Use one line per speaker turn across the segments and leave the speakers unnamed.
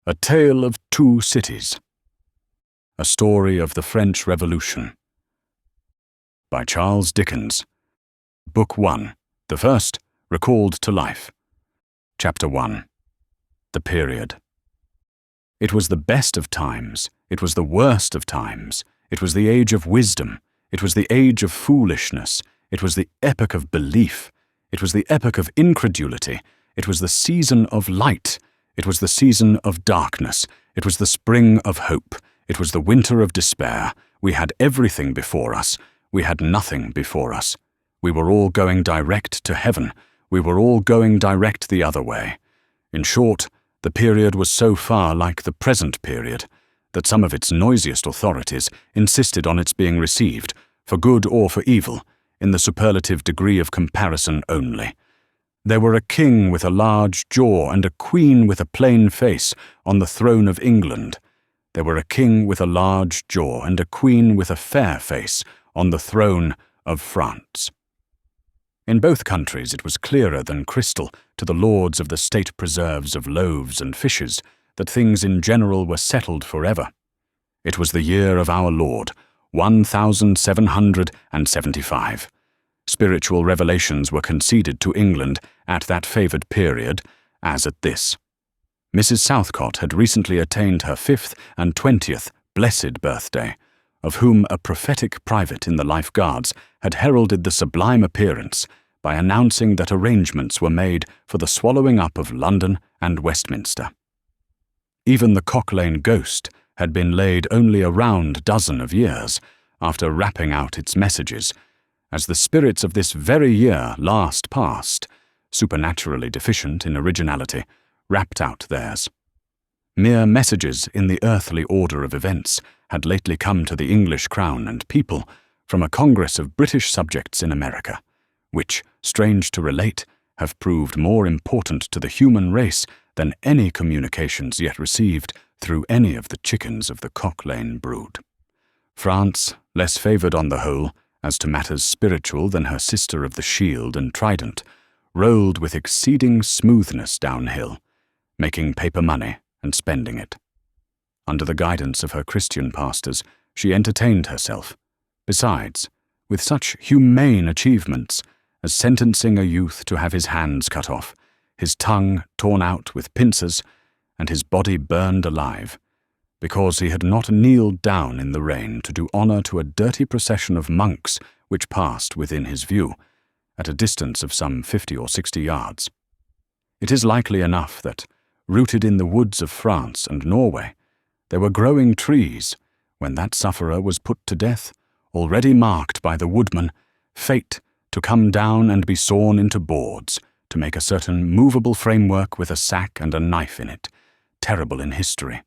A Tale of Two Cities. A Story of the French Revolution. By Charles Dickens. Book 1. The First, Recalled to Life. Chapter 1. The Period. It was the best of times. It was the worst of times. It was the age of wisdom. It was the age of foolishness. It was the epoch of belief. It was the epoch of incredulity. It was the season of light. It was the season of darkness. It was the spring of hope. It was the winter of despair. We had everything before us. We had nothing before us. We were all going direct to heaven. We were all going direct the other way. In short, the period was so far like the present period that some of its noisiest authorities insisted on its being received, for good or for evil, in the superlative degree of comparison only. There were a king with a large jaw and a queen with a plain face on the throne of England. There were a king with a large jaw and a queen with a fair face on the throne of France. In both countries it was clearer than crystal to the lords of the state preserves of loaves and fishes that things in general were settled forever. It was the year of our Lord, 1775. Spiritual revelations were conceded to England at that favoured period, as at this. Mrs. Southcott had recently attained her 5th and 20th blessed birthday, of whom a prophetic private in the Life Guards had heralded the sublime appearance by announcing that arrangements were made for the swallowing up of London and Westminster. Even the Cock Lane ghost had been laid only a round dozen of years after rapping out its messages, as the spirits of this very year last past, supernaturally deficient in originality, rapped out theirs. Mere messages in the earthly order of events had lately come to the English crown and people from a congress of British subjects in America, which, strange to relate, have proved more important to the human race than any communications yet received through any of the chickens of the Cock Lane brood. France, less favoured on the whole, as to matters spiritual than her sister of the shield and trident, rolled with exceeding smoothness downhill, making paper money and spending it. Under the guidance of her Christian pastors, she entertained herself, besides, with such humane achievements as sentencing a youth to have his hands cut off, his tongue torn out with pincers, and his body burned alive, because he had not kneeled down in the rain to do honour to a dirty procession of monks which passed within his view, at a distance of some 50 or 60 yards. It is likely enough that, rooted in the woods of France and Norway, there were growing trees, when that sufferer was put to death, already marked by the woodman, fate to come down and be sawn into boards, to make a certain movable framework with a sack and a knife in it, terrible in history.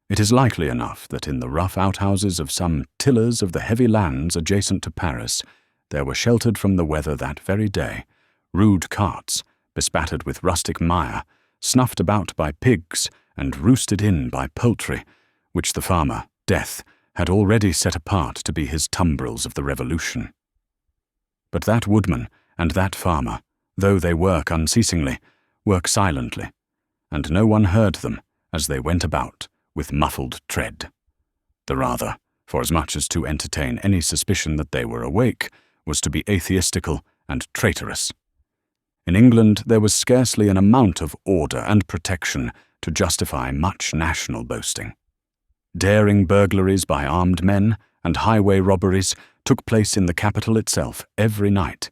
It is likely enough that in the rough outhouses of some tillers of the heavy lands adjacent to Paris, there were sheltered from the weather that very day rude carts, bespattered with rustic mire, snuffed about by pigs and roosted in by poultry, which the farmer, Death, had already set apart to be his tumbrils of the Revolution. But that woodman and that farmer, though they work unceasingly, work silently, and no one heard them as they went about with muffled tread. The rather, for as much as to entertain any suspicion that they were awake, was to be atheistical and traitorous. In England there was scarcely an amount of order and protection to justify much national boasting. Daring burglaries by armed men and highway robberies took place in the capital itself every night.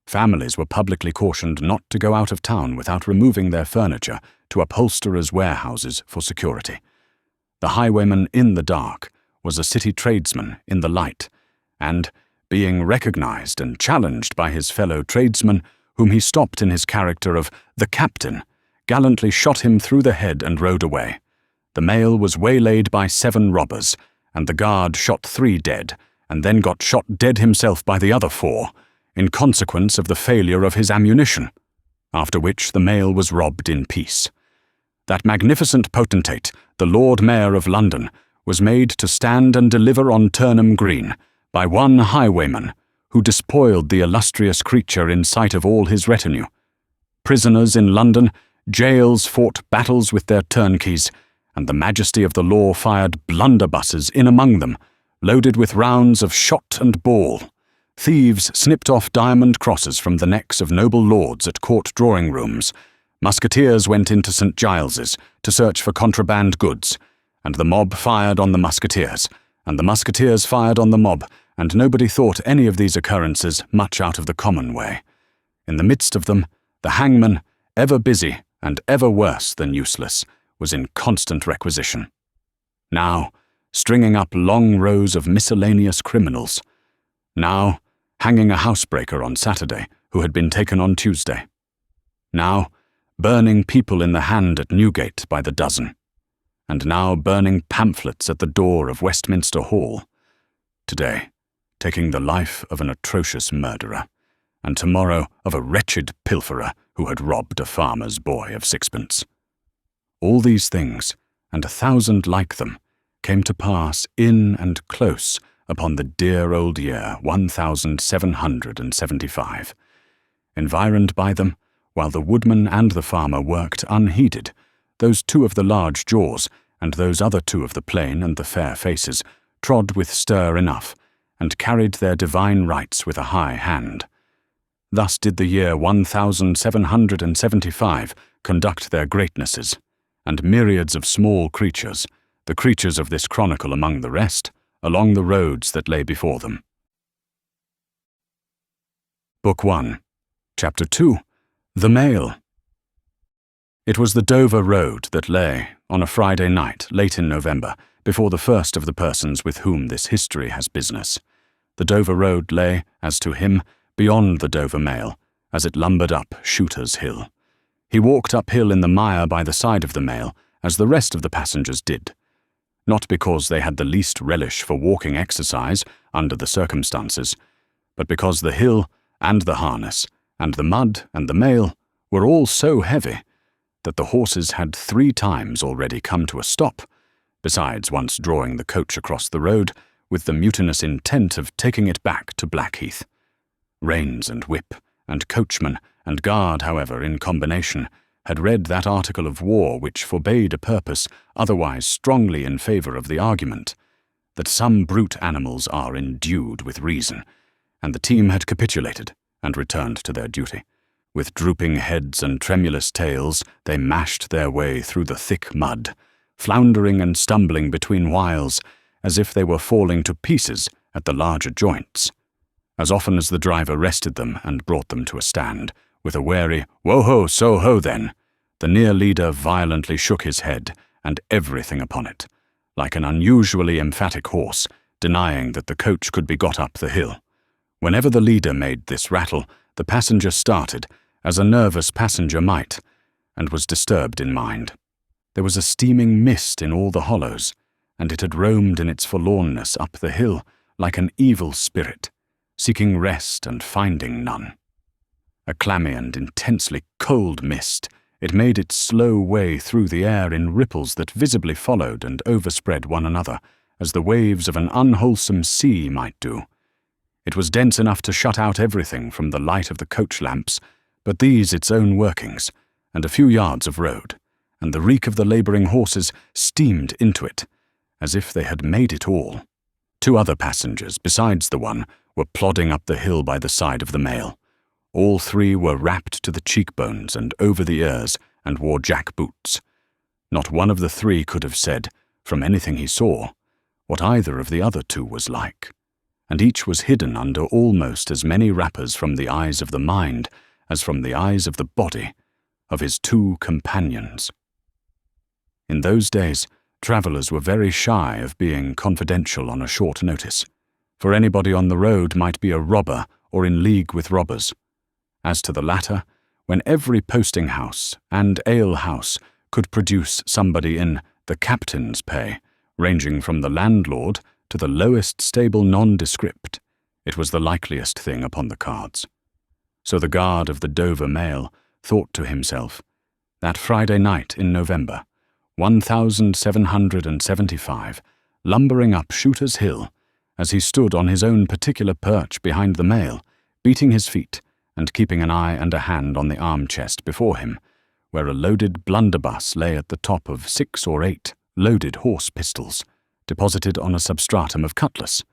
Families were publicly cautioned not to go out of town without removing their furniture to upholsterers' warehouses for security. The highwayman in the dark was a city tradesman in the light, and, being recognized and challenged by his fellow tradesmen, whom he stopped in his character of the captain, gallantly shot him through the head and rode away. The mail was waylaid by 7 robbers, and the guard shot 3 dead, and then got shot dead himself by the other 4, in consequence of the failure of his ammunition, after which the mail was robbed in peace. That magnificent potentate, the Lord Mayor of London, was made to stand and deliver on Turnham Green by one highwayman, who despoiled the illustrious creature in sight of all his retinue. Prisoners in London, jails fought battles with their turnkeys, and the majesty of the law fired blunderbusses in among them, loaded with rounds of shot and ball. Thieves snipped off diamond crosses from the necks of noble lords at court drawing-rooms. Musketeers went into St. Giles's to search for contraband goods, and the mob fired on the musketeers, and the musketeers fired on the mob, and nobody thought any of these occurrences much out of the common way. In the midst of them, the hangman, ever busy and ever worse than useless, was in constant requisition. Now, stringing up long rows of miscellaneous criminals. Now, hanging a housebreaker on Saturday who had been taken on Tuesday. Now, burning people in the hand at Newgate by the dozen. And now burning pamphlets at the door of Westminster Hall. Today, taking the life of an atrocious murderer, and tomorrow of a wretched pilferer who had robbed a farmer's boy of sixpence. All these things, and 1,000 like them, came to pass in and close upon the dear old year 1775. Environed by them, while the woodman and the farmer worked unheeded, those 2 of the large jaws, and those other 2 of the plain and the fair faces, trod with stir enough, and carried their divine rights with a high hand. Thus did the year 1775 conduct their greatnesses, and myriads of small creatures, the creatures of this chronicle among the rest, along the roads that lay before them. Book 1, Chapter 2, The Mail. It was the Dover Road that lay, on a Friday night, late in November, before the first of the persons with whom this history has business. The Dover Road lay, as to him, beyond the Dover Mail, as it lumbered up Shooter's Hill. He walked uphill in the mire by the side of the mail, as the rest of the passengers did. Not because they had the least relish for walking exercise under the circumstances, but because the hill, and the harness, and the mud, and the mail were all so heavy that the horses had 3 times already come to a stop, besides once drawing the coach across the road with the mutinous intent of taking it back to Blackheath. Reins and whip, and coachman and guard, however, in combination, had read that article of war which forbade a purpose otherwise strongly in favour of the argument, that some brute animals are endued with reason, and the team had capitulated and returned to their duty. With drooping heads and tremulous tails, they mashed their way through the thick mud, floundering and stumbling between whiles, as if they were falling to pieces at the larger joints. As often as the driver rested them and brought them to a stand, with a wary, "Wo-ho, so-ho then," the near leader violently shook his head and everything upon it, like an unusually emphatic horse, denying that the coach could be got up the hill. Whenever the leader made this rattle, the passenger started, as a nervous passenger might, and was disturbed in mind. There was a steaming mist in all the hollows, and it had roamed in its forlornness up the hill like an evil spirit, seeking rest and finding none. A clammy and intensely cold mist, it made its slow way through the air in ripples that visibly followed and overspread one another, as the waves of an unwholesome sea might do. It was dense enough to shut out everything from the light of the coach lamps, but these its own workings, and a few yards of road, and the reek of the labouring horses steamed into it, as if they had made it all. 2 other passengers, besides the one, were plodding up the hill by the side of the mail. All 3 were wrapped to the cheekbones and over the ears, and wore jack boots. Not one of the 3 could have said, from anything he saw, what either of the other 2 was like, and each was hidden under almost as many wrappers from the eyes of the mind as from the eyes of the body of his 2 companions. In those days, travellers were very shy of being confidential on a short notice, for anybody on the road might be a robber or in league with robbers. As to the latter, when every posting-house and ale-house could produce somebody in the captain's pay, ranging from the landlord to the lowest stable nondescript, it was the likeliest thing upon the cards. So the guard of the Dover Mail thought to himself, that Friday night in November, 1775, lumbering up Shooter's Hill, as he stood on his own particular perch behind the mail, beating his feet and keeping an eye and a hand on the arm-chest before him, where a loaded blunderbuss lay at the top of 6 or 8 loaded horse pistols, deposited on a substratum of cutlass.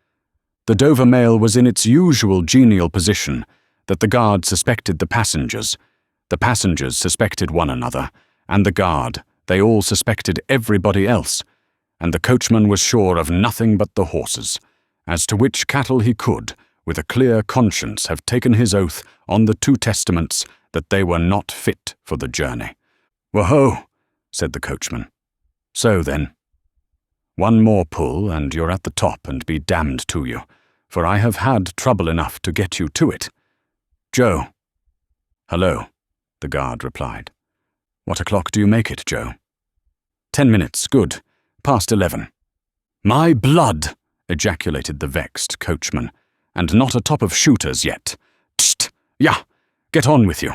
The Dover mail was in its usual genial position, that the guard suspected the passengers suspected one another, and the guard, they all suspected everybody else, and the coachman was sure of nothing but the horses, as to which cattle he could, with a clear conscience, have taken his oath on the 2 Testaments that they were not fit for the journey. "Whoa-ho," said the coachman. "So then. One more pull, and you're at the top, and be damned to you, for I have had trouble enough to get you to it. Joe." "Hello," the guard replied. "What o'clock do you make it, Joe?" 10 minutes, good. Past 11. "My blood!" ejaculated the vexed coachman. "And not a top of shooters yet. Tst! Yah! Get on with you."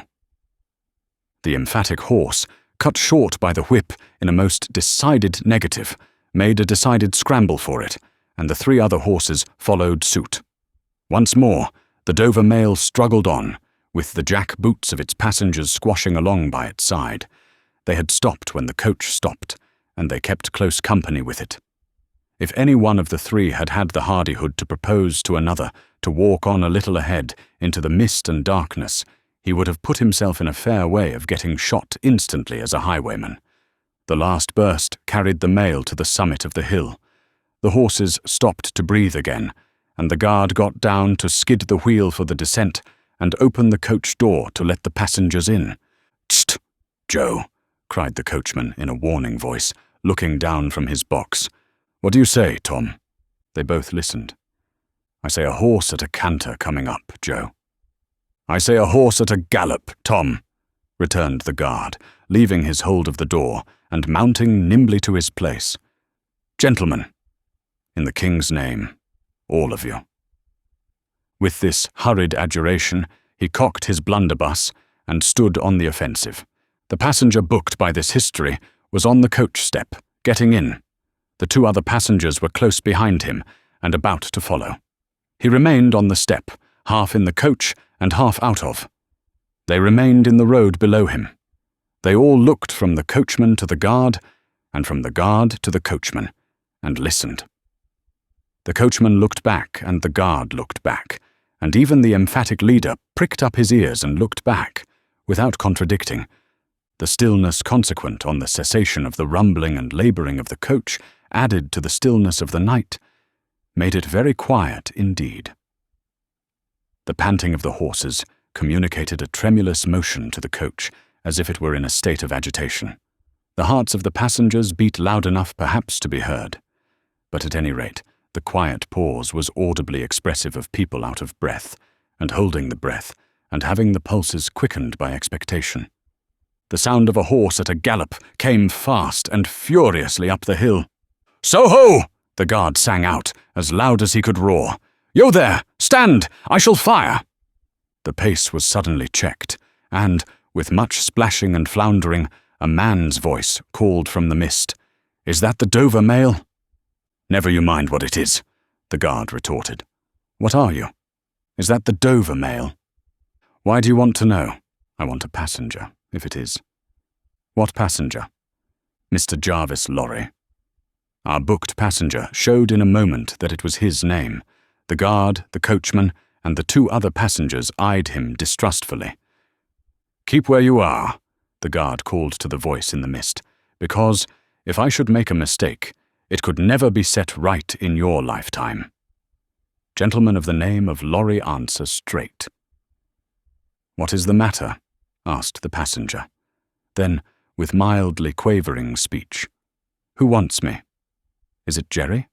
The emphatic horse, cut short by the whip in a most decided negative, made a decided scramble for it, and the 3 other horses followed suit. Once more, the Dover mail struggled on, with the jack boots of its passengers squashing along by its side. They had stopped when the coach stopped, and they kept close company with it. If any one of the 3 had had the hardihood to propose to another to walk on a little ahead into the mist and darkness, he would have put himself in a fair way of getting shot instantly as a highwayman. The last burst carried the mail to the summit of the hill. The horses stopped to breathe again, and the guard got down to skid the wheel for the descent and open the coach door to let the passengers in. "Tst, Joe," cried the coachman in a warning voice, looking down from his box. "What do you say, Tom?" They both listened. "I say a horse at a canter coming up, Joe." "I say a horse at a gallop, Tom," returned the guard, leaving his hold of the door and mounting nimbly to his place. "Gentlemen, in the King's name, all of you." With this hurried adjuration, he cocked his blunderbuss and stood on the offensive. The passenger booked by this history was on the coach step, getting in. The 2 other passengers were close behind him and about to follow. He remained on the step, half in the coach and half out of. They remained in the road below him. They all looked from the coachman to the guard, and from the guard to the coachman, and listened. The coachman looked back, and the guard looked back, and even the emphatic leader pricked up his ears and looked back, without contradicting. The stillness consequent on the cessation of the rumbling and labouring of the coach, added to the stillness of the night, made it very quiet indeed. The panting of the horses communicated a tremulous motion to the coach, as if it were in a state of agitation. The hearts of the passengers beat loud enough perhaps to be heard, but at any rate the quiet pause was audibly expressive of people out of breath, and holding the breath, and having the pulses quickened by expectation. The sound of a horse at a gallop came fast and furiously up the hill. "So-ho!" the guard sang out, as loud as he could roar. "Yo there! Stand! I shall fire!" The pace was suddenly checked, and, with much splashing and floundering, a man's voice called from the mist, "Is that the Dover mail?" "Never you mind what it is," the guard retorted. "What are you? Is that the Dover mail?" "Why do you want to know?" "I want a passenger, if it is." "What passenger?" "Mr. Jarvis Lorry." Our booked passenger showed in a moment that it was his name. The guard, the coachman, and the 2 other passengers eyed him distrustfully. "Keep where you are," the guard called to the voice in the mist, "because, if I should make a mistake, it could never be set right in your lifetime. Gentlemen of the name of Lorry answer straight." "What is the matter?" asked the passenger. Then, with mildly quavering speech, "Who wants me? Is it Jerry?"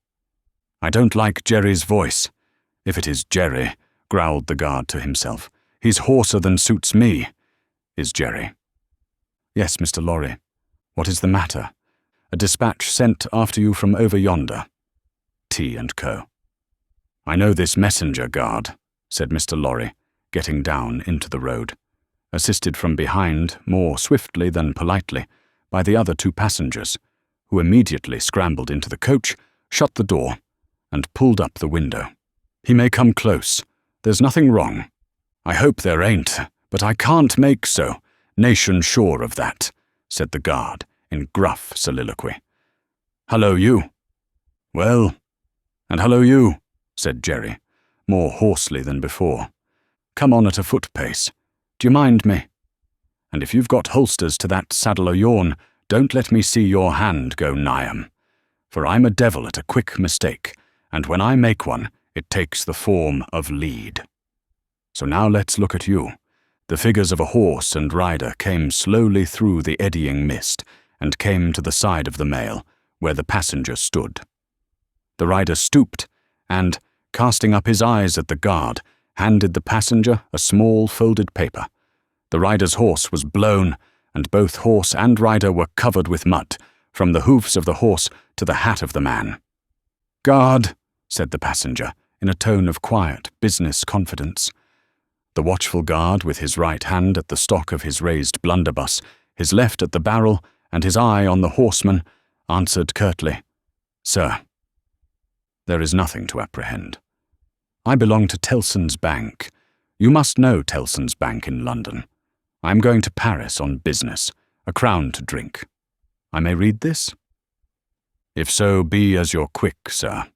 "I don't like Jerry's voice." "If it is Jerry," growled the guard to himself, "he's hoarser than suits me. Is Jerry?" "Yes, Mr. Lorry. What is the matter?" "A dispatch sent after you from over yonder." T and Co. "I know this messenger, guard," said Mr. Lorry, getting down into the road, assisted from behind, more swiftly than politely, by the other 2 passengers, who immediately scrambled into the coach, shut the door, and pulled up the window. "He may come close. There's nothing wrong. I hope there ain't, but I can't make so, nation sure of that," said the guard in gruff soliloquy. "Hello, you." "Well, and hello, you," said Jerry, more hoarsely than before. "Come on at a foot pace. Do you mind me? And if you've got holsters to that saddle o' yourn, don't let me see your hand go nigh 'em. For I'm a devil at a quick mistake, and when I make one, it takes the form of lead. So now let's look at you." The figures of a horse and rider came slowly through the eddying mist and came to the side of the mail, where the passenger stood. The rider stooped and, casting up his eyes at the guard, handed the passenger a small folded paper. The rider's horse was blown, and both horse and rider were covered with mud, from the hoofs of the horse to the hat of the man. "Guard," said the passenger, in a tone of quiet business confidence. The watchful guard, with his right hand at the stock of his raised blunderbuss, his left at the barrel, and his eye on the horseman, answered curtly, "Sir, there is nothing to apprehend. I belong to Tellson's Bank. You must know Tellson's Bank in London. I am going to Paris on business, a crown to drink. I may read this?" "If so, be as you're quick, sir."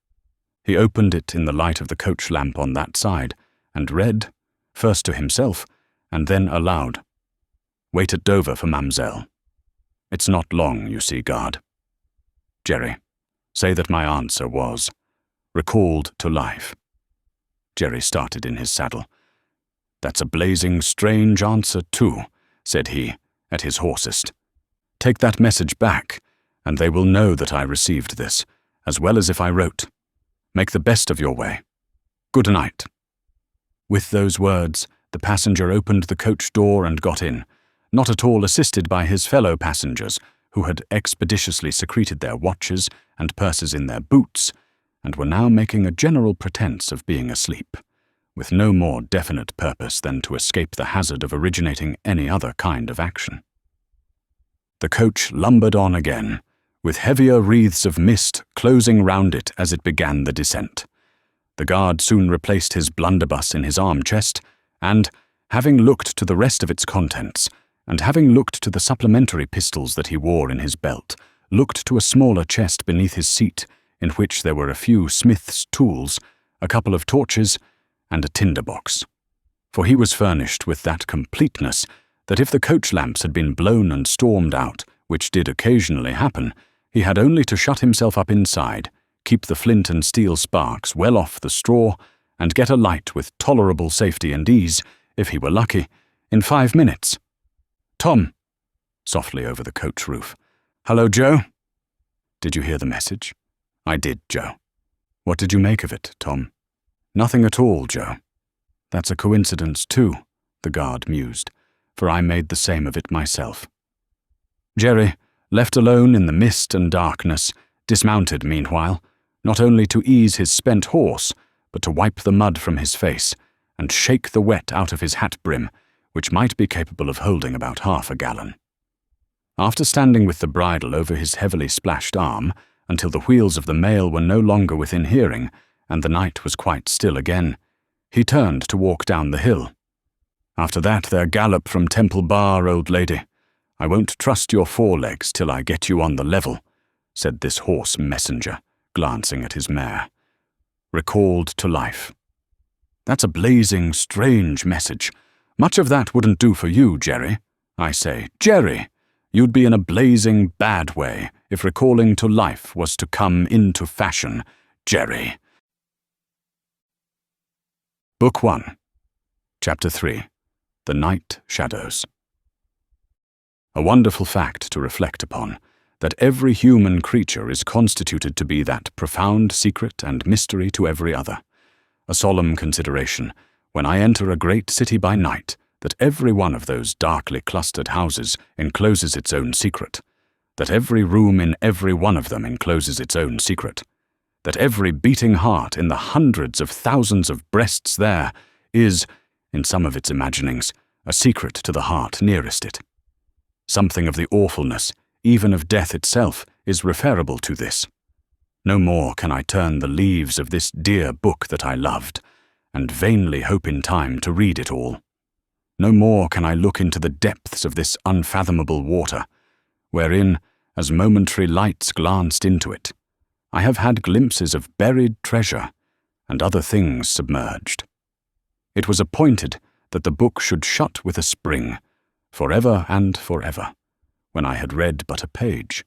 He opened it in the light of the coach lamp on that side, and read, first to himself, and then aloud. "Wait at Dover for Mamselle. It's not long, you see, guard. Jerry, say that my answer was recalled to life." Jerry started in his saddle. "That's a blazing strange answer, too," said he, at his hoarsest. "Take that message back, and they will know that I received this, as well as if I wrote. Make the best of your way. Good night." With those words, the passenger opened the coach door and got in, not at all assisted by his fellow passengers, who had expeditiously secreted their watches and purses in their boots, and were now making a general pretence of being asleep, with no more definite purpose than to escape the hazard of originating any other kind of action. The coach lumbered on again, with heavier wreaths of mist closing round it as it began the descent. The guard soon replaced his blunderbuss in his arm-chest, and, having looked to the rest of its contents, and having looked to the supplementary pistols that he wore in his belt, looked to a smaller chest beneath his seat, in which there were a few smith's tools, a couple of torches, and a tinder-box. For he was furnished with that completeness that if the coach lamps had been blown and stormed out, which did occasionally happen, he had only to shut himself up inside, keep the flint and steel sparks well off the straw, and get a light with tolerable safety and ease, if he were lucky, in 5 minutes. "Tom," softly over the coach roof. "Hello, Joe." "Did you hear the message?" "I did, Joe." "What did you make of it, Tom?" "Nothing at all, Joe." "That's a coincidence, too," the guard mused, "for I made the same of it myself." Jerry, left alone in the mist and darkness, dismounted meanwhile, not only to ease his spent horse, but to wipe the mud from his face, and shake the wet out of his hat brim, which might be capable of holding about half a gallon. After standing with the bridle over his heavily splashed arm, until the wheels of the mail were no longer within hearing, and the night was quite still again, he turned to walk down the hill. "After that there gallop from Temple Bar, old lady. I won't trust your forelegs till I get you on the level," said this hoarse messenger, glancing at his mare. Recalled to life. "That's a blazing, strange message. Much of that wouldn't do for you, Jerry. I say, Jerry, you'd be in a blazing bad way if recalling to life was to come into fashion, Jerry." Book 1, Chapter 3, The Night Shadows. A wonderful fact to reflect upon, that every human creature is constituted to be that profound secret and mystery to every other. A solemn consideration, when I enter a great city by night, that every one of those darkly clustered houses encloses its own secret, that every room in every one of them encloses its own secret, that every beating heart in the hundreds of thousands of breasts there is, in some of its imaginings, a secret to the heart nearest it. Something of the awfulness, even of death itself, is referable to this. No more can I turn the leaves of this dear book that I loved, and vainly hope in time to read it all. No more can I look into the depths of this unfathomable water, wherein, as momentary lights glanced into it. I have had glimpses of buried treasure and other things submerged. It was appointed that the book should shut with a spring, forever and forever, when I had read but a page.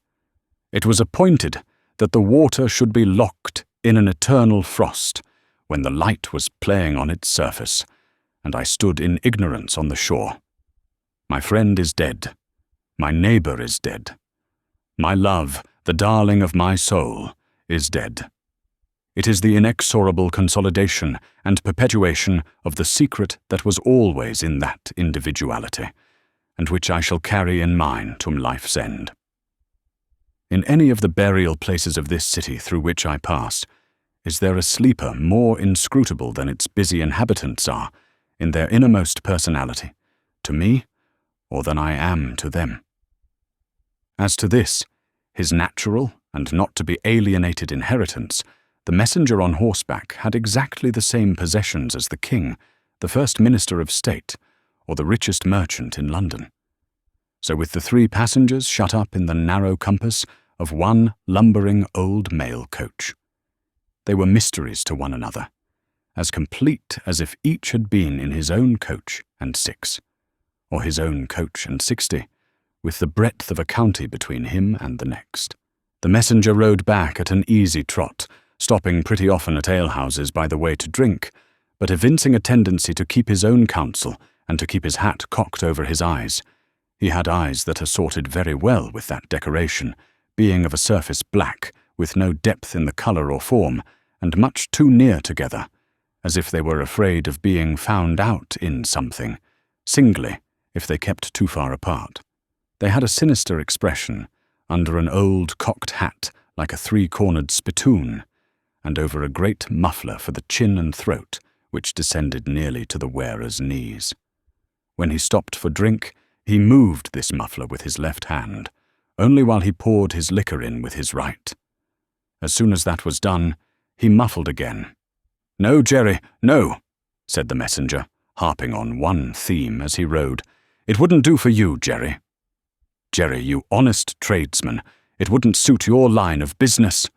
It was appointed that the water should be locked in an eternal frost, when the light was playing on its surface, and I stood in ignorance on the shore. My friend is dead. My neighbor is dead. My love, the darling of my soul, is dead. It is the inexorable consolidation and perpetuation of the secret that was always in that individuality, and which I shall carry in mine to life's end. In any of the burial places of this city through which I pass, is there a sleeper more inscrutable than its busy inhabitants are, in their innermost personality, to me, or than I am to them? As to this, his natural and not to be alienated inheritance, the messenger on horseback had exactly the same possessions as the king, the first minister of state, or the richest merchant in London. So with the 3 passengers shut up in the narrow compass of one lumbering old mail coach. They were mysteries to one another, as complete as if each had been in his own coach and 6, or his own coach and 60, with the breadth of a county between him and the next. The messenger rode back at an easy trot, stopping pretty often at alehouses by the way to drink, but evincing a tendency to keep his own counsel and to keep his hat cocked over his eyes. He had eyes that assorted very well with that decoration, being of a surface black, with no depth in the colour or form, and much too near together, as if they were afraid of being found out in something, singly, if they kept too far apart. They had a sinister expression, under an old cocked hat like a 3-cornered spittoon, and over a great muffler for the chin and throat, which descended nearly to the wearer's knees. When he stopped for drink, he moved this muffler with his left hand, only while he poured his liquor in with his right. As soon as that was done, he muffled again. "No, Jerry, no," said the messenger, harping on one theme as he rode. "It wouldn't do for you, Jerry. Jerry, you honest tradesman, it wouldn't suit your line of business.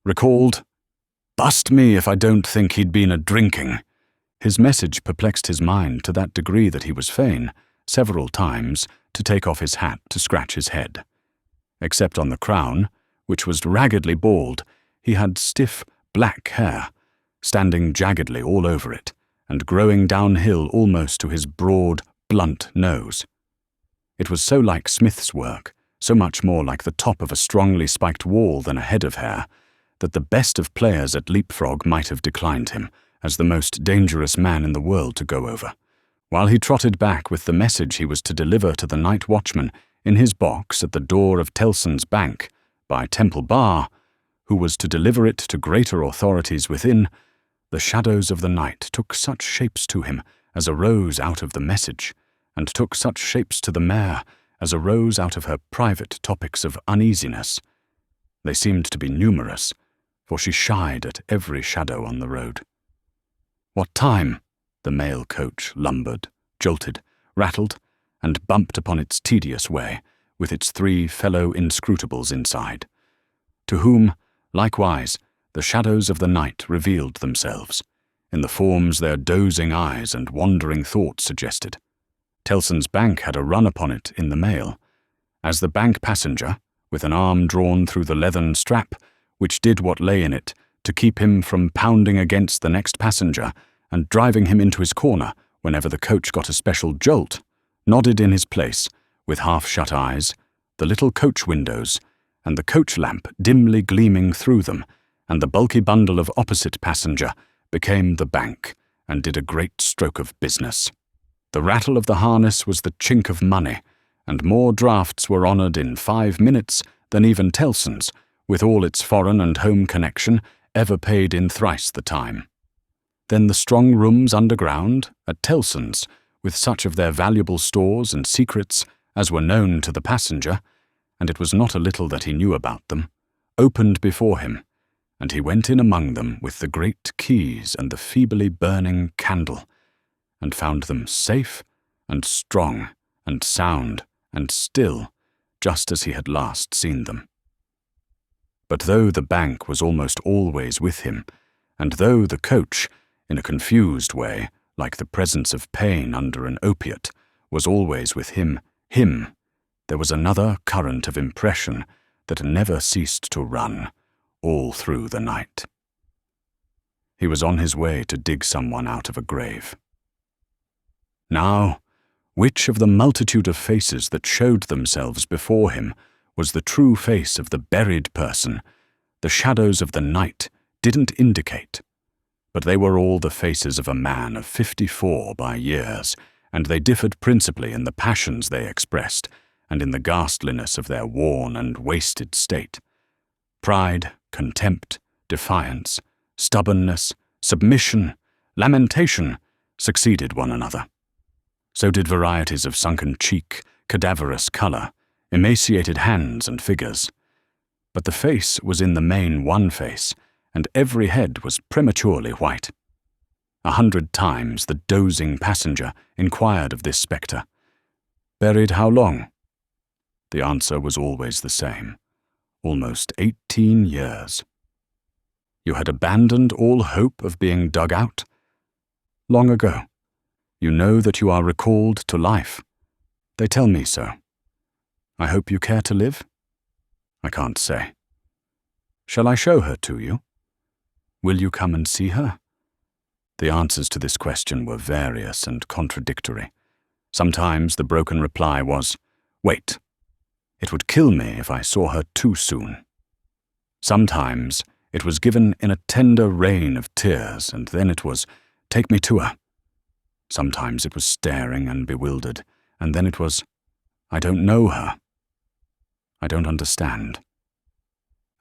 Recalled? Bust me if I don't think he'd been a-drinking." His message perplexed his mind to that degree that he was fain, several times, to take off his hat to scratch his head. Except on the crown, which was raggedly bald, he had stiff, black hair, standing jaggedly all over it, and growing downhill almost to his broad, blunt nose. It was so like Smith's work, so much more like the top of a strongly spiked wall than a head of hair, that the best of players at leapfrog might have declined him as the most dangerous man in the world to go over, while he trotted back with the message he was to deliver to the night watchman in his box at the door of Tellson's Bank, by Temple Bar, who was to deliver it to greater authorities within. The shadows of the night took such shapes to him as arose out of the message, and took such shapes to the mare as arose out of her private topics of uneasiness. They seemed to be numerous, for she shied at every shadow on the road. What time? The mail coach lumbered, jolted, rattled, and bumped upon its tedious way, with its 3 fellow inscrutables inside, to whom, likewise, the shadows of the night revealed themselves, in the forms their dozing eyes and wandering thoughts suggested. Tellson's Bank had a run upon it in the mail, as the bank passenger, with an arm drawn through the leathern strap, which did what lay in it, to keep him from pounding against the next passenger and driving him into his corner whenever the coach got a special jolt, nodded in his place, with half-shut eyes, the little coach windows, and the coach lamp dimly gleaming through them, and the bulky bundle of opposite passenger became the bank, and did a great stroke of business. The rattle of the harness was the chink of money, and more drafts were honoured in 5 minutes than even Tellson's, with all its foreign and home connection, ever paid in thrice the time. Then the strong rooms underground, at Tellson's, with such of their valuable stores and secrets as were known to the passenger, and it was not a little that he knew about them, opened before him, and he went in among them with the great keys and the feebly burning candle, and found them safe and strong and sound and still, just as he had last seen them. But though the bank was almost always with him, and though the coach, in a confused way, like the presence of pain under an opiate, was always with him, there was another current of impression that never ceased to run all through the night. He was on his way to dig someone out of a grave. Now, which of the multitude of faces that showed themselves before him was the true face of the buried person, the shadows of the night didn't indicate, but they were all the faces of a man of 54 by years, and they differed principally in the passions they expressed and in the ghastliness of their worn and wasted state. Pride, contempt, defiance, stubbornness, submission, lamentation succeeded one another. So did varieties of sunken cheek, cadaverous colour, emaciated hands and figures. But the face was in the main one face, and every head was prematurely white. 100 times the dozing passenger inquired of this spectre, "Buried how long?" The answer was always the same, almost 18 years. You had abandoned all hope of being dug out? Long ago. You know that you are recalled to life. They tell me so. I hope you care to live? I can't say. Shall I show her to you? Will you come and see her? The answers to this question were various and contradictory. Sometimes the broken reply was, "Wait. It would kill me if I saw her too soon." Sometimes it was given in a tender rain of tears, and then it was, "Take me to her." Sometimes it was staring and bewildered, and then it was, "I don't know her. I don't understand."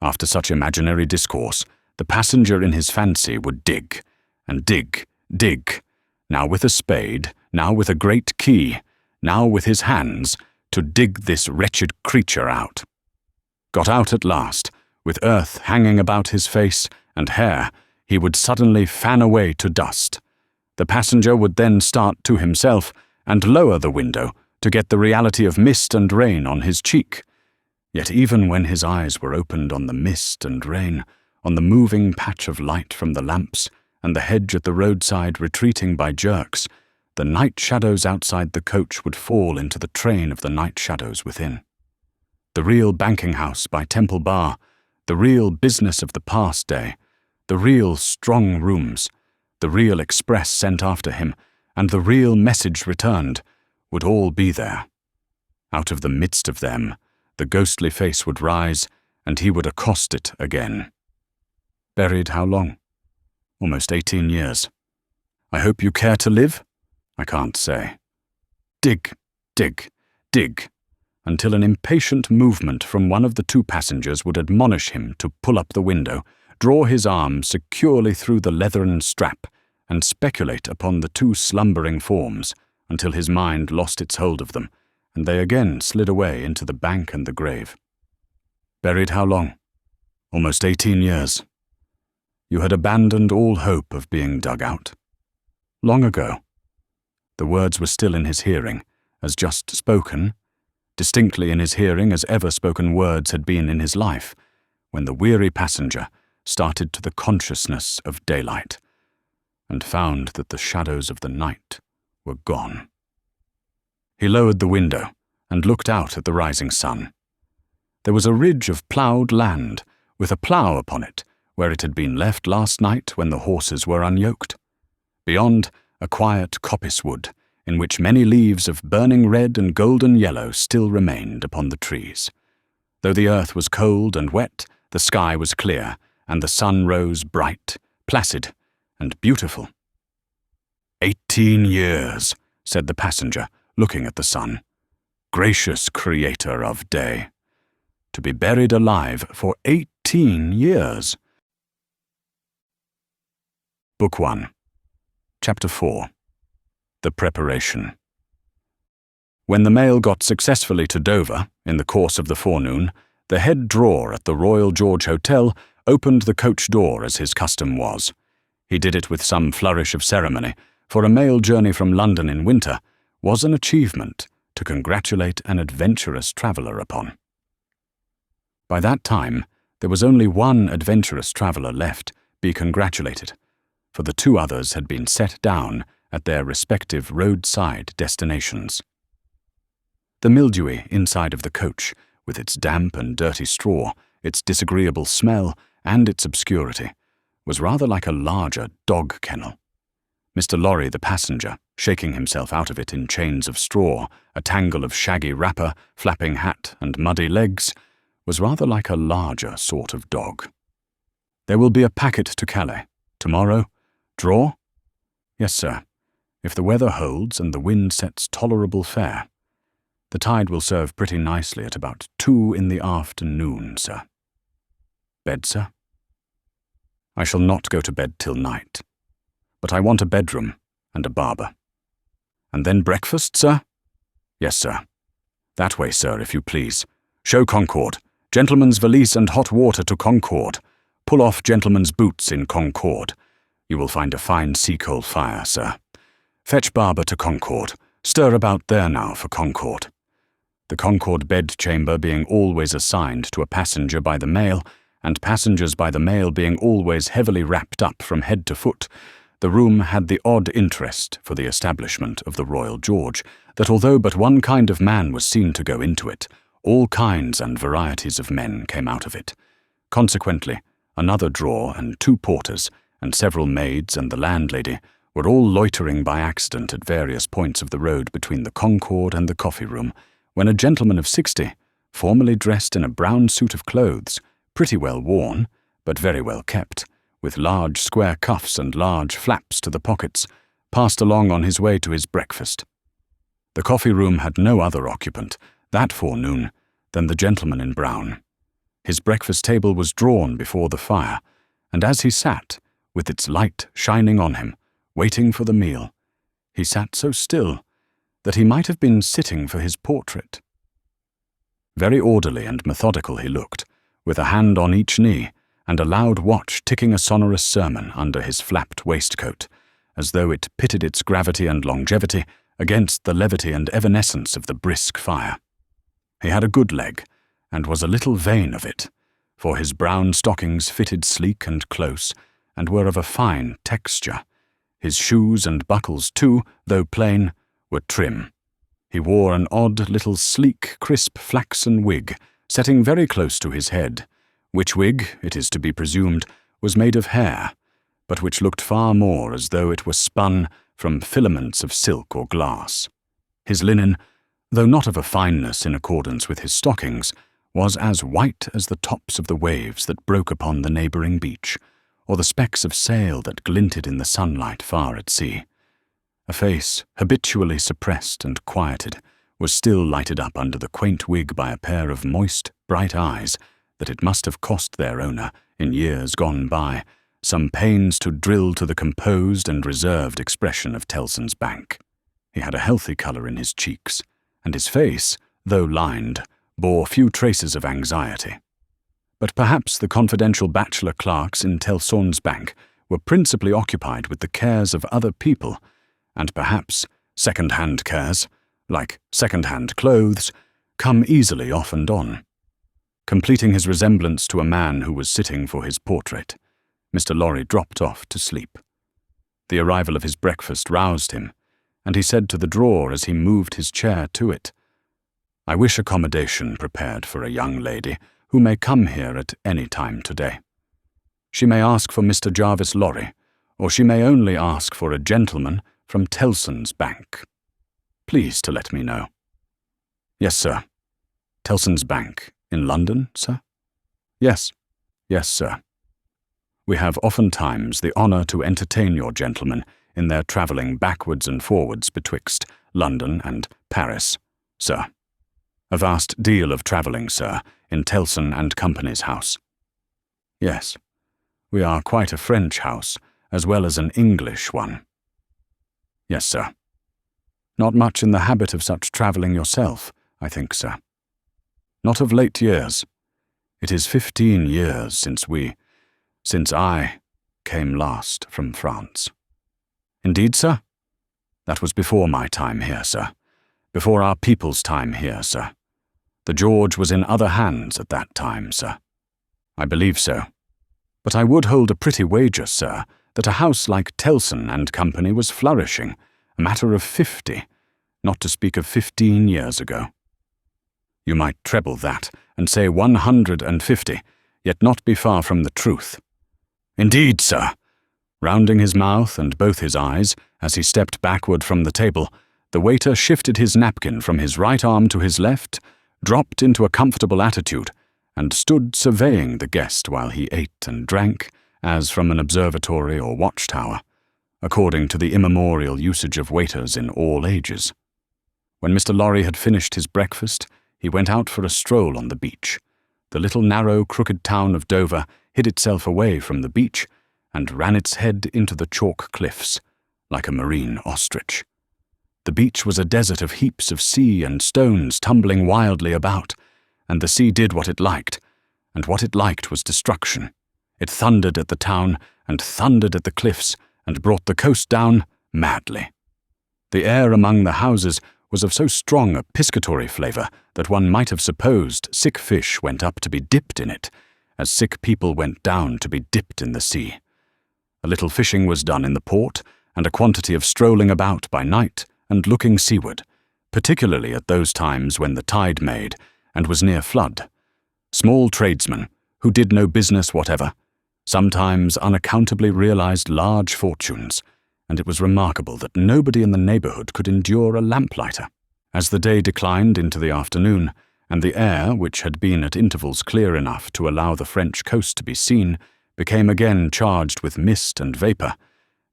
After such imaginary discourse, the passenger in his fancy would dig, and dig, now with a spade, now with a great key, now with his hands, to dig this wretched creature out. Got out at last, with earth hanging about his face and hair, he would suddenly fan away to dust. The passenger would then start to himself and lower the window to get the reality of mist and rain on his cheek. Yet even when his eyes were opened on the mist and rain, on the moving patch of light from the lamps, and the hedge at the roadside retreating by jerks, the night shadows outside the coach would fall into the train of the night shadows within. The real banking house by Temple Bar, the real business of the past day, the real strong rooms, the real express sent after him, and the real message returned, would all be there. Out of the midst of them, the ghostly face would rise, and he would accost it again. Buried how long? Almost 18 years. I hope you care to live? I can't say. Dig, until an impatient movement from one of the two passengers would admonish him to pull up the window, draw his arm securely through the leathern strap, and speculate upon the two slumbering forms until his mind lost its hold of them, and they again slid away into the bank and the grave. Buried how long? Almost 18 years. You had abandoned all hope of being dug out. Long ago. The words were still in his hearing, as just spoken, distinctly in his hearing as ever spoken words had been in his life, when the weary passenger started to the consciousness of daylight, and found that the shadows of the night were gone. He lowered the window and looked out at the rising sun. There was a ridge of ploughed land, with a plough upon it, where it had been left last night when the horses were unyoked. Beyond, a quiet coppice wood, in which many leaves of burning red and golden yellow still remained upon the trees. Though the earth was cold and wet, the sky was clear, and the sun rose bright, placid, and beautiful. 18 years, said the passenger, looking at the sun. Gracious Creator of day. To be buried alive for 18 years. Book 1. Chapter 4. The Preparation. When the mail got successfully to Dover, in the course of the forenoon, the head drawer at the Royal George Hotel opened the coach door as his custom was. He did it with some flourish of ceremony, for a mail journey from London in winter was an achievement to congratulate an adventurous traveller upon. By that time, there was only one adventurous traveller left be congratulated, for the two others had been set down at their respective roadside destinations. The mildewy inside of the coach, with its damp and dirty straw, its disagreeable smell, and its obscurity, was rather like a larger dog kennel. Mr. Lorry, the passenger, shaking himself out of it in chains of straw, a tangle of shaggy wrapper, flapping hat, and muddy legs, was rather like a larger sort of dog. There will be a packet to Calais. Tomorrow? Draw? Yes, sir. If the weather holds and the wind sets tolerable fair. The tide will serve pretty nicely at about 2 in the afternoon, sir. Bed, sir? I shall not go to bed till night. But I want a bedroom and a barber. And then breakfast, sir? Yes, sir. That way, sir, if you please. Show Concord. Gentleman's valise and hot water to Concord. Pull off gentleman's boots in Concord. You will find a fine sea-coal fire, sir. Fetch barber to Concord. Stir about there now for Concord. The Concord bed-chamber being always assigned to a passenger by the mail, and passengers by the mail being always heavily wrapped up from head to foot, the room had the odd interest for the establishment of the Royal George, that although but one kind of man was seen to go into it, all kinds and varieties of men came out of it. Consequently, another drawer and 2 porters, and several maids and the landlady, were all loitering by accident at various points of the road between the Concord and the coffee-room, when a gentleman of 60, formally dressed in a brown suit of clothes, pretty well worn, but very well kept, with large square cuffs and large flaps to the pockets, passed along on his way to his breakfast. The coffee-room had no other occupant, that forenoon, than the gentleman in brown. His breakfast table was drawn before the fire, and as he sat, with its light shining on him, waiting for the meal, he sat so still that he might have been sitting for his portrait. Very orderly and methodical he looked, with a hand on each knee, and a loud watch ticking a sonorous sermon under his flapped waistcoat, as though it pitted its gravity and longevity against the levity and evanescence of the brisk fire. He had a good leg, and was a little vain of it, for his brown stockings fitted sleek and close, and were of a fine texture. His shoes and buckles, too, though plain, were trim. He wore an odd little sleek, crisp flaxen wig, setting very close to his head, which wig, it is to be presumed, was made of hair, but which looked far more as though it were spun from filaments of silk or glass. His linen, though not of a fineness in accordance with his stockings, was as white as the tops of the waves that broke upon the neighbouring beach, or the specks of sail that glinted in the sunlight far at sea. A face, habitually suppressed and quieted, was still lighted up under the quaint wig by a pair of moist, bright eyes that it must have cost their owner, in years gone by, some pains to drill to the composed and reserved expression of Tellson's Bank. He had a healthy colour in his cheeks, and his face, though lined, bore few traces of anxiety. But perhaps the confidential bachelor clerks in Tellson's Bank were principally occupied with the cares of other people, and perhaps second-hand cares, like second-hand clothes, come easily off and on. Completing his resemblance to a man who was sitting for his portrait, Mr. Lorry dropped off to sleep. The arrival of his breakfast roused him, and he said to the drawer as he moved his chair to it, "I wish accommodation prepared for a young lady who may come here at any time today. She may ask for Mr. Jarvis Lorry, or she may only ask for a gentleman from Tellson's Bank. Please to let me know." "Yes, sir." "Tellson's Bank, in London, sir?" "Yes, sir. We have oftentimes the honour to entertain your gentlemen in their travelling backwards and forwards betwixt London and Paris, sir. A vast deal of travelling, sir, in Tellson and Company's house." "Yes, we are quite a French house, as well as an English one." "Yes, sir. Not much in the habit of such travelling yourself, I think, sir." "Not of late years. It is 15 years since I came last from France." "Indeed, sir? That was before my time here, sir. Before our people's time here, sir. The George was in other hands at that time, sir. I believe so. But I would hold a pretty wager, sir, that a house like Tellson and Company was flourishing, a matter of 50, not to speak of 15 years ago. You might treble that, and say 150, yet not be far from the truth. Indeed, sir. Rounding his mouth and both his eyes, as he stepped backward from the table, the waiter shifted his napkin from his right arm to his left, dropped into a comfortable attitude, and stood surveying the guest while he ate and drank, as from an observatory or watchtower, according to the immemorial usage of waiters in all ages. When Mr. Lorry had finished his breakfast, he went out for a stroll on the beach. The little narrow, crooked town of Dover hid itself away from the beach and ran its head into the chalk cliffs, like a marine ostrich. The beach was a desert of heaps of sea and stones tumbling wildly about, and the sea did what it liked, and what it liked was destruction. It thundered at the town, and thundered at the cliffs, and brought the coast down madly. The air among the houses was of so strong a piscatory flavour that one might have supposed sick fish went up to be dipped in it, as sick people went down to be dipped in the sea. A little fishing was done in the port, and a quantity of strolling about by night and looking seaward, particularly at those times when the tide made, and was near flood. Small tradesmen, who did no business whatever, sometimes unaccountably realized large fortunes, and it was remarkable that nobody in the neighborhood could endure a lamplighter. As the day declined into the afternoon, and the air, which had been at intervals clear enough to allow the French coast to be seen, became again charged with mist and vapor,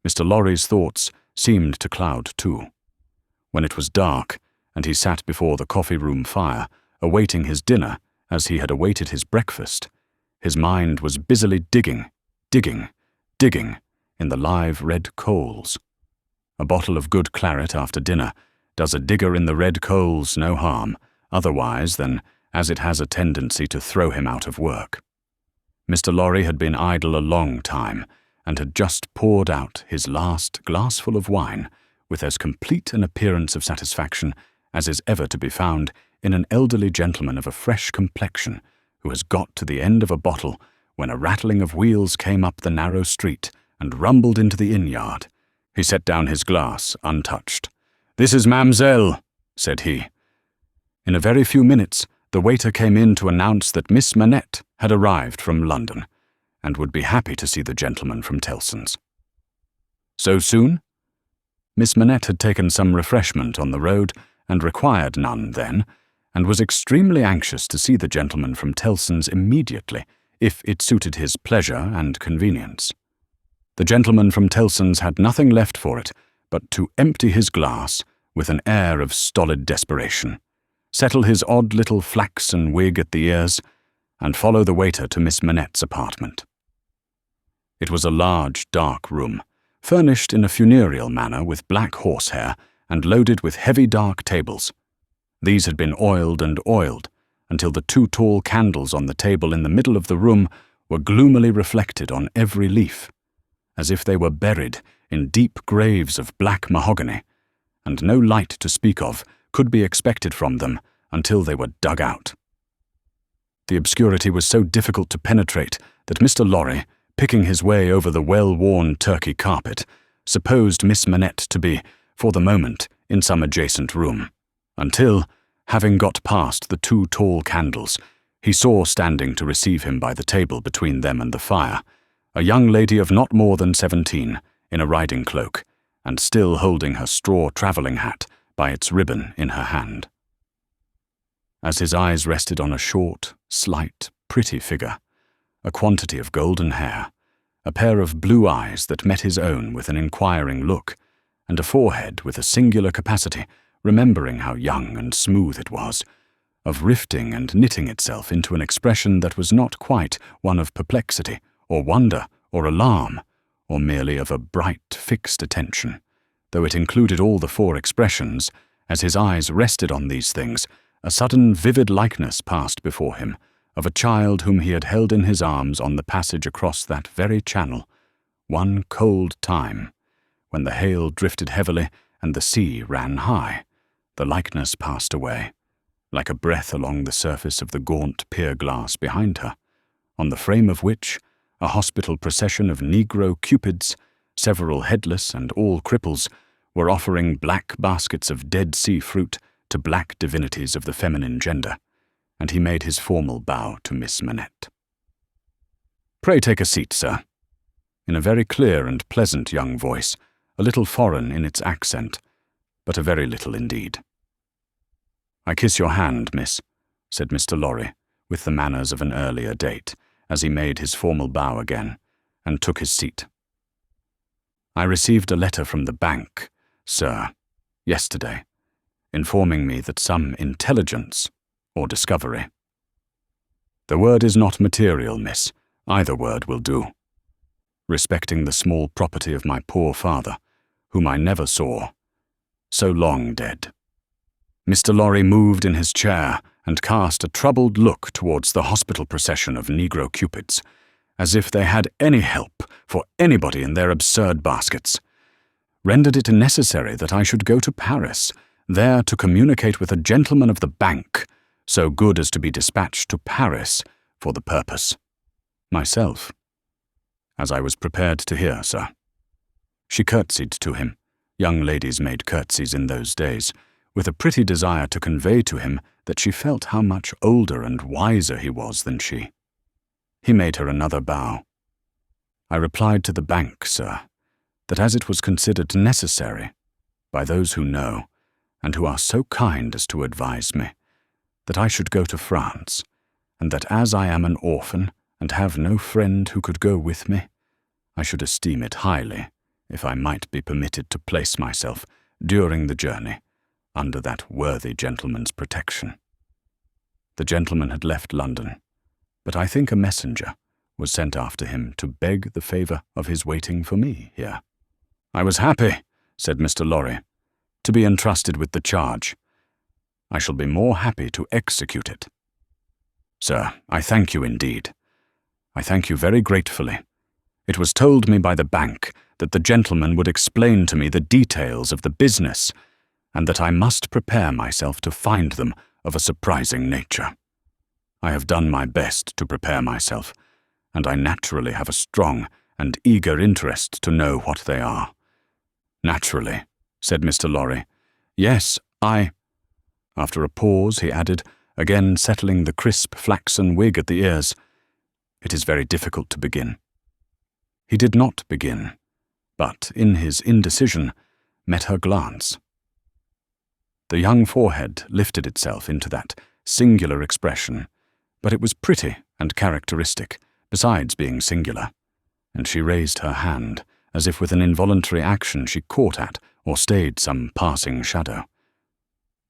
Mr. Lorry's thoughts seemed to cloud too. When it was dark, and he sat before the coffee-room fire, awaiting his dinner as he had awaited his breakfast, his mind was busily digging in the live red coals. A bottle of good claret after dinner does a digger in the red coals no harm, otherwise than as it has a tendency to throw him out of work. Mr. Lorry had been idle a long time, and had just poured out his last glassful of wine with as complete an appearance of satisfaction as is ever to be found in an elderly gentleman of a fresh complexion who has got to the end of a bottle when a rattling of wheels came up the narrow street and rumbled into the inn-yard. He set down his glass untouched. "This is Mamselle," said he. In a very few minutes the waiter came in to announce that Miss Manette had arrived from London, and would be happy to see the gentleman from Tellson's. So soon? Miss Manette had taken some refreshment on the road, and required none then, and was extremely anxious to see the gentleman from Tellson's immediately, if it suited his pleasure and convenience. The gentleman from Tellson's had nothing left for it but to empty his glass with an air of stolid desperation, settle his odd little flaxen wig at the ears, and follow the waiter to Miss Manette's apartment. It was a large, dark room, furnished in a funereal manner with black horsehair and loaded with heavy dark tables. These had been oiled and oiled until the 2 tall candles on the table in the middle of the room were gloomily reflected on every leaf, as if they were buried in deep graves of black mahogany, and no light to speak of could be expected from them until they were dug out. The obscurity was so difficult to penetrate that Mr. Lorry, picking his way over the well-worn Turkey carpet, supposed Miss Manette to be, for the moment, in some adjacent room, until, having got past the 2 tall candles, he saw standing to receive him by the table between them and the fire, a young lady of not more than 17, in a riding cloak, and still holding her straw travelling hat by its ribbon in her hand. As his eyes rested on a short, slight, pretty figure, a quantity of golden hair, a pair of blue eyes that met his own with an inquiring look, and a forehead with a singular capacity, remembering how young and smooth it was, of rifting and knitting itself into an expression that was not quite one of perplexity, or wonder, or alarm, or merely of a bright, fixed attention, though it included all the 4 expressions. As his eyes rested on these things, a sudden vivid likeness passed before him, of a child whom he had held in his arms on the passage across that very channel, one cold time, when the hail drifted heavily and the sea ran high, The likeness passed away, like a breath along the surface of the gaunt pier glass behind her, on the frame of which a hospital procession of Negro cupids, several headless and all cripples, were offering black baskets of Dead Sea fruit to black divinities of the feminine gender, and he made his formal bow to Miss Manette. "Pray take a seat, sir," in a very clear and pleasant young voice, a little foreign in its accent, but a very little indeed. "I kiss your hand, miss," said Mr. Lorry, with the manners of an earlier date, as he made his formal bow again, and took his seat. "I received a letter from the bank, sir, yesterday, informing me that some intelligence or discovery. The word is not material, miss, either word will do. Respecting the small property of my poor father, whom I never saw, so long dead." Mr. Lorry moved in his chair and cast a troubled look towards the hospital procession of Negro cupids, as if they had any help for anybody in their absurd baskets, rendered it necessary that I should go to Paris, there to communicate with a gentleman of the bank, so good as to be dispatched to Paris for the purpose. Myself, as I was prepared to hear, sir. She curtsied to him. Young ladies made curtsies in those days, with a pretty desire to convey to him that she felt how much older and wiser he was than she. He made her another bow. I replied to the bank, sir, that as it was considered necessary, by those who know, and who are so kind as to advise me, that I should go to France, and that as I am an orphan, and have no friend who could go with me, I should esteem it highly if I might be permitted to place myself, during the journey, under that worthy gentleman's protection. The gentleman had left London, but I think a messenger was sent after him to beg the favour of his waiting for me here. "I was happy," said Mr. Lorry, "to be entrusted with the charge. I shall be more happy to execute it. Sir, I thank you indeed. I thank you very gratefully. It was told me by the bank that the gentleman would explain to me the details of the business, and that I must prepare myself to find them of a surprising nature. I have done my best to prepare myself, and I naturally have a strong and eager interest to know what they are." "Naturally," said Mr. Lorry. "Yes, After a pause, he added, again settling the crisp flaxen wig at the ears, "It is very difficult to begin." He did not begin, but, in his indecision, met her glance. The young forehead lifted itself into that singular expression, but it was pretty and characteristic, besides being singular, and she raised her hand, as if with an involuntary action she caught at or stayed some passing shadow.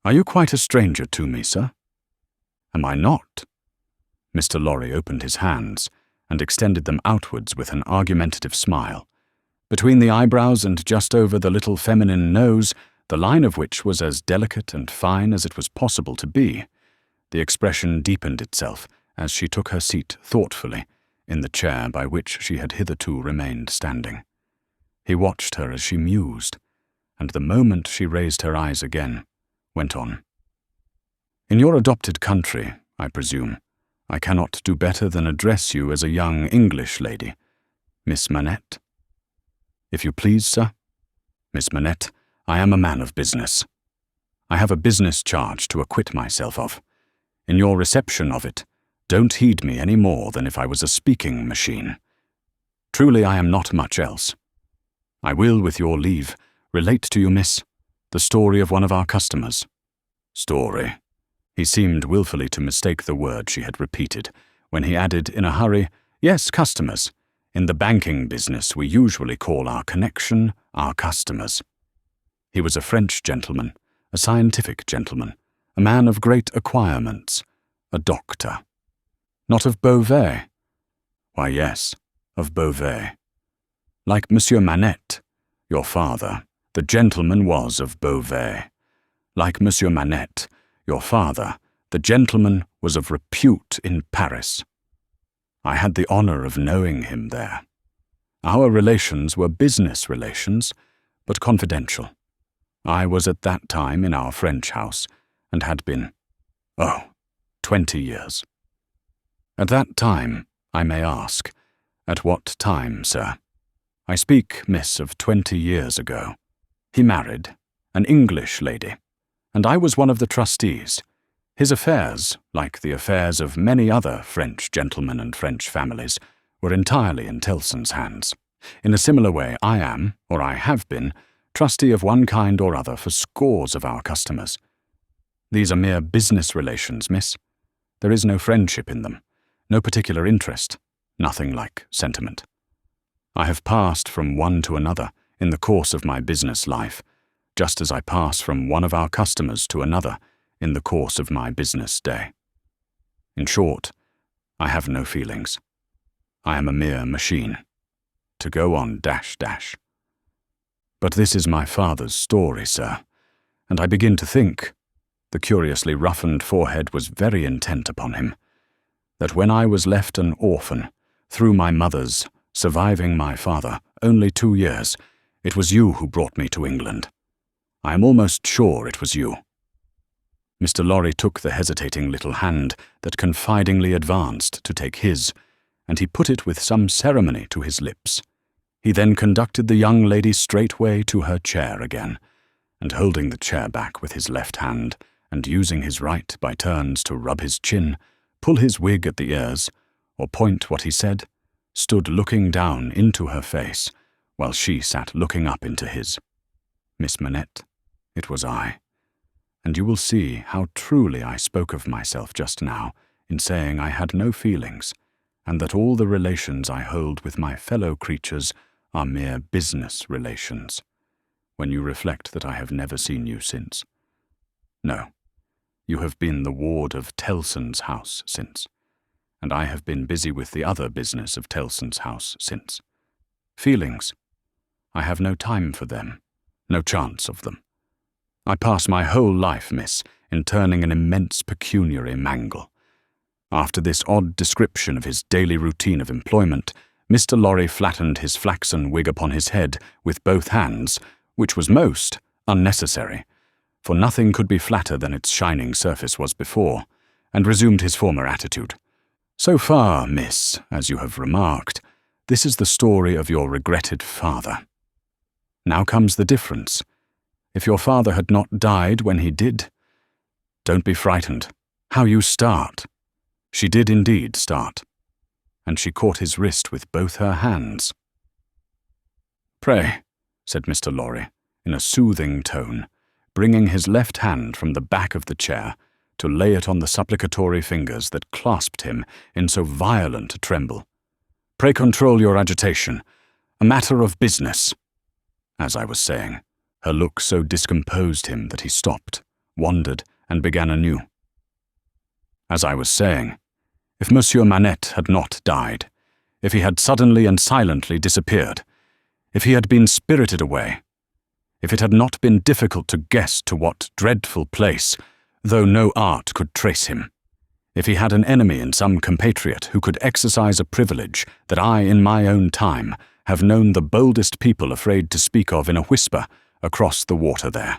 "Are you quite a stranger to me, sir?" "Am I not?" Mr. Lorry opened his hands and extended them outwards with an argumentative smile. Between the eyebrows and just over the little feminine nose, the line of which was as delicate and fine as it was possible to be, the expression deepened itself as she took her seat thoughtfully in the chair by which she had hitherto remained standing. He watched her as she mused, and the moment she raised her eyes again, went on. "In your adopted country, I presume, I cannot do better than address you as a young English lady, Miss Manette?" "If you please, sir. Miss Manette, I am a man of business. I have a business charge to acquit myself of. In your reception of it, don't heed me any more than if I was a speaking machine. Truly I am not much else. I will, with your leave, relate to you, miss, the story of one of our customers." "Story." He seemed wilfully to mistake the word she had repeated, when he added in a hurry, "Yes, customers. In the banking business we usually call our connection our customers." He was a French gentleman, a scientific gentleman, a man of great acquirements, a doctor. "Not of Beauvais?" "Why, yes, of Beauvais. Like Monsieur Manette, your father, the gentleman was of Beauvais. Like Monsieur Manette, your father, the gentleman was of repute in Paris. I had the honor of knowing him there. Our relations were business relations, but confidential. I was at that time in our French house, and had been, 20 years. At that time, I may ask, at what time, sir? I speak, miss, of 20 years ago. He married, an English lady, and I was one of the trustees. His affairs, like the affairs of many other French gentlemen and French families, were entirely in Tellson's hands. In a similar way, I am, or I have been, trustee of one kind or other for scores of our customers. These are mere business relations, miss. There is no friendship in them, no particular interest, nothing like sentiment. I have passed from one to another in the course of my business life, just as I pass from one of our customers to another in the course of my business day. In short, I have no feelings. I am a mere machine. To go on ... But this is my father's story, sir, and I begin to think, the curiously roughened forehead was very intent upon him, that when I was left an orphan, through my mother's surviving my father only 2 years, it was you who brought me to England. I am almost sure it was you. Mr. Lorry took the hesitating little hand that confidingly advanced to take his, and he put it with some ceremony to his lips. He then conducted the young lady straightway to her chair again, and holding the chair back with his left hand, and using his right by turns to rub his chin, pull his wig at the ears, or point what he said, stood looking down into her face, while she sat looking up into his. Miss Manette, it was I. And you will see how truly I spoke of myself just now in saying I had no feelings, and that all the relations I hold with my fellow creatures are mere business relations, when you reflect that I have never seen you since. No, you have been the ward of Tellson's house since, and I have been busy with the other business of Tellson's house since. Feelings, I have no time for them, no chance of them. I pass my whole life, miss, in turning an immense pecuniary mangle. After this odd description of his daily routine of employment, Mr. Lorry flattened his flaxen wig upon his head with both hands, which was most unnecessary, for nothing could be flatter than its shining surface was before, and resumed his former attitude. So far, miss, as you have remarked, this is the story of your regretted father. Now comes the difference. If your father had not died when he did, don't be frightened. How you start. She did indeed start, and she caught his wrist with both her hands. Pray, said Mr. Lorry, in a soothing tone, bringing his left hand from the back of the chair to lay it on the supplicatory fingers that clasped him in so violent a tremble. Pray control your agitation. A matter of business. As I was saying, her look so discomposed him that he stopped, wondered, and began anew. As I was saying, if Monsieur Manette had not died, if he had suddenly and silently disappeared, if he had been spirited away, if it had not been difficult to guess to what dreadful place, though no art could trace him, if he had an enemy in some compatriot who could exercise a privilege that I in my own time have known the boldest people afraid to speak of in a whisper across the water there.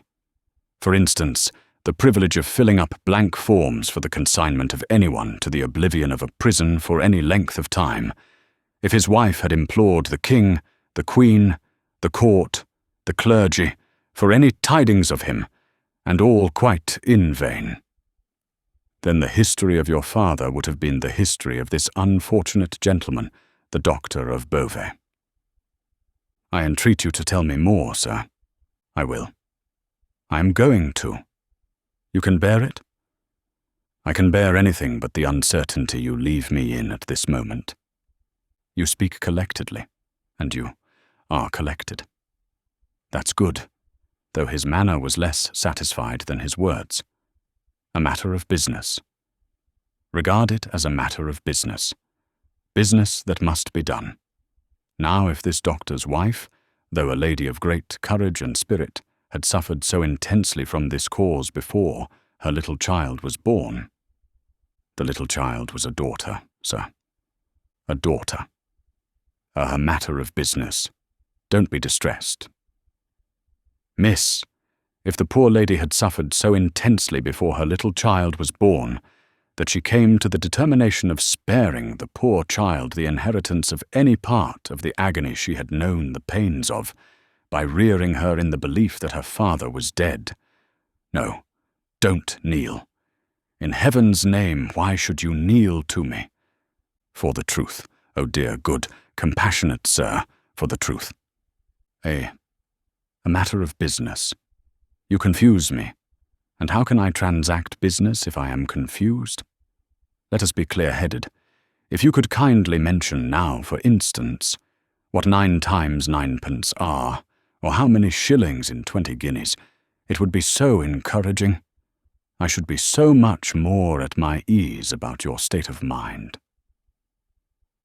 For instance, the privilege of filling up blank forms for the consignment of anyone to the oblivion of a prison for any length of time, if his wife had implored the king, the queen, the court, the clergy, for any tidings of him, and all quite in vain, then the history of your father would have been the history of this unfortunate gentleman, the doctor of Beauvais. I entreat you to tell me more, sir. I will. I am going to. You can bear it? I can bear anything but the uncertainty you leave me in at this moment. You speak collectedly, and you are collected. That's good, though his manner was less satisfied than his words. A matter of business. Regard it as a matter of business. Business that must be done. Now if this doctor's wife, though a lady of great courage and spirit, had suffered so intensely from this cause before her little child was born. The little child was a daughter, sir. A daughter. A matter of business. Don't be distressed. Miss, If the poor lady had suffered so intensely before her little child was born, that she came to the determination of sparing the poor child the inheritance of any part of the agony she had known the pains of, by rearing her in the belief that her father was dead. No, don't kneel. In heaven's name, why should you kneel to me? For the truth, oh dear, good, compassionate sir, for the truth. A matter of business. You confuse me, and how can I transact business if I am confused? Let us be clear-headed. If you could kindly mention now, for instance, what 9 times 9pence are, or how many shillings in 20 guineas, it would be so encouraging. I should be so much more at my ease about your state of mind.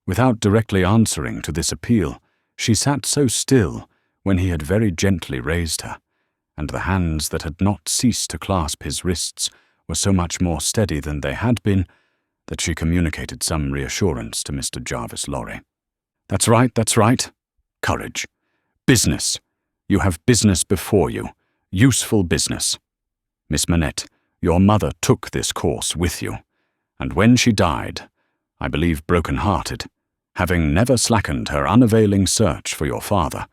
Without directly answering to this appeal, she sat so still when he had very gently raised her, and the hands that had not ceased to clasp his wrists were so much more steady than they had been, that she communicated some reassurance to Mr. Jarvis Lorry. That's right, that's right. Courage. Business. You have business before you. Useful business. Miss Manette, your mother took this course with you, and when she died, I believe broken-hearted, having never slackened her unavailing search for your father,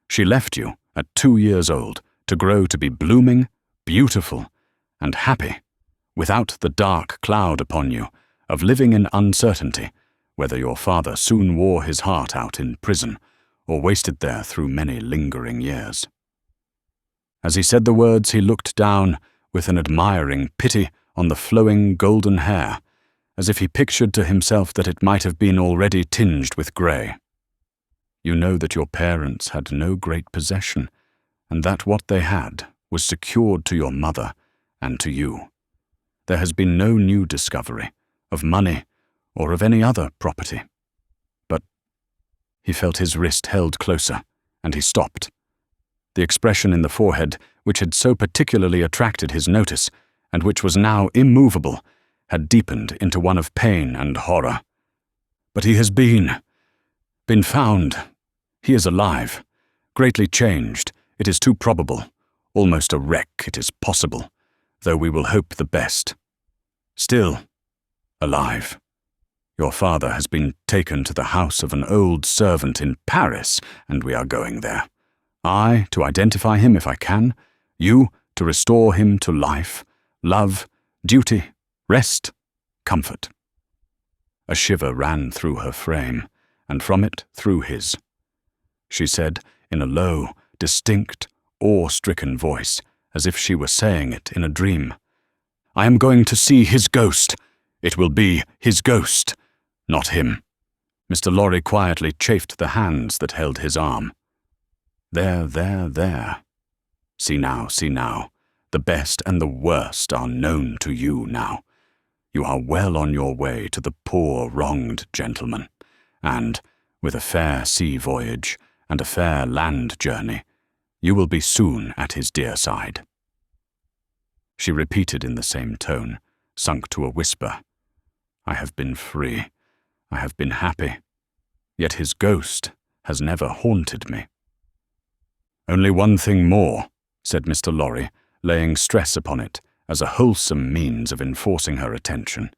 she left you, at 2 years old, to grow to be blooming, beautiful, and happy, without the dark cloud upon you of living in uncertainty whether your father soon wore his heart out in prison or wasted there through many lingering years. As he said the words, he looked down with an admiring pity on the flowing golden hair, as if he pictured to himself that it might have been already tinged with grey. You know that your parents had no great possession, and that what they had was secured to your mother and to you. There has been no new discovery of money or of any other property. But he felt his wrist held closer, and he stopped. The expression in the forehead, which had so particularly attracted his notice, and which was now immovable, had deepened into one of pain and horror. But he has been found. He is alive, greatly changed. It is too probable. Almost a wreck, it is possible, though we will hope the best. Still, alive. Your father has been taken to the house of an old servant in Paris, and we are going there. I, to identify him if I can, you, to restore him to life, love, duty, rest, comfort. A shiver ran through her frame, and from it through his. She said, in a low, distinct, awe-stricken voice, as if she were saying it in a dream, I am going to see his ghost. It will be his ghost, not him. Mr. Lorry quietly chafed the hands that held his arm. There, there, there. See now, the best and the worst are known to you now. You are well on your way to the poor wronged gentleman, and, with a fair sea voyage and a fair land journey, you will be soon at his dear side. She repeated in the same tone, sunk to a whisper, I have been free, I have been happy, yet his ghost has never haunted me. Only one thing more, said Mr. Lorry, laying stress upon it as a wholesome means of enforcing her attention.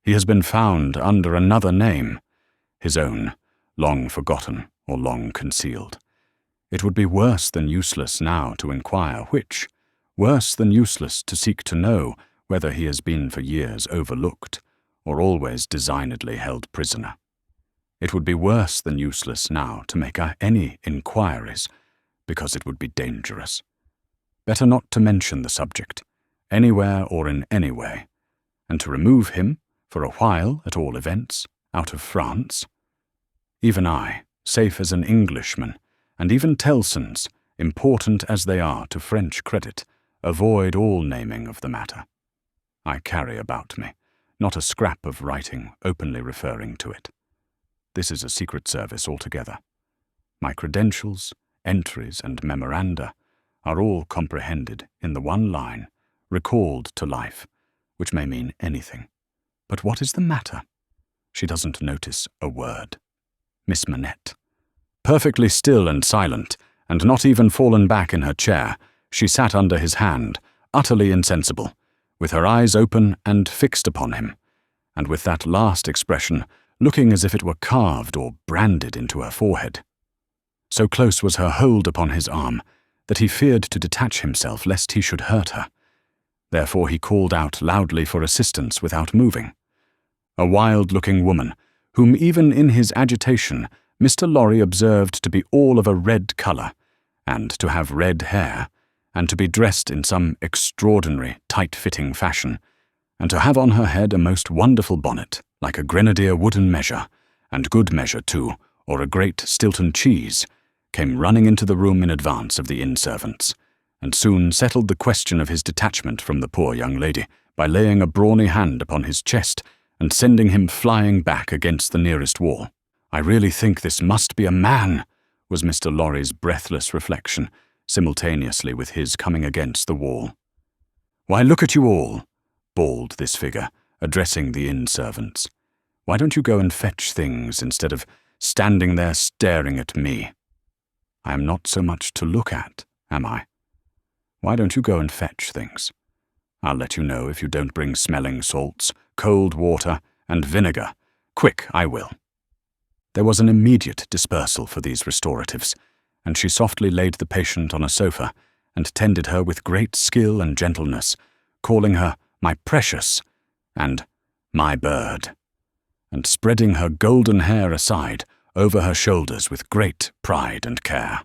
He has been found under another name, his own, long forgotten or long concealed. It would be worse than useless now to inquire which, worse than useless to seek to know whether he has been for years overlooked or always designedly held prisoner. It would be worse than useless now to make any inquiries, because it would be dangerous. Better not to mention the subject, anywhere or in any way, and to remove him, for a while at all events, out of France. Even I, safe as an Englishman, and even Tellson's, important as they are to French credit, avoid all naming of the matter. I carry about me not a scrap of writing openly referring to it. This is a secret service altogether. My credentials, entries, and memoranda are all comprehended in the one line, recalled to life, which may mean anything. But what is the matter? She doesn't notice a word. Miss Manette. Perfectly still and silent, and not even fallen back in her chair, she sat under his hand, utterly insensible, with her eyes open and fixed upon him, and with that last expression looking as if it were carved or branded into her forehead. So close was her hold upon his arm that he feared to detach himself lest he should hurt her. Therefore he called out loudly for assistance without moving. A wild-looking woman, whom even in his agitation Mr. Lorry observed to be all of a red colour, and to have red hair, and to be dressed in some extraordinary tight-fitting fashion, and to have on her head a most wonderful bonnet, like a grenadier wooden measure, and good measure too, or a great Stilton cheese, came running into the room in advance of the inn servants, and soon settled the question of his detachment from the poor young lady by laying a brawny hand upon his chest and sending him flying back against the nearest wall. "I really think this must be a man," was Mr. Lorry's breathless reflection, simultaneously with his coming against the wall. "Why, look at you all," bawled this figure, addressing the inn servants. "Why don't you go and fetch things instead of standing there staring at me? I am not so much to look at, am I? Why don't you go and fetch things? I'll let you know if you don't bring smelling salts, cold water, and vinegar. Quick, I will." There was an immediate dispersal for these restoratives, and she softly laid the patient on a sofa and tended her with great skill and gentleness, calling her "my precious" and "my bird," and spreading her golden hair aside over her shoulders with great pride and care.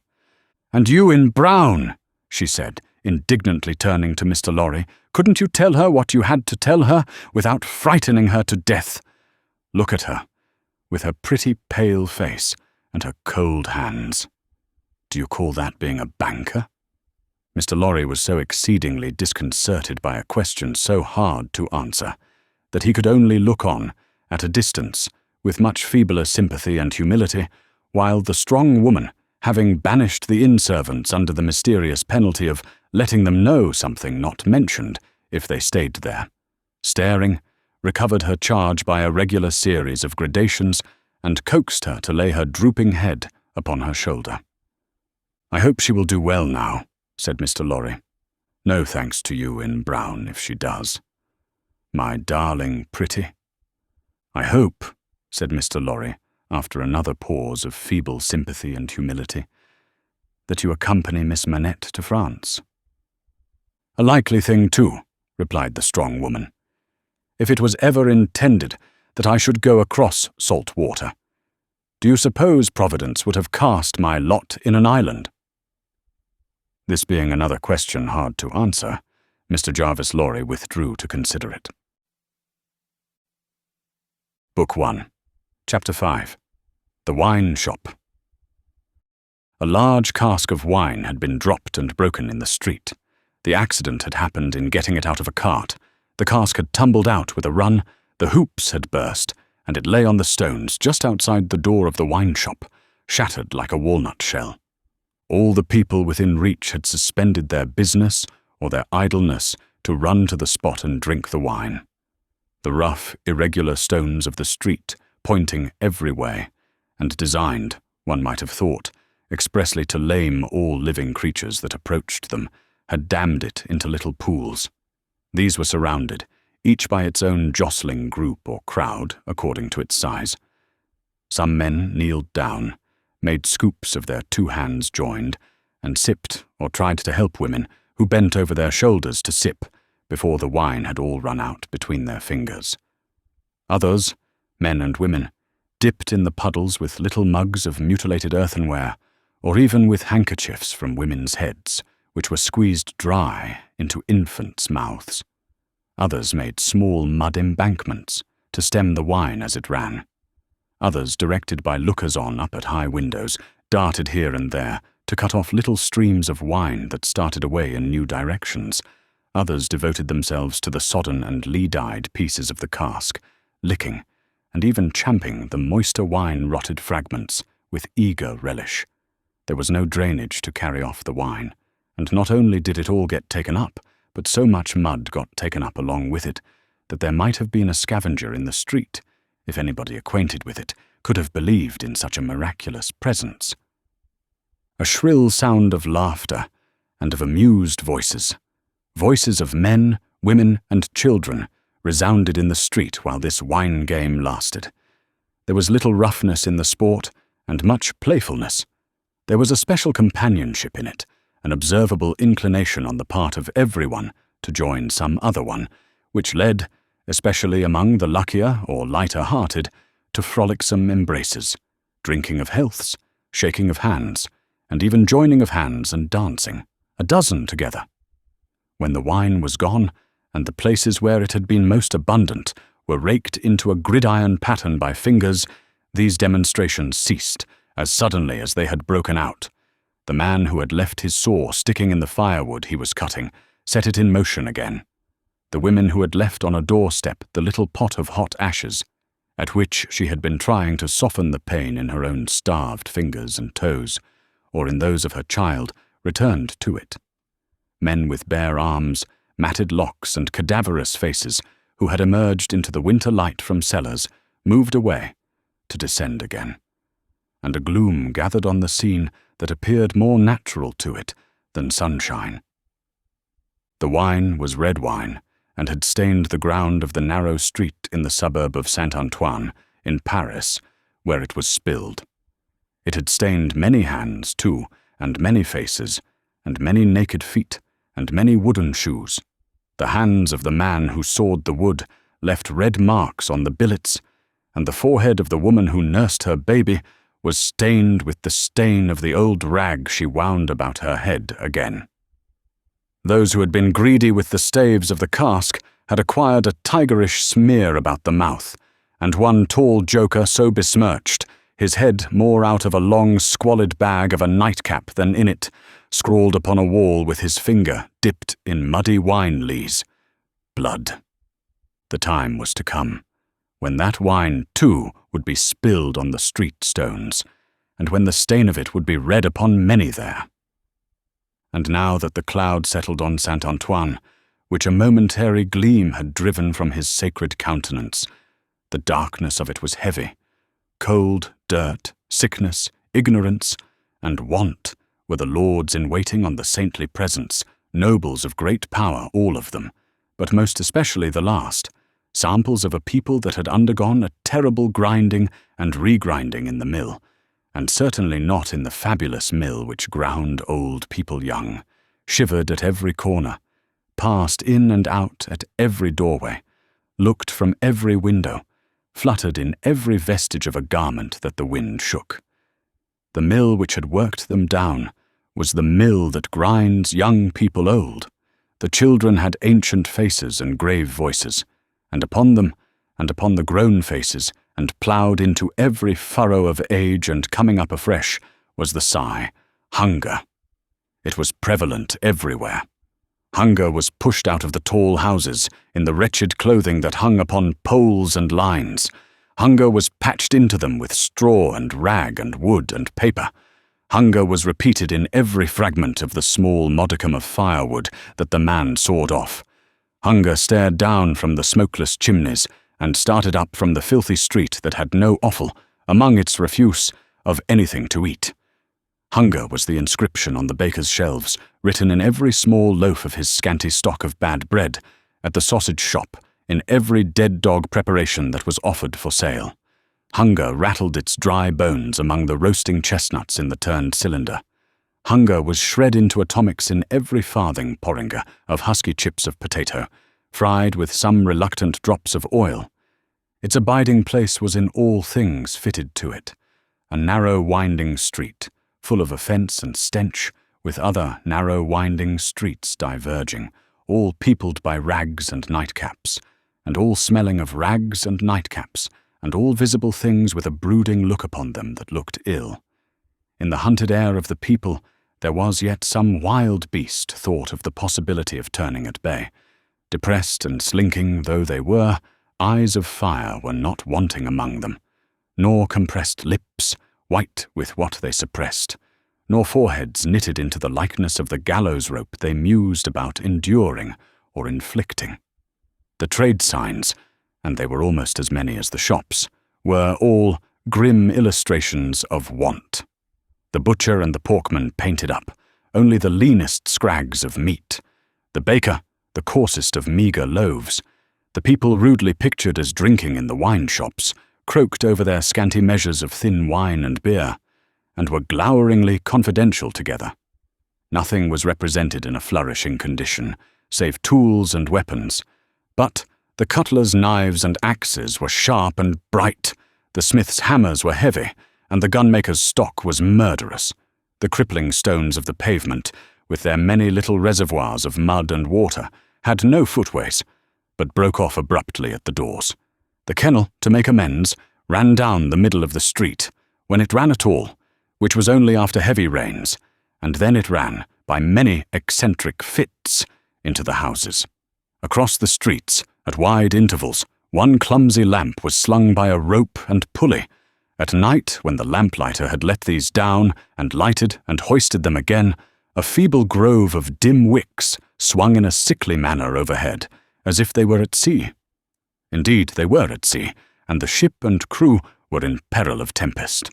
"And you in brown," she said, indignantly turning to Mr. Lorry, "couldn't you tell her what you had to tell her without frightening her to death? Look at her, with her pretty pale face and her cold hands. Do you call that being a banker?" Mr. Lorry was so exceedingly disconcerted by a question so hard to answer that he could only look on, at a distance, with much feebler sympathy and humility, while the strong woman, having banished the inn servants under the mysterious penalty of letting them know something not mentioned if they stayed there, staring, recovered her charge by a regular series of gradations, and coaxed her to lay her drooping head upon her shoulder. "I hope she will do well now," said Mr. Lorry. "No thanks to you in brown if she does. My darling pretty." "I hope," said Mr. Lorry, after another pause of feeble sympathy and humility, "that you accompany Miss Manette to France." "A likely thing, too," replied the strong woman, "if it was ever intended that I should go across salt water. Do you suppose Providence would have cast my lot in an island?" This being another question hard to answer, Mr. Jarvis Lorry withdrew to consider it. Book 1, Chapter 5. The Wine Shop. A large cask of wine had been dropped and broken in the street. The accident had happened in getting it out of a cart. The cask had tumbled out with a run, the hoops had burst, and it lay on the stones just outside the door of the wine shop, shattered like a walnut shell. All the people within reach had suspended their business or their idleness to run to the spot and drink the wine. The rough, irregular stones of the street, pointing every way, and designed, one might have thought, expressly to lame all living creatures that approached them, had dammed it into little pools. These were surrounded, each by its own jostling group or crowd, according to its size. Some men kneeled down, made scoops of their 2 hands joined, and sipped or tried to help women who bent over their shoulders to sip before the wine had all run out between their fingers. Others, men and women, dipped in the puddles with little mugs of mutilated earthenware, or even with handkerchiefs from women's heads, which were squeezed dry into infants' mouths. Others made small mud embankments to stem the wine as it ran. Others, directed by lookers-on up at high windows, darted here and there to cut off little streams of wine that started away in new directions. Others devoted themselves to the sodden and lee-dyed pieces of the cask, licking, and even champing the moister wine-rotted fragments with eager relish. There was no drainage to carry off the wine, and not only did it all get taken up, but so much mud got taken up along with it that there might have been a scavenger in the street, if anybody acquainted with it could have believed in such a miraculous presence. A shrill sound of laughter, and of amused voices. Voices of men, women, and children resounded in the street while this wine game lasted. There was little roughness in the sport, and much playfulness. There was a special companionship in it, an observable inclination on the part of everyone to join some other one, which led, especially among the luckier or lighter-hearted, to frolicsome embraces, drinking of healths, shaking of hands, and even joining of hands and dancing, a dozen together. When the wine was gone, and the places where it had been most abundant were raked into a gridiron pattern by fingers, these demonstrations ceased as suddenly as they had broken out. The man who had left his saw sticking in the firewood he was cutting set it in motion again. The women who had left on a doorstep the little pot of hot ashes, at which she had been trying to soften the pain in her own starved fingers and toes, or in those of her child, returned to it. Men with bare arms, matted locks, and cadaverous faces, who had emerged into the winter light from cellars, moved away, to descend again. And a gloom gathered on the scene that appeared more natural to it than sunshine. The wine was red wine, and had stained the ground of the narrow street in the suburb of Saint-Antoine, in Paris, where it was spilled. It had stained many hands, too, and many faces, and many naked feet, and many wooden shoes. The hands of the man who sawed the wood left red marks on the billets, and the forehead of the woman who nursed her baby was stained with the stain of the old rag she wound about her head again. Those who had been greedy with the staves of the cask had acquired a tigerish smear about the mouth, and one tall joker so besmirched, his head more out of a long squalid bag of a nightcap than in it, scrawled upon a wall with his finger dipped in muddy wine lees. Blood. The time was to come, when that wine, too, would be spilled on the street stones, and when the stain of it would be read upon many there. And now that the cloud settled on Saint-Antoine, which a momentary gleam had driven from his sacred countenance, the darkness of it was heavy. Cold, dirt, sickness, ignorance, and want were the lords in waiting on the saintly presence, nobles of great power, all of them, but most especially the last, samples of a people that had undergone a terrible grinding and regrinding in the mill, and certainly not in the fabulous mill which ground old people young, shivered at every corner, passed in and out at every doorway, looked from every window, fluttered in every vestige of a garment that the wind shook. The mill which had worked them down was the mill that grinds young people old. The children had ancient faces and grave voices, and upon them, and upon the grown faces, and ploughed into every furrow of age and coming up afresh, was the sigh, hunger. It was prevalent everywhere. Hunger was pushed out of the tall houses in the wretched clothing that hung upon poles and lines. Hunger was patched into them with straw and rag and wood and paper. Hunger was repeated in every fragment of the small modicum of firewood that the man sawed off. Hunger stared down from the smokeless chimneys and started up from the filthy street that had no offal, among its refuse, of anything to eat. Hunger was the inscription on the baker's shelves, written in every small loaf of his scanty stock of bad bread, at the sausage shop, in every dead dog preparation that was offered for sale. Hunger rattled its dry bones among the roasting chestnuts in the turned cylinder. Hunger was shred into atomics in every farthing porringer of husky chips of potato, fried with some reluctant drops of oil. Its abiding place was in all things fitted to it, a narrow winding street, full of offence and stench, with other narrow winding streets diverging, all peopled by rags and nightcaps, and all smelling of rags and nightcaps, and all visible things with a brooding look upon them that looked ill. In the hunted air of the people there was yet some wild beast thought of the possibility of turning at bay. Depressed and slinking though they were, eyes of fire were not wanting among them, nor compressed lips, white with what they suppressed, nor foreheads knitted into the likeness of the gallows rope they mused about enduring or inflicting. The trade signs, and they were almost as many as the shops, were all grim illustrations of want. The butcher and the porkman painted up, only the leanest scrags of meat. The baker, the coarsest of meagre loaves. The people rudely pictured as drinking in the wine shops, croaked over their scanty measures of thin wine and beer, and were gloweringly confidential together. Nothing was represented in a flourishing condition, save tools and weapons. But the cutlers' knives and axes were sharp and bright, the smiths' hammers were heavy, and the gunmaker's stock was murderous. The crippling stones of the pavement, with their many little reservoirs of mud and water, had no footways, but broke off abruptly at the doors. The kennel, to make amends, ran down the middle of the street, when it ran at all, which was only after heavy rains, and then it ran, by many eccentric fits, into the houses. Across the streets, at wide intervals, one clumsy lamp was slung by a rope and pulley. At night, when the lamplighter had let these down, and lighted and hoisted them again, a feeble grove of dim wicks swung in a sickly manner overhead, as if they were at sea. Indeed, they were at sea, and the ship and crew were in peril of tempest.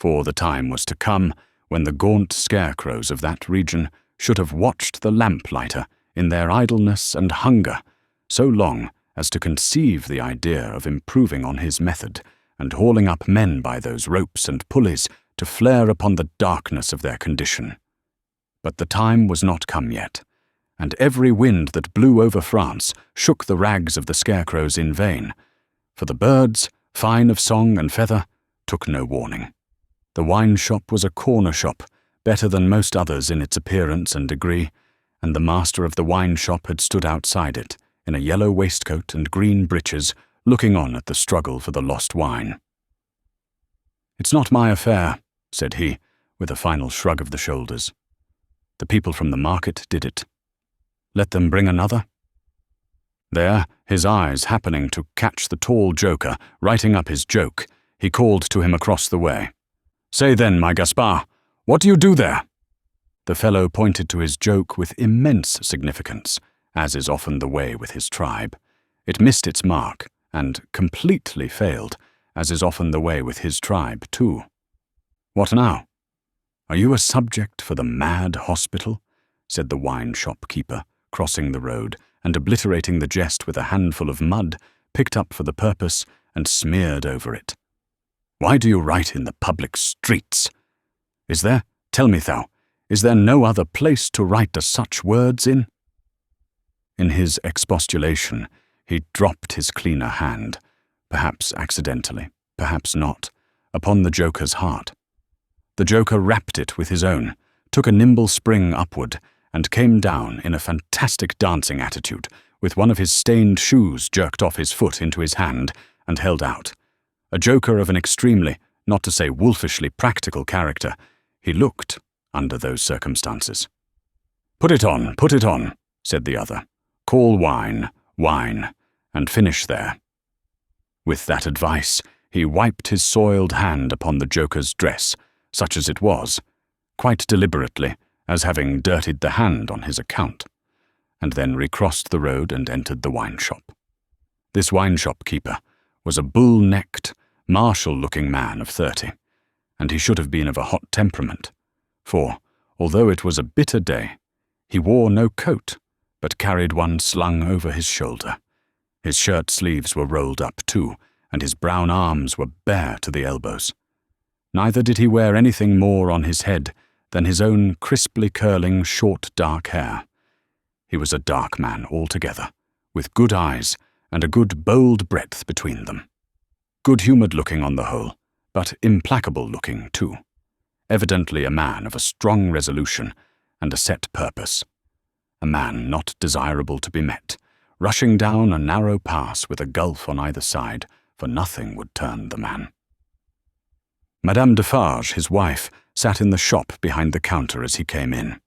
For the time was to come when the gaunt scarecrows of that region should have watched the lamplighter in their idleness and hunger so long as to conceive the idea of improving on his method and hauling up men by those ropes and pulleys to flare upon the darkness of their condition. But the time was not come yet, and every wind that blew over France shook the rags of the scarecrows in vain, for the birds, fine of song and feather, took no warning. The wine shop was a corner shop, better than most others in its appearance and degree, and the master of the wine shop had stood outside it, in a yellow waistcoat and green breeches, looking on at the struggle for the lost wine. "It's not my affair," said he, with a final shrug of the shoulders. "The people from the market did it. Let them bring another." There, his eyes happening to catch the tall joker writing up his joke, he called to him across the way. "Say then, my Gaspard, what do you do there?" The fellow pointed to his joke with immense significance, as is often the way with his tribe. It missed its mark, and completely failed, as is often the way with his tribe, too. "What now? Are you a subject for the mad hospital?" said the wine shop keeper, crossing the road and obliterating the jest with a handful of mud picked up for the purpose and smeared over it. "Why do you write in the public streets? Tell me thou, is there no other place to write such words in?" In his expostulation, he dropped his cleaner hand, perhaps accidentally, perhaps not, upon the joker's heart. The joker rapped it with his own, took a nimble spring upward, and came down in a fantastic dancing attitude, with one of his stained shoes jerked off his foot into his hand and held out. A joker of an extremely, not to say wolfishly practical character, he looked under those circumstances. Put it on," said the other. "Call wine, wine, and finish there." With that advice, he wiped his soiled hand upon the joker's dress, such as it was, quite deliberately, as having dirtied the hand on his account, and then recrossed the road and entered the wine shop. This wine shop keeper was a bull-necked, martial-looking man of 30, and he should have been of a hot temperament, for, although it was a bitter day, he wore no coat, but carried one slung over his shoulder. His shirt sleeves were rolled up too, and his brown arms were bare to the elbows. Neither did he wear anything more on his head than his own crisply curling short dark hair. He was a dark man altogether, with good eyes and a good bold breadth between them. Good-humoured looking on the whole, but implacable looking too. Evidently a man of a strong resolution and a set purpose. A man not desirable to be met, rushing down a narrow pass with a gulf on either side, for nothing would turn the man. Madame Defarge, his wife, sat in the shop behind the counter as he came in.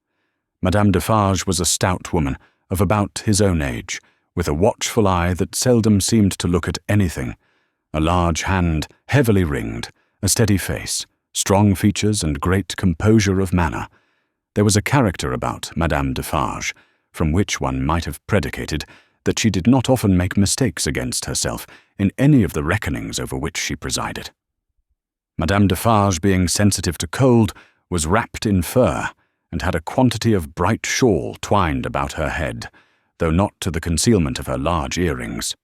Madame Defarge was a stout woman of about his own age, with a watchful eye that seldom seemed to look at anything, a large hand heavily ringed, a steady face, strong features and great composure of manner. There was a character about Madame Defarge, from which one might have predicated that she did not often make mistakes against herself in any of the reckonings over which she presided. Madame Defarge, being sensitive to cold, was wrapped in fur, and had a quantity of bright shawl twined about her head, though not to the concealment of her large earrings.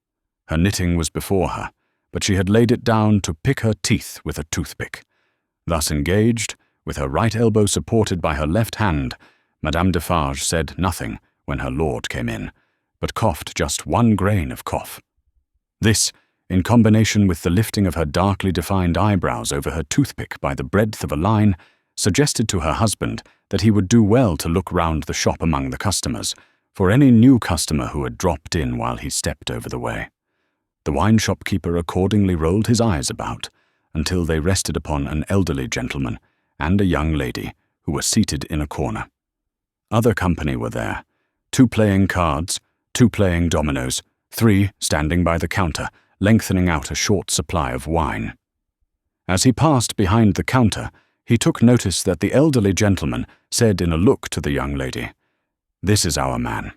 Her knitting was before her, but she had laid it down to pick her teeth with a toothpick. Thus engaged, with her right elbow supported by her left hand, Madame Defarge said nothing when her lord came in, but coughed just one grain of cough. This, in combination with the lifting of her darkly defined eyebrows over her toothpick by the breadth of a line, suggested to her husband that he would do well to look round the shop among the customers, for any new customer who had dropped in while he stepped over the way. The wine-shop keeper accordingly rolled his eyes about, until they rested upon an elderly gentleman and a young lady who were seated in a corner. Other company were there, 2 playing cards, 2 playing dominoes, 3 standing by the counter, lengthening out a short supply of wine. As he passed behind the counter, he took notice that the elderly gentleman said in a look to the young lady, "This is our man."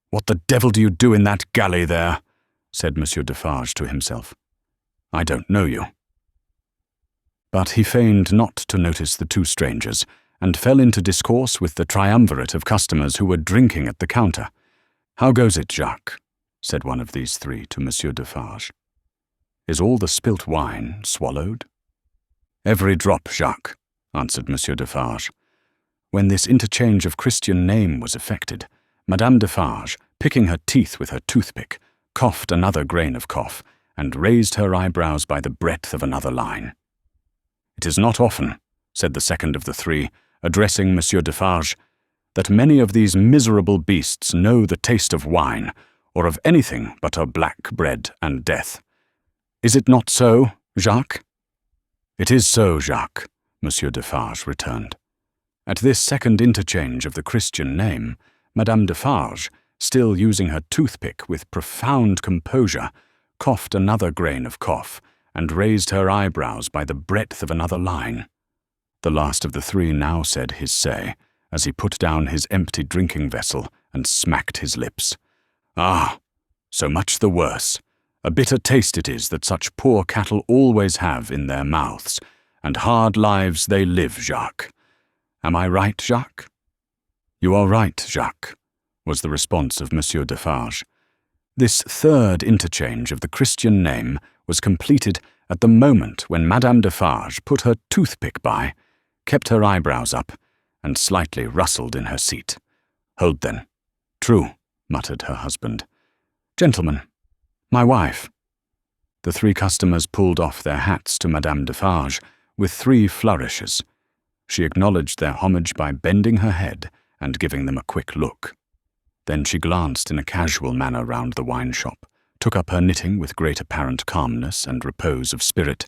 "What the devil do you do in that galley there?" said Monsieur Defarge to himself. "I don't know you." But he feigned not to notice the 2 strangers, and fell into discourse with the triumvirate of customers who were drinking at the counter. "How goes it, Jacques?" said one of these 3 to Monsieur Defarge. "Is all the spilt wine swallowed?" "Every drop, Jacques," answered Monsieur Defarge. When this interchange of Christian name was effected, Madame Defarge, picking her teeth with her toothpick, coughed another grain of cough, and raised her eyebrows by the breadth of another line. "It is not often," said the second of the 3, addressing Monsieur Defarge, "that many of these miserable beasts know the taste of wine, or of anything but of black bread and death. Is it not so, Jacques?" "It is so, Jacques," Monsieur Defarge returned. At this second interchange of the Christian name, Madame Defarge, still using her toothpick with profound composure, coughed another grain of cough, and raised her eyebrows by the breadth of another line. The last of the 3 now said his say, as he put down his empty drinking vessel and smacked his lips. "Ah, so much the worse. A bitter taste it is that such poor cattle always have in their mouths, and hard lives they live, Jacques. Am I right, Jacques?" "You are right, Jacques," was the response of Monsieur Defarge. This third interchange of the Christian name was completed at the moment when Madame Defarge put her toothpick by, kept her eyebrows up, and slightly rustled in her seat. "Hold then. True," muttered her husband. "Gentlemen, my wife." The 3 customers pulled off their hats to Madame Defarge with 3 flourishes. She acknowledged their homage by bending her head and giving them a quick look. Then she glanced in a casual manner round the wine-shop, took up her knitting with great apparent calmness and repose of spirit,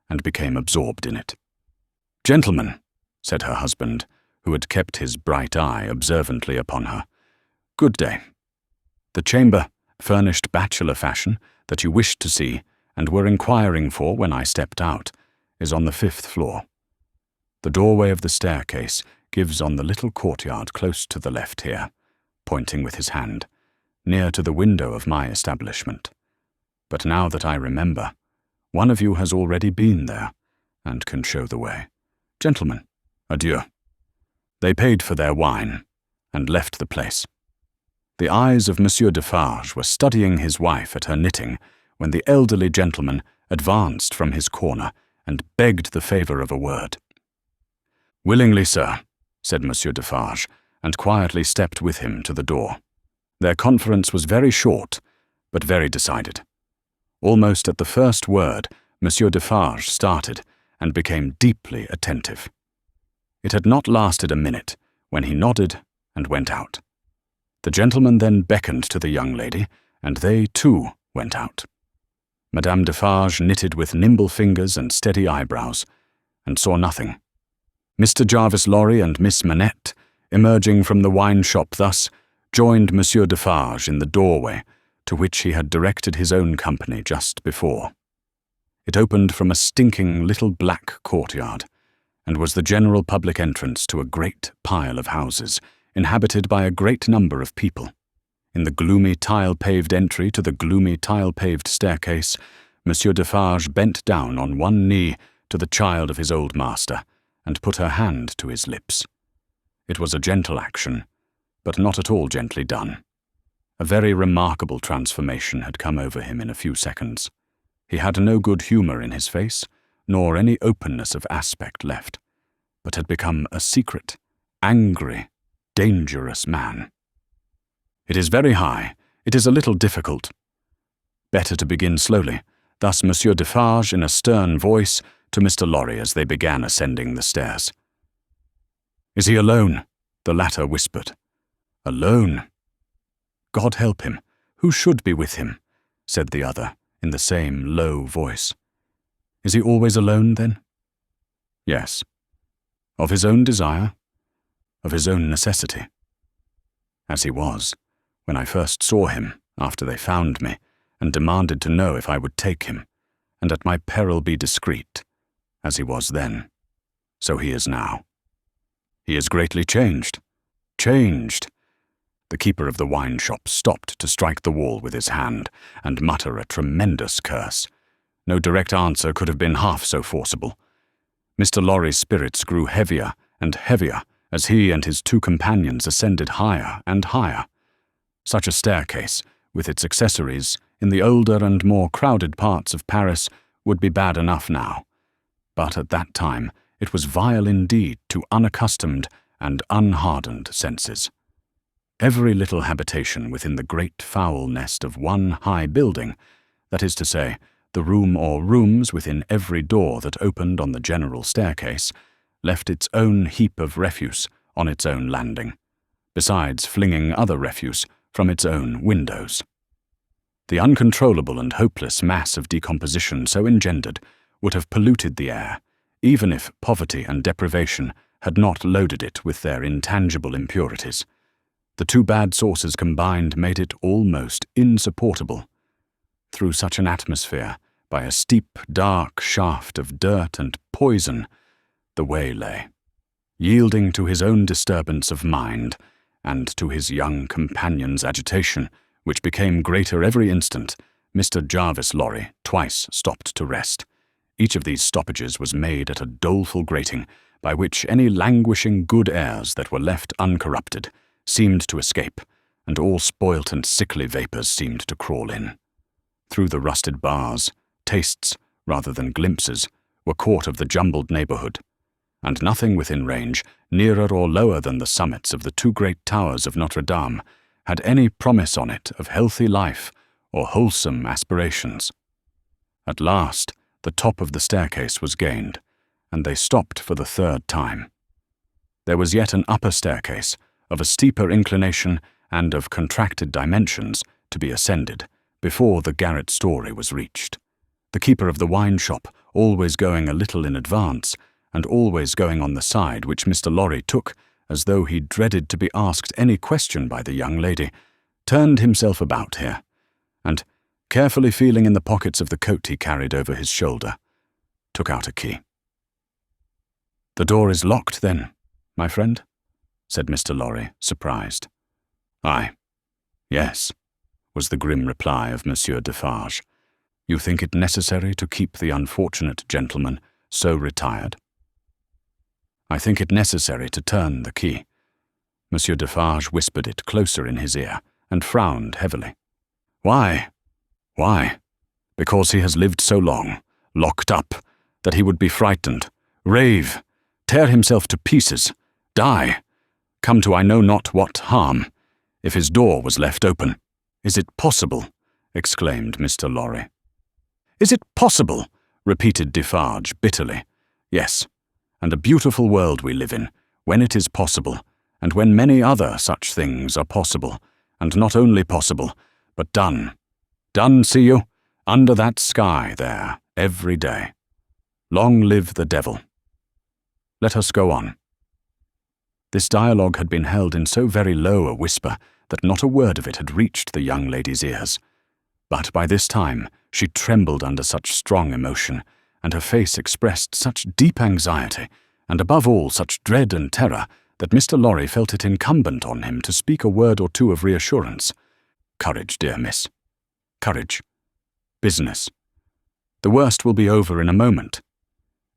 and became absorbed in it. "Gentlemen," said her husband, who had kept his bright eye observantly upon her, "good day. The chamber, furnished bachelor fashion, that you wished to see, and were inquiring for when I stepped out, is on the 5th floor. The doorway of the staircase gives on the little courtyard close to the left here," pointing with his hand, "near to the window of my establishment. But now that I remember, one of you has already been there, and can show the way. Gentlemen, adieu." They paid for their wine, and left the place. The eyes of Monsieur Defarge were studying his wife at her knitting, when the elderly gentleman advanced from his corner, and begged the favour of a word. "Willingly, sir," said Monsieur Defarge, and quietly stepped with him to the door. Their conference was very short, but very decided. Almost at the first word, Monsieur Defarge started, and became deeply attentive. It had not lasted a minute, when he nodded and went out. The gentleman then beckoned to the young lady, and they, too, went out. Madame Defarge knitted with nimble fingers and steady eyebrows, and saw nothing. Mr. Jarvis Lorry and Miss Manette, emerging from the wine-shop thus, joined Monsieur Defarge in the doorway, to which he had directed his own company just before. It opened from a stinking little black courtyard, and was the general public entrance to a great pile of houses, inhabited by a great number of people. In the gloomy tile-paved entry to the gloomy tile-paved staircase, Monsieur Defarge bent down on one knee to the child of his old master, and put her hand to his lips. It was a gentle action, but not at all gently done. A very remarkable transformation had come over him in a few seconds. He had no good humour in his face, nor any openness of aspect left, but had become a secret, angry, dangerous man. "It is very high. It is a little difficult." Better to begin slowly. Thus Monsieur Defarge, in a stern voice, to Mr. Lorry as they began ascending the stairs. "Is he alone?" the latter whispered. "Alone? God help him. Who should be with him?" said the other, in the same low voice. "Is he always alone, then?" "Yes." "Of his own desire? Of his own necessity?" "As he was, when I first saw him, after they found me, and demanded to know if I would take him, and at my peril be discreet, as he was then. So he is now." "He is greatly changed." "Changed!" The keeper of the wine shop stopped to strike the wall with his hand and mutter a tremendous curse. No direct answer could have been half so forcible. Mr. Lorry's spirits grew heavier and heavier as he and his two companions ascended higher and higher. Such a staircase, with its accessories, in the older and more crowded parts of Paris, would be bad enough now. But at that time it was vile indeed to unaccustomed and unhardened senses. Every little habitation within the great foul nest of one high building, that is to say, the room or rooms within every door that opened on the general staircase, left its own heap of refuse on its own landing, besides flinging other refuse from its own windows. The uncontrollable and hopeless mass of decomposition so engendered would have polluted the air, even if poverty and deprivation had not loaded it with their intangible impurities. The two bad sources combined made it almost insupportable. Through such an atmosphere, by a steep, dark shaft of dirt and poison, the way lay. Yielding to his own disturbance of mind, and to his young companion's agitation, which became greater every instant, Mr. Jarvis Lorry twice stopped to rest. Each of these stoppages was made at a doleful grating, by which any languishing good airs that were left uncorrupted seemed to escape, and all spoilt and sickly vapours seemed to crawl in. Through the rusted bars, tastes, rather than glimpses, were caught of the jumbled neighbourhood, and nothing within range, nearer or lower than the summits of the two great towers of Notre Dame, had any promise on it of healthy life or wholesome aspirations. At last, the top of the staircase was gained, and they stopped for the third time. There was yet an upper staircase, of a steeper inclination and of contracted dimensions, to be ascended, before the garret story was reached. The keeper of the wine shop, always going a little in advance, and always going on the side which Mr. Lorry took, as though he dreaded to be asked any question by the young lady, turned himself about here, and, carefully feeling in the pockets of the coat he carried over his shoulder, took out a key. "The door is locked, then, my friend?" said Mr. Lorry, surprised. "Aye, yes," was the grim reply of Monsieur Defarge. "You think it necessary to keep the unfortunate gentleman so retired?" "I think it necessary to turn the key." Monsieur Defarge whispered it closer in his ear, and frowned heavily. "Why? Why? Because he has lived so long, locked up, that he would be frightened, rave, tear himself to pieces, die, come to I know not what harm, if his door was left open. Is it possible?" exclaimed Mr. Lorry. "Is it possible?" repeated Defarge bitterly. "Yes, and a beautiful world we live in, when it is possible, and when many other such things are possible, and not only possible, but done. Done, see you, under that sky there, every day. Long live the devil. Let us go on." This dialogue had been held in so very low a whisper that not a word of it had reached the young lady's ears. But by this time she trembled under such strong emotion, and her face expressed such deep anxiety, and above all such dread and terror, that Mr. Lorry felt it incumbent on him to speak a word or two of reassurance. "Courage, dear miss. Courage. Business. The worst will be over in a moment.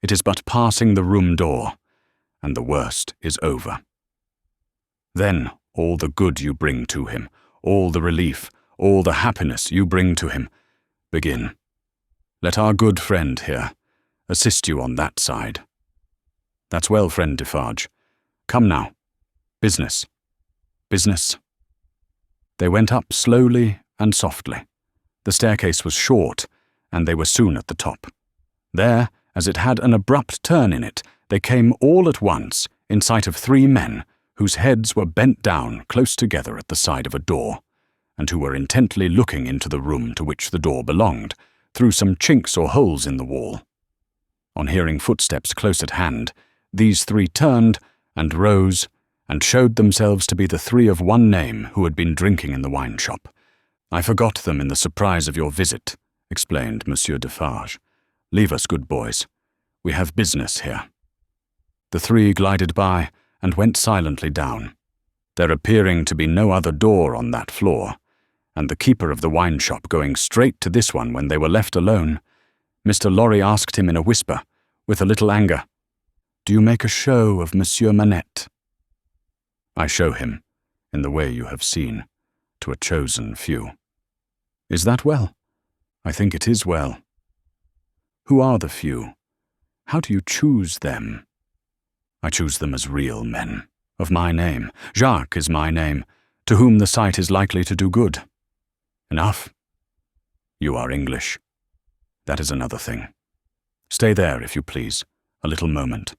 It is but passing the room door, and the worst is over." Then all the good you bring to him, all the relief, all the happiness you bring to him. Begin. Let our good friend here assist you on that side. That's well, friend Defarge. Come now. Business. Business. They went up slowly and softly. The staircase was short, and they were soon at the top. There, as it had an abrupt turn in it, they came all at once in sight of 3 men whose heads were bent down close together at the side of a door, and who were intently looking into the room to which the door belonged, through some chinks or holes in the wall. On hearing footsteps close at hand, these 3 turned and rose and showed themselves to be the 3 of one name who had been drinking in the wine shop. I forgot them in the surprise of your visit, explained Monsieur Defarge. Leave us, good boys. We have business here. The 3 glided by and went silently down, there appearing to be no other door on that floor, and the keeper of the wine shop going straight to this one when they were left alone. Mr. Lorry asked him in a whisper, with a little anger, "Do you make a show of Monsieur Manette?" I show him, in the way you have seen, to a chosen few. Is that well? I think it is well. Who are the few? How do you choose them? I choose them as real men, of my name. Jacques is my name, to whom the sight is likely to do good. Enough. You are English. That is another thing. Stay there, if you please, a little moment.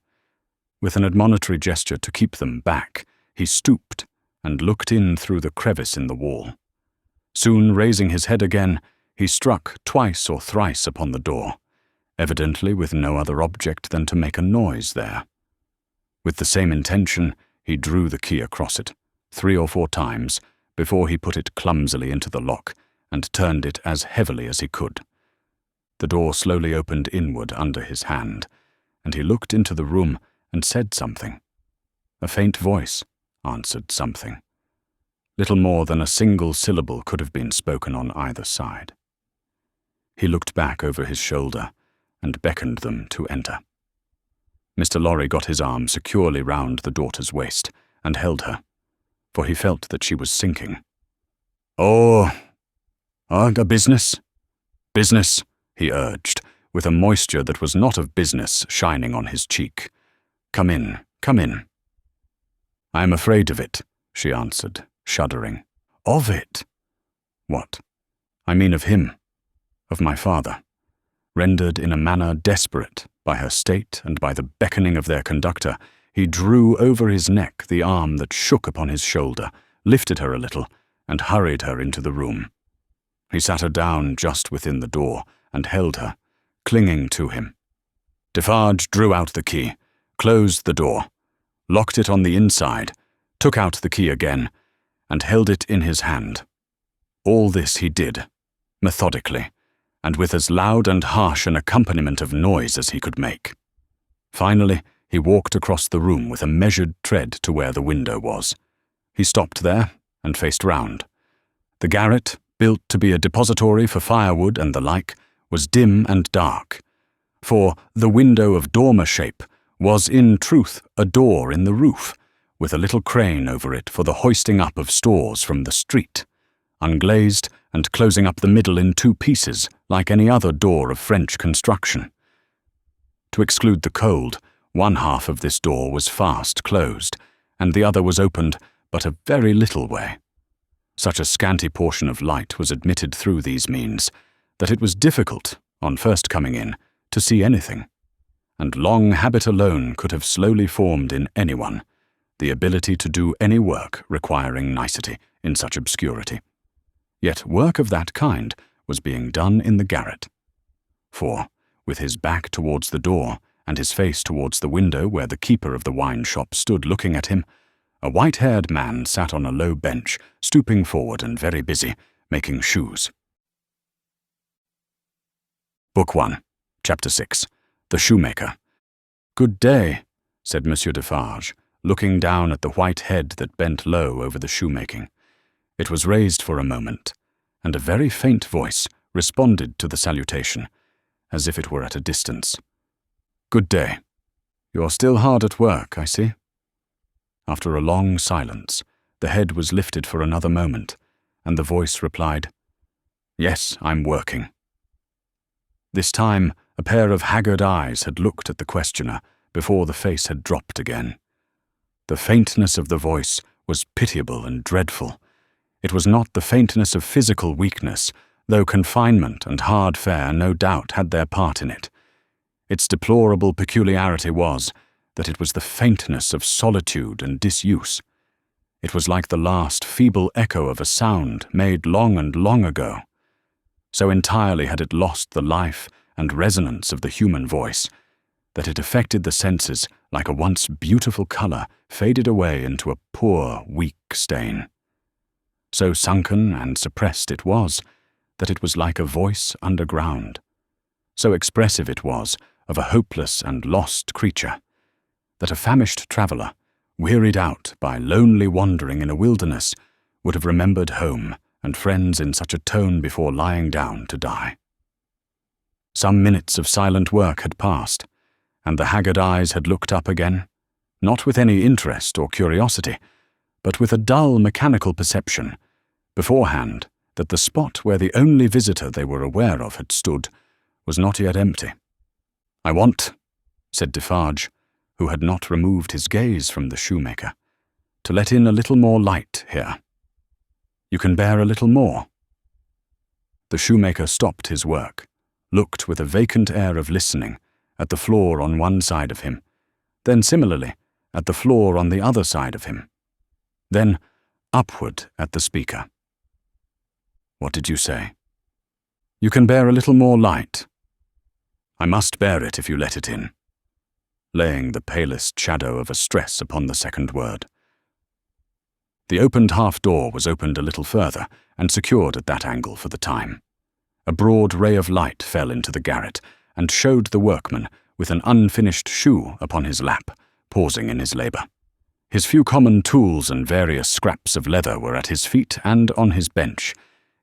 With an admonitory gesture to keep them back, he stooped and looked in through the crevice in the wall. Soon raising his head again, he struck twice or thrice upon the door, evidently with no other object than to make a noise there. With the same intention, he drew the key across it, 3 or 4 times, before he put it clumsily into the lock and turned it as heavily as he could. The door slowly opened inward under his hand, and he looked into the room and said something. A faint voice answered something. Little more than a single syllable could have been spoken on either side. He looked back over his shoulder and beckoned them to enter. Mr. Lorry got his arm securely round the daughter's waist and held her, for he felt that she was sinking. "Oh, a business? Business," he urged, with a moisture that was not of business shining on his cheek. Come in, come in." "I am afraid of it," she answered, shuddering. "Of it?" "What?" "I mean of him, of my father." Rendered in a manner desperate by her state and by the beckoning of their conductor, he drew over his neck the arm that shook upon his shoulder, lifted her a little, and hurried her into the room. He sat her down just within the door and held her, clinging to him. Defarge drew out the key, closed the door, locked it on the inside, took out the key again, and held it in his hand. All this he did, methodically, and with as loud and harsh an accompaniment of noise as he could make. Finally, he walked across the room with a measured tread to where the window was. He stopped there and faced round. The garret, built to be a depository for firewood and the like, was dim and dark, for the window of dormer shape was in truth a door in the roof, with a little crane over it for the hoisting up of stores from the street, unglazed and closing up the middle in 2 pieces like any other door of French construction. To exclude the cold, one half of this door was fast closed, and the other was opened but a very little way. Such a scanty portion of light was admitted through these means that it was difficult, on first coming in, to see anything, and long habit alone could have slowly formed in anyone the ability to do any work requiring nicety in such obscurity. Yet work of that kind was being done in the garret. For, with his back towards the door and his face towards the window where the keeper of the wine shop stood looking at him, a white-haired man sat on a low bench, stooping forward and very busy, making shoes. Book 1, Chapter 6. The Shoemaker. "Good day," said Monsieur Defarge, looking down at the white head that bent low over the shoemaking. It was raised for a moment, and a very faint voice responded to the salutation, as if it were at a distance. "Good day. You're still hard at work, I see." After a long silence, The head was lifted for another moment, and the voice replied, "Yes, I'm working." This time, a pair of haggard eyes had looked at the questioner before the face had dropped again. The faintness of the voice was pitiable and dreadful. It was not the faintness of physical weakness, though confinement and hard fare no doubt had their part in it. Its deplorable peculiarity was that it was the faintness of solitude and disuse. It was like the last feeble echo of a sound made long and long ago. So entirely had it lost the life and resonance of the human voice, that it affected the senses like a once beautiful colour faded away into a poor, weak stain. So sunken and suppressed it was, that it was like a voice underground. So expressive it was of a hopeless and lost creature, that a famished traveller, wearied out by lonely wandering in a wilderness, would have remembered home and friends in such a tone before lying down to die. Some minutes of silent work had passed, and the haggard eyes had looked up again, not with any interest or curiosity, but with a dull mechanical perception, beforehand, that the spot where the only visitor they were aware of had stood was not yet empty. "I want," said Defarge, who had not removed his gaze from the shoemaker, "to let in a little more light here. You can bear a little more?" The shoemaker stopped his work, looked with a vacant air of listening at the floor on one side of him, then similarly at the floor on the other side of him, then upward at the speaker. "What did you say?" "You can bear a little more light." "I must bear it if you let it in," laying the palest shadow of a stress upon the second word. The opened half-door was opened a little further and secured at that angle for the time. A broad ray of light fell into the garret and showed the workman with an unfinished shoe upon his lap, pausing in his labour. His few common tools and various scraps of leather were at his feet and on his bench.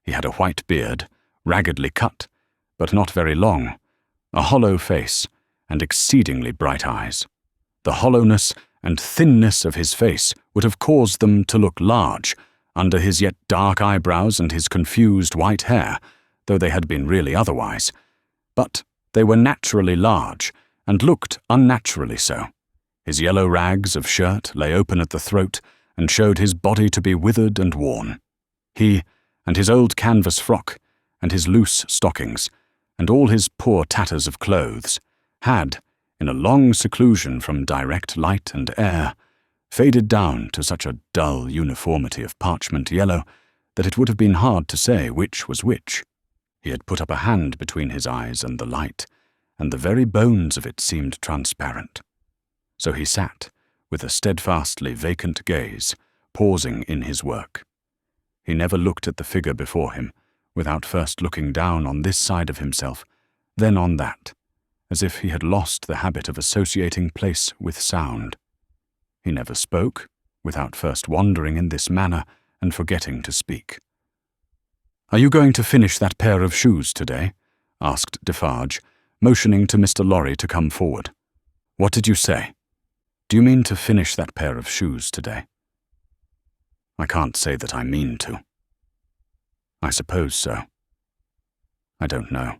He had a white beard, raggedly cut, but not very long, a hollow face, and exceedingly bright eyes. The hollowness and thinness of his face would have caused them to look large, under his yet dark eyebrows and his confused white hair, though they had been really otherwise. But they were naturally large, and looked unnaturally so. His yellow rags of shirt lay open at the throat, and showed his body to be withered and worn. He, and his old canvas frock, and his loose stockings, and all his poor tatters of clothes, had, in a long seclusion from direct light and air, faded down to such a dull uniformity of parchment yellow that it would have been hard to say which was which. He had put up a hand between his eyes and the light, and the very bones of it seemed transparent. So he sat, with a steadfastly vacant gaze, pausing in his work. He never looked at the figure before him, without first looking down on this side of himself, then on that, as if he had lost the habit of associating place with sound. He never spoke, without first wandering in this manner and forgetting to speak. "Are you going to finish that pair of shoes today?" asked Defarge, motioning to Mr. Lorry to come forward. "What did you say? Do you mean to finish that pair of shoes today?" "I can't say that I mean to." "I suppose so. I don't know."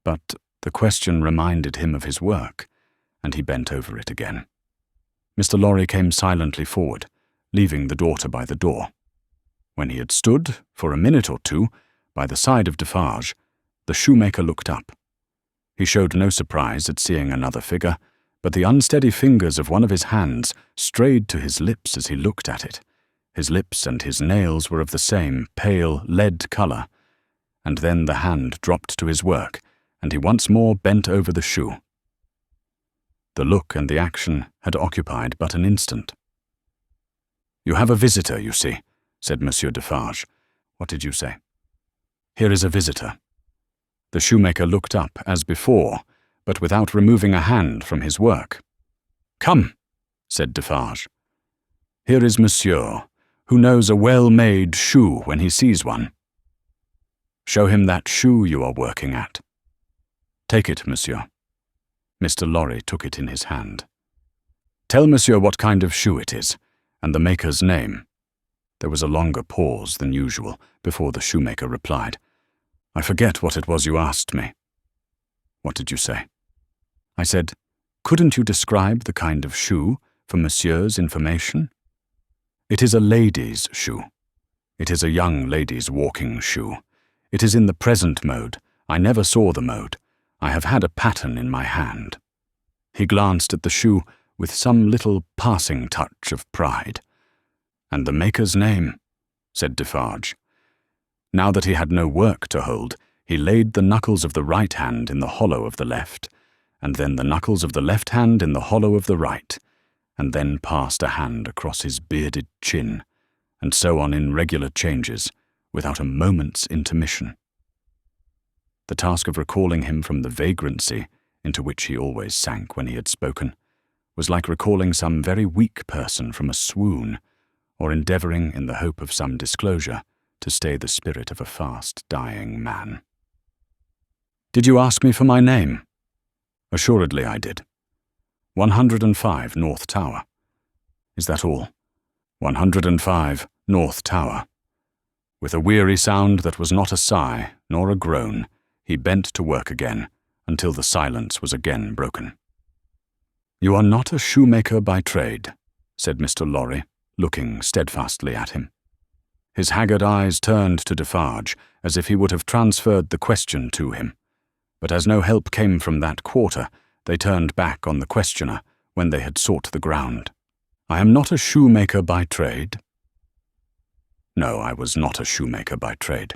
But the question reminded him of his work, and he bent over it again. Mr. Lorry came silently forward, leaving the daughter by the door. When he had stood, for a minute or two, by the side of Defarge, the shoemaker looked up. He showed no surprise at seeing another figure, but the unsteady fingers of one of his hands strayed to his lips as he looked at it. His lips and his nails were of the same pale lead colour, and then the hand dropped to his work, and he once more bent over the shoe. The look and the action had occupied but an instant. "You have a visitor, you see," said Monsieur Defarge. "What did you say?" "Here is a visitor." The shoemaker looked up as before, but without removing a hand from his work. "Come," said Defarge. "Here is Monsieur, who knows a well-made shoe when he sees one. Show him that shoe you are working at. Take it, Monsieur." Mr. Lorry took it in his hand. "Tell Monsieur what kind of shoe it is, and the maker's name." There was a longer pause than usual before the shoemaker replied. "I forget what it was you asked me." "What did you say?" "I said, couldn't you describe the kind of shoe for Monsieur's information?" "It is a lady's shoe. It is a young lady's walking shoe. It is in the present mode. I never saw the mode. I have had a pattern in my hand." He glanced at the shoe with some little passing touch of pride. "And the maker's name?" said Defarge. Now that he had no work to hold, he laid the knuckles of the right hand in the hollow of the left, and then the knuckles of the left hand in the hollow of the right, and then passed a hand across his bearded chin, and so on in regular changes, without a moment's intermission. The task of recalling him from the vagrancy into which he always sank when he had spoken was like recalling some very weak person from a swoon, or endeavouring, in the hope of some disclosure, to stay the spirit of a fast-dying man. "Did you ask me for my name?" "Assuredly I did." 105 North Tower. "Is that all?" 105 North Tower. With a weary sound that was not a sigh nor a groan, he bent to work again until the silence was again broken. "You are not a shoemaker by trade," said Mr. Lorry, looking steadfastly at him. His haggard eyes turned to Defarge as if he would have transferred the question to him, but as no help came from that quarter, they turned back on the questioner when they had sought the ground. "I am not a shoemaker by trade." "No, I was not a shoemaker by trade.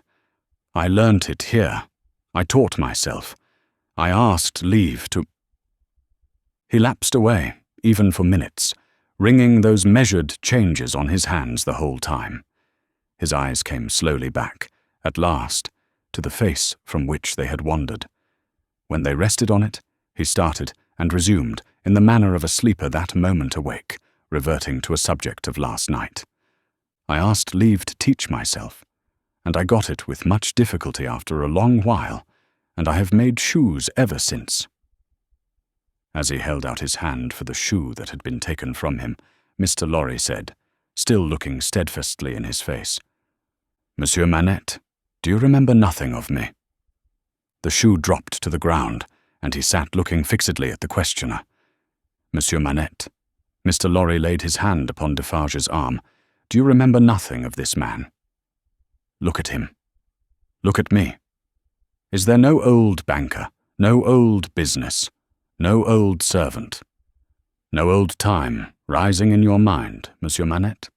I learnt it here. I taught myself. I asked leave to—" He lapsed away, even for minutes, wringing those measured changes on his hands the whole time. His eyes came slowly back, at last, to the face from which they had wandered. When they rested on it, he started and resumed, in the manner of a sleeper that moment awake, reverting to a subject of last night. "I asked leave to teach myself, and I got it with much difficulty after a long while, and I have made shoes ever since." As he held out his hand for the shoe that had been taken from him, Mr. Lorry said, still looking steadfastly in his face, "Monsieur Manette, do you remember nothing of me?" The shoe dropped to the ground, and he sat looking fixedly at the questioner. "Monsieur Manette," Mr. Lorry laid his hand upon Defarge's arm, "do you remember nothing of this man? Look at him. Look at me. Is there no old banker, no old business, no old servant, no old time rising in your mind, Monsieur Manette?"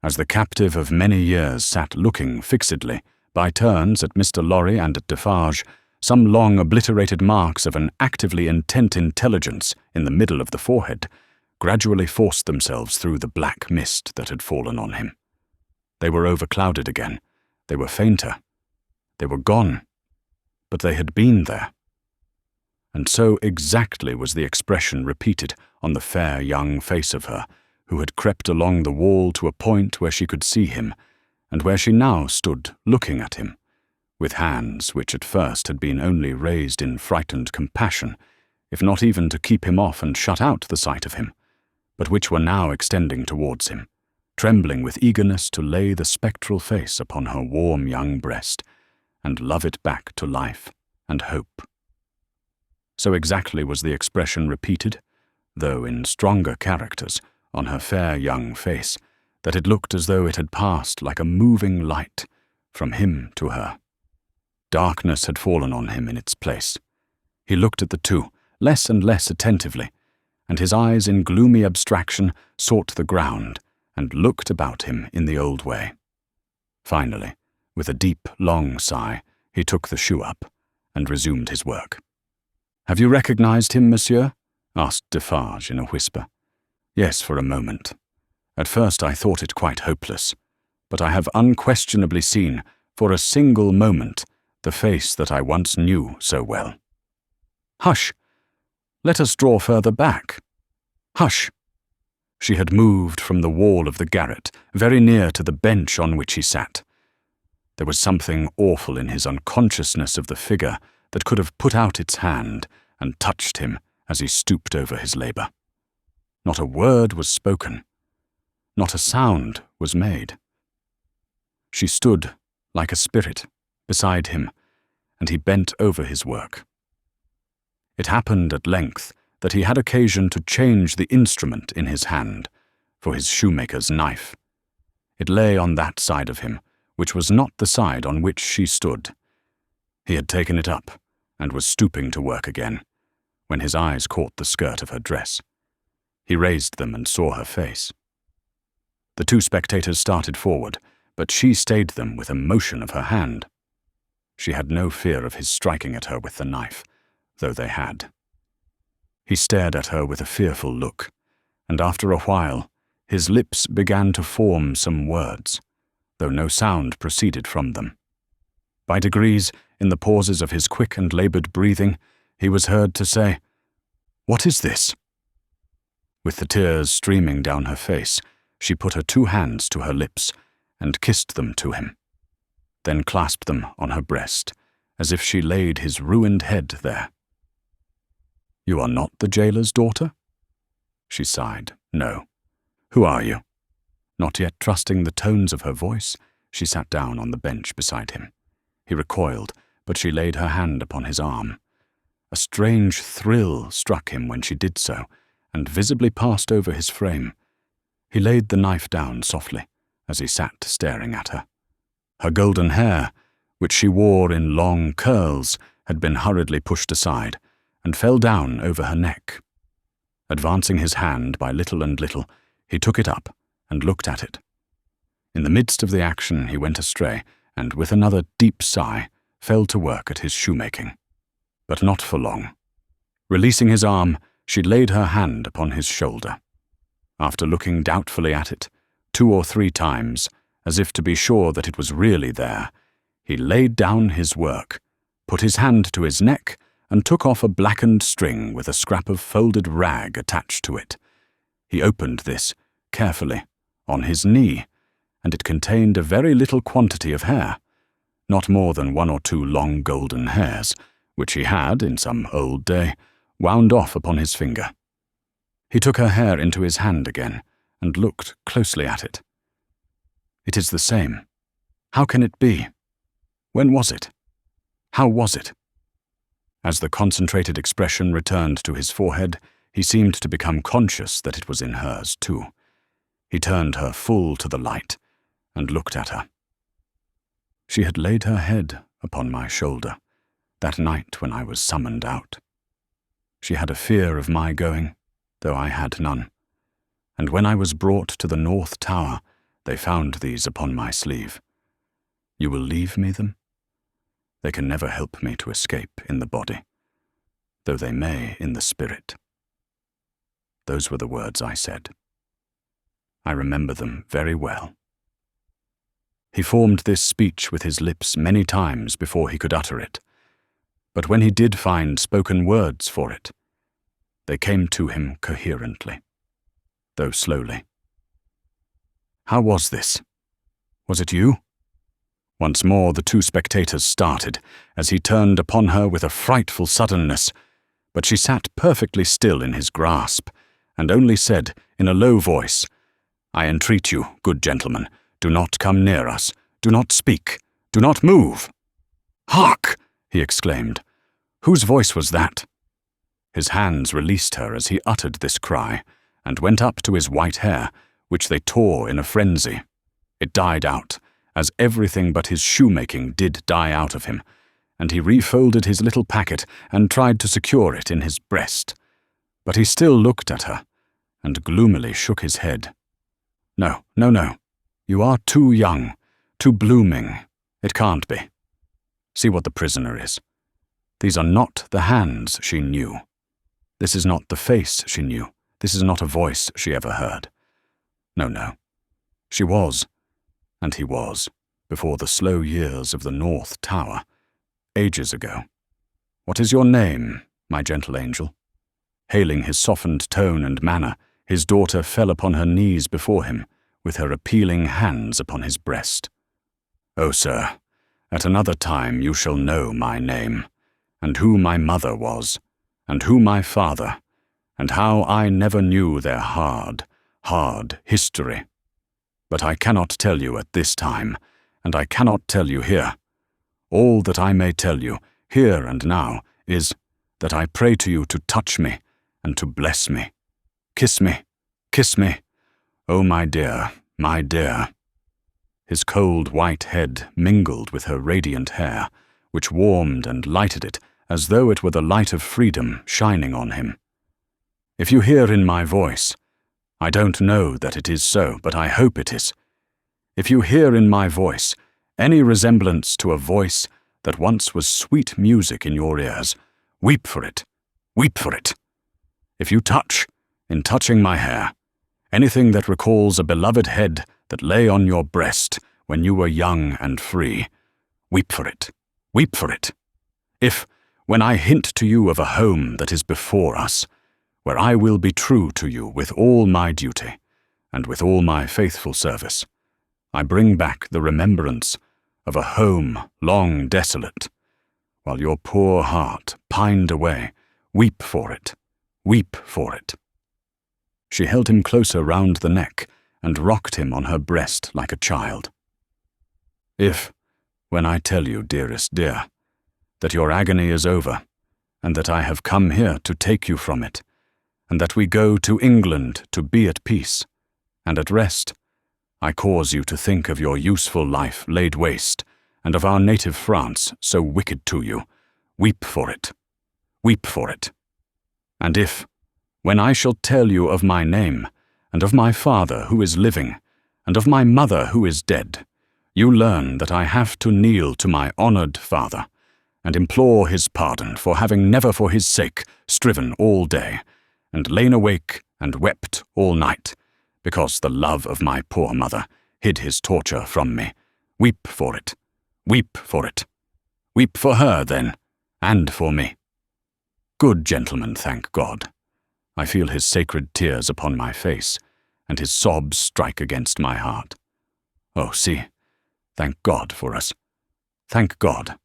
As the captive of many years sat looking fixedly, by turns at Mr. Lorry and at Defarge, some long obliterated marks of an actively intent intelligence in the middle of the forehead gradually forced themselves through the black mist that had fallen on him. They were overclouded again. They were fainter. They were gone. But they had been there. And so exactly was the expression repeated on the fair young face of her, who had crept along the wall to a point where she could see him, and where she now stood looking at him, with hands which at first had been only raised in frightened compassion, if not even to keep him off and shut out the sight of him, but which were now extending towards him, trembling with eagerness to lay the spectral face upon her warm young breast, and love it back to life and hope. So exactly was the expression repeated, though in stronger characters, on her fair young face, that it looked as though it had passed like a moving light from him to her. Darkness had fallen on him in its place. He looked at the two, less and less attentively, and his eyes in gloomy abstraction sought the ground and looked about him in the old way. Finally, with a deep, long sigh, he took the shoe up and resumed his work. "Have you recognized him, monsieur?" asked Defarge in a whisper. "Yes, for a moment. At first I thought it quite hopeless, but I have unquestionably seen, for a single moment, the face that I once knew so well." "Hush! Let us draw further back. Hush!" She had moved from the wall of the garret, very near to the bench on which he sat. There was something awful in his unconsciousness of the figure that could have put out its hand and touched him as he stooped over his labour. Not a word was spoken. Not a sound was made. She stood like a spirit beside him, and he bent over his work. It happened at length that he had occasion to change the instrument in his hand for his shoemaker's knife. It lay on that side of him, which was not the side on which she stood. He had taken it up and was stooping to work again, when his eyes caught the skirt of her dress. He raised them and saw her face. The two spectators started forward, but she stayed them with a motion of her hand. She had no fear of his striking at her with the knife, though they had. He stared at her with a fearful look, and after a while his lips began to form some words, though no sound proceeded from them. By degrees, in the pauses of his quick and laboured breathing, he was heard to say, "What is this?" With the tears streaming down her face, she put her two hands to her lips and kissed them to him, then clasped them on her breast, as if she laid his ruined head there. "You are not the jailer's daughter?" She sighed. "No. Who are you?" Not yet trusting the tones of her voice, she sat down on the bench beside him. He recoiled, but she laid her hand upon his arm. A strange thrill struck him when she did so, and visibly passed over his frame. He laid the knife down softly, as he sat staring at her. Her golden hair, which she wore in long curls, had been hurriedly pushed aside, and fell down over her neck. Advancing his hand by little and little, he took it up and looked at it. In the midst of the action he went astray, and with another deep sigh, fell to work at his shoemaking. But not for long. Releasing his arm, she laid her hand upon his shoulder. After looking doubtfully at it, 2 or 3 times, as if to be sure that it was really there, he laid down his work, put his hand to his neck, and took off a blackened string with a scrap of folded rag attached to it. He opened this, carefully, on his knee, and it contained a very little quantity of hair, not more than 1 or 2 long golden hairs, which he had, in some old day, wound off upon his finger. He took her hair into his hand again, and looked closely at it. "It is the same. How can it be? When was it? How was it?" As the concentrated expression returned to his forehead, he seemed to become conscious that it was in hers too. He turned her full to the light, and looked at her. She had laid her head upon my shoulder, that night when I was summoned out. She had a fear of my going, though I had none, and when I was brought to the North Tower, they found these upon my sleeve. You will leave me them? They can never help me to escape in the body, though they may in the spirit. Those were the words I said. I remember them very well. He formed this speech with his lips many times before he could utter it, but when he did find spoken words for it, they came to him coherently, though slowly. How was this? Was it you? Once more the 2 spectators started, as he turned upon her with a frightful suddenness, but she sat perfectly still in his grasp, and only said, in a low voice, "I entreat you, good gentlemen, do not come near us, do not speak, do not move." "Hark!" he exclaimed. Whose voice was that? His hands released her as he uttered this cry, and went up to his white hair, which they tore in a frenzy. It died out, as everything but his shoemaking did die out of him, and he refolded his little packet and tried to secure it in his breast. But he still looked at her, and gloomily shook his head. "No, no, no. You are too young, too blooming. It can't be. See what the prisoner is. These are not the hands she knew. This is not the face she knew. This is not a voice she ever heard. No, no. She was, and he was, before the slow years of the North Tower, ages ago. What is your name, my gentle angel?" Hailing his softened tone and manner, his daughter fell upon her knees before him, with her appealing hands upon his breast. "Oh, sir, at another time you shall know my name, and who my mother was, and who my father, and how I never knew their hard, hard history." But I cannot tell you at this time, and I cannot tell you here. All that I may tell you, here and now, is that I pray to you to touch me and to bless me. Kiss me, kiss me. Oh, my dear, my dear. His cold white head mingled with her radiant hair, which warmed and lighted it as though it were the light of freedom shining on him. If you hear in my voice, I don't know that it is so, but I hope it is. If you hear in my voice any resemblance to a voice that once was sweet music in your ears, weep for it, weep for it. If you touch, in touching my hair, anything that recalls a beloved head that lay on your breast when you were young and free, weep for it, weep for it. If, when I hint to you of a home that is before us, where I will be true to you with all my duty, and with all my faithful service, I bring back the remembrance of a home long desolate, while your poor heart pined away, weep for it, weep for it. She held him closer round the neck and rocked him on her breast like a child. If, when I tell you, dearest dear, that your agony is over, and that I have come here to take you from it, and that we go to England to be at peace and at rest, I cause you to think of your useful life laid waste, and of our native France so wicked to you, weep for it, weep for it. And if, when I shall tell you of my name, and of my father who is living, and of my mother who is dead, you learn that I have to kneel to my honoured father, and implore his pardon for having never for his sake striven all day, and lain awake and wept all night, because the love of my poor mother hid his torture from me. Weep for it, weep for it. Weep for her, then, and for me. Good gentleman, thank God. I feel his sacred tears upon my face, and his sobs strike against my heart. Oh, see, thank God for us. Thank God.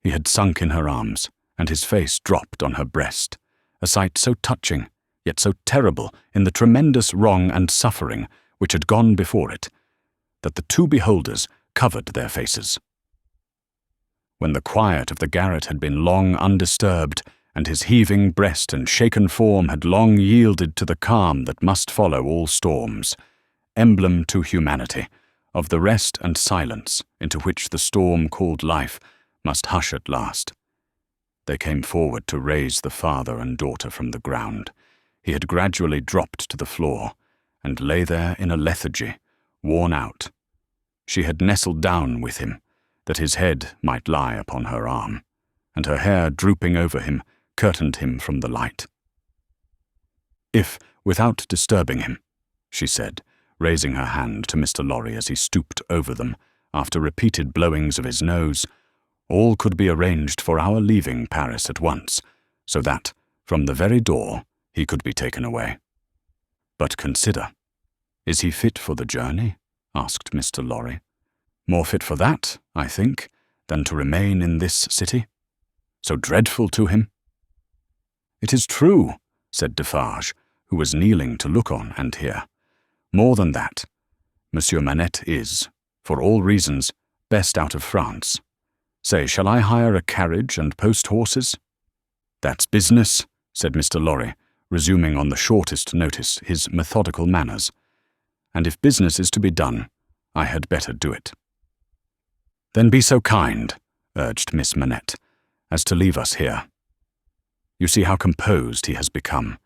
He had sunk in her arms, and his face dropped on her breast, a sight so touching, yet so terrible in the tremendous wrong and suffering which had gone before it, that the two beholders covered their faces. When the quiet of the garret had been long undisturbed, and his heaving breast and shaken form had long yielded to the calm that must follow all storms, emblem to humanity, of the rest and silence into which the storm called life must hush at last, they came forward to raise the father and daughter from the ground. He had gradually dropped to the floor, and lay there in a lethargy, worn out. She had nestled down with him, that his head might lie upon her arm, and her hair drooping over him curtained him from the light. If, without disturbing him, she said, raising her hand to Mr. Lorry as he stooped over them, after repeated blowings of his nose, all could be arranged for our leaving Paris at once, so that, from the very door, he could be taken away. But consider, is he fit for the journey? Asked Mr. Lorry. More fit for that, I think, than to remain in this city? So dreadful to him? It is true, said Defarge, who was kneeling to look on and hear. More than that, Monsieur Manette is, for all reasons, best out of France. Say, shall I hire a carriage and post horses? That's business, said Mr. Lorry, resuming on the shortest notice his methodical manners. And if business is to be done, I had better do it. Then be so kind, urged Miss Manette, as to leave us here. You see how composed he has become,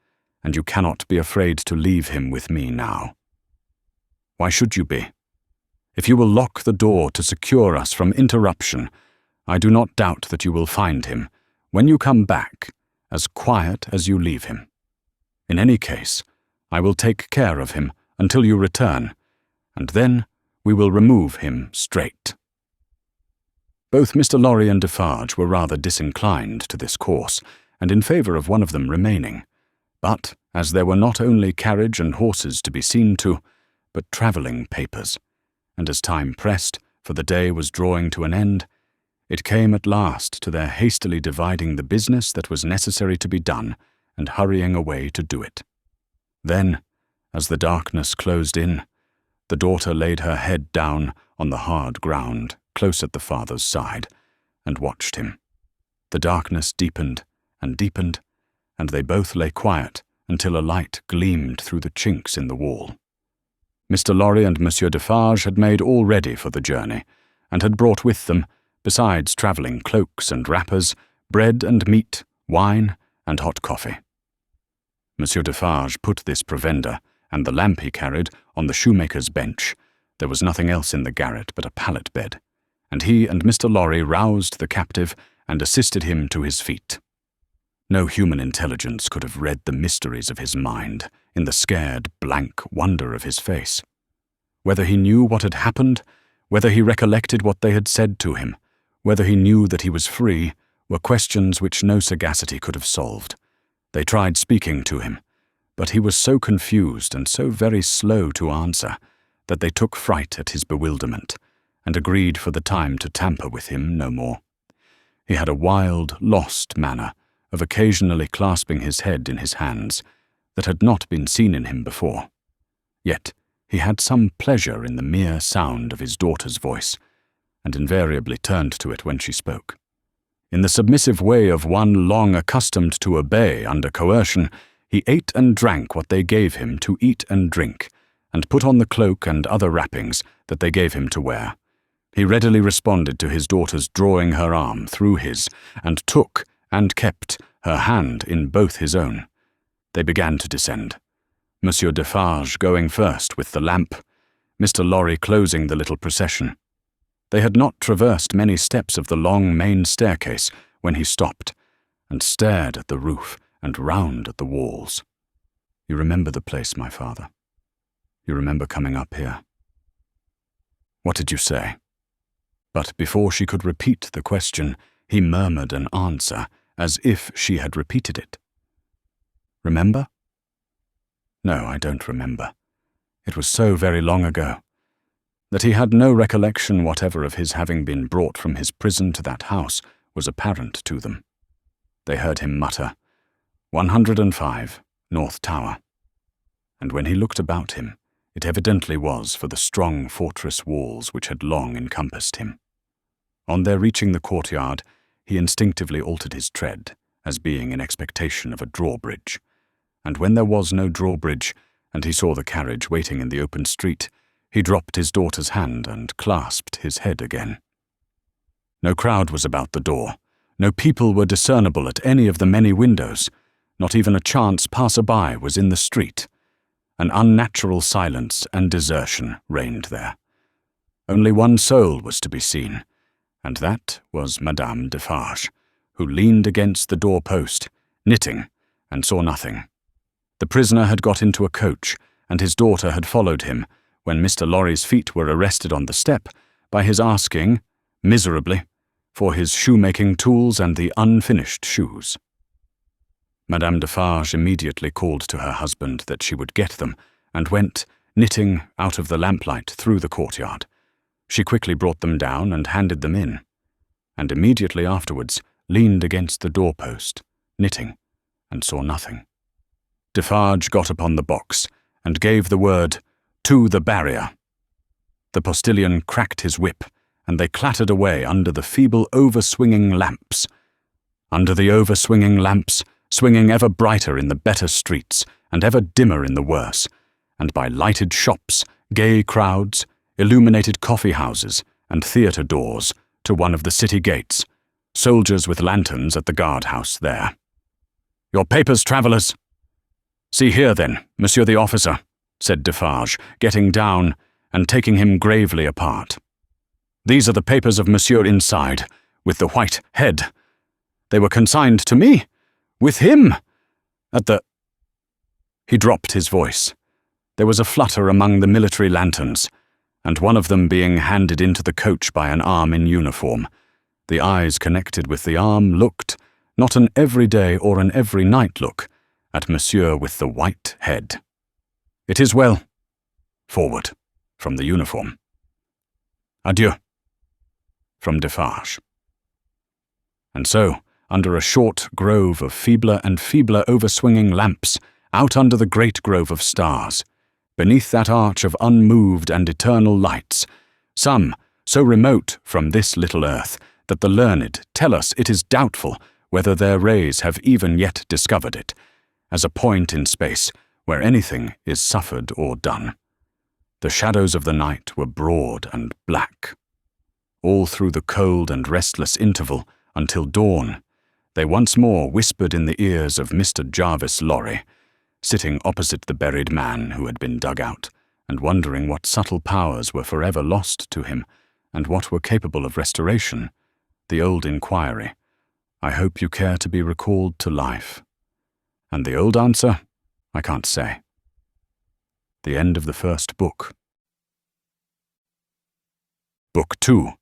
and you cannot be afraid to leave him with me now. Why should you be? If you will lock the door to secure us from interruption, I do not doubt that you will find him, when you come back, as quiet as you leave him. In any case, I will take care of him until you return, and then we will remove him straight. Both Mr. Lorry and Defarge were rather disinclined to this course, and in favour of one of them remaining, but as there were not only carriage and horses to be seen to, but travelling papers, and as time pressed, for the day was drawing to an end, it came at last to their hastily dividing the business that was necessary to be done, and hurrying away to do it. Then, as the darkness closed in, The daughter laid her head down on the hard ground, close at the father's side, and watched him. The darkness deepened and deepened, and they both lay quiet until a light gleamed through the chinks in the wall. Mr. Lorry and Monsieur Defarge had made all ready for the journey, and had brought with them, besides travelling cloaks and wrappers, bread and meat, wine and hot coffee. Monsieur Defarge put this provender, and the lamp he carried, on the shoemaker's bench. There was nothing else in the garret but a pallet bed, and he and Mr. Lorry roused the captive and assisted him to his feet. No human intelligence could have read the mysteries of his mind in the scared, blank wonder of his face. Whether he knew what had happened, whether he recollected what they had said to him, whether he knew that he was free, were questions which no sagacity could have solved. They tried speaking to him, but he was so confused and so very slow to answer that they took fright at his bewilderment, and agreed for the time to tamper with him no more. He had a wild, lost manner of occasionally clasping his head in his hands that had not been seen in him before. Yet he had some pleasure in the mere sound of his daughter's voice, and invariably turned to it when she spoke. In the submissive way of one long accustomed to obey under coercion, he ate and drank what they gave him to eat and drink, and put on the cloak and other wrappings that they gave him to wear. He readily responded to his daughter's drawing her arm through his, and took and kept her hand in both his own. They began to descend, Monsieur Defarge going first with the lamp, Mr. Lorry closing the little procession. They had not traversed many steps of the long main staircase when he stopped, and stared at the roof and round at the walls. "You remember the place, my father? You remember coming up here? What did you say?" But before she could repeat the question, he murmured an answer as if she had repeated it. "Remember?" "No, I don't remember. It was so very long ago that he had no recollection whatever of his having been brought from his prison to that house was apparent to them. They heard him mutter, 105, North Tower. And when he looked about him, it evidently was for the strong fortress walls which had long encompassed him. On their reaching the courtyard, he instinctively altered his tread, as being in expectation of a drawbridge. And when there was no drawbridge, and he saw the carriage waiting in the open street, he dropped his daughter's hand and clasped his head again. No crowd was about the door. No people were discernible at any of the many windows. Not even a chance passer-by was in the street. An unnatural silence and desertion reigned there. Only one soul was to be seen, and that was Madame Defarge, who leaned against the door-post, knitting, and saw nothing. The prisoner had got into a coach, and his daughter had followed him, when Mr. Lorry's feet were arrested on the step by his asking, miserably, for his shoemaking tools and the unfinished shoes. Madame Defarge immediately called to her husband that she would get them, and went, knitting, out of the lamplight through the courtyard. She quickly brought them down and handed them in, and immediately afterwards leaned against the doorpost, knitting, and saw nothing. Defarge got upon the box, and gave the word, "To the barrier." The postilion cracked his whip, and they clattered away under the feeble over-swinging lamps. Under the over-swinging lamps, swinging ever brighter in the better streets, and ever dimmer in the worse, and by lighted shops, gay crowds, illuminated coffee-houses, and theatre doors, to one of the city gates, soldiers with lanterns at the guard-house there. "Your papers, travellers." "See here, then, monsieur the officer," said Defarge, getting down and taking him gravely apart. "These are the papers of monsieur inside, with the white head. They were consigned to me, with him, at the—" He dropped his voice. There was a flutter among the military lanterns, and one of them being handed into the coach by an arm in uniform. The eyes connected with the arm looked, not an everyday or an every night look, at monsieur with the white head. "It is well. Forward," from the uniform. "Adieu," from Defarge. And so, under a short grove of feebler and feebler over-swinging lamps, out under the great grove of stars, beneath that arch of unmoved and eternal lights, some so remote from this little earth that the learned tell us it is doubtful whether their rays have even yet discovered it, as a point in space where anything is suffered or done. The shadows of the night were broad and black. All through the cold and restless interval until dawn, they once more whispered in the ears of Mr. Jarvis Lorry, sitting opposite the buried man who had been dug out, and wondering what subtle powers were forever lost to him, and what were capable of restoration, the old inquiry, "I hope you care to be recalled to life." And the old answer, "I can't say." The end of the first book. Book 2.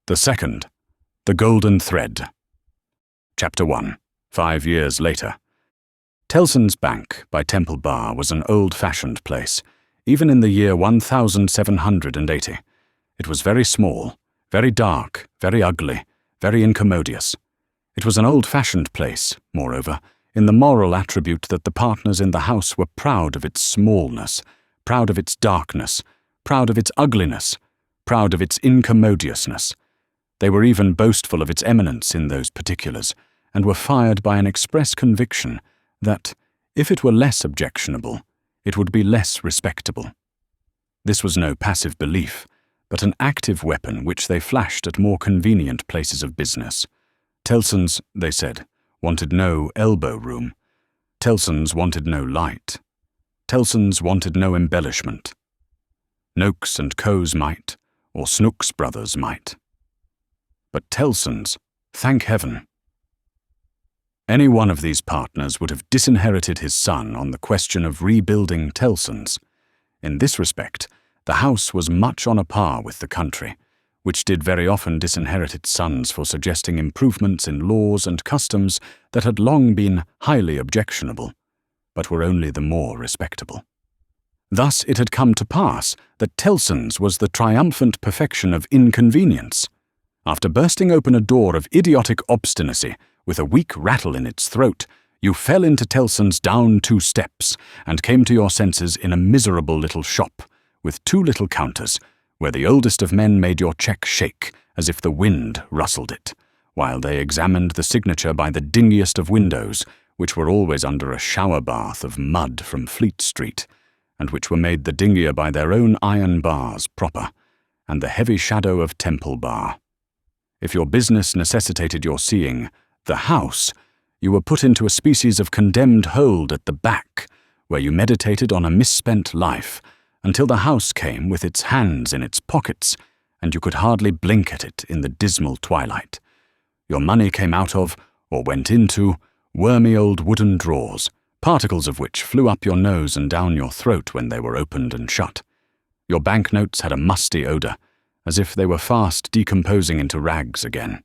The second. The Golden Thread. Chapter 1. 5 years later. Tellson's Bank by Temple Bar was an old-fashioned place, even in the year 1780. It was very small, very dark, very ugly, very incommodious. It was an old-fashioned place, moreover, in the moral attribute that the partners in the house were proud of its smallness, proud of its darkness, proud of its ugliness, proud of its incommodiousness. They were even boastful of its eminence in those particulars, and were fired by an express conviction that, if it were less objectionable, it would be less respectable. This was no passive belief, but an active weapon which they flashed at more convenient places of business. Tellson's, they said, wanted no elbow room. Tellson's wanted no light. Tellson's wanted no embellishment. Noakes and Co.'s might, or Snooks Brothers might. But Tellson's, thank heaven. Any one of these partners would have disinherited his son on the question of rebuilding Tellson's. In this respect, the house was much on a par with the country, which did very often disinherit its sons for suggesting improvements in laws and customs that had long been highly objectionable, but were only the more respectable. Thus it had come to pass that Tellson's was the triumphant perfection of inconvenience. After bursting open a door of idiotic obstinacy, with a weak rattle in its throat, you fell into Tellson's down 2 steps, and came to your senses in a miserable little shop, with 2 little counters, where the oldest of men made your cheque shake as if the wind rustled it, while they examined the signature by the dingiest of windows, which were always under a shower bath of mud from Fleet Street, and which were made the dingier by their own iron bars proper, and the heavy shadow of Temple Bar. If your business necessitated your seeing the house, you were put into a species of condemned hold at the back, where you meditated on a misspent life, until the house came with its hands in its pockets, and you could hardly blink at it in the dismal twilight. Your money came out of, or went into, wormy old wooden drawers, particles of which flew up your nose and down your throat when they were opened and shut. Your banknotes had a musty odour, as if they were fast decomposing into rags again.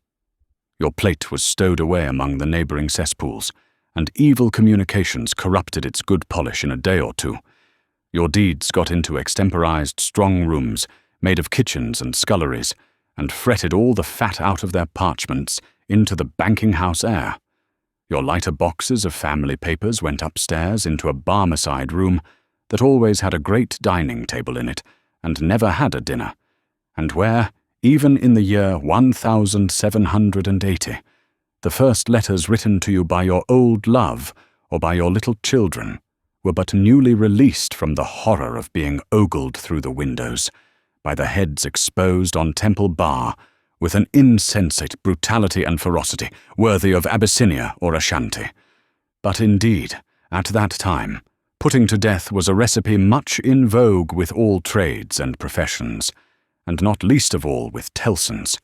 Your plate was stowed away among the neighbouring cesspools, and evil communications corrupted its good polish in a day or 2. Your deeds got into extemporized strong rooms, made of kitchens and sculleries, and fretted all the fat out of their parchments into the banking-house air. Your lighter boxes of family papers went upstairs into a Barmecide room that always had a great dining table in it, and never had a dinner, and where, even in the year 1780, the first letters written to you by your old love or by your little children were but newly released from the horror of being ogled through the windows, by the heads exposed on Temple Bar, with an insensate brutality and ferocity worthy of Abyssinia or Ashanti. But indeed, at that time, putting to death was a recipe much in vogue with all trades and professions, and not least of all with Tellson's.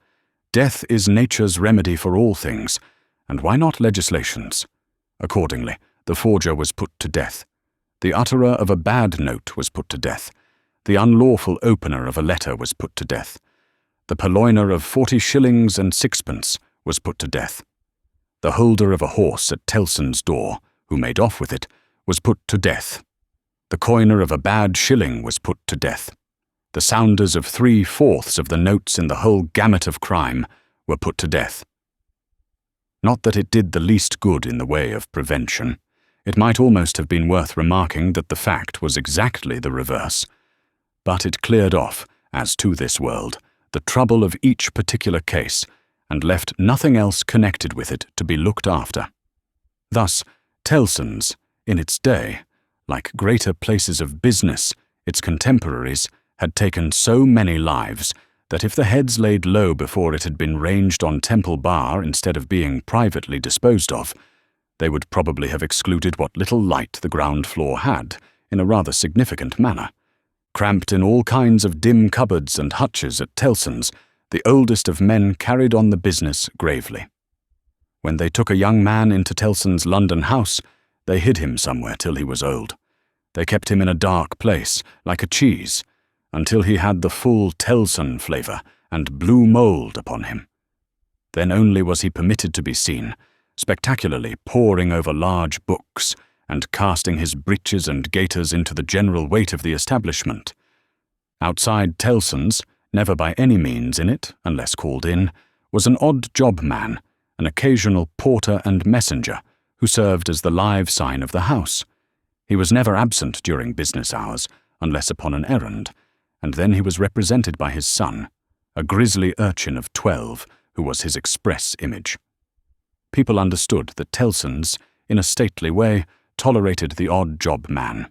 Death is nature's remedy for all things, and why not legislation's? Accordingly, the forger was put to death. The utterer of a bad note was put to death. The unlawful opener of a letter was put to death. The purloiner of 40 shillings and 6pence was put to death. The holder of a horse at Tellson's door, who made off with it, was put to death. The coiner of a bad shilling was put to death. The sounders of 3/4 of the notes in the whole gamut of crime were put to death. Not that it did the least good in the way of prevention. It might almost have been worth remarking that the fact was exactly the reverse. But it cleared off, as to this world, the trouble of each particular case, and left nothing else connected with it to be looked after. Thus, Tellson's, in its day, like greater places of business, its contemporaries, had taken so many lives that if the heads laid low before it had been ranged on Temple Bar instead of being privately disposed of, they would probably have excluded what little light the ground floor had, in a rather significant manner. Cramped in all kinds of dim cupboards and hutches at Tellson's, the oldest of men carried on the business gravely. When they took a young man into Tellson's London house, they hid him somewhere till he was old. They kept him in a dark place, like a cheese, until he had the full Tellson flavour and blue mould upon him. Then only was he permitted to be seen, spectacularly poring over large books and casting his breeches and gaiters into the general weight of the establishment. Outside Tellson's, never by any means in it, unless called in, was an odd job man, an occasional porter and messenger, who served as the live sign of the house. He was never absent during business hours, unless upon an errand, and then he was represented by his son, a grisly urchin of 12, who was his express image. People understood that Tellson's, in a stately way, tolerated the odd job man.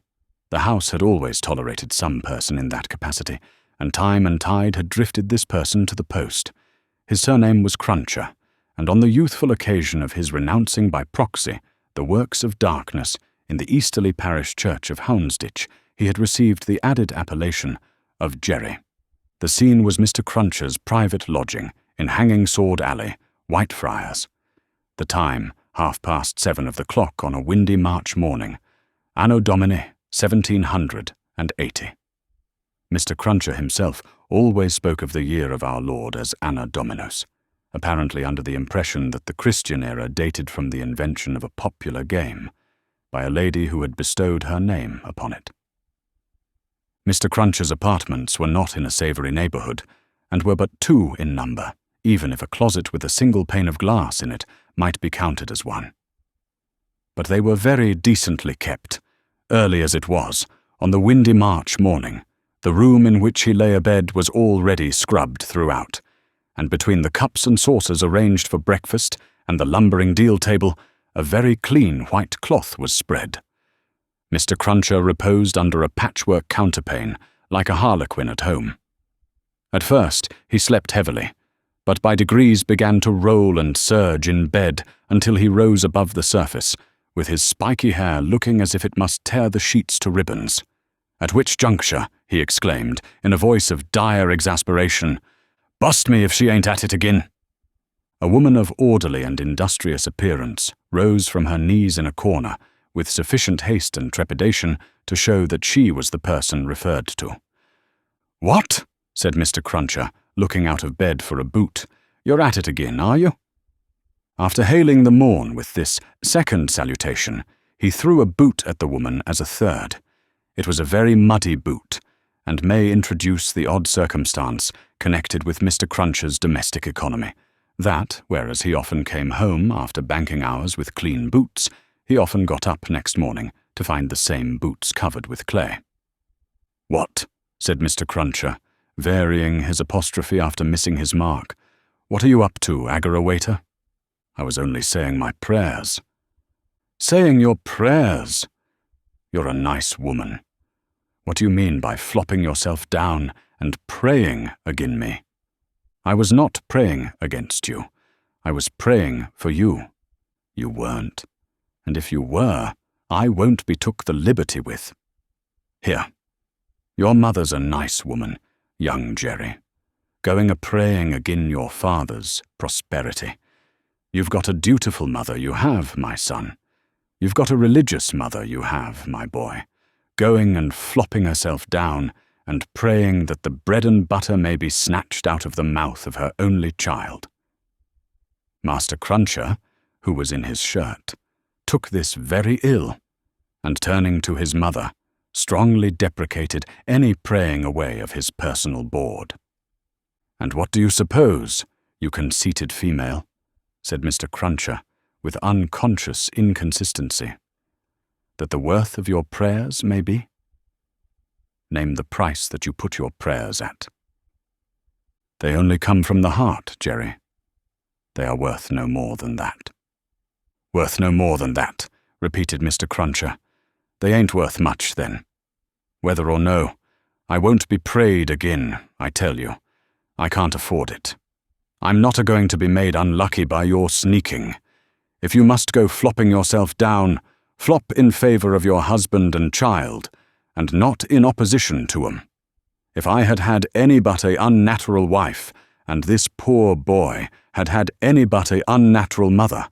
The house had always tolerated some person in that capacity, and time and tide had drifted this person to the post. His surname was Cruncher, and on the youthful occasion of his renouncing by proxy the works of darkness in the easterly parish church of Houndsditch, he had received the added appellation of Jerry. The scene was Mr. Cruncher's private lodging in Hanging Sword Alley, Whitefriars. The time, 7:30 of the clock on a windy March morning, Anno Domini 1780. Mr. Cruncher himself always spoke of the year of our Lord as Anno Dominus, apparently under the impression that the Christian era dated from the invention of a popular game, by a lady who had bestowed her name upon it. Mr. Cruncher's apartments were not in a savoury neighbourhood, and were but 2 in number, even if a closet with a single pane of glass in it might be counted as one. But they were very decently kept. Early as it was, on the windy March morning, the room in which he lay abed was already scrubbed throughout, and between the cups and saucers arranged for breakfast and the lumbering deal table, a very clean white cloth was spread. Mr. Cruncher reposed under a patchwork counterpane, like a harlequin at home. At first he slept heavily, but by degrees began to roll and surge in bed until he rose above the surface, with his spiky hair looking as if it must tear the sheets to ribbons. At which juncture, he exclaimed, in a voice of dire exasperation, "Bust me if she ain't at it again." A woman of orderly and industrious appearance rose from her knees in a corner, with sufficient haste and trepidation to show that she was the person referred to. "What?" said Mr. Cruncher, looking out of bed for a boot. "You're at it again, are you?" After hailing the morn with this second salutation, he threw a boot at the woman as a third. It was a very muddy boot, and may introduce the odd circumstance connected with Mr. Cruncher's domestic economy, that, whereas he often came home after banking hours with clean boots, he often got up next morning to find the same boots covered with clay. "What?" said Mr. Cruncher, varying his apostrophe after missing his mark. "What are you up to, aggrowaiter?" "I was only saying my prayers." "Saying your prayers? You're a nice woman. What do you mean by flopping yourself down and praying agin me?" "I was not praying against you. I was praying for you." "You weren't. And if you were, I won't be took the liberty with. Here, your mother's a nice woman, young Jerry, going a-praying agin your father's prosperity. You've got a dutiful mother, you have, my son. You've got a religious mother, you have, my boy, going and flopping herself down and praying that the bread and butter may be snatched out of the mouth of her only child." Master Cruncher, who was in his shirt, took this very ill, and turning to his mother, strongly deprecated any praying away of his personal board. "And what do you suppose, you conceited female?" said Mr. Cruncher, with unconscious inconsistency. that the worth of your prayers may be? Name the price that you put your prayers at. They only come from the heart, Jerry. They are worth no more than that. Worth no more than that, repeated Mr. Cruncher. They ain't worth much, then. Whether or no, I won't be prayed again, I tell you. I can't afford it. I'm not a-going to be made unlucky by your sneaking. If you must go flopping yourself down, flop in favour of your husband and child, and not in opposition to 'em. If I had had any but a unnatural wife, and this poor boy had had any but a unnatural mother,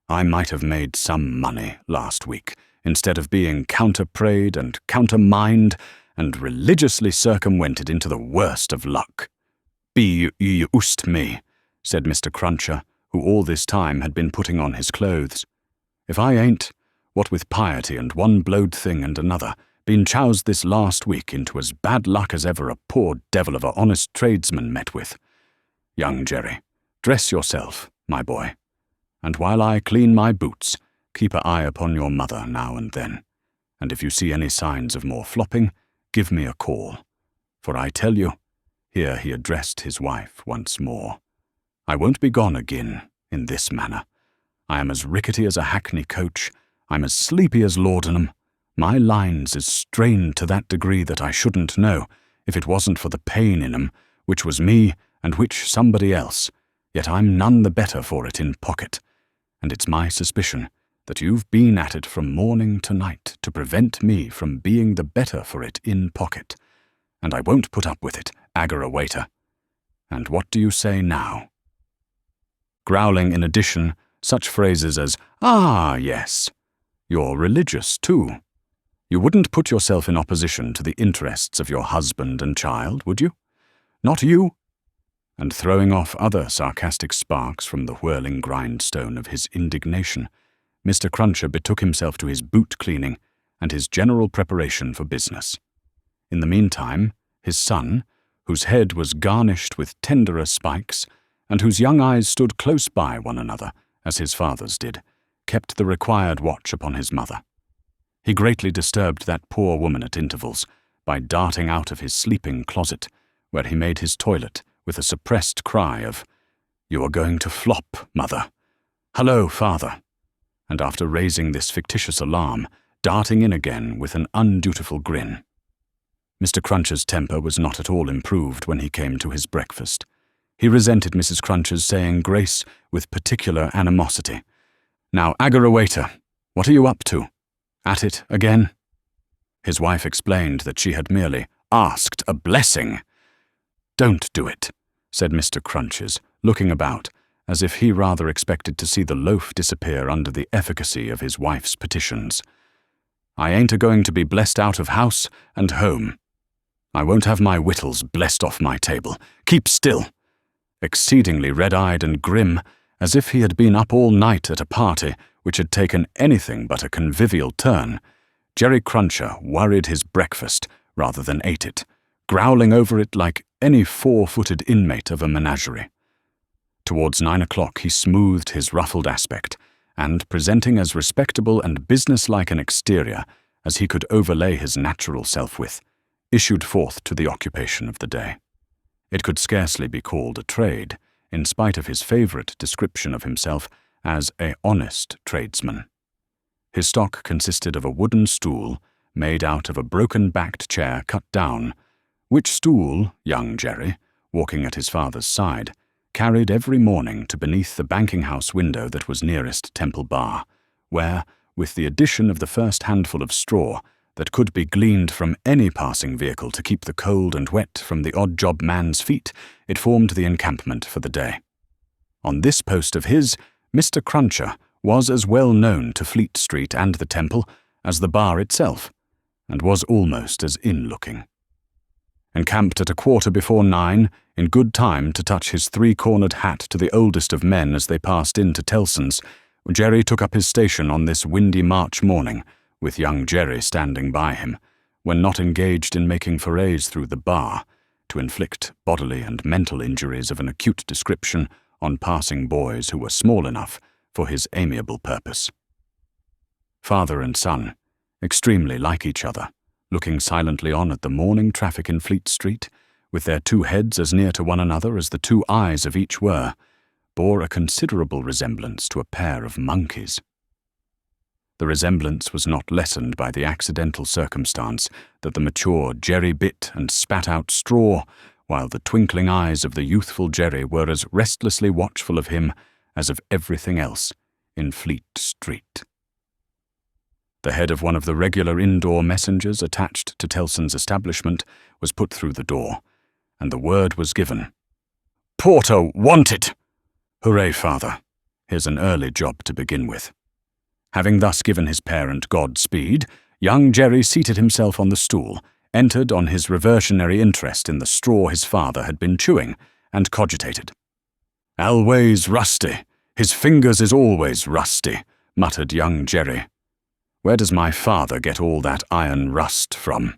I might have made some money last week, instead of being counter-prayed and countermined and religiously circumvented into the worst of luck. Be ye used me, said Mr. Cruncher, who all this time had been putting on his clothes. If I ain't, what with piety and one blowed thing and another, been choused this last week into as bad luck as ever a poor devil of a honest tradesman met with. Young Jerry, dress yourself, my boy, and while I clean my boots, keep an eye upon your mother now and then, and if you see any signs of more flopping, give me a call. For I tell you, here he addressed his wife once more, I won't be gone again in this manner. I am as rickety as a hackney coach, I'm as sleepy as laudanum, my lines is strained to that degree that I shouldn't know, if it wasn't for the pain in 'em, which was me and which somebody else, yet I'm none the better for it in pocket, and it's my suspicion that you've been at it from morning to night to prevent me from being the better for it in pocket, and I won't put up with it, agger-a-waiter. And what do you say now? Growling in addition such phrases as, ah, yes, you're religious too. You wouldn't put yourself in opposition to the interests of your husband and child, would you? Not you? And throwing off other sarcastic sparks from the whirling grindstone of his indignation, Mr. Cruncher betook himself to his boot-cleaning and his general preparation for business. In the meantime, his son, whose head was garnished with tenderer spikes, and whose young eyes stood close by one another, as his father's did, kept the required watch upon his mother. He greatly disturbed that poor woman at intervals by darting out of his sleeping closet, where he made his toilet with a suppressed cry of, "You are going to flop, mother. Hullo, father," and after raising this fictitious alarm, darting in again with an undutiful grin. Mr. Cruncher's temper was not at all improved when he came to his breakfast. He resented Mrs. Cruncher's saying grace with particular animosity. "Now, agger-a-waiter, what are you up to? At it again?" His wife explained that she had merely asked a blessing. "Don't do it," said Mr. Crunches, looking about, as if he rather expected to see the loaf disappear under the efficacy of his wife's petitions. "I ain't a-going to be blessed out of house and home. I won't have my wittles blessed off my table. Keep still." Exceedingly red-eyed and grim, as if he had been up all night at a party which had taken anything but a convivial turn, Jerry Cruncher worried his breakfast rather than ate it, growling over it like any four-footed inmate of a menagerie. Towards 9 o'clock he smoothed his ruffled aspect, and, presenting as respectable and business-like an exterior as he could overlay his natural self with, issued forth to the occupation of the day. It could scarcely be called a trade, in spite of his favourite description of himself as a honest tradesman. His stock consisted of a wooden stool made out of a broken-backed chair cut down, which stool young Jerry, walking at his father's side, carried every morning to beneath the banking-house window that was nearest Temple Bar, where, with the addition of the first handful of straw that could be gleaned from any passing vehicle to keep the cold and wet from the odd-job man's feet, it formed the encampment for the day. On this post of his, Mr. Cruncher was as well known to Fleet Street and the Temple as the bar itself, and was almost as in-looking. Encamped at 9:15, in good time to touch his three-cornered hat to the oldest of men as they passed into Tellson's, Jerry took up his station on this windy March morning, with young Jerry standing by him, when not engaged in making forays through the bar, to inflict bodily and mental injuries of an acute description on passing boys who were small enough for his amiable purpose. Father and son, extremely like each other, looking silently on at the morning traffic in Fleet Street, with their two heads as near to one another as the two eyes of each were, bore a considerable resemblance to a pair of monkeys. The resemblance was not lessened by the accidental circumstance that the mature Jerry bit and spat out straw, while the twinkling eyes of the youthful Jerry were as restlessly watchful of him as of everything else in Fleet Street. The head of one of the regular indoor messengers attached to Tellson's establishment was put through the door, and the word was given. "Porter wanted!" "Hooray, father. Here's an early job to begin with." Having thus given his parent Godspeed, young Jerry seated himself on the stool, entered on his reversionary interest in the straw his father had been chewing, and cogitated. "Always rusty. His fingers is always rusty," muttered young Jerry. "Where does my father get all that iron rust from?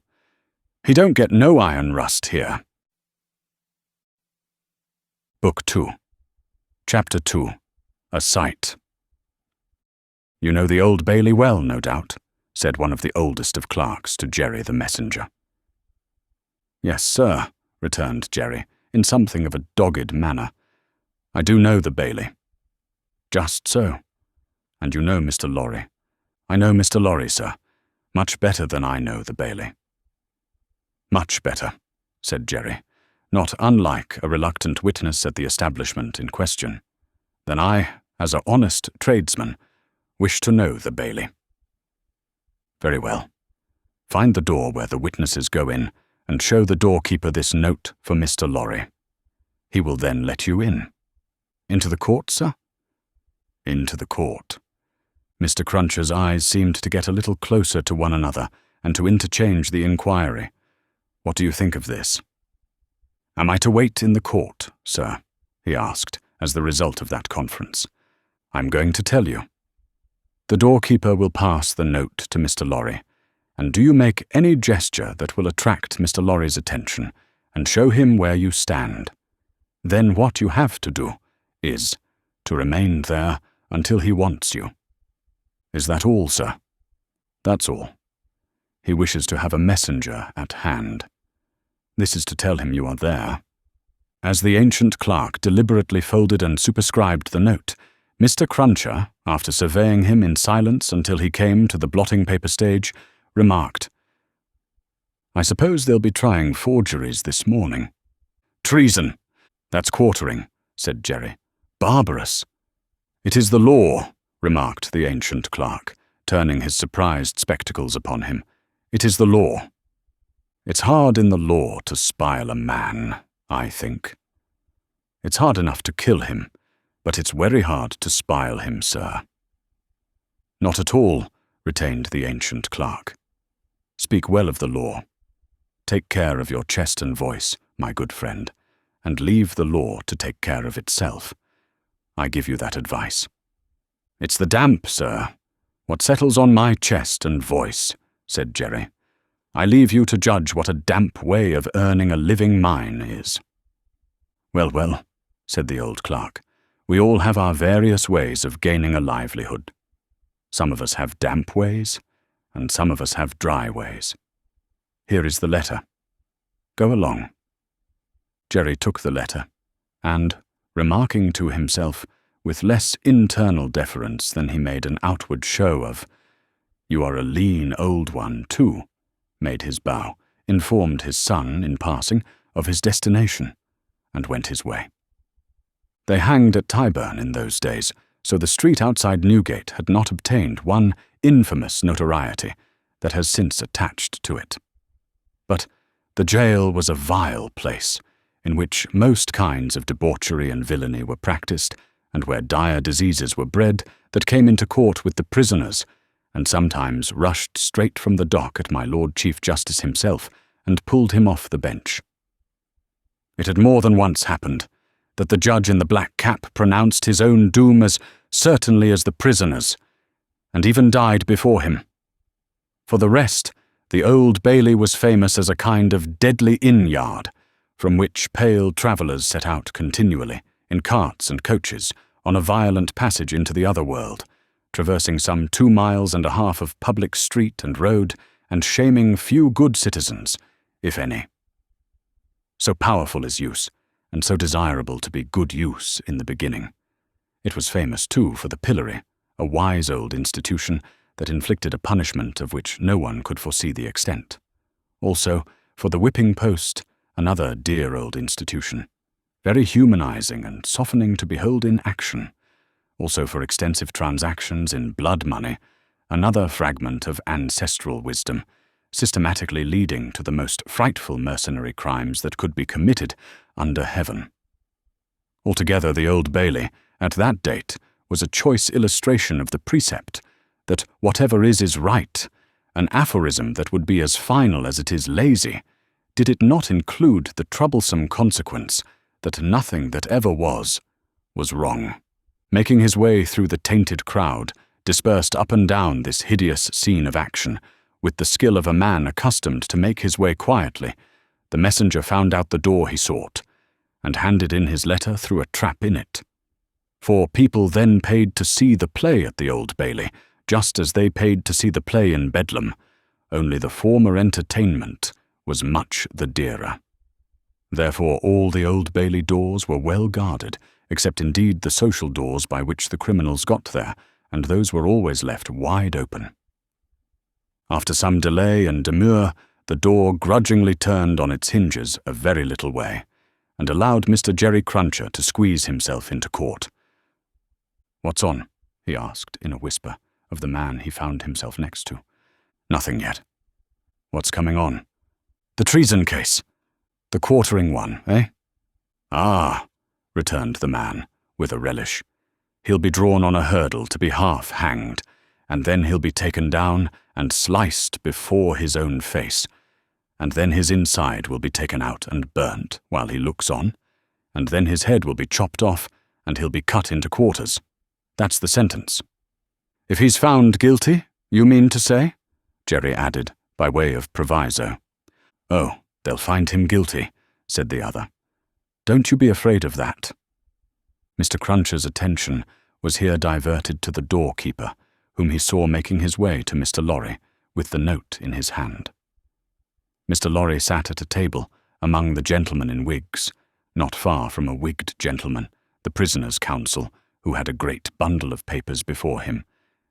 He don't get no iron rust here." Book 2. Chapter 2. A Sight. "You know the Old Bailey well, no doubt," said one of the oldest of clerks to Jerry the messenger. "Yes, sir," returned Jerry, in something of a dogged manner. "I do know the Bailey." "Just so. And you know Mr. Lorry." "I know Mr. Lorry, sir, much better than I know the Bailey." "Much better," said Jerry, not unlike a reluctant witness at the establishment in question. "Then I, as an honest tradesman, wish to know the Bailey." "Very well. Find the door where the witnesses go in, and show the doorkeeper this note for Mr. Lorry. He will then let you in." "Into the court, sir?" "Into the court." Mr. Cruncher's eyes seemed to get a little closer to one another and to interchange the inquiry. "What do you think of this?" "Am I to wait in the court, sir?" he asked, as the result of that conference. "I'm going to tell you. The doorkeeper will pass the note to Mr. Lorry, and do you make any gesture that will attract Mr. Lorry's attention and show him where you stand. Then what you have to do is to remain there until he wants you." "Is that all, sir?" "That's all. He wishes to have a messenger at hand. This is to tell him you are there." As the ancient clerk deliberately folded and superscribed the note, Mr. Cruncher, after surveying him in silence until he came to the blotting-paper stage, remarked, "I suppose they'll be trying forgeries this morning." "Treason!" "That's quartering," said Jerry. "Barbarous." "It is the law," remarked the ancient clerk, turning his surprised spectacles upon him. "It is the law. It's hard in the law to spile a man, I think. It's hard enough to kill him, but it's very hard to spile him, sir." "Not at all," retained the ancient clerk. "Speak well of the law. Take care of your chest and voice, my good friend, and leave the law to take care of itself. I give you that advice." "It's the damp, sir, what settles on my chest and voice," said Jerry. "I leave you to judge what a damp way of earning a living mine is." "Well, well," said the old clerk, "we all have our various ways of gaining a livelihood. Some of us have damp ways, and some of us have dry ways. Here is the letter. Go along." Jerry took the letter, and, remarking to himself, with less internal deference than he made an outward show of, "You are a lean old one, too," made his bow, informed his son, in passing, of his destination, and went his way. They hanged at Tyburn in those days, so the street outside Newgate had not obtained one infamous notoriety that has since attached to it. But the jail was a vile place, in which most kinds of debauchery and villainy were practised, and where dire diseases were bred that came into court with the prisoners, and sometimes rushed straight from the dock at my Lord Chief Justice himself, and pulled him off the bench. It had more than once happened that the judge in the black cap pronounced his own doom as certainly as the prisoner's, and even died before him. For the rest, the Old Bailey was famous as a kind of deadly inn-yard, from which pale travellers set out continually, in carts and coaches, on a violent passage into the other world, traversing some 2.5 miles of public street and road, and shaming few good citizens, if any. So powerful is use, and so desirable to be good use in the beginning. It was famous, too, for the pillory, a wise old institution that inflicted a punishment of which no one could foresee the extent. Also, for the whipping post, another dear old institution, very humanizing and softening to behold in action. Also for extensive transactions in blood money, another fragment of ancestral wisdom, systematically leading to the most frightful mercenary crimes that could be committed under heaven. Altogether, the Old Bailey, at that date, was a choice illustration of the precept that whatever is right, an aphorism that would be as final as it is lazy, did it not include the troublesome consequence that nothing that ever was wrong. Making his way through the tainted crowd, dispersed up and down this hideous scene of action, with the skill of a man accustomed to make his way quietly, the messenger found out the door he sought, and handed in his letter through a trap in it. For people then paid to see the play at the Old Bailey, just as they paid to see the play in Bedlam, only the former entertainment was much the dearer. Therefore all the Old Bailey doors were well guarded, except indeed the social doors by which the criminals got there, and those were always left wide open. After some delay and demur, the door grudgingly turned on its hinges a very little way, and allowed Mr. Jerry Cruncher to squeeze himself into court. "What's on?" he asked in a whisper of the man he found himself next to. "Nothing yet." "What's coming on?" "The treason case. The quartering one, eh?" "Ah," returned the man, with a relish. "He'll be drawn on a hurdle to be half hanged, and then he'll be taken down and sliced before his own face, and then his inside will be taken out and burnt while he looks on, and then his head will be chopped off, and he'll be cut into quarters. That's the sentence." "If he's found guilty, you mean to say?" Jerry added, by way of proviso. "Oh, they'll find him guilty," said the other. "Don't you be afraid of that." Mr. Cruncher's attention was here diverted to the doorkeeper, whom he saw making his way to Mr. Lorry, with the note in his hand. Mr. Lorry sat at a table among the gentlemen in wigs, not far from a wigged gentleman, the prisoner's counsel, who had a great bundle of papers before him,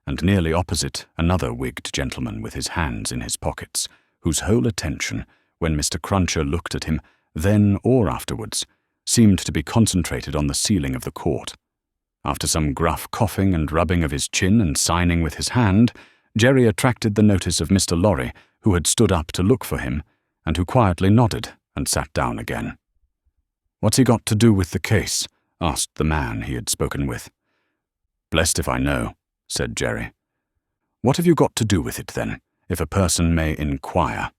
and nearly opposite another wigged gentleman with his hands in his pockets, whose whole attention, when Mr. Cruncher looked at him, then or afterwards, seemed to be concentrated on the ceiling of the court. After some gruff coughing and rubbing of his chin and signing with his hand, Jerry attracted the notice of Mr. Lorry, who had stood up to look for him, and who quietly nodded and sat down again. "What's he got to do with the case?" asked the man he had spoken with. "Blessed if I know," said Jerry. "What have you got to do with it, then, if a person may inquire?"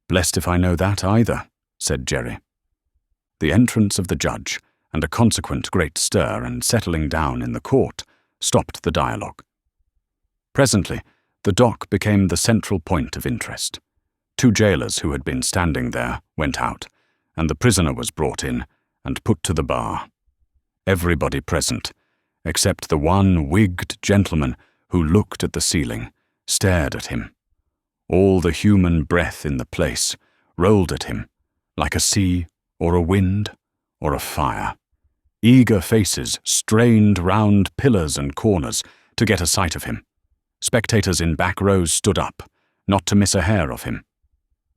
"Blessed if I know that either," said Jerry. The entrance of the judge, and a consequent great stir and settling down in the court, stopped the dialogue. Presently, the dock became the central point of interest. 2 jailers who had been standing there went out, and the prisoner was brought in and put to the bar. Everybody present, except the one wigged gentleman who looked at the ceiling, stared at him. All the human breath in the place rolled at him, like a sea or a wind or a fire. Eager faces strained round pillars and corners to get a sight of him. Spectators in back rows stood up, not to miss a hair of him.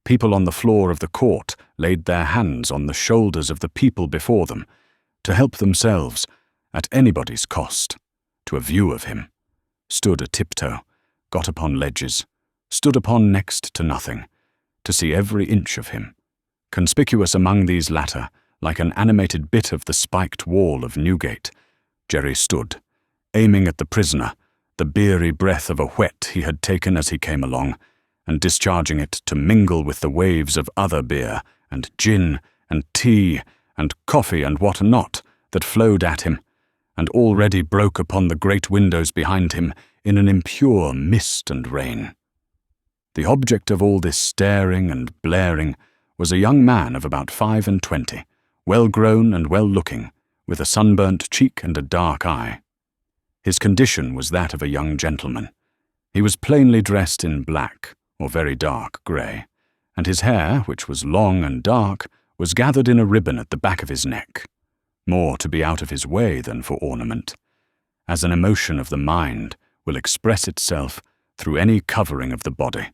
People on the floor of the court laid their hands on the shoulders of the people before them, to help themselves, at anybody's cost, to a view of him, stood a tiptoe, got upon ledges, stood upon next to nothing, to see every inch of him. Conspicuous among these latter, like an animated bit of the spiked wall of Newgate, Jerry stood, aiming at the prisoner, the beery breath of a whet he had taken as he came along, and discharging it to mingle with the waves of other beer, and gin, and tea, and coffee, and what not, that flowed at him, and already broke upon the great windows behind him in an impure mist and rain. The object of all this staring and blaring was a young man of about 25, well-grown and well-looking, with a sunburnt cheek and a dark eye. His condition was that of a young gentleman. He was plainly dressed in black, or very dark grey, and his hair, which was long and dark, was gathered in a ribbon at the back of his neck, more to be out of his way than for ornament, as an emotion of the mind will express itself through any covering of the body,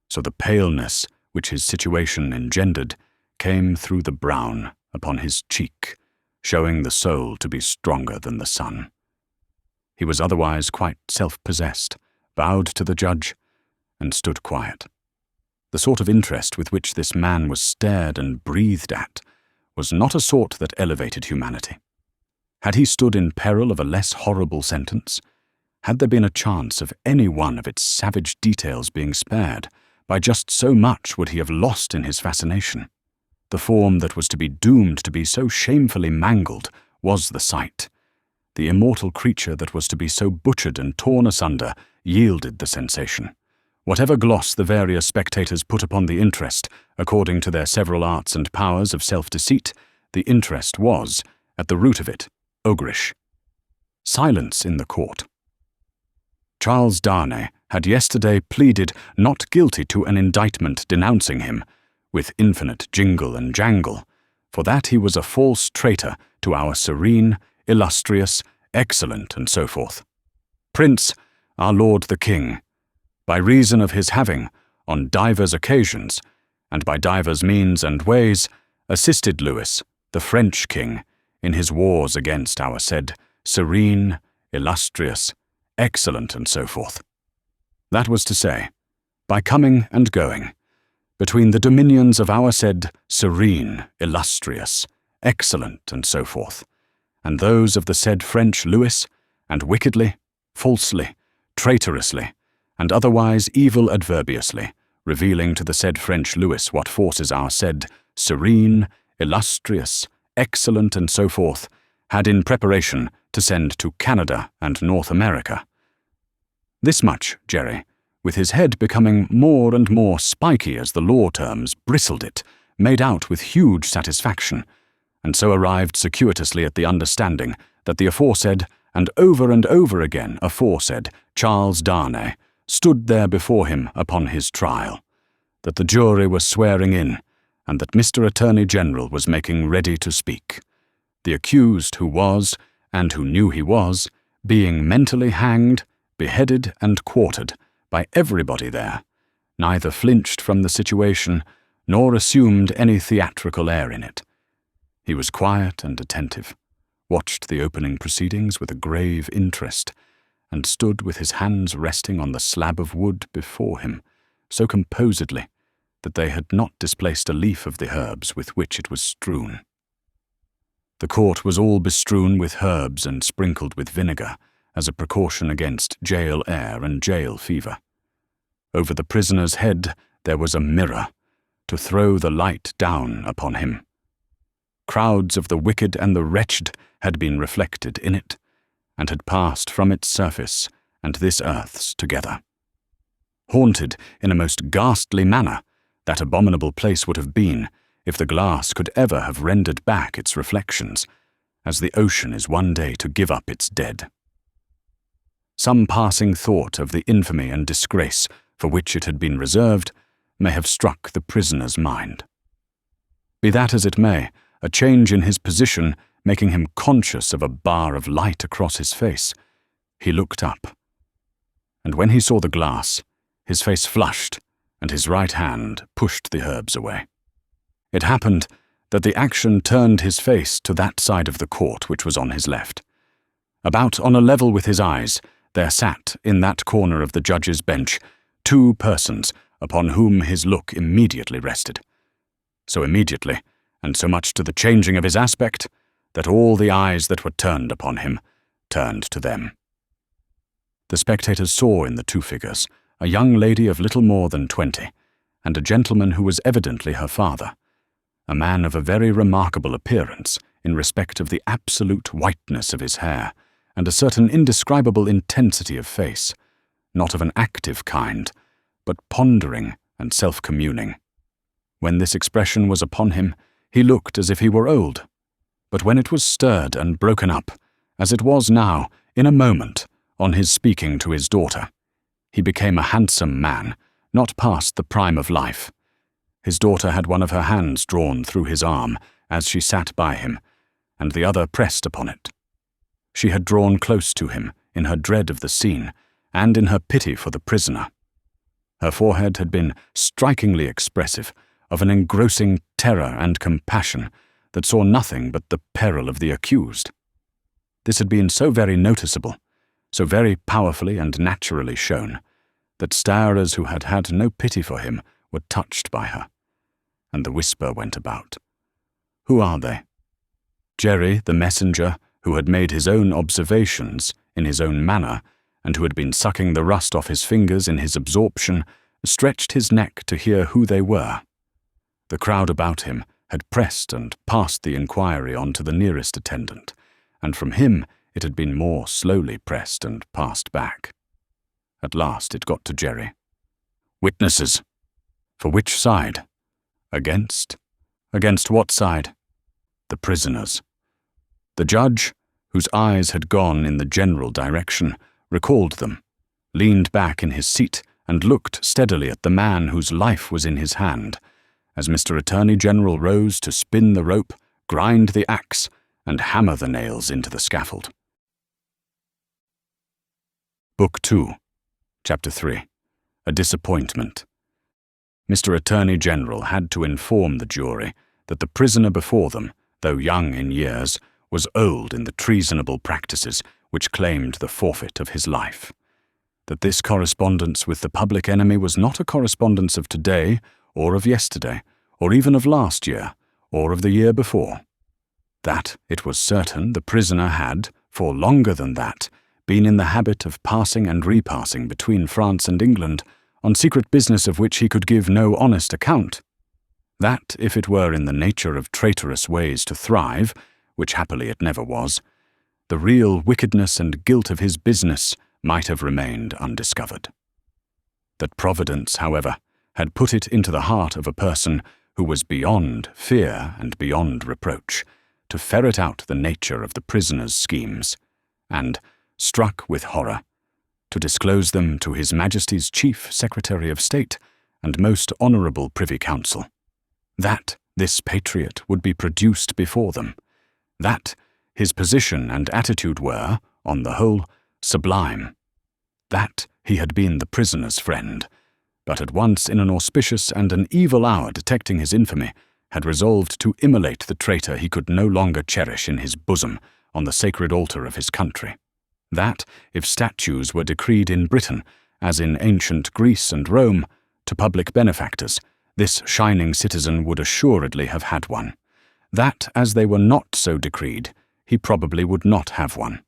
so the paleness which his situation engendered came through the brown upon his cheek, showing the soul to be stronger than the sun. He was otherwise quite self-possessed, bowed to the judge, and stood quiet. The sort of interest with which this man was stared and breathed at was not a sort that elevated humanity. Had he stood in peril of a less horrible sentence? Had there been a chance of any one of its savage details being spared, by just so much would he have lost in his fascination. The form that was to be doomed to be so shamefully mangled was the sight. The immortal creature that was to be so butchered and torn asunder yielded the sensation. Whatever gloss the various spectators put upon the interest, according to their several arts and powers of self-deceit, the interest was, at the root of it, ogreish. Silence in the court. Charles Darnay had yesterday pleaded not guilty to an indictment denouncing him, with infinite jingle and jangle, for that he was a false traitor to our serene, illustrious, excellent, and so forth. Prince, our Lord the King, by reason of his having, on divers occasions, and by divers means and ways, assisted Louis, the French king, in his wars against our said serene, illustrious, excellent, and so forth. That was to say, by coming and going, between the dominions of our said serene, illustrious, excellent, and so forth, and those of the said French Louis, and wickedly, falsely, traitorously, and otherwise evil adverbiously, revealing to the said French Louis what forces our said serene, illustrious, excellent, and so forth, had in preparation to send to Canada and North America. This much, Jerry, with his head becoming more and more spiky as the law terms bristled it, made out with huge satisfaction, and so arrived circuitously at the understanding that the aforesaid, and over again aforesaid, Charles Darnay, stood there before him upon his trial, that the jury was swearing in, and that Mr. Attorney General was making ready to speak, the accused who was, and who knew he was, being mentally hanged, beheaded, and quartered by everybody there, neither flinched from the situation, nor assumed any theatrical air in it. He was quiet and attentive, watched the opening proceedings with a grave interest, and stood with his hands resting on the slab of wood before him, so composedly that they had not displaced a leaf of the herbs with which it was strewn. The court was all bestrewn with herbs and sprinkled with vinegar, as a precaution against jail air and jail fever. Over the prisoner's head there was a mirror, to throw the light down upon him. Crowds of the wicked and the wretched had been reflected in it, and had passed from its surface and this earth's together. Haunted in a most ghastly manner, that abominable place would have been, if the glass could ever have rendered back its reflections, as the ocean is one day to give up its dead. Some passing thought of the infamy and disgrace for which it had been reserved may have struck the prisoner's mind. Be that as it may, a change in his position making him conscious of a bar of light across his face, he looked up, and when he saw the glass, his face flushed, and his right hand pushed the herbs away. It happened that the action turned his face to that side of the court which was on his left. About on a level with his eyes, there sat, in that corner of the judge's bench, two persons upon whom his look immediately rested. So immediately, and so much to the changing of his aspect, that all the eyes that were turned upon him turned to them. The spectators saw in the two figures a young lady of little more than 20, and a gentleman who was evidently her father, a man of a very remarkable appearance in respect of the absolute whiteness of his hair, and a certain indescribable intensity of face, not of an active kind, but pondering and self-communing. When this expression was upon him, he looked as if he were old, but when it was stirred and broken up, as it was now, in a moment, on his speaking to his daughter. He became a handsome man, not past the prime of life. His daughter had one of her hands drawn through his arm as she sat by him, and the other pressed upon it. She had drawn close to him in her dread of the scene, and in her pity for the prisoner. Her forehead had been strikingly expressive of an engrossing terror and compassion that saw nothing but the peril of the accused. This had been so very noticeable, so very powerfully and naturally shown, that starers who had had no pity for him were touched by her, and the whisper went about. Who are they? Jerry, the messenger, who had made his own observations in his own manner, and who had been sucking the rust off his fingers in his absorption, stretched his neck to hear who they were. The crowd about him had pressed and passed the inquiry on to the nearest attendant, and from him it had been more slowly pressed and passed back. At last it got to Jerry. Witnesses. For which side? Against? Against what side? The prisoners. The judge, whose eyes had gone in the general direction, recalled them, leaned back in his seat, and looked steadily at the man whose life was in his hand, as Mr. Attorney General rose to spin the rope, grind the axe, and hammer the nails into the scaffold. Book 2, Chapter 3. A Disappointment. Mr. Attorney General had to inform the jury that the prisoner before them, though young in years, was old in the treasonable practices which claimed the forfeit of his life. That this correspondence with the public enemy was not a correspondence of today, or of yesterday, or even of last year, or of the year before. That, it was certain, the prisoner had, for longer than that, been in the habit of passing and repassing between France and England on secret business of which he could give no honest account. That, if it were in the nature of traitorous ways to thrive, which happily it never was, the real wickedness and guilt of his business might have remained undiscovered. That Providence, however, had put it into the heart of a person who was beyond fear and beyond reproach to ferret out the nature of the prisoner's schemes, and, struck with horror, to disclose them to His Majesty's Chief Secretary of State and most honourable Privy Council. That this patriot would be produced before them. That his position and attitude were, on the whole, sublime. That he had been the prisoner's friend, but at once in an auspicious and an evil hour detecting his infamy, had resolved to immolate the traitor he could no longer cherish in his bosom on the sacred altar of his country. That, if statues were decreed in Britain, as in ancient Greece and Rome, to public benefactors, this shining citizen would assuredly have had one. That, as they were not so decreed, he probably would not have one.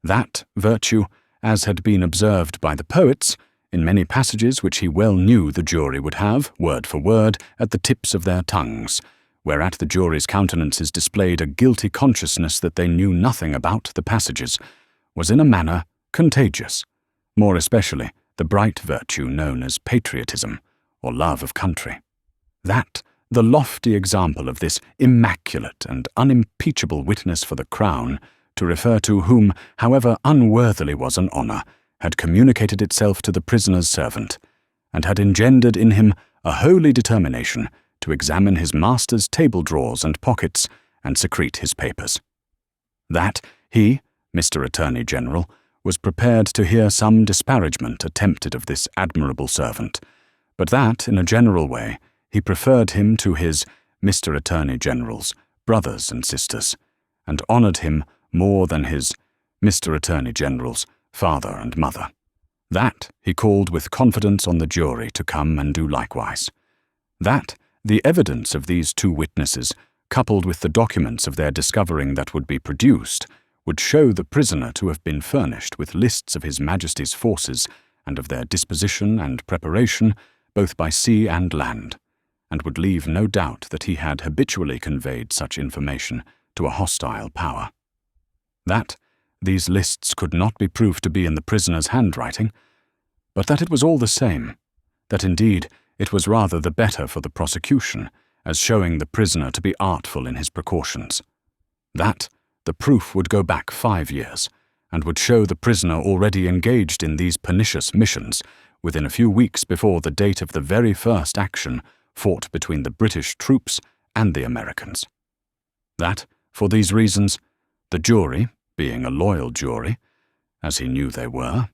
That virtue, as had been observed by the poets, in many passages which he well knew the jury would have, word for word, at the tips of their tongues, whereat the jury's countenances displayed a guilty consciousness that they knew nothing about the passages, was in a manner contagious, more especially the bright virtue known as patriotism, or love of country. That, the lofty example of this immaculate and unimpeachable witness for the crown, to refer to whom, however unworthily was an honour, had communicated itself to the prisoner's servant, and had engendered in him a holy determination to examine his master's table drawers and pockets, and secrete his papers. That he, Mr. Attorney General, was prepared to hear some disparagement attempted of this admirable servant, but that, in a general way, he preferred him to his, Mr. Attorney General's, brothers and sisters, and honoured him more than his, Mr. Attorney General's, father and mother. That he called with confidence on the jury to come and do likewise. That the evidence of these two witnesses, coupled with the documents of their discovering that would be produced, would show the prisoner to have been furnished with lists of His Majesty's forces and of their disposition and preparation, both by sea and land, and would leave no doubt that he had habitually conveyed such information to a hostile power. That these lists could not be proved to be in the prisoner's handwriting, but that it was all the same, that indeed it was rather the better for the prosecution, as showing the prisoner to be artful in his precautions. That the proof would go back 5 years, and would show the prisoner already engaged in these pernicious missions within a few weeks before the date of the very first action fought between the British troops and the Americans. That, for these reasons, the jury, being a loyal jury, as he knew they were,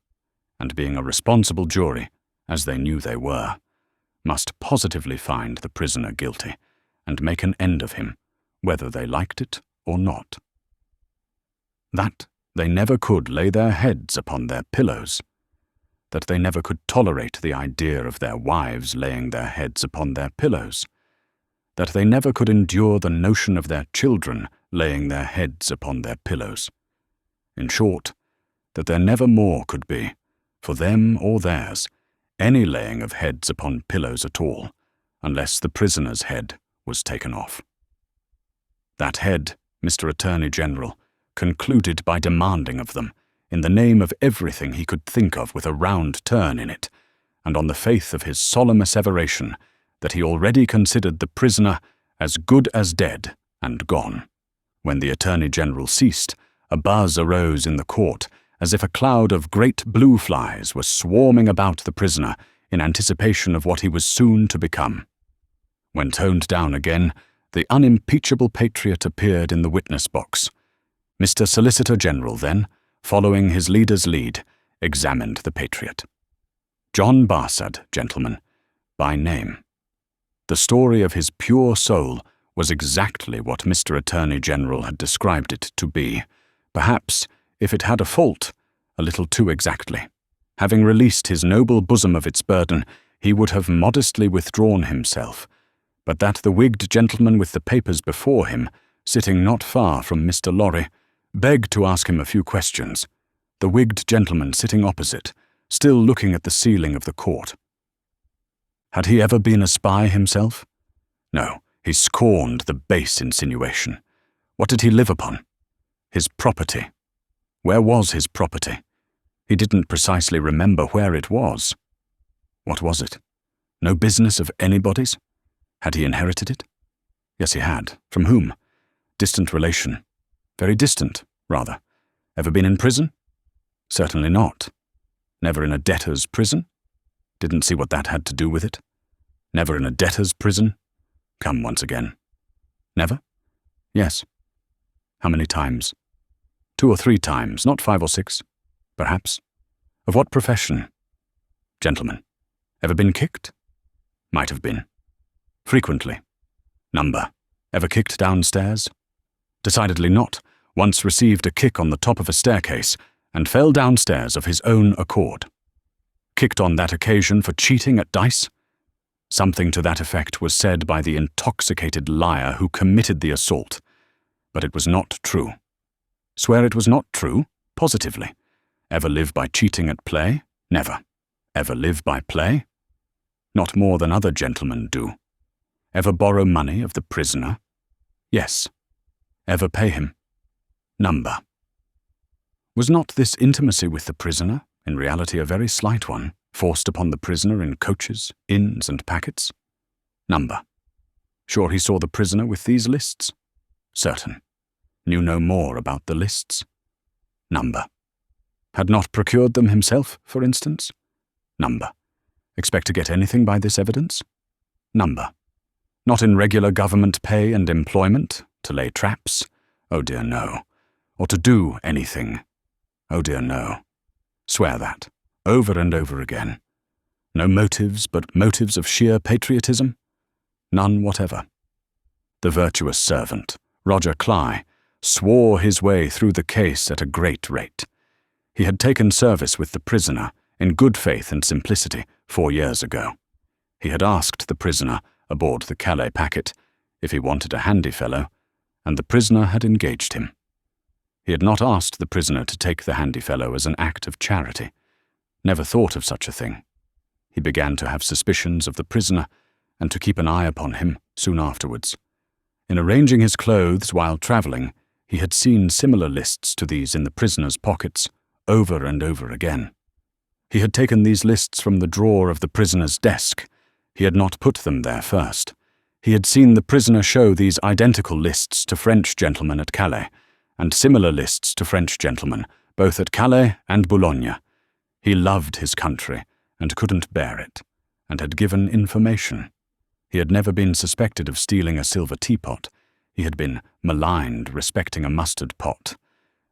and being a responsible jury, as they knew they were, must positively find the prisoner guilty and make an end of him, whether they liked it or not. That they never could lay their heads upon their pillows, that they never could tolerate the idea of their wives laying their heads upon their pillows, that they never could endure the notion of their children laying their heads upon their pillows. In short, that there never more could be, for them or theirs, any laying of heads upon pillows at all, unless the prisoner's head was taken off. That head, Mr. Attorney General concluded by demanding of them, in the name of everything he could think of with a round turn in it, and on the faith of his solemn asseveration that he already considered the prisoner as good as dead and gone. When the Attorney General ceased, a buzz arose in the court, as if a cloud of great blue flies was swarming about the prisoner in anticipation of what he was soon to become. When toned down again, the unimpeachable patriot appeared in the witness box. Mr. Solicitor General then, following his leader's lead, examined the patriot. John Barsad, gentlemen, by name. The story of his pure soul was exactly what Mr. Attorney General had described it to be, perhaps, if it had a fault, a little too exactly. Having released his noble bosom of its burden, he would have modestly withdrawn himself, but that the wigged gentleman with the papers before him, sitting not far from Mr. Lorry, begged to ask him a few questions, the wigged gentleman sitting opposite, still looking at the ceiling of the court. Had he ever been a spy himself? No, he scorned the base insinuation. What did he live upon? His property. Where was his property? He didn't precisely remember where it was. What was it? No business of anybody's? Had he inherited it? Yes, he had. From whom? Distant relation. Very distant, rather. Ever been in prison? Certainly not. Never in a debtor's prison? Didn't see what that had to do with it. Never in a debtor's prison? Come once again. Never? Yes. How many times? 2 or 3 times, not 5 or 6, perhaps. Of what profession? Gentlemen. Ever been kicked? Might have been. Frequently. Number. Ever kicked downstairs? Decidedly not. Once received a kick on the top of a staircase and fell downstairs of his own accord. Kicked on that occasion for cheating at dice? Something to that effect was said by the intoxicated liar who committed the assault, but it was not true. Swear it was not true? Positively. Ever live by cheating at play? Never. Ever live by play? Not more than other gentlemen do. Ever borrow money of the prisoner? Yes. Ever pay him? Number. Was not this intimacy with the prisoner, in reality a very slight one, forced upon the prisoner in coaches, inns, and packets? Number. Sure he saw the prisoner with these lists? Certain. Knew no more about the lists? Number. Had not procured them himself, for instance? Number. Expect to get anything by this evidence? Number. Not in regular government pay and employment, to lay traps? Oh dear no. Or to do anything? Oh dear no. Swear that, over and over again. No motives but motives of sheer patriotism? None whatever. The virtuous servant, Roger Cly, swore his way through the case at a great rate. He had taken service with the prisoner, in good faith and simplicity, 4 years ago. He had asked the prisoner, aboard the Calais packet, if he wanted a handy fellow, and the prisoner had engaged him. He had not asked the prisoner to take the handy fellow as an act of charity. Never thought of such a thing. He began to have suspicions of the prisoner, and to keep an eye upon him soon afterwards. In arranging his clothes while travelling, he had seen similar lists to these in the prisoner's pockets, over and over again. He had taken these lists from the drawer of the prisoner's desk. He had not put them there first. He had seen the prisoner show these identical lists to French gentlemen at Calais, and similar lists to French gentlemen, both at Calais and Boulogne. He loved his country and couldn't bear it, and had given information. He had never been suspected of stealing a silver teapot. He had been maligned respecting a mustard pot,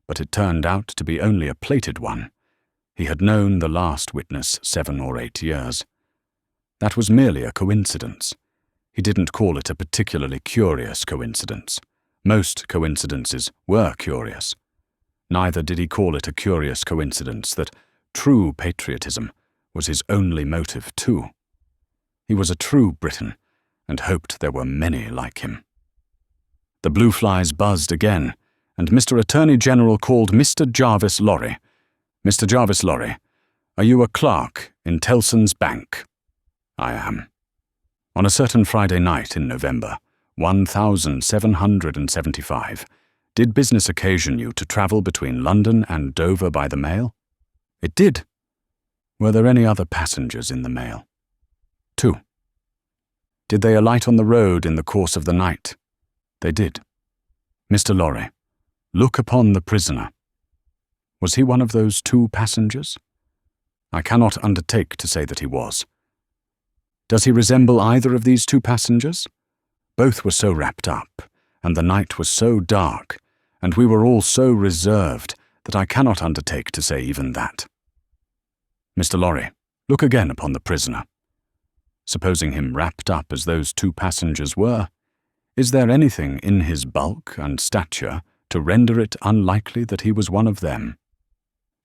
but it turned out to be only a plated one. He had known the last witness 7 or 8 years. That was merely a coincidence. He didn't call it a particularly curious coincidence. Most coincidences were curious. Neither did he call it a curious coincidence that true patriotism was his only motive too. He was a true Briton, and hoped there were many like him. The blue flies buzzed again, and Mr. Attorney General called Mr. Jarvis Lorry. "Mr. Jarvis Lorry, are you a clerk in Tellson's Bank?" "I am." "On a certain Friday night in November, 1775, did business occasion you to travel between London and Dover by the mail?" "It did." "Were there any other passengers in the mail?" "2." "Did they alight on the road in the course of the night?" "They did." "Mr. Lorry, look upon the prisoner. Was he one of those 2 passengers?" "I cannot undertake to say that he was." "Does he resemble either of these 2 passengers?" "Both were so wrapped up, and the night was so dark, and we were all so reserved that I cannot undertake to say even that." "Mr. Lorry, look again upon the prisoner. Supposing him wrapped up as those 2 passengers were, is there anything in his bulk and stature to render it unlikely that he was one of them?"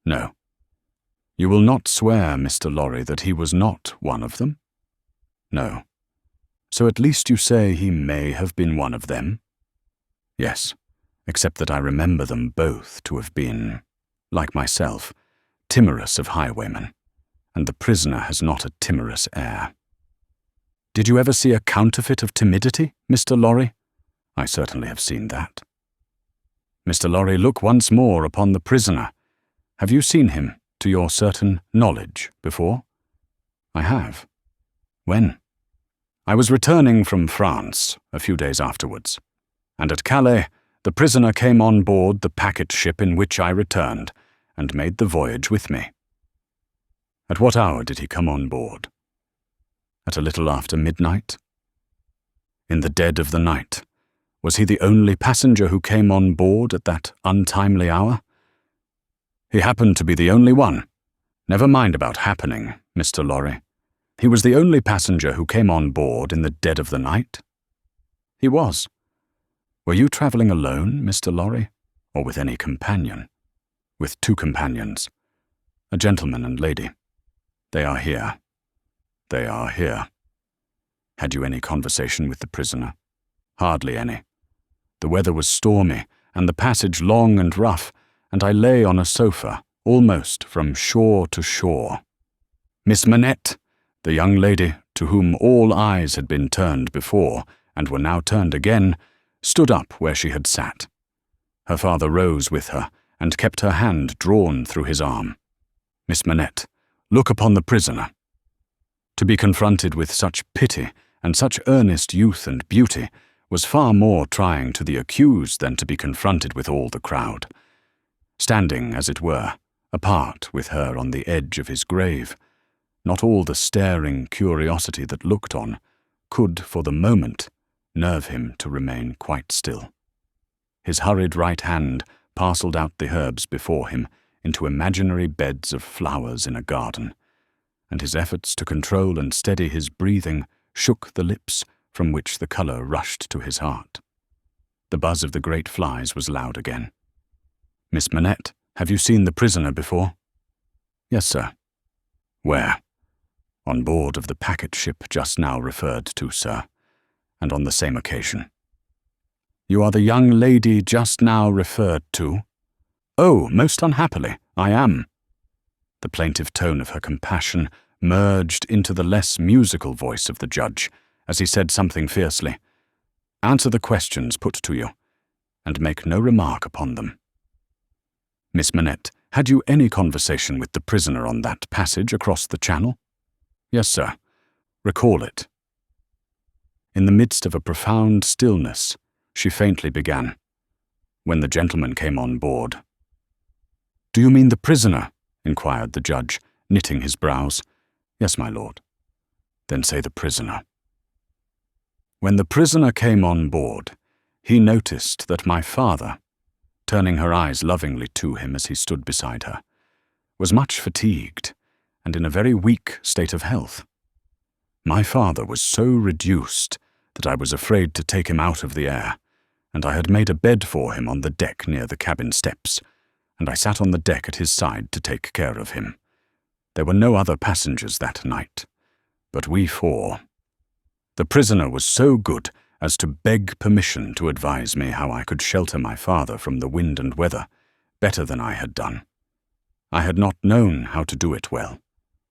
"No." "You will not swear, Mr. Lorry, that he was not one of them?" "No." "So at least you say he may have been one of them?" "Yes, except that I remember them both to have been, like myself, timorous of highwaymen, and the prisoner has not a timorous air." "Did you ever see a counterfeit of timidity, Mr. Lorry?" "I certainly have seen that." "Mr. Lorry, look once more upon the prisoner. Have you seen him, to your certain knowledge, before?" "I have." "When?" "I was returning from France a few days afterwards, and at Calais the prisoner came on board the packet ship in which I returned, and made the voyage with me." "At what hour did he come on board?" "At a little after midnight." "In the dead of the night, was he the only passenger who came on board at that untimely hour?" "He happened to be the only one. Never mind about happening, Mr. Lorry. He was the only passenger who came on board in the dead of the night?" "He was." "Were you travelling alone, Mr. Lorry, or with any companion?" "With 2 companions, a gentleman and lady. They are here." "They are here." "Had you any conversation with the prisoner?" "Hardly any. The weather was stormy, and the passage long and rough, and I lay on a sofa, almost from shore to shore. Miss Manette, the young lady to whom all eyes had been turned before, and were now turned again, stood up where she had sat. Her father rose with her, and kept her hand drawn through his arm. "Miss Manette, look upon the prisoner." To be confronted with such pity and such earnest youth and beauty was far more trying to the accused than to be confronted with all the crowd. Standing, as it were, apart with her on the edge of his grave, not all the staring curiosity that looked on could, for the moment, nerve him to remain quite still. His hurried right hand parcelled out the herbs before him into imaginary beds of flowers in a garden, and his efforts to control and steady his breathing shook the lips from which the colour rushed to his heart. The buzz of the great flies was loud again. "Miss Manette, have you seen the prisoner before?" "Yes, sir." "Where?" "On board of the packet ship just now referred to, sir, and on the same occasion." "You are the young lady just now referred to?" "Oh, most unhappily, I am." The plaintive tone of her compassion merged into the less musical voice of the judge, as he said something fiercely. "Answer the questions put to you, and make no remark upon them." "Miss Manette, had you any conversation with the prisoner on that passage across the channel?" "Yes, sir." "Recall it." In the midst of a profound stillness, she faintly began, "When the gentleman came on board." "Do you mean the prisoner?" inquired the judge, knitting his brows. "Yes, my lord." "Then say the prisoner." When the prisoner came on board, he noticed that my father, turning her eyes lovingly to him as he stood beside her, was much fatigued and in a very weak state of health. My father was so reduced that I was afraid to take him out of the air, and I had made a bed for him on the deck near the cabin steps, and I sat on the deck at his side to take care of him. There were no other passengers that night, but we four. The prisoner was so good as to beg permission to advise me how I could shelter my father from the wind and weather better than I had done. I had not known how to do it well,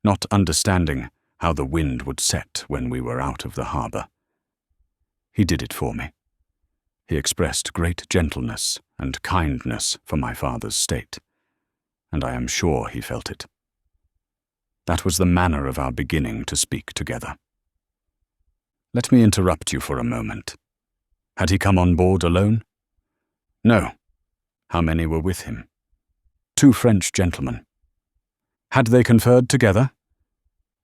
not understanding how the wind would set when we were out of the harbour. He did it for me. He expressed great gentleness and kindness for my father's state, and I am sure he felt it. That was the manner of our beginning to speak together. Let me interrupt you for a moment. Had he come on board alone? No. How many were with him? 2 French gentlemen. Had they conferred together?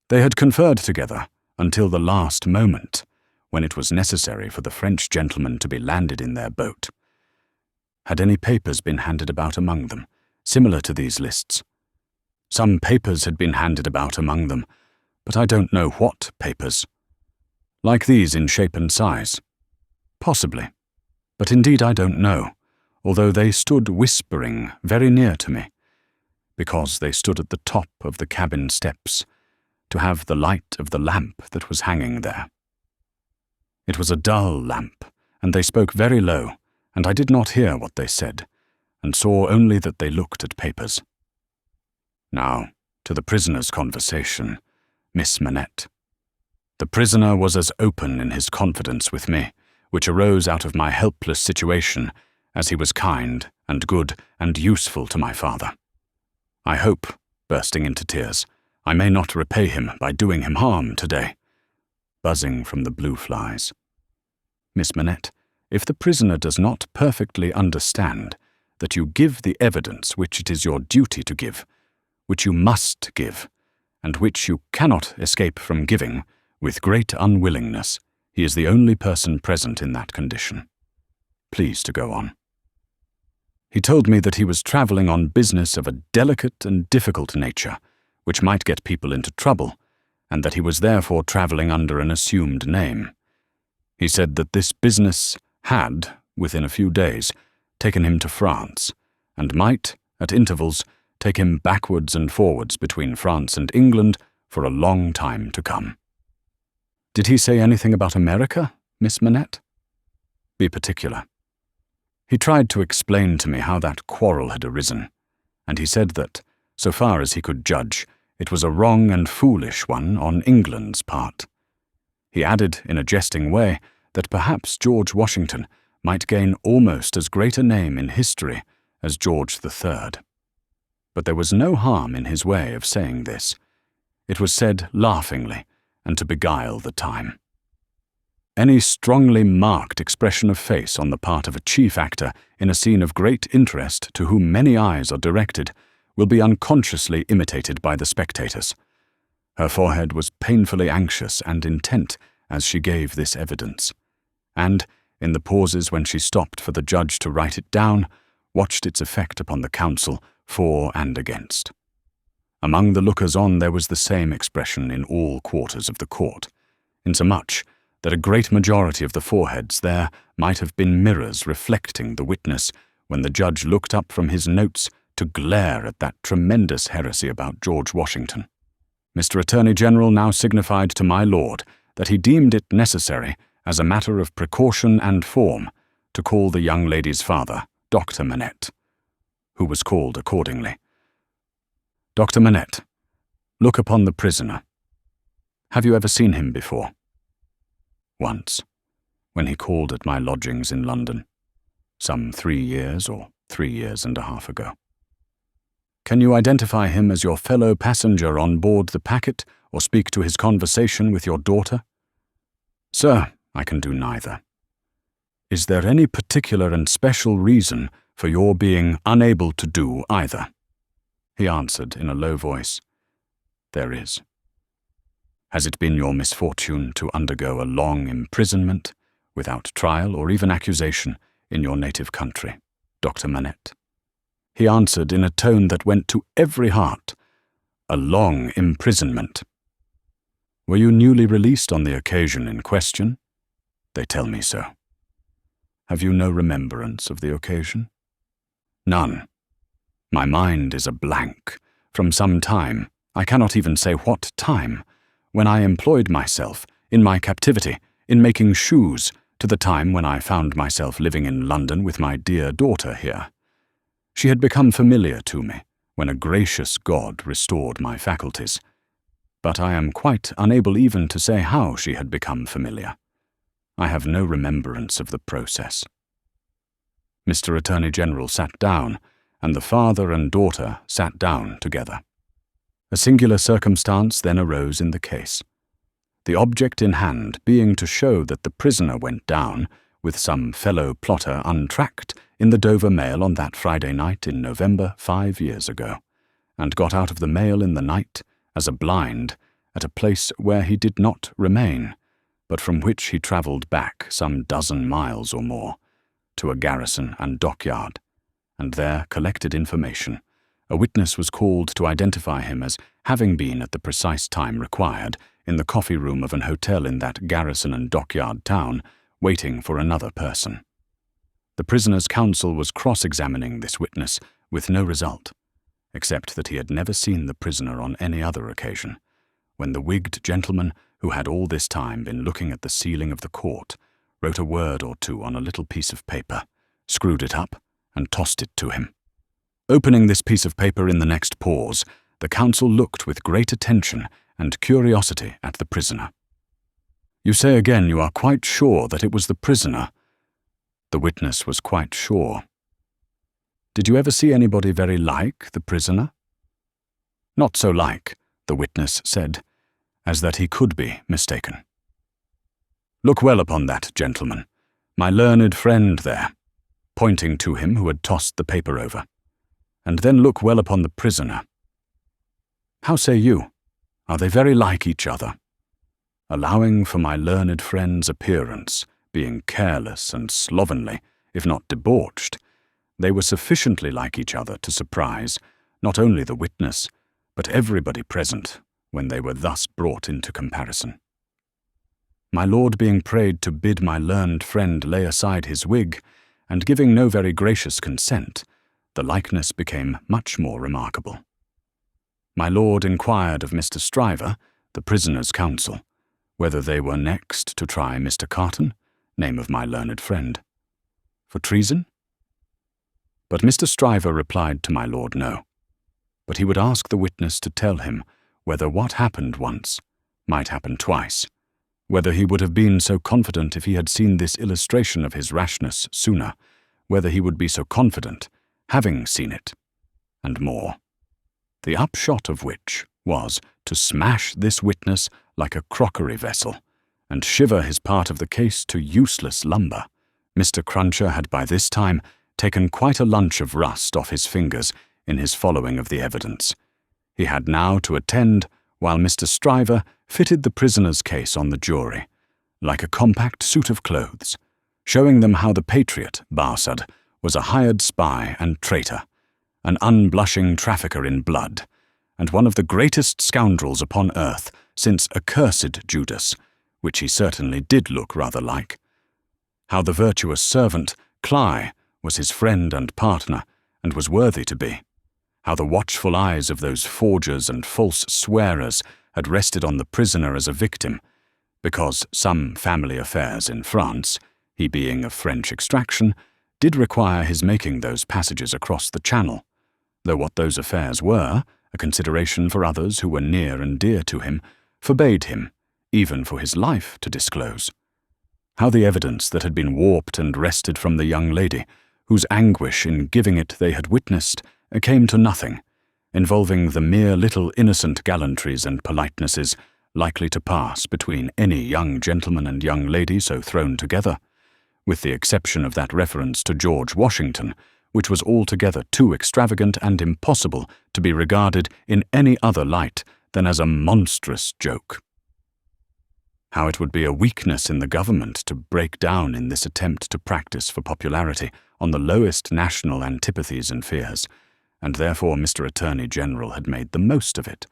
They had conferred together until the last moment, when it was necessary for the French gentlemen to be landed in their boat. Had any papers been handed about among them, similar to these lists? Some papers had been handed about among them, but I don't know what papers. Like these in shape and size? Possibly, but indeed I don't know, although they stood whispering very near to me, because they stood at the top of the cabin steps, to have the light of the lamp that was hanging there. It was a dull lamp, and they spoke very low, and I did not hear what they said, and saw only that they looked at papers. Now, to the prisoner's conversation, Miss Manette. The prisoner was as open in his confidence with me, which arose out of my helpless situation, as he was kind and good and useful to my father. I hope, bursting into tears, I may not repay him by doing him harm today. Buzzing from the blue flies. Miss Manette, if the prisoner does not perfectly understand that you give the evidence which it is your duty to give, which you must give, and which you cannot escape from giving, with great unwillingness, he is the only person present in that condition. Please to go on. He told me that he was travelling on business of a delicate and difficult nature, which might get people into trouble, and that he was therefore travelling under an assumed name. He said that this business had, within a few days, taken him to France, and might, at intervals, take him backwards and forwards between France and England for a long time to come. Did he say anything about America, Miss Manette? Be particular. He tried to explain to me how that quarrel had arisen, and he said that, so far as he could judge, it was a wrong and foolish one on England's part. He added, in a jesting way, that perhaps George Washington might gain almost as great a name in history as George III. But there was no harm in his way of saying this. It was said laughingly, and to beguile the time. Any strongly marked expression of face on the part of a chief actor in a scene of great interest to whom many eyes are directed will be unconsciously imitated by the spectators. Her forehead was painfully anxious and intent as she gave this evidence, and, in the pauses when she stopped for the judge to write it down, watched its effect upon the counsel for and against. Among the lookers-on there was the same expression in all quarters of the court, insomuch that a great majority of the foreheads there might have been mirrors reflecting the witness when the judge looked up from his notes to glare at that tremendous heresy about George Washington. Mr. Attorney General now signified to my lord that he deemed it necessary, as a matter of precaution and form, to call the young lady's father, Dr. Manette, who was called accordingly. Dr. Manette, look upon the prisoner. Have you ever seen him before? Once, when he called at my lodgings in London, some 3 years or 3 years and a half ago. Can you identify him as your fellow passenger on board the packet, or speak to his conversation with your daughter? Sir, I can do neither. Is there any particular and special reason for your being unable to do either? he answered in a low voice. "There is." "Has it been your misfortune to undergo a long imprisonment, without trial or even accusation, in your native country, Dr. Manette?" He answered in a tone that went to every heart. "A long imprisonment." "Were you newly released on the occasion in question?" "They tell me so." "Have you no remembrance of the occasion?" "None. My mind is a blank. From some time, I cannot even say what time, when I employed myself, in my captivity, in making shoes, to the time when I found myself living in London with my dear daughter here. She had become familiar to me, when a gracious God restored my faculties. But I am quite unable even to say how she had become familiar. I have no remembrance of the process." Mr. Attorney General sat down, and the father and daughter sat down together. A singular circumstance then arose in the case. The object in hand being to show that the prisoner went down, with some fellow plotter untracked, in the Dover mail on that Friday night in November 5 years ago, and got out of the mail in the night, as a blind, at a place where he did not remain, but from which he travelled back some dozen miles or more, to a garrison and dockyard, and there collected information. A witness was called to identify him as having been at the precise time required in the coffee room of an hotel in that garrison and dockyard town, waiting for another person. The prisoner's counsel was cross-examining this witness with no result, except that he had never seen the prisoner on any other occasion, when the wigged gentleman, who had all this time been looking at the ceiling of the court, wrote a word or two on a little piece of paper, screwed it up, and tossed it to him. Opening this piece of paper in the next pause, the counsel looked with great attention and curiosity at the prisoner. "You say again you are quite sure that it was the prisoner?" The witness was quite sure. "Did you ever see anybody very like the prisoner?" "Not so like," the witness said, "as that he could be mistaken." "Look well upon that gentleman, my learned friend there," pointing to him who had tossed the paper over, "and then look well upon the prisoner. How say you? Are they very like each other? Allowing for my learned friend's appearance, being careless and slovenly, if not debauched, they were sufficiently like each other to surprise not only the witness, but everybody present, when they were thus brought into comparison. My lord being prayed to bid my learned friend lay aside his wig, and giving no very gracious consent, the likeness became much more remarkable. My lord inquired of Mr. Stryver, the prisoner's counsel, whether they were next to try Mr. Carton, name of my learned friend, for treason? But Mr. Stryver replied to my lord no, but he would ask the witness to tell him whether what happened once might happen twice, whether he would have been so confident if he had seen this illustration of his rashness sooner, whether he would be so confident, having seen it, and more. The upshot of which was to smash this witness like a crockery vessel, and shiver his part of the case to useless lumber. Mr. Cruncher had by this time taken quite a lunch of rust off his fingers in his following of the evidence. He had now to attend while Mr. Stryver fitted the prisoner's case on the jury, like a compact suit of clothes, showing them how the patriot, Barsad, was a hired spy and traitor, an unblushing trafficker in blood, and one of the greatest scoundrels upon earth since accursed Judas, which he certainly did look rather like. How the virtuous servant, Cly, was his friend and partner, and was worthy to be. How the watchful eyes of those forgers and false swearers had rested on the prisoner as a victim, because some family affairs in France, he being of French extraction, did require his making those passages across the Channel, though what those affairs were, a consideration for others who were near and dear to him, forbade him, even for his life, to disclose. How the evidence that had been warped and wrested from the young lady, whose anguish in giving it they had witnessed, came to nothing, involving the mere little innocent gallantries and politenesses likely to pass between any young gentleman and young lady so thrown together, with the exception of that reference to George Washington, which was altogether too extravagant and impossible to be regarded in any other light than as a monstrous joke. How it would be a weakness in the government to break down in this attempt to practice for popularity on the lowest national antipathies and fears, and therefore Mr. Attorney General had made the most of it.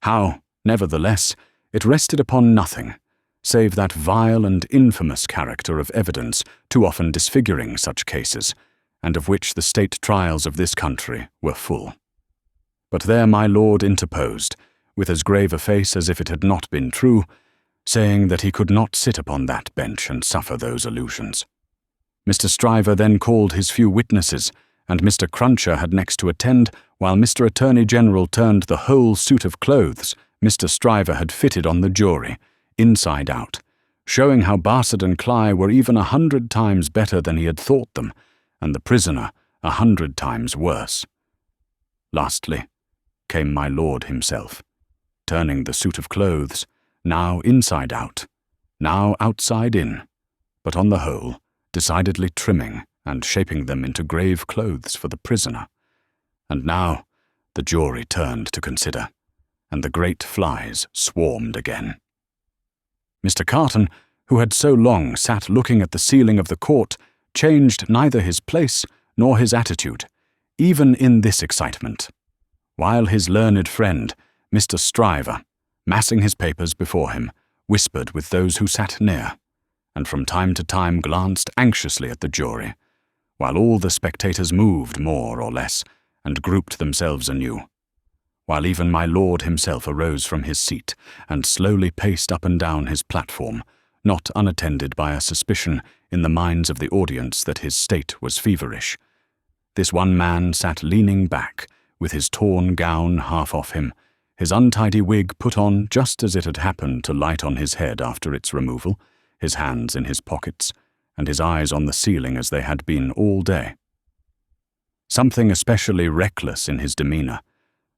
How, nevertheless, it rested upon nothing, save that vile and infamous character of evidence too often disfiguring such cases, and of which the state trials of this country were full. But there my lord interposed, with as grave a face as if it had not been true, saying that he could not sit upon that bench and suffer those allusions. Mr. Stryver then called his few witnesses, and Mr. Cruncher had next to attend, while Mr. Attorney General turned the whole suit of clothes Mr. Stryver had fitted on the jury, inside out, showing how Barsad and Cly were even 100 times better than he had thought them, and the prisoner 100 times worse. Lastly came my lord himself, turning the suit of clothes, now inside out, now outside in, but on the whole decidedly trimming and shaping them into grave clothes for the prisoner. And now the jury turned to consider, and the great flies swarmed again. Mr. Carton, who had so long sat looking at the ceiling of the court, changed neither his place nor his attitude, even in this excitement, while his learned friend, Mr. Stryver, massing his papers before him, whispered with those who sat near, and from time to time glanced anxiously at the jury, while all the spectators moved more or less, and grouped themselves anew, while even my lord himself arose from his seat, and slowly paced up and down his platform, not unattended by a suspicion in the minds of the audience that his state was feverish. This one man sat leaning back, with his torn gown half off him, his untidy wig put on just as it had happened to light on his head after its removal, his hands in his pockets, and his eyes on the ceiling as they had been all day. Something especially reckless in his demeanour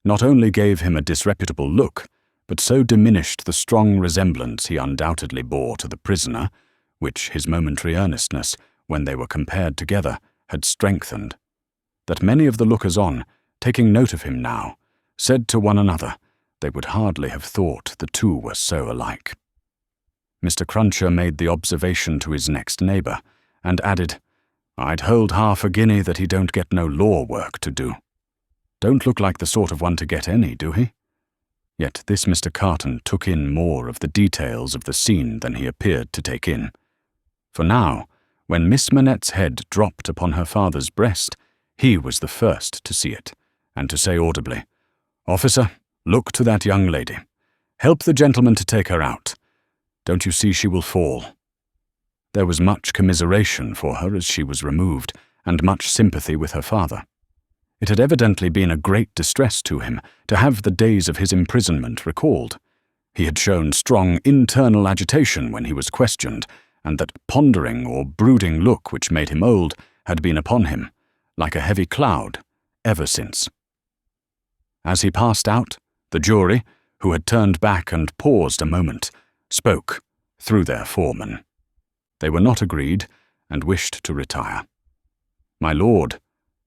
not only gave him a disreputable look, but so diminished the strong resemblance he undoubtedly bore to the prisoner, which his momentary earnestness, when they were compared together, had strengthened, that many of the lookers-on, taking note of him now, said to one another they would hardly have thought the two were so alike. Mr. Cruncher made the observation to his next neighbour, and added, "I'd hold half a guinea that he don't get no law work to do. Don't look like the sort of one to get any, do he?" Yet this Mr. Carton took in more of the details of the scene than he appeared to take in. For now, when Miss Manette's head dropped upon her father's breast, he was the first to see it, and to say audibly, "Officer, look to that young lady. Help the gentleman to take her out. Don't you see she will fall?" There was much commiseration for her as she was removed, and much sympathy with her father. It had evidently been a great distress to him to have the days of his imprisonment recalled. He had shown strong internal agitation when he was questioned, and that pondering or brooding look which made him old had been upon him, like a heavy cloud, ever since. As he passed out, the jury, who had turned back and paused a moment, spoke through their foreman. They were not agreed, and wished to retire. My lord,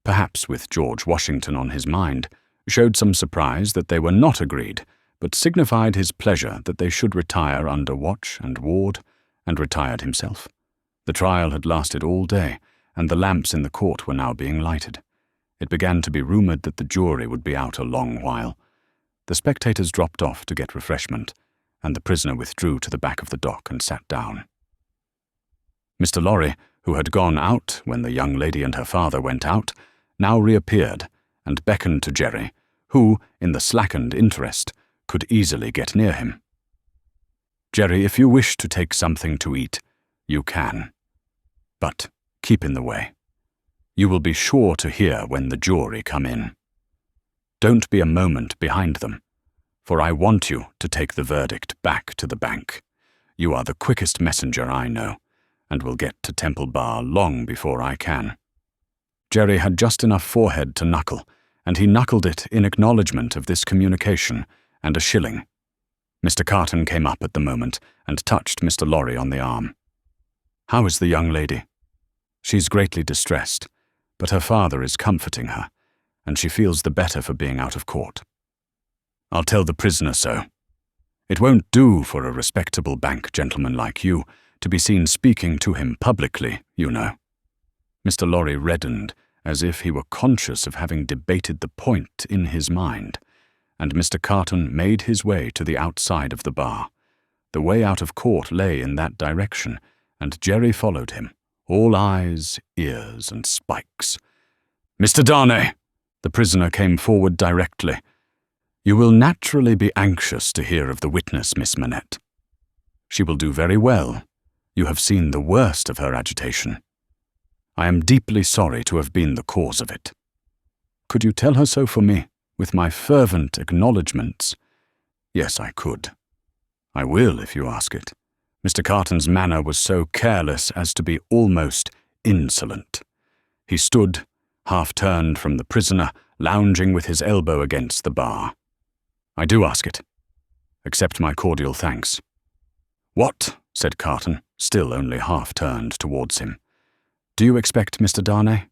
perhaps with George Washington on his mind, showed some surprise that they were not agreed, but signified his pleasure that they should retire under watch and ward, and retired himself. The trial had lasted all day, and the lamps in the court were now being lighted. It began to be rumoured that the jury would be out a long while. The spectators dropped off to get refreshment, and the prisoner withdrew to the back of the dock and sat down. Mr. Lorry, who had gone out when the young lady and her father went out, now reappeared and beckoned to Jerry, who, in the slackened interest, could easily get near him. "Jerry, if you wish to take something to eat, you can. But keep in the way. You will be sure to hear when the jury come in. Don't be a moment behind them, for I want you to take the verdict back to the bank. You are the quickest messenger I know, and will get to Temple Bar long before I can." Jerry had just enough forehead to knuckle, and he knuckled it in acknowledgment of this communication and a shilling. Mr. Carton came up at the moment and touched Mr. Lorry on the arm. "How is the young lady?" "She's greatly distressed, but her father is comforting her, and she feels the better for being out of court. I'll tell the prisoner so. It won't do for a respectable bank gentleman like you to be seen speaking to him publicly, you know." Mr. Lorry reddened, as if he were conscious of having debated the point in his mind, and Mr. Carton made his way to the outside of the bar. The way out of court lay in that direction, and Jerry followed him, all eyes, ears, and spikes. "Mr. Darnay!" The prisoner came forward directly. "You will naturally be anxious to hear of the witness, Miss Manette. She will do very well. You have seen the worst of her agitation. I am deeply sorry to have been the cause of it. Could you tell her so for me, with my fervent acknowledgments?" "Yes, I could. I will, if you ask it." Mr. Carton's manner was so careless as to be almost insolent. He stood, half-turned from the prisoner, lounging with his elbow against the bar. "I do ask it. Accept my cordial thanks." "What?" said Carton, still only half-turned towards him. "Do you expect Mr. Darnay?"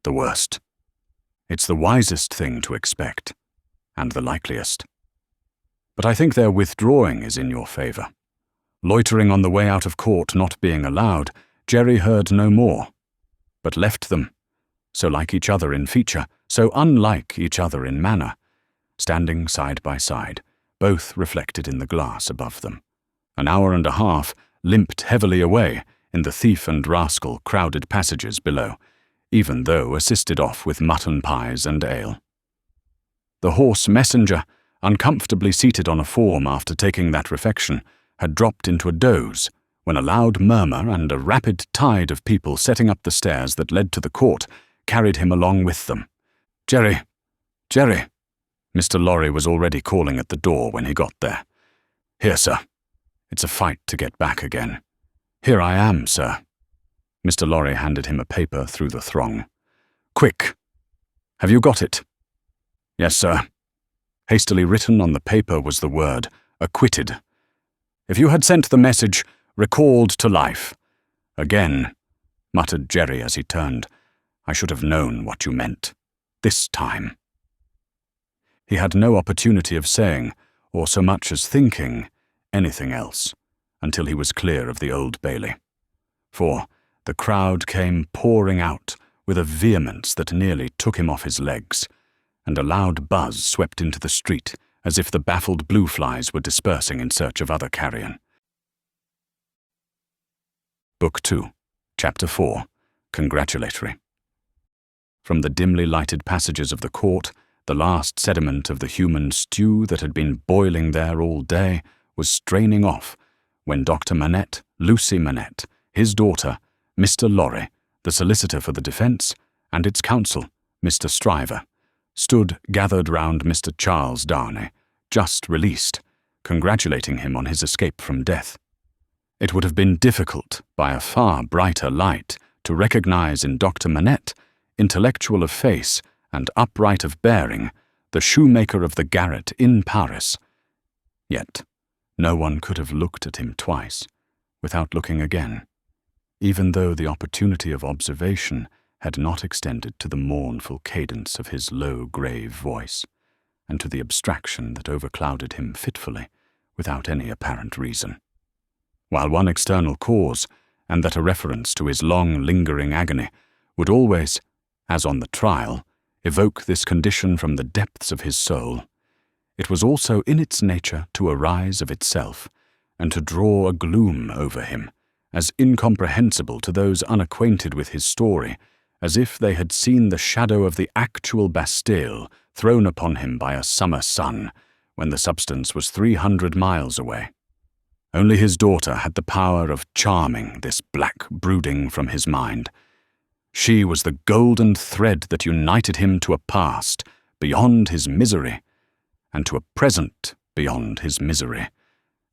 "The worst. It's the wisest thing to expect, and the likeliest. But I think their withdrawing is in your favour." Loitering on the way out of court not being allowed, Jerry heard no more, but left them, so like each other in feature, so unlike each other in manner, standing side by side, both reflected in the glass above them. An hour and a half limped heavily away in the thief and rascal crowded passages below, even though assisted off with mutton pies and ale. The horse messenger, uncomfortably seated on a form after taking that refection, had dropped into a doze when a loud murmur and a rapid tide of people setting up the stairs that led to the court carried him along with them. "Jerry! Jerry!" Mr. Lorry was already calling at the door when he got there. "Here, sir. It's a fight to get back again." "Here I am, sir." Mr. Lorry handed him a paper through the throng. "Quick! Have you got it?" "Yes, sir." Hastily written on the paper was the word, "acquitted." "If you had sent the message, 'recalled to life,' again," muttered Jerry as he turned, "I should have known what you meant. This time." He had no opportunity of saying, or so much as thinking, anything else, until he was clear of the Old Bailey. For the crowd came pouring out with a vehemence that nearly took him off his legs, and a loud buzz swept into the street as if the baffled blue flies were dispersing in search of other carrion. Book 2, Chapter 4, Congratulatory. From the dimly lighted passages of the court, the last sediment of the human stew that had been boiling there all day was straining off when Dr. Manette, Lucy Manette, his daughter, Mr. Lorry, the solicitor for the defence, and its counsel, Mr. Stryver, stood gathered round Mr. Charles Darnay, just released, congratulating him on his escape from death. It would have been difficult, by a far brighter light, to recognise in Dr. Manette, intellectual of face and upright of bearing, the shoemaker of the garret in Paris. Yet no one could have looked at him twice, without looking again, even though the opportunity of observation had not extended to the mournful cadence of his low, grave voice, and to the abstraction that overclouded him fitfully, without any apparent reason. While one external cause, and that a reference to his long, lingering agony, would always, as on the trial, evoke this condition from the depths of his soul, it was also in its nature to arise of itself, and to draw a gloom over him, as incomprehensible to those unacquainted with his story, as if they had seen the shadow of the actual Bastille thrown upon him by a summer sun, when the substance was 300 miles away. Only his daughter had the power of charming this black brooding from his mind. She was the golden thread that united him to a past beyond his misery, and to a present beyond his misery,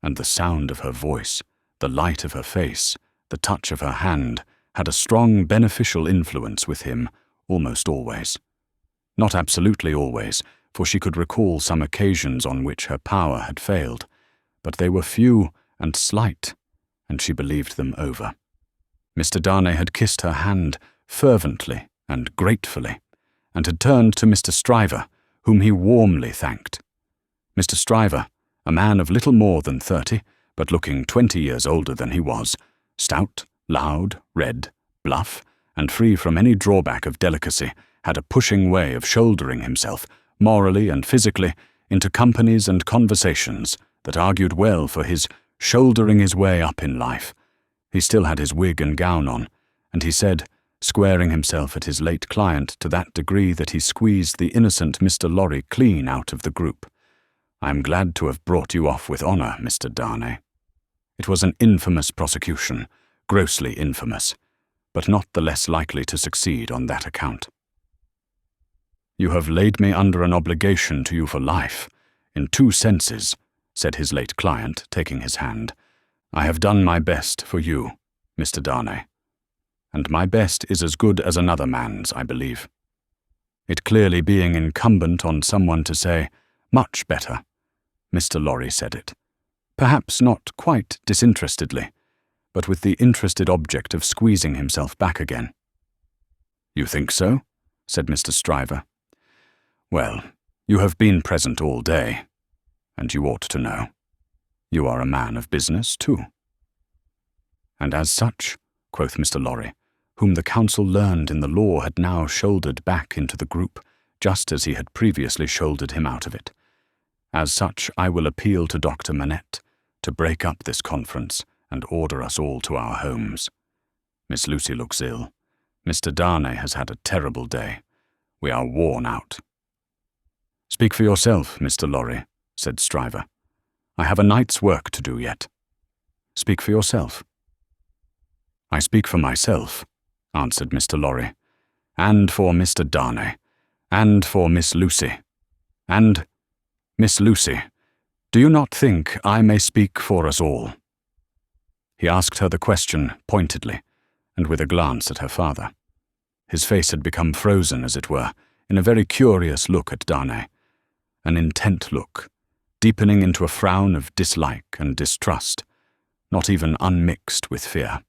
and the sound of her voice, the light of her face, the touch of her hand, had a strong beneficial influence with him almost always. Not absolutely always, for she could recall some occasions on which her power had failed, but they were few and slight, and she believed them over. Mr. Darnay had kissed her hand fervently and gratefully, and had turned to Mr. Stryver, whom he warmly thanked. Mr. Stryver, a man of little more than 30, but looking 20 years older than he was, stout, loud, red, bluff, and free from any drawback of delicacy, had a pushing way of shouldering himself, morally and physically, into companies and conversations that argued well for his shouldering his way up in life. He still had his wig and gown on, and he said, squaring himself at his late client to that degree that he squeezed the innocent Mr. Lorry clean out of the group, "I am glad to have brought you off with honour, Mr. Darnay. It was an infamous prosecution, grossly infamous, but not the less likely to succeed on that account. You have laid me under an obligation to you for life, in 2 senses," said his late client, taking his hand. "I have done my best for you, Mr. Darnay, and my best is as good as another man's, I believe. It clearly being incumbent on someone to say, 'Much better,' Mr. Lorry said it, perhaps not quite disinterestedly, but with the interested object of squeezing himself back again. "You think so?" said Mr. Stryver. "Well, you have been present all day, and you ought to know. You are a man of business, too." "And as such," quoth Mr. Lorry, whom the counsel learned in the law had now shouldered back into the group, just as he had previously shouldered him out of it, "as such I will appeal to Dr. Manette to break up this conference and order us all to our homes. Miss Lucy looks ill. Mr. Darnay has had a terrible day. We are worn out." "Speak for yourself, Mr. Lorry," said Stryver. "I have a night's work to do yet. Speak for yourself." "I speak for myself," answered Mr. Lorry, "and for Mr. Darnay, and for Miss Lucy. And, Miss Lucy, do you not think I may speak for us all?" He asked her the question pointedly, and with a glance at her father. His face had become frozen, as it were, in a very curious look at Darnay, an intent look, deepening into a frown of dislike and distrust, not even unmixed with fear.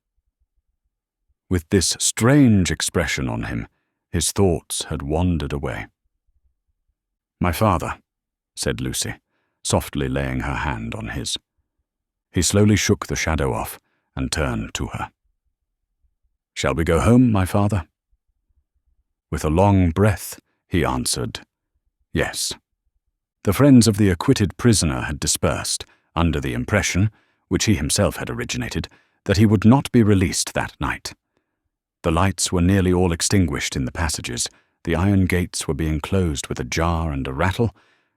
With this strange expression on him, his thoughts had wandered away. "My father," said Lucy, softly laying her hand on his. He slowly shook the shadow off and turned to her. "Shall we go home, my father?" With a long breath, he answered, "Yes." The friends of the acquitted prisoner had dispersed, under the impression, which he himself had originated, that he would not be released that night. The lights were nearly all extinguished in the passages, the iron gates were being closed with a jar and a rattle,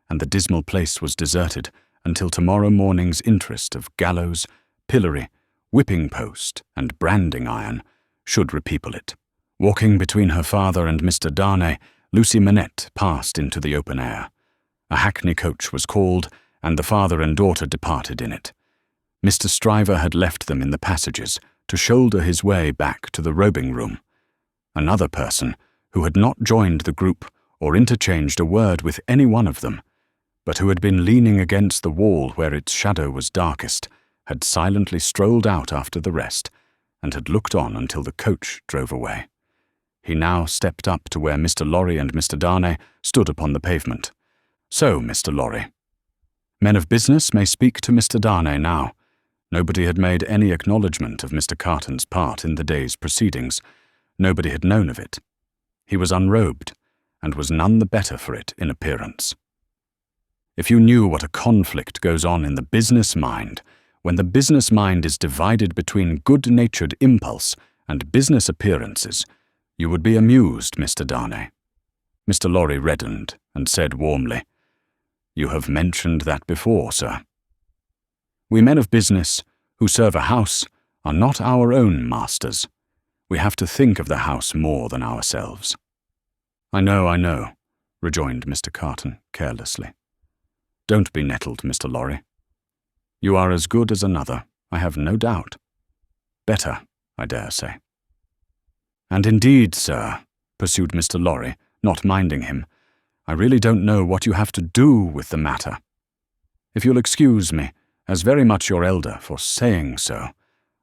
and the dismal place was deserted until tomorrow morning's interest of gallows, pillory, whipping post, and branding iron should repeople it. Walking between her father and Mr. Darnay, Lucy Manette passed into the open air. A hackney coach was called, and the father and daughter departed in it. Mr. Stryver had left them in the passages to shoulder his way back to the robing room. Another person, who had not joined the group or interchanged a word with any one of them, but who had been leaning against the wall where its shadow was darkest, had silently strolled out after the rest, and had looked on until the coach drove away. He now stepped up to where Mr. Lorry and Mr. Darnay stood upon the pavement. "So, Mr. Lorry, men of business may speak to Mr. Darnay now." Nobody had made any acknowledgment of Mr. Carton's part in the day's proceedings. Nobody had known of it. He was unrobed, and was none the better for it in appearance. If you knew what a conflict goes on in the business mind, when the business mind is divided between good-natured impulse and business appearances, you would be amused, Mr. Darnay. Mr. Lorry reddened and said warmly, "You have mentioned that before, sir. We men of business, who serve a house, are not our own masters. We have to think of the house more than ourselves." I know," rejoined Mr. Carton carelessly. "Don't be nettled, Mr. Lorry. You are as good as another, I have no doubt. Better, I dare say." "And indeed, sir," pursued Mr. Lorry, not minding him, "I really don't know what you have to do with the matter. If you'll excuse me, as very much your elder, for saying so,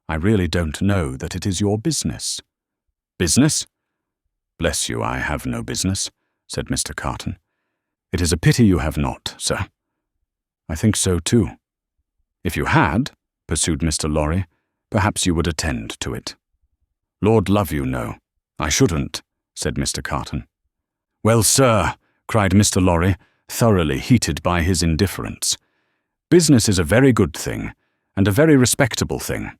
I really don't know that it is your business." "Business? "Bless you, I have no business," said Mr. Carton. "It is a pity you have not, sir." "I think so too." "If you had," pursued Mr. Lorry, "perhaps you would attend to it." "Lord love you, no. I shouldn't," said Mr. Carton. "Well, sir," cried Mr. Lorry, thoroughly heated by his indifference, "business is a very good thing, and a very respectable thing.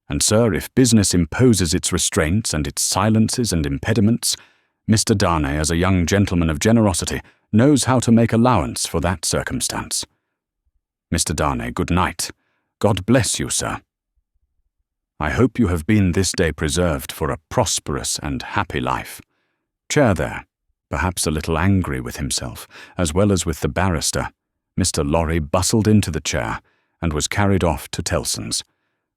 And, sir, if business imposes its restraints and its silences and impediments, Mr. Darnay, as a young gentleman of generosity, knows how to make allowance for that circumstance. Mr. Darnay, good night. God bless you, sir. I hope you have been this day preserved for a prosperous and happy life." Chair there, perhaps a little angry with himself, as well as with the barrister, Mr. Lorry bustled into the chair and was carried off to Tellson's.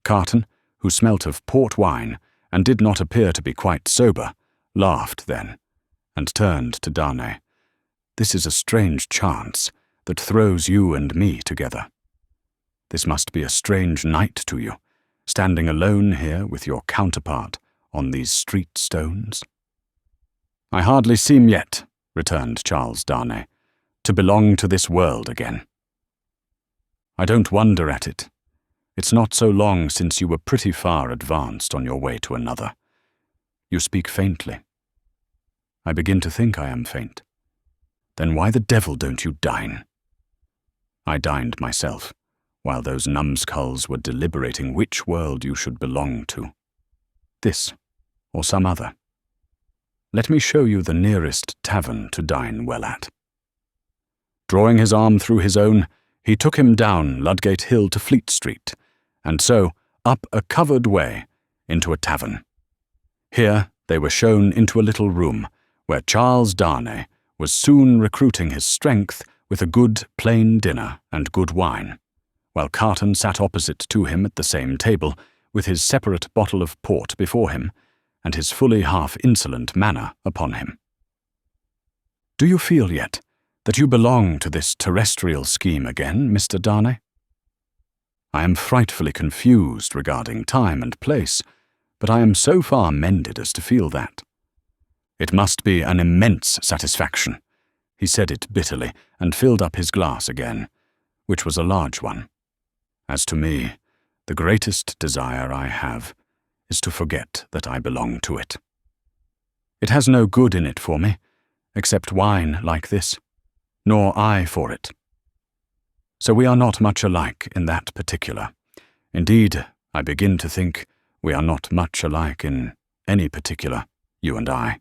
Carton, who smelt of port wine and did not appear to be quite sober, laughed then, and turned to Darnay. "This is a strange chance that throws you and me together. This must be a strange night to you, standing alone here with your counterpart on these street stones." "I hardly seem yet," returned Charles Darnay, "to belong to this world again." "I don't wonder at it. It's not so long since you were pretty far advanced on your way to another. You speak faintly." "I begin to think I am faint." "Then why the devil don't you dine?" "I dined myself, while those numbskulls were deliberating which world you should belong to. This, or some other. Let me show you the nearest tavern to dine well at." Drawing his arm through his own, he took him down Ludgate Hill to Fleet Street, and so up a covered way into a tavern. Here they were shown into a little room, where Charles Darnay was soon recruiting his strength with a good plain dinner and good wine, while Carton sat opposite to him at the same table, with his separate bottle of port before him, and his fully half-insolent manner upon him. "Do you feel yet that you belong to this terrestrial scheme again, Mr. Darnay?" "I am frightfully confused regarding time and place, but I am so far mended as to feel that." "It must be an immense satisfaction." He said it bitterly, and filled up his glass again, which was a large one. "As to me, the greatest desire I have is to forget that I belong to it. It has no good in it for me, except wine like this, nor I for it. So we are not much alike in that particular. Indeed, I begin to think we are not much alike in any particular, you and I."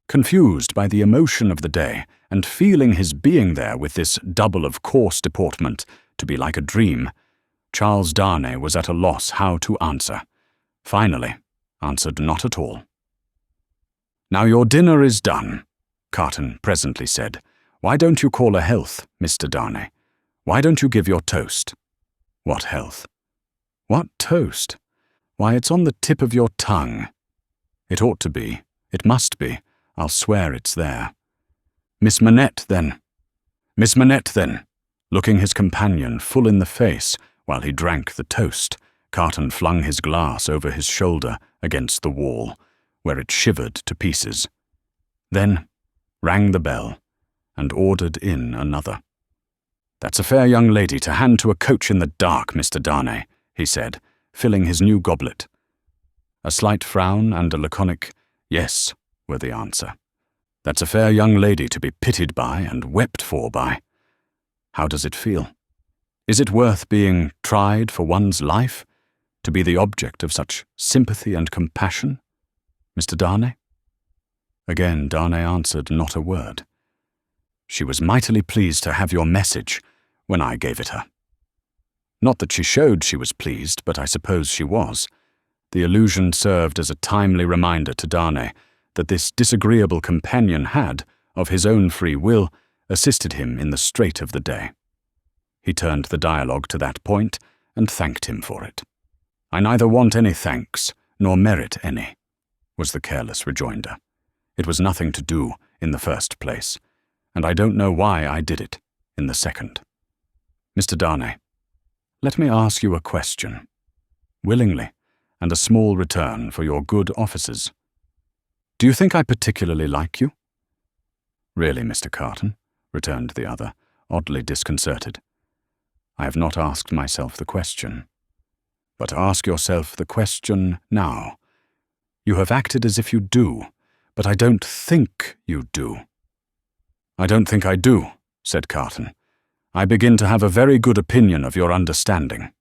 Confused by the emotion of the day, and feeling his being there with this double of coarse deportment to be like a dream, Charles Darnay was at a loss how to answer. Finally, answered not at all. "Now your dinner is done," Carton presently said. "Why don't you call a health, Mr. Darnay? Why don't you give your toast?" "What health?" "What toast? Why, it's on the tip of your tongue." "It ought to be. It must be. I'll swear it's there." Miss Manette, then." "Miss Manette, then." Looking his companion full in the face while he drank the toast, Carton flung his glass over his shoulder against the wall, where it shivered to pieces. Then rang the bell, and ordered in another. "That's a fair young lady to hand to a coach in the dark, Mr. Darnay," he said, filling his new goblet. A slight frown and a laconic "yes" were the answer. "That's a fair young lady to be pitied by and wept for by. How does it feel? Is it worth being tried for one's life, to be the object of such sympathy and compassion, Mr. Darnay?" Again Darnay answered not a word. "She was mightily pleased to have your message when I gave it her." Not that she showed she was pleased, but I suppose she was. The allusion served as a timely reminder to Darnay that this disagreeable companion had, of his own free will, assisted him in the strait of the day. He turned the dialogue to that point and thanked him for it. "I neither want any thanks, nor merit any," was the careless rejoinder. "It was nothing to do in the first place, and I don't know why I did it in the second. Mr. Darnay, let me ask you a question, willingly, and a small return for your good offices." Do you think I particularly like you?" "Really, Mr. Carton," returned the other, oddly disconcerted, "I have not asked myself the question. But ask yourself the question now. You have acted as if you do, but I don't think you do." "I don't think I do," said Carton. "I begin to have a very good opinion of your understanding."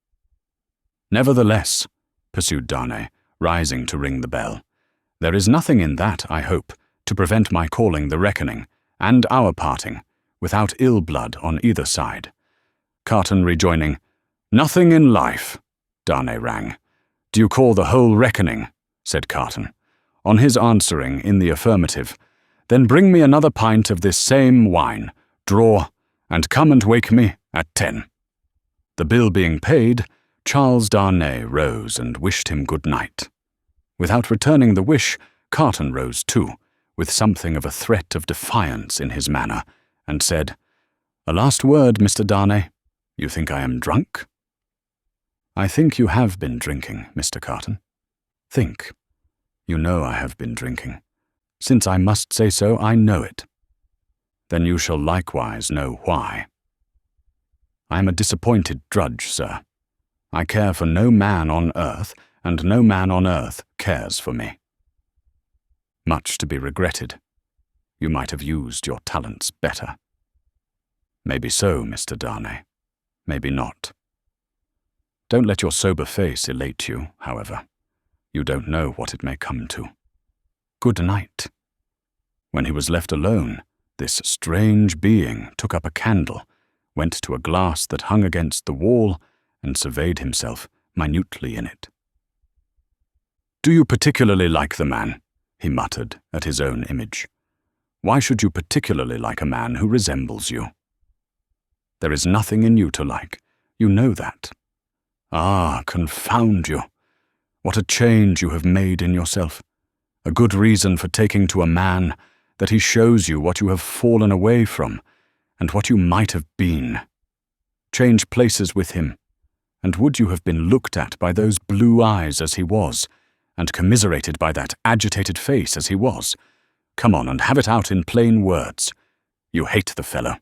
"Nevertheless," pursued Darnay, rising to ring the bell, "there is nothing in that, I hope, to prevent my calling the reckoning, and our parting, without ill blood on either side." Carton rejoining, "Nothing in life," Darnay rang. "Do you call the whole reckoning?" said Carton. On his answering in the affirmative, "Then bring me another pint of this same wine, draw, and come and wake me at 10. The bill being paid, Charles Darnay rose and wished him good night. Without returning the wish, Carton rose too, with something of a threat of defiance in his manner, and said, "A last word, Mr. Darnay. You think I am drunk?" "I think you have been drinking, Mr. Carton. Think. You know I have been drinking. Since I must say so, I know it. Then you shall likewise know why. I am a disappointed drudge, sir. I care for no man on earth, and no man on earth cares for me. Much to be regretted. You might have used your talents better." "Maybe so, Mr. Darnay. Maybe not. Don't let your sober face elate you, however. You don't know what it may come to. Good night." When he was left alone, this strange being took up a candle, went to a glass that hung against the wall, and surveyed himself minutely in it. "Do you particularly like the man?" he muttered at his own image. "Why should you particularly like a man who resembles you? There is nothing in you to like. You know that. Ah, confound you! What a change you have made in yourself. A good reason for taking to a man, that he shows you what you have fallen away from, and what you might have been. Change places with him, and would you have been looked at by those blue eyes as he was, and commiserated by that agitated face as he was? Come on and have it out in plain words. You hate the fellow.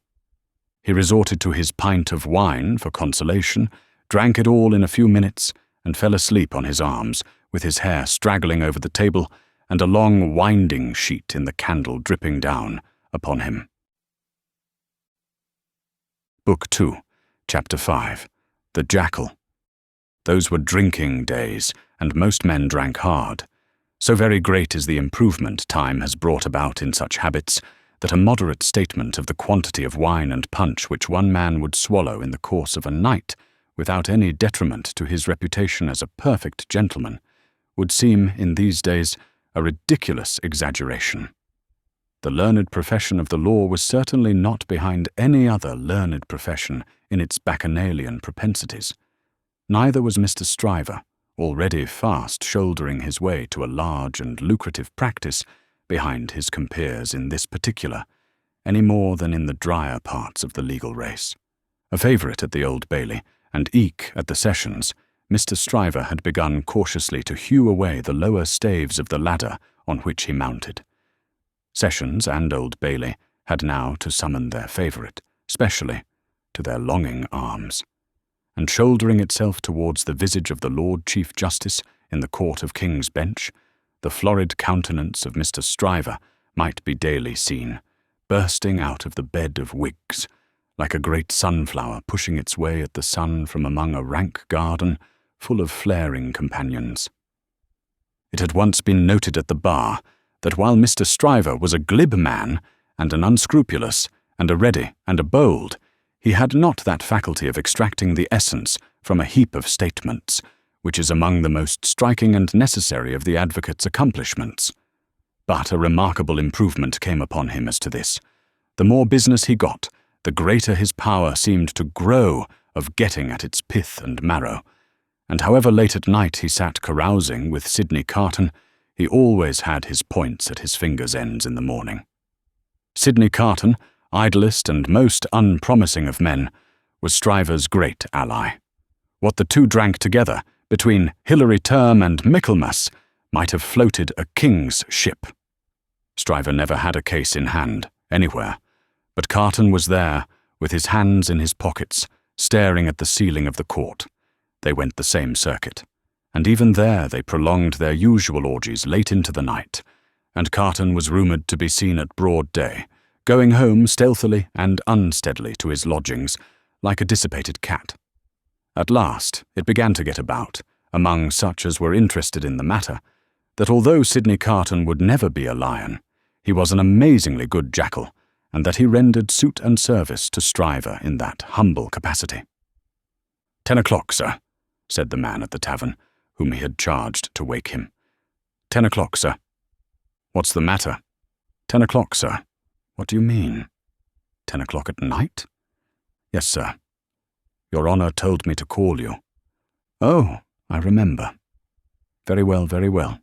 He resorted to his pint of wine for consolation, drank it all in a few minutes, and fell asleep on his arms, with his hair straggling over the table, and a long winding sheet in the candle dripping down upon him. Book 2, Chapter 5. The Jackal. Those were drinking days, and most men drank hard. So very great is the improvement time has brought about in such habits, that a moderate statement of the quantity of wine and punch which one man would swallow in the course of a night, without any detriment to his reputation as a perfect gentleman, would seem, in these days, a ridiculous exaggeration. The learned profession of the law was certainly not behind any other learned profession in its bacchanalian propensities. Neither was Mr. Stryver, already fast shouldering his way to a large and lucrative practice, behind his compeers in this particular, any more than in the drier parts of the legal race. A favourite at the Old Bailey, and eke at the sessions, Mr. Stryver had begun cautiously to hew away the lower staves of the ladder on which he mounted. Sessions and Old Bailey had now to summon their favourite, specially, to their longing arms, and shouldering itself towards the visage of the Lord Chief Justice in the Court of King's Bench, the florid countenance of Mr. Stryver might be daily seen, bursting out of the bed of wigs, like a great sunflower pushing its way at the sun from among a rank garden full of flaring companions. It had once been noted at the bar that while Mr. Stryver was a glib man, and an unscrupulous, and a ready, and a bold, he had not that faculty of extracting the essence from a heap of statements, which is among the most striking and necessary of the advocate's accomplishments. But a remarkable improvement came upon him as to this. The more business he got, the greater his power seemed to grow of getting at its pith and marrow, and however late at night he sat carousing with Sidney Carton, he always had his points at his fingers' ends in the morning. Sidney Carton, idlest and most unpromising of men, was Stryver's great ally. What the two drank together, between Hilary Term and Michaelmas, might have floated a king's ship. Stryver never had a case in hand, anywhere, but Carton was there, with his hands in his pockets, staring at the ceiling of the court. They went the same circuit, and even there they prolonged their usual orgies late into the night, and Carton was rumoured to be seen at broad day, going home stealthily and unsteadily to his lodgings, like a dissipated cat. At last it began to get about, among such as were interested in the matter, that although Sidney Carton would never be a lion, he was an amazingly good jackal, and that he rendered suit and service to Stryver in that humble capacity. 10 o'clock, sir, said the man at the tavern, whom he had charged to wake him. 10 o'clock, sir. What's the matter? 10 o'clock, sir. What do you mean? 10 o'clock at night? Yes, sir. Your Honour told me to call you. Oh, I remember. Very well, very well.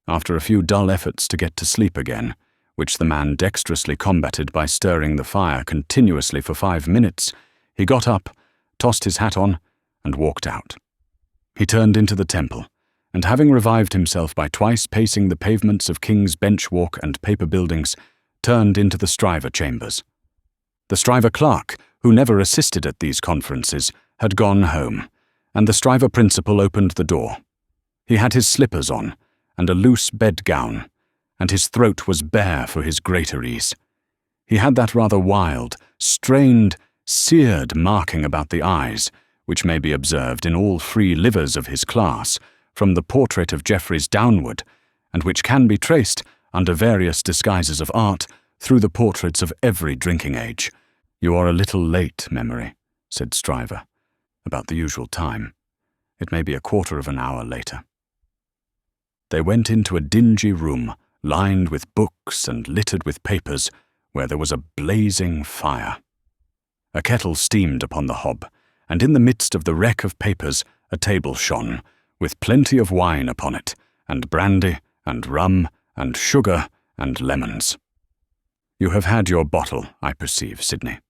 After a few dull efforts to get to sleep again, which the man dexterously combated by stirring the fire continuously for 5 minutes, he got up, tossed his hat on, and walked out. He turned into the temple, and having revived himself by twice pacing the pavements of King's Bench Walk and Paper Buildings, turned into the Stryver chambers. The Stryver clerk, who never assisted at these conferences, had gone home, and the Stryver principal opened the door. He had his slippers on, and a loose bedgown, and his throat was bare for his greater ease. He had that rather wild, strained, seared marking about the eyes, which may be observed in all free livers of his class, from the portrait of Jeffreys downward, and which can be traced, under various disguises of art, through the portraits of every drinking age. You are a little late, Memory, said Stryver. About the usual time. It may be a quarter of an hour later. They went into a dingy room, lined with books and littered with papers, where there was a blazing fire. A kettle steamed upon the hob, and in the midst of the wreck of papers a table shone, with plenty of wine upon it, and brandy, and rum, and sugar, and lemons. You have had your bottle, I perceive, Sidney.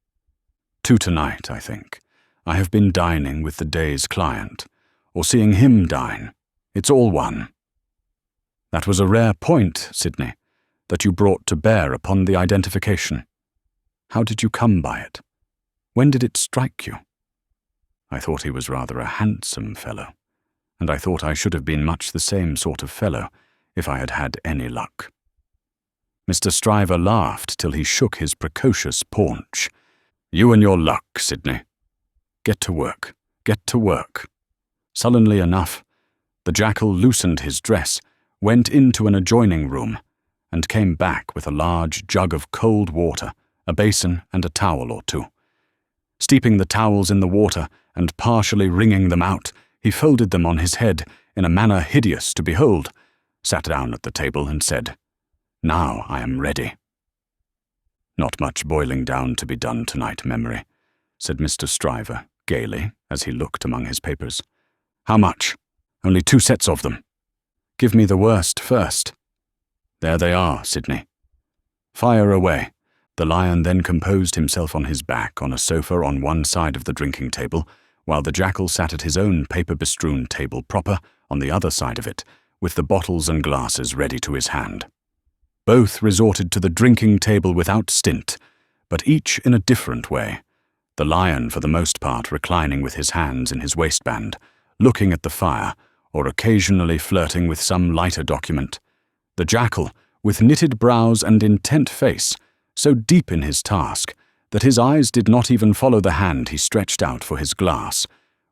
2 tonight, I think. I have been dining with the day's client, or seeing him dine. It's all one. That was a rare point, Sidney, that you brought to bear upon the identification. How did you come by it? When did it strike you? I thought he was rather a handsome fellow, and I thought I should have been much the same sort of fellow if I had had any luck. Mr. Stryver laughed till he shook his precocious paunch. You and your luck, Sidney. Get to work, get to work. Sullenly enough, the jackal loosened his dress, went into an adjoining room, and came back with a large jug of cold water, a basin, and a towel or two. Steeping the towels in the water and partially wringing them out, he folded them on his head in a manner hideous to behold, sat down at the table and said, Now I am ready. Not much boiling down to be done tonight, Memory, said Mr. Stryver, gaily, as he looked among his papers. How much? Only 2 sets of them. Give me the worst first. There they are, Sidney. Fire away. The lion then composed himself on his back on a sofa on one side of the drinking table, while the jackal sat at his own paper-bestrewn table proper on the other side of it, with the bottles and glasses ready to his hand. Both resorted to the drinking table without stint, but each in a different way, the lion for the most part reclining with his hands in his waistband, looking at the fire, or occasionally flirting with some lighter document, the jackal, with knitted brows and intent face, so deep in his task that his eyes did not even follow the hand he stretched out for his glass,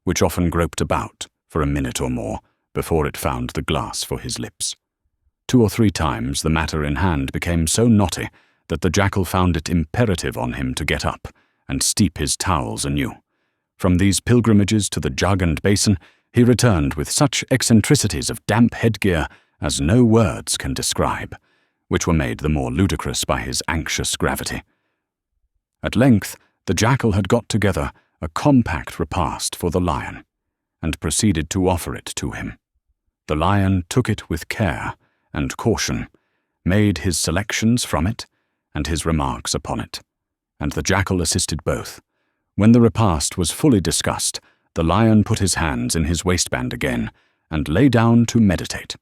which often groped about for a minute or more before it found the glass for his lips. 2 or 3 times the matter in hand became so knotty that the jackal found it imperative on him to get up and steep his towels anew. From these pilgrimages to the jug and basin, he returned with such eccentricities of damp headgear as no words can describe, which were made the more ludicrous by his anxious gravity. At length, the jackal had got together a compact repast for the lion, and proceeded to offer it to him. The lion took it with care and caution, made his selections from it, and his remarks upon it, and the jackal assisted both. When the repast was fully discussed, the lion put his hands in his waistband again, and lay down to meditate.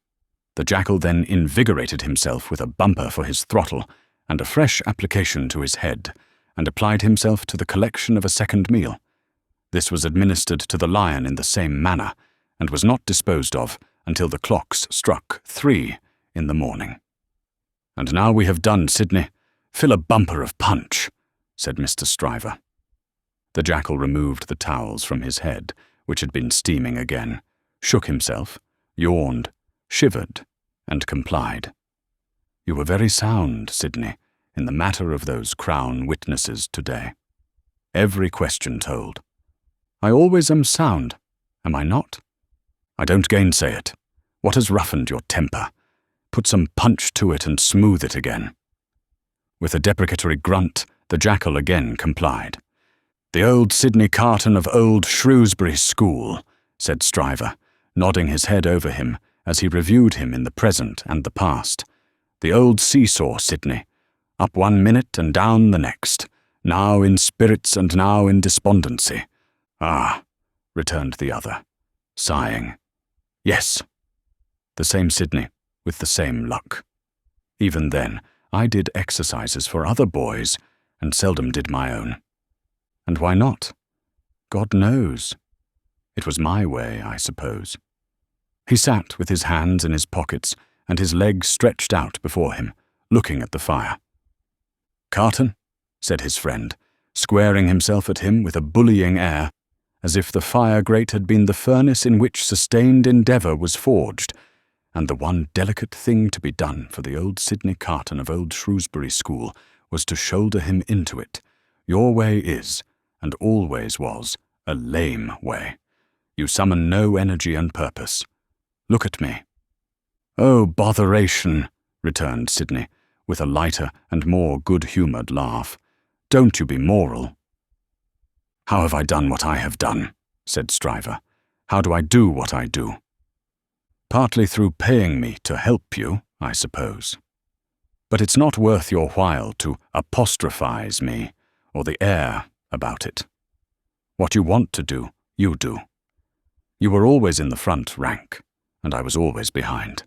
The jackal then invigorated himself with a bumper for his throttle and a fresh application to his head, and applied himself to the collection of a second meal. This was administered to the lion in the same manner, and was not disposed of until the clocks struck 3 in the morning. "And now we have done, Sidney, fill a bumper of punch," said Mr. Stryver. The jackal removed the towels from his head, which had been steaming again, shook himself, yawned, shivered, and complied. "You were very sound, Sidney, in the matter of those Crown witnesses today. Every question told." "I always am sound, am I not?" "I don't gainsay it. What has roughened your temper? Put some punch to it and smooth it again." With a deprecatory grunt, the jackal again complied. "The old Sidney Carton of old Shrewsbury School," said Stryver, nodding his head over him as he reviewed him in the present and the past. "The old seesaw, Sidney, up one minute and down the next, now in spirits and now in despondency." "Ah," returned the other, sighing. "Yes, the same Sidney, with the same luck. Even then, I did exercises for other boys, and seldom did my own. And why not? God knows. It was my way, I suppose." He sat with his hands in his pockets and his legs stretched out before him, looking at the fire. "Carton," said his friend, squaring himself at him with a bullying air, as if the fire grate had been the furnace in which sustained endeavour was forged, and the one delicate thing to be done for the old Sidney Carton of old Shrewsbury School was to shoulder him into it. "Your way is, and always was, a lame way. You summon no energy and purpose. Look at me." "Oh, botheration," returned Sidney, with a lighter and more good-humoured laugh. "Don't you be moral." "How have I done what I have done?" said Stryver. "How do I do what I do?" "Partly through paying me to help you, I suppose. But it's not worth your while to apostrophize me, or the air about it. What you want to do, you do. You were always in the front rank, and I was always behind.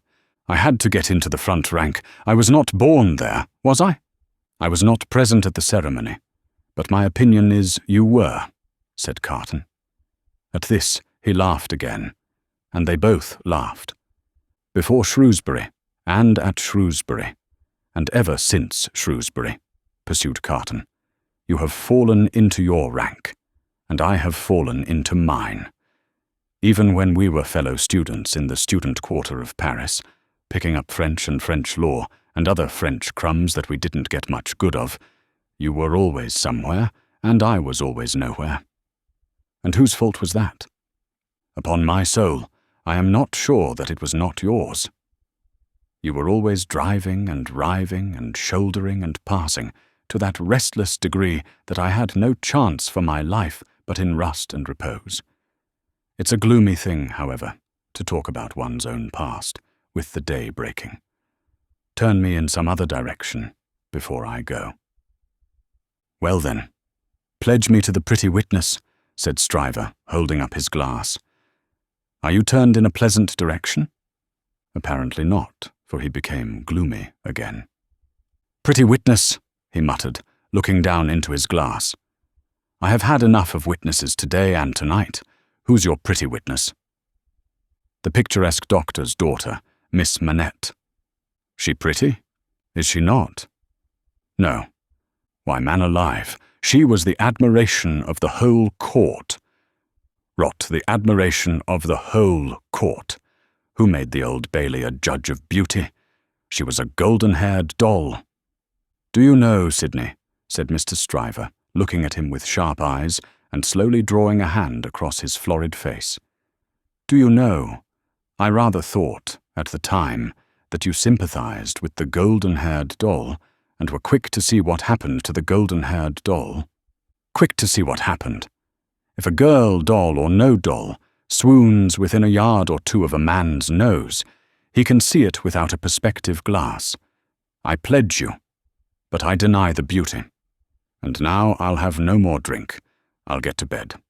I had to get into the front rank. I was not born there, was I? I was not present at the ceremony, but my opinion is you were," said Carton. At this he laughed again, and they both laughed. "Before Shrewsbury, and at Shrewsbury, and ever since Shrewsbury," pursued Carton, "you have fallen into your rank, and I have fallen into mine. Even when we were fellow students in the student quarter of Paris, picking up French and French law and other French crumbs that we didn't get much good of, you were always somewhere, and I was always nowhere. And whose fault was that? Upon my soul, I am not sure that it was not yours. You were always driving and riving and shouldering and passing to that restless degree that I had no chance for my life but in rust and repose. It's a gloomy thing, however, to talk about one's own past, with the day breaking. Turn me in some other direction before I go." "Well then, pledge me to the pretty witness," said Stryver, holding up his glass. "Are you turned in a pleasant direction?" Apparently not, for he became gloomy again. "Pretty witness," he muttered, looking down into his glass. "I have had enough of witnesses today and tonight. Who's your pretty witness?" "The picturesque doctor's daughter, Miss Manette." "She pretty? Is she not?" "No. Why, man alive, she was the admiration of the whole court." "Rot, the admiration of the whole court. Who made the Old Bailey a judge of beauty? She was a golden-haired doll." "Do you know, Sidney," said Mr. Stryver, looking at him with sharp eyes and slowly drawing a hand across his florid face, "do you know, I rather thought, at the time, that you sympathized with the golden-haired doll and were quick to see what happened to the golden-haired doll. Quick to see what happened. If a girl doll or no doll swoons within a yard or two of a man's nose, he can see it without a perspective glass. I pledge you, but I deny the beauty. And now I'll have no more drink. I'll get to bed."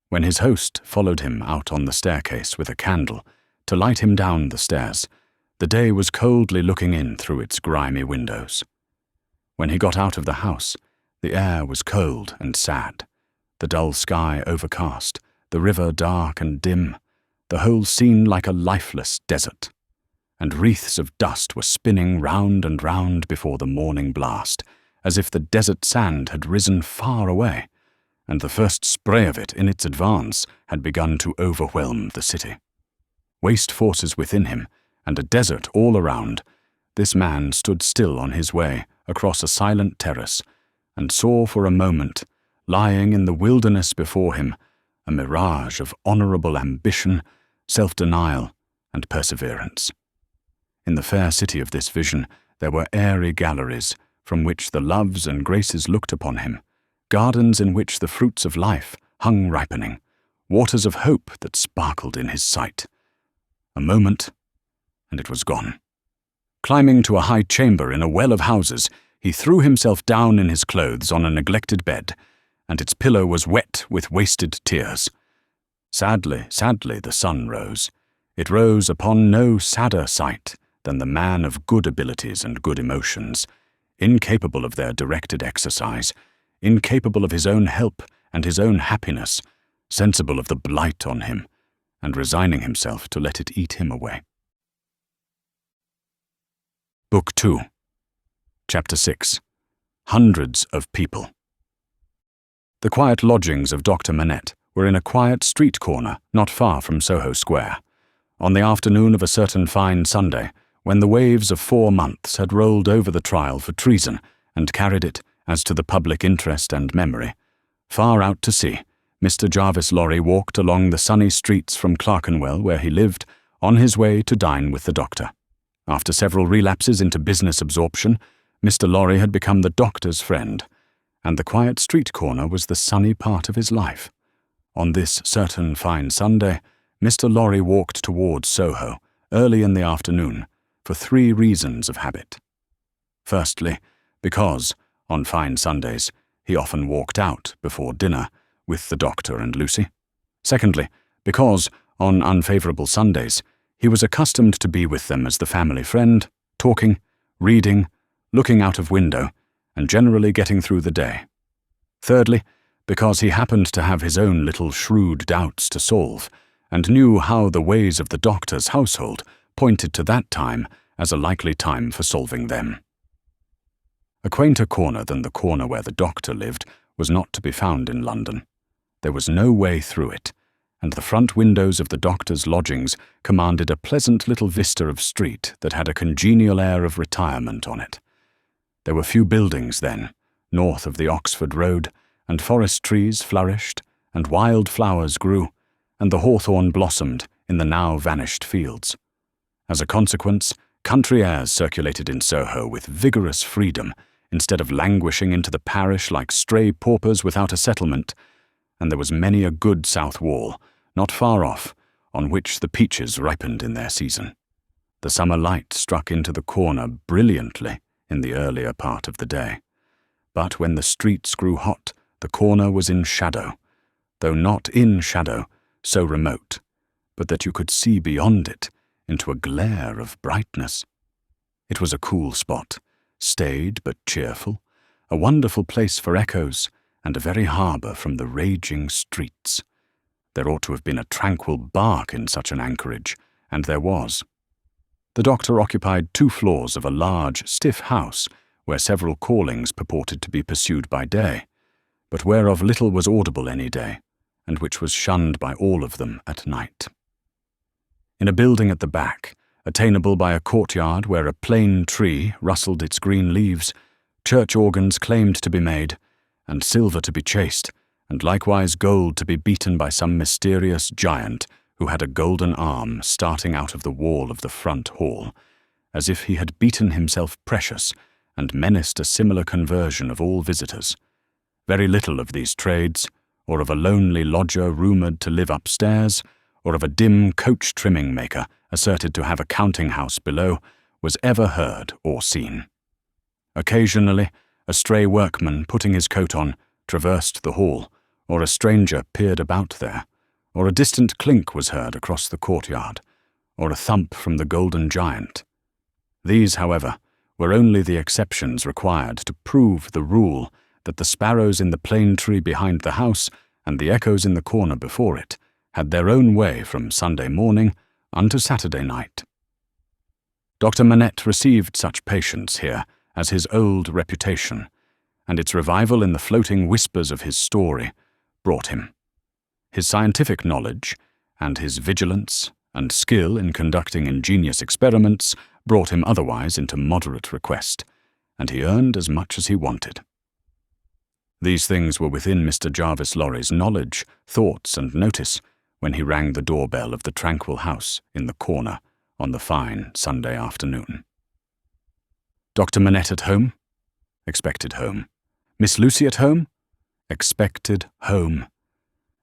When his host followed him out on the staircase with a candle to light him down the stairs, The day was coldly looking in through its grimy windows. When he got out of the house, the air was cold and sad, the dull sky overcast, the river dark and dim, the whole scene like a lifeless desert. And wreaths of dust were spinning round and round before the morning blast, as if the desert sand had risen far away, and the first spray of it in its advance had begun to overwhelm the city. Waste forces within him, and a desert all around, this man stood still on his way across a silent terrace, and saw for a moment, lying in the wilderness before him, a mirage of honourable ambition, self-denial, and perseverance. In the fair city of this vision there were airy galleries from which the loves and graces looked upon him, gardens in which the fruits of life hung ripening, waters of hope that sparkled in his sight. A moment, and it was gone. Climbing to a high chamber in a well of houses, he threw himself down in his clothes on a neglected bed, and its pillow was wet with wasted tears. Sadly, sadly the sun rose. It rose upon no sadder sight than the man of good abilities and good emotions, incapable of their directed exercise, incapable of his own help and his own happiness, sensible of the blight on him, and resigning himself to let it eat him away. Book 2, Chapter 6. Hundreds of People. The quiet lodgings of Dr. Manette were in a quiet street corner not far from Soho Square, on the afternoon of a certain fine Sunday, when the waves of 4 months had rolled over the trial for treason and carried it, as to the public interest and memory, far out to sea. Mr. Jarvis Lorry walked along the sunny streets from Clerkenwell, where he lived, on his way to dine with the doctor. After several relapses into business absorption, Mr. Lorry had become the doctor's friend, and the quiet street corner was the sunny part of his life. On this certain fine Sunday, Mr. Lorry walked towards Soho, early in the afternoon, for 3 reasons of habit. Firstly, because, on fine Sundays, he often walked out before dinner with the doctor and Lucy. Secondly, because, on unfavourable Sundays, he was accustomed to be with them as the family friend, talking, reading, looking out of window, and generally getting through the day. Thirdly, because he happened to have his own little shrewd doubts to solve, and knew how the ways of the doctor's household pointed to that time as a likely time for solving them. A quainter corner than the corner where the doctor lived was not to be found in London. There was no way through it, and the front windows of the doctor's lodgings commanded a pleasant little vista of street that had a congenial air of retirement on it. There were few buildings then, north of the Oxford Road, and forest trees flourished, and wild flowers grew, and the hawthorn blossomed in the now vanished fields. As a consequence, country airs circulated in Soho with vigorous freedom, instead of languishing into the parish like stray paupers without a settlement, and there was many a good south wall, not far off, on which the peaches ripened in their season. The summer light struck into the corner brilliantly in the earlier part of the day, but when the streets grew hot, the corner was in shadow, though not in shadow, so remote, but that you could see beyond it into a glare of brightness. It was a cool spot, staid but cheerful, a wonderful place for echoes, and a very harbour from the raging streets. There ought to have been a tranquil bark in such an anchorage, and there was. The doctor occupied 2 floors of a large, stiff house, where several callings purported to be pursued by day, but whereof little was audible any day, and which was shunned by all of them at night. In a building at the back, attainable by a courtyard where a plane tree rustled its green leaves, church organs claimed to be made, and silver to be chased, and likewise gold to be beaten by some mysterious giant who had a golden arm starting out of the wall of the front hall, as if he had beaten himself precious and menaced a similar conversion of all visitors. Very little of these trades, or of a lonely lodger rumoured to live upstairs, or of a dim coach-trimming maker asserted to have a counting-house below, was ever heard or seen. Occasionally, a stray workman putting his coat on traversed the hall, or a stranger peered about there, or a distant clink was heard across the courtyard, or a thump from the golden giant These, however, were only the exceptions required to prove the rule that the sparrows in the plane tree behind the house and the echoes in the corner before it had their own way from Sunday morning unto Saturday night. Dr. Manette received such patience here as his old reputation, and its revival in the floating whispers of his story brought him. His scientific knowledge, and his vigilance and skill in conducting ingenious experiments brought him otherwise into moderate request, and he earned as much as he wanted. These things were within Mr. Jarvis Lorry's knowledge, thoughts, and notice when he rang the doorbell of the tranquil house in the corner on the fine Sunday afternoon. Dr. Manette at home? Expected home. Miss Lucy at home? Expected home.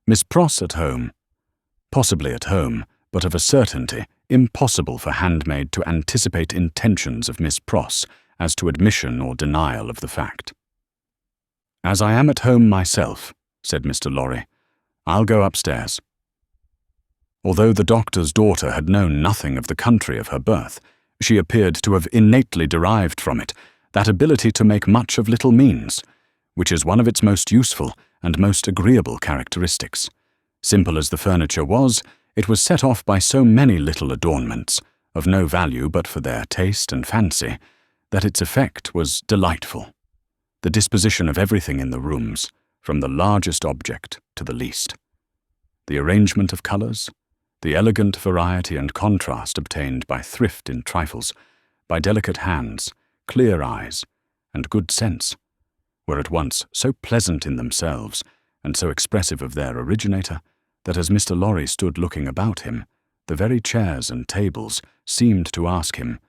Miss Pross at home? Possibly at home, but of a certainty impossible for handmaid to anticipate intentions of Miss Pross as to admission or denial of the fact. "As I am at home myself," said Mr. Lorry, "I'll go upstairs." Although the doctor's daughter had known nothing of the country of her birth, she appeared to have innately derived from it that ability to make much of little means, which is one of its most useful and most agreeable characteristics. Simple as the furniture was, it was set off by so many little adornments, of no value but for their taste and fancy, that its effect was delightful. The disposition of everything in the rooms, from the largest object to the least. The arrangement of colours, the elegant variety and contrast obtained by thrift in trifles, by delicate hands, clear eyes, and good sense, were at once so pleasant in themselves and so expressive of their originator, that as Mr. Lorry stood looking about him, the very chairs and tables seemed to ask him,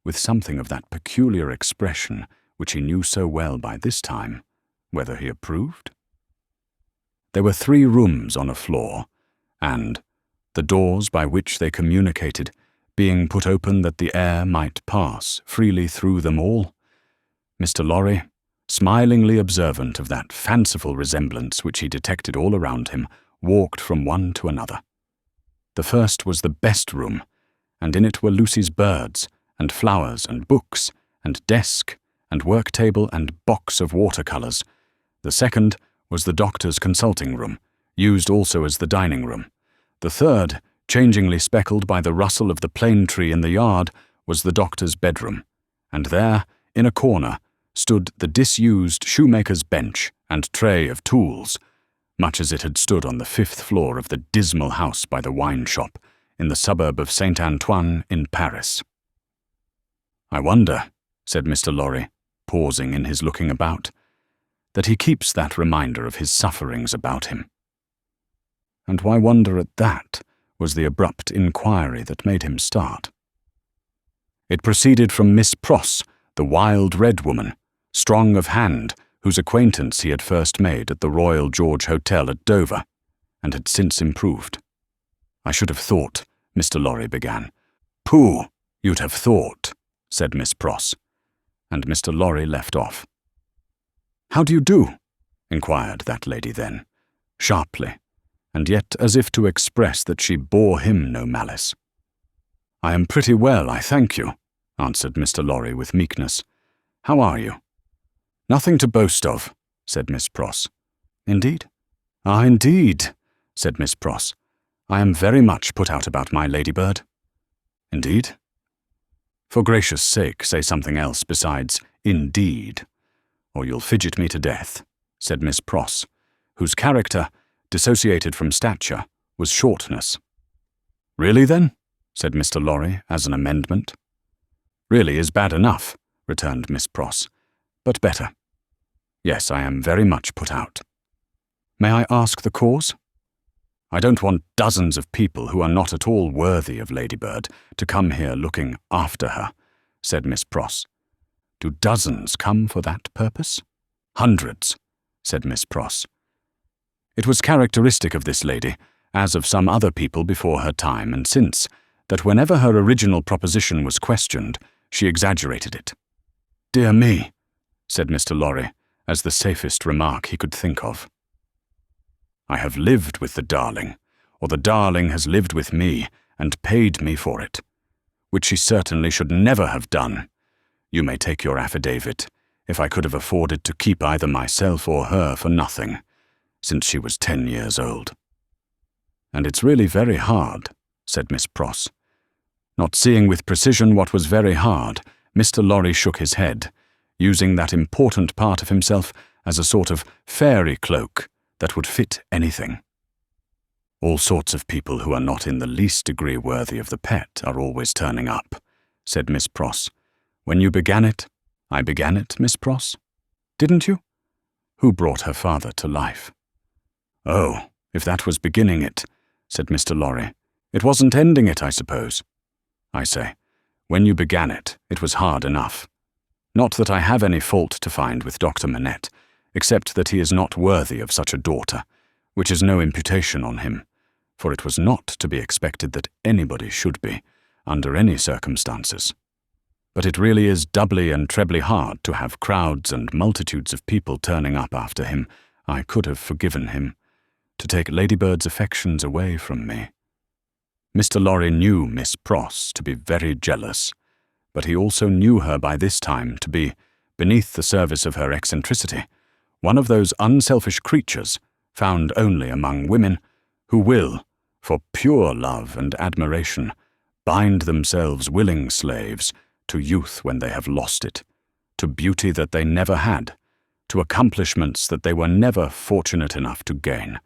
with something of that peculiar expression which he knew so well by this time, whether he approved? There were 3 rooms on a floor, and, the doors by which they communicated being put open that the air might pass freely through them all, Mr. Lorry, smilingly observant of that fanciful resemblance which he detected all around him, walked from one to another. The first was the best room, and in it were Lucy's birds, and flowers, and books, and desk, and work-table, and box of watercolours. The second was the doctor's consulting room, used also as the dining room. The third, changingly speckled by the rustle of the plane tree in the yard, was the doctor's bedroom, and there, in a corner, stood the disused shoemaker's bench and tray of tools, much as it had stood on the 5th floor of the dismal house by the wine shop in the suburb of Saint Antoine in Paris. "I wonder," said Mr. Lorry, pausing in his looking about, "that he keeps that reminder of his sufferings about him." And why wonder at that, was the abrupt inquiry that made him start. It proceeded from Miss Pross, the wild red woman, strong of hand, whose acquaintance he had first made at the Royal George Hotel at Dover, and had since improved. "I should have thought," Mr. Lorry began. "Pooh, you'd have thought," said Miss Pross, and Mr. Lorry left off. "How do you do?" inquired that lady then, sharply, and yet as if to express that she bore him no malice. "I am pretty well, I thank you," answered Mr. Lorry with meekness. "How are you?" "Nothing to boast of," said Miss Pross. "Indeed?" "Ah, indeed," said Miss Pross. "I am very much put out about my ladybird." "Indeed?" "For gracious sake, say something else besides indeed, or you'll fidget me to death," said Miss Pross, whose character, dissociated from stature, was shortness. "Really, then?" said Mr. Lorry, as an amendment. "Really is bad enough," returned Miss Pross, "but better. Yes, I am very much put out." "May I ask the cause?" "I don't want dozens of people who are not at all worthy of Ladybird to come here looking after her," said Miss Pross. "Do dozens come for that purpose?" "Hundreds," said Miss Pross. It was characteristic of this lady, as of some other people before her time and since, that whenever her original proposition was questioned, she exaggerated it. "Dear me," said Mr. Lorry, as the safest remark he could think of. "I have lived with the darling, or the darling has lived with me and paid me for it. which she certainly should never have done. You may take your affidavit, if I could have afforded to keep either myself or her for nothing, since she was 10 years old. And it's really very hard, said Miss Pross. Not seeing with precision what was very hard, Mr. Lorry shook his head, using that important part of himself as a sort of fairy cloak that would fit anything. All sorts of people who are not in the least degree worthy of the pet are always turning up, said Miss Pross. When you began it, I began it, Miss Pross. Didn't you? Who brought her father to life? Oh, if that was beginning it, said Mr. Lorry, it wasn't ending it, I suppose. I say, when you began it, it was hard enough. Not that I have any fault to find with Dr. Manette, except that he is not worthy of such a daughter, which is no imputation on him, for it was not to be expected that anybody should be, under any circumstances. But it really is doubly and trebly hard to have crowds and multitudes of people turning up after him. I could have forgiven him, to take Ladybird's affections away from me. Mr. Lorry knew Miss Pross to be very jealous, but he also knew her by this time to be, beneath the service of her eccentricity, one of those unselfish creatures found only among women who will, for pure love and admiration, bind themselves willing slaves to youth when they have lost it, to beauty that they never had, to accomplishments that they were never fortunate enough to gain,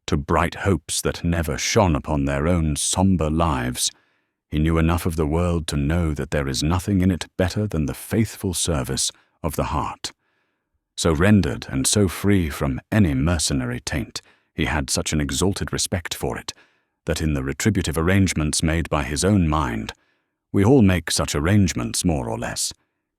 to bright hopes that never shone upon their own sombre lives. He knew enough of the world to know that there is nothing in it better than the faithful service of the heart. So rendered and so free from any mercenary taint, he had such an exalted respect for it, that in the retributive arrangements made by his own mind, we all make such arrangements more or less,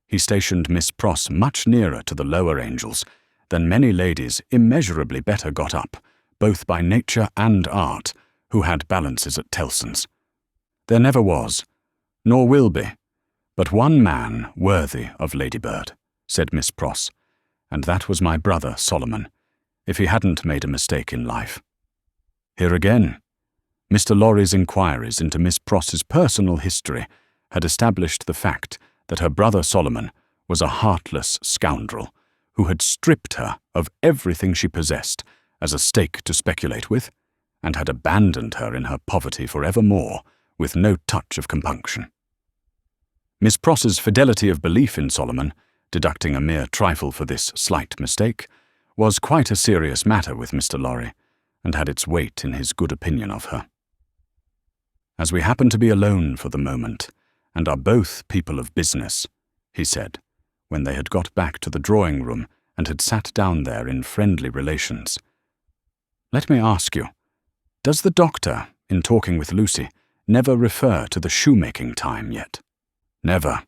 he stationed Miss Pross much nearer to the lower angels than many ladies immeasurably better got up, both by nature and art, who had balances at Tellson's. There never was, nor will be, but one man worthy of Ladybird, said Miss Pross, and that was my brother Solomon, if he hadn't made a mistake in life. Here again, Mr. Lorry's inquiries into Miss Pross's personal history had established the fact that her brother Solomon was a heartless scoundrel who had stripped her of everything she possessed as a stake to speculate with, and had abandoned her in her poverty for evermore, with no touch of compunction. Miss Pross's fidelity of belief in Solomon, deducting a mere trifle for this slight mistake, was quite a serious matter with Mr. Lorry, and had its weight in his good opinion of her. As we happen to be alone for the moment, and are both people of business, he said, when they had got back to the drawing-room and had sat down there in friendly relations, let me ask you, does the doctor, in talking with Lucy, never refer to the shoemaking time yet? Never.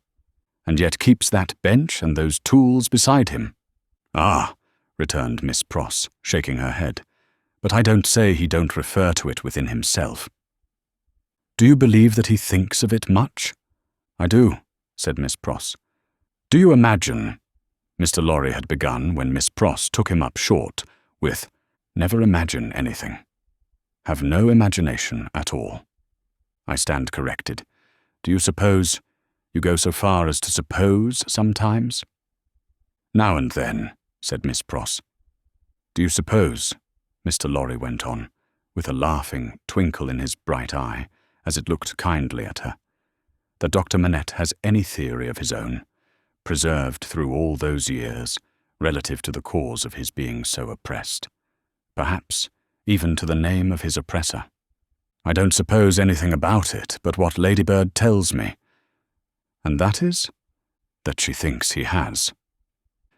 And yet keeps that bench and those tools beside him? Ah, returned Miss Pross, shaking her head, but I don't say he don't refer to it within himself. Do you believe that he thinks of it much? I do, said Miss Pross. Do you imagine, Mr. Lorry had begun when Miss Pross took him up short with, never imagine anything. Have no imagination at all. I stand corrected. Do you suppose you go so far as to suppose sometimes? Now and then, said Miss Pross. Do you suppose, Mr. Lorry went on, with a laughing twinkle in his bright eye, as it looked kindly at her, that Dr. Manette has any theory of his own, preserved through all those years, relative to the cause of his being so oppressed, perhaps even to the name of his oppressor? I don't suppose anything about it but what Ladybird tells me, and that is that she thinks he has.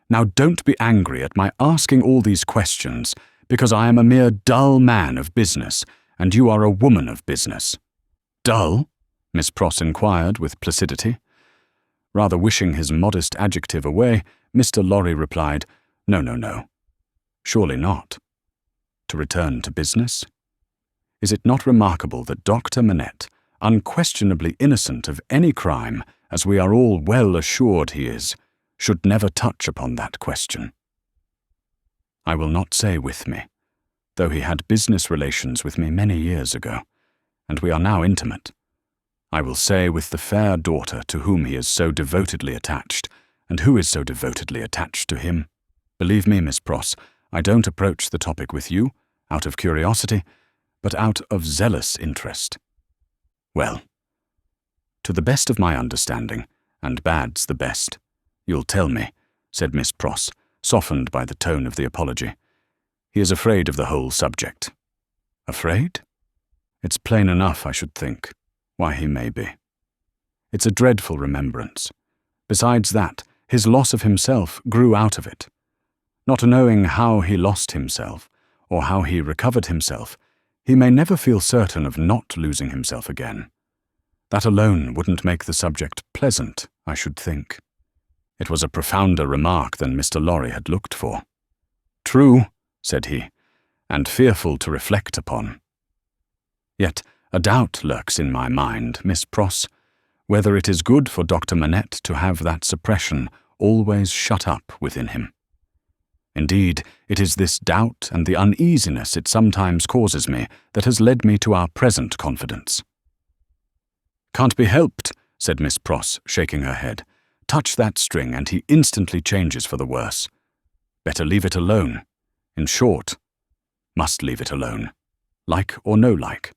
Now don't be angry at my asking all these questions, because I am a mere dull man of business, and you are a woman of business. Dull? Miss Pross inquired with placidity. Rather wishing his modest adjective away, Mr. Lorry replied, No, no, no. Surely not. To return to business? Is it not remarkable that Dr. Manette, unquestionably innocent of any crime, as we are all well assured he is, should never touch upon that question? I will not say with me, though he had business relations with me many years ago, and we are now intimate. I will say with the fair daughter to whom he is so devotedly attached, and who is so devotedly attached to him. Believe me, Miss Pross, I don't approach the topic with you, out of curiosity, but out of zealous interest. Well, to the best of my understanding, and bad's the best, you'll tell me, said Miss Pross, softened by the tone of the apology. He is afraid of the whole subject. Afraid? It's plain enough, I should think, why he may be. It's a dreadful remembrance. Besides that, his loss of himself grew out of it. Not knowing how he lost himself, or how he recovered himself, he may never feel certain of not losing himself again. That alone wouldn't make the subject pleasant, I should think. It was a profounder remark than Mr. Lorry had looked for. True, said he, and fearful to reflect upon. Yet a doubt lurks in my mind, Miss Pross, whether it is good for Dr. Manette to have that suppression always shut up within him. Indeed, it is this doubt and the uneasiness it sometimes causes me that has led me to our present confidence. Can't be helped, said Miss Pross, shaking her head. Touch that string and he instantly changes for the worse. Better leave it alone. In short, must leave it alone, like or no like.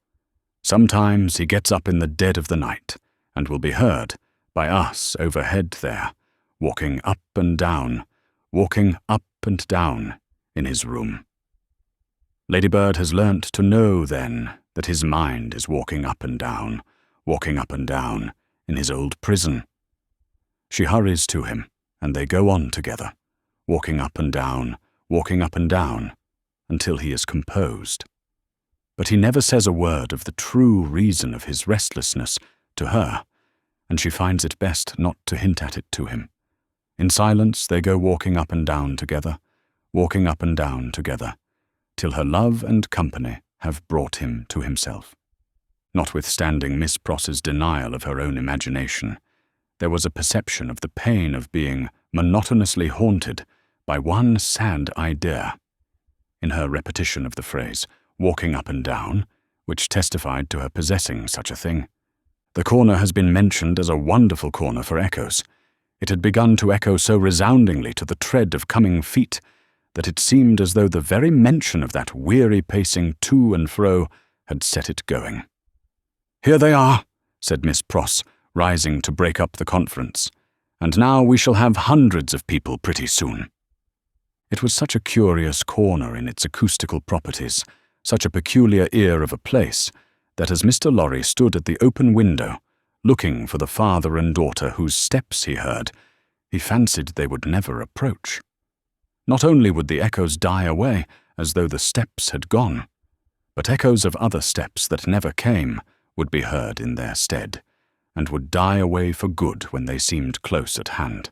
Sometimes he gets up in the dead of the night, and will be heard, by us overhead there, walking up and down in his room. Ladybird has learnt to know then that his mind is walking up and down in his old prison. She hurries to him, and they go on together, walking up and down, until he is composed. But he never says a word of the true reason of his restlessness to her, and she finds it best not to hint at it to him. In silence they go walking up and down together, till her love and company have brought him to himself. Notwithstanding Miss Pross's denial of her own imagination, there was a perception of the pain of being monotonously haunted by one sad idea, in her repetition of the phrase, walking up and down, which testified to her possessing such a thing. The corner has been mentioned as a wonderful corner for echoes. It had begun to echo so resoundingly to the tread of coming feet that it seemed as though the very mention of that weary pacing to and fro had set it going. "Here they are," said Miss Pross, rising to break up the conference, "and now we shall have hundreds of people pretty soon." It was such a curious corner in its acoustical properties, such a peculiar ear of a place, that as Mr. Lorry stood at the open window, looking for the father and daughter whose steps he heard, he fancied they would never approach. Not only would the echoes die away, as though the steps had gone, but echoes of other steps that never came would be heard in their stead, and would die away for good when they seemed close at hand.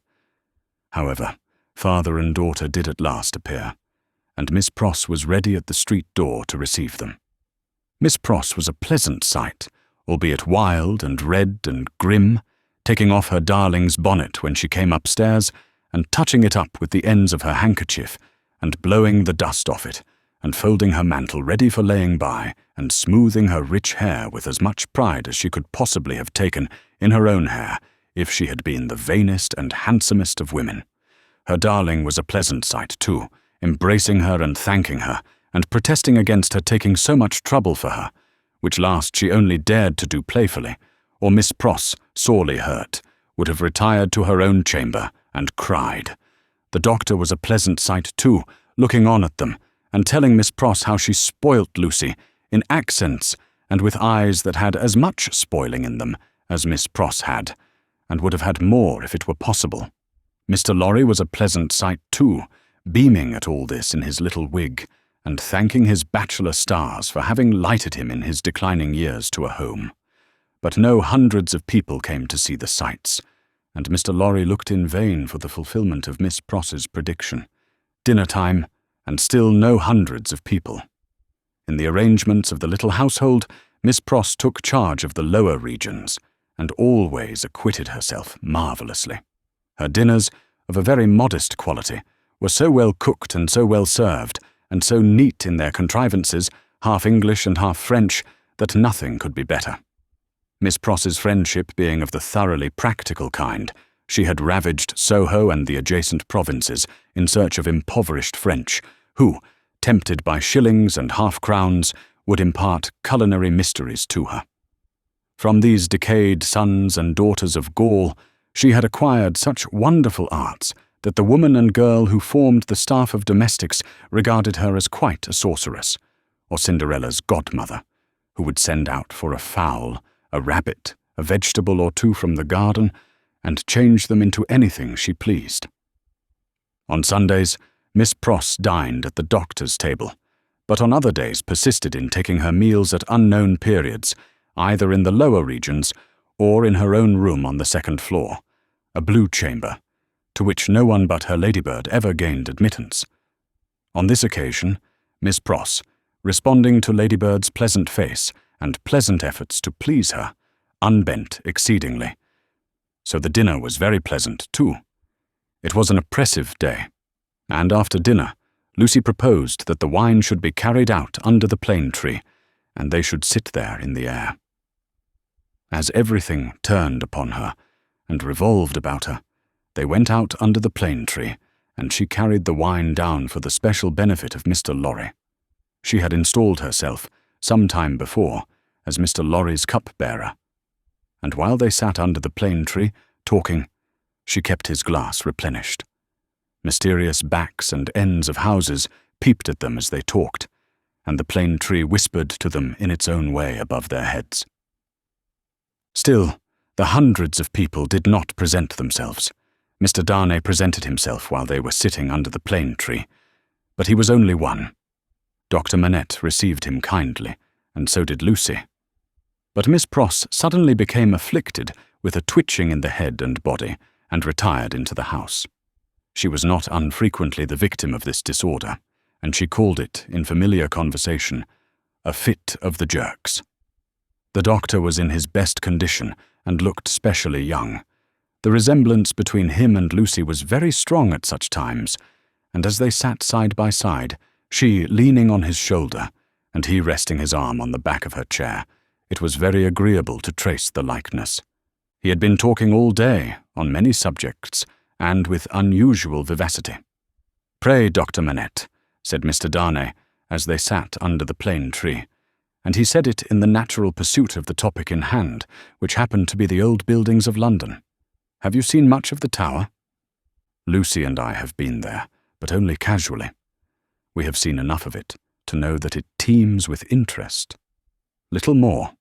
However, father and daughter did at last appear, and Miss Pross was ready at the street door to receive them. Miss Pross was a pleasant sight, albeit wild and red and grim, taking off her darling's bonnet when she came upstairs, and touching it up with the ends of her handkerchief, and blowing the dust off it, and folding her mantle ready for laying by, and smoothing her rich hair with as much pride as she could possibly have taken in her own hair if she had been the vainest and handsomest of women. Her darling was a pleasant sight too, embracing her and thanking her, and protesting against her taking so much trouble for her, which last she only dared to do playfully, or Miss Pross, sorely hurt, would have retired to her own chamber and cried. The doctor was a pleasant sight too, looking on at them, and telling Miss Pross how she spoilt Lucy, in accents, and with eyes that had as much spoiling in them as Miss Pross had, and would have had more if it were possible. Mr. Lorry was a pleasant sight too, beaming at all this in his little wig, and thanking his bachelor stars for having lighted him in his declining years to a home. But no hundreds of people came to see the sights, and Mr. Lorry looked in vain for the fulfillment of Miss Pross's prediction. Dinner time, and still no hundreds of people. In the arrangements of the little household, Miss Pross took charge of the lower regions, and always acquitted herself marvellously. Her dinners, of a very modest quality, were so well cooked and so well served, and so neat in their contrivances, half English and half French, that nothing could be better. Miss Pross's friendship being of the thoroughly practical kind. She had ravaged Soho and the adjacent provinces in search of impoverished French, who, tempted by shillings and half-crowns, would impart culinary mysteries to her. From these decayed sons and daughters of Gaul, she had acquired such wonderful arts that the woman and girl who formed the staff of domestics regarded her as quite a sorceress, or Cinderella's godmother, who would send out for a fowl, a rabbit, a vegetable or two from the garden, and change them into anything she pleased. On Sundays, Miss Pross dined at the doctor's table, but on other days persisted in taking her meals at unknown periods, either in the lower regions or in her own room on the second floor, a blue chamber, to which no one but her ladybird ever gained admittance. On this occasion, Miss Pross, responding to Ladybird's pleasant face and pleasant efforts to please her, unbent exceedingly. So the dinner was very pleasant, too. It was an oppressive day, and after dinner, Lucy proposed that the wine should be carried out under the plane tree, and they should sit there in the air. As everything turned upon her and revolved about her, they went out under the plane tree, and she carried the wine down for the special benefit of Mr. Lorry. She had installed herself, some time before, as Mr. Lorry's cup-bearer, and while they sat under the plane tree, talking, she kept his glass replenished. Mysterious backs and ends of houses peeped at them as they talked, and the plane tree whispered to them in its own way above their heads. Still, the hundreds of people did not present themselves. Mr. Darnay presented himself while they were sitting under the plane tree, but he was only one. Dr. Manette received him kindly, and so did Lucy. But Miss Pross suddenly became afflicted with a twitching in the head and body, and retired into the house. She was not unfrequently the victim of this disorder, and she called it, in familiar conversation, a fit of the jerks. The doctor was in his best condition and looked specially young. The resemblance between him and Lucy was very strong at such times, and as they sat side by side, she leaning on his shoulder, and he resting his arm on the back of her chair, it was very agreeable to trace the likeness. He had been talking all day, on many subjects, and with unusual vivacity. "Pray, Dr. Manette," said Mr. Darnay, as they sat under the plane tree, and he said it in the natural pursuit of the topic in hand, which happened to be the old buildings of London. "Have you seen much of the Tower?" "Lucy and I have been there, but only casually. We have seen enough of it to know that it teems with interest. Little more."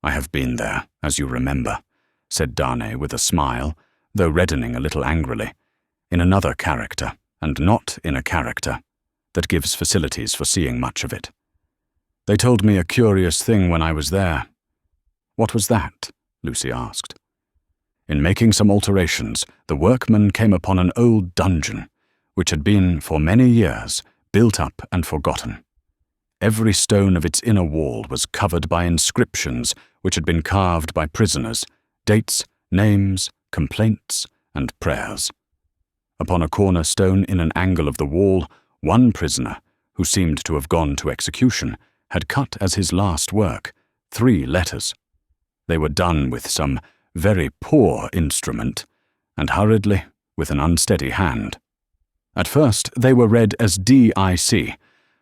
"I have been there, as you remember," said Darnay with a smile, though reddening a little angrily, "in another character, and not in a character that gives facilities for seeing much of it. They told me a curious thing when I was there." "What was that?" Lucy asked. "In making some alterations, the workmen came upon an old dungeon, which had been, for many years, built up and forgotten. Every stone of its inner wall was covered by inscriptions which had been carved by prisoners, dates, names, complaints, and prayers. Upon a corner stone in an angle of the wall, one prisoner, who seemed to have gone to execution, had cut as his last work 3 letters. They were done with some very poor instrument, and hurriedly, with an unsteady hand. At first they were read as D-I-C,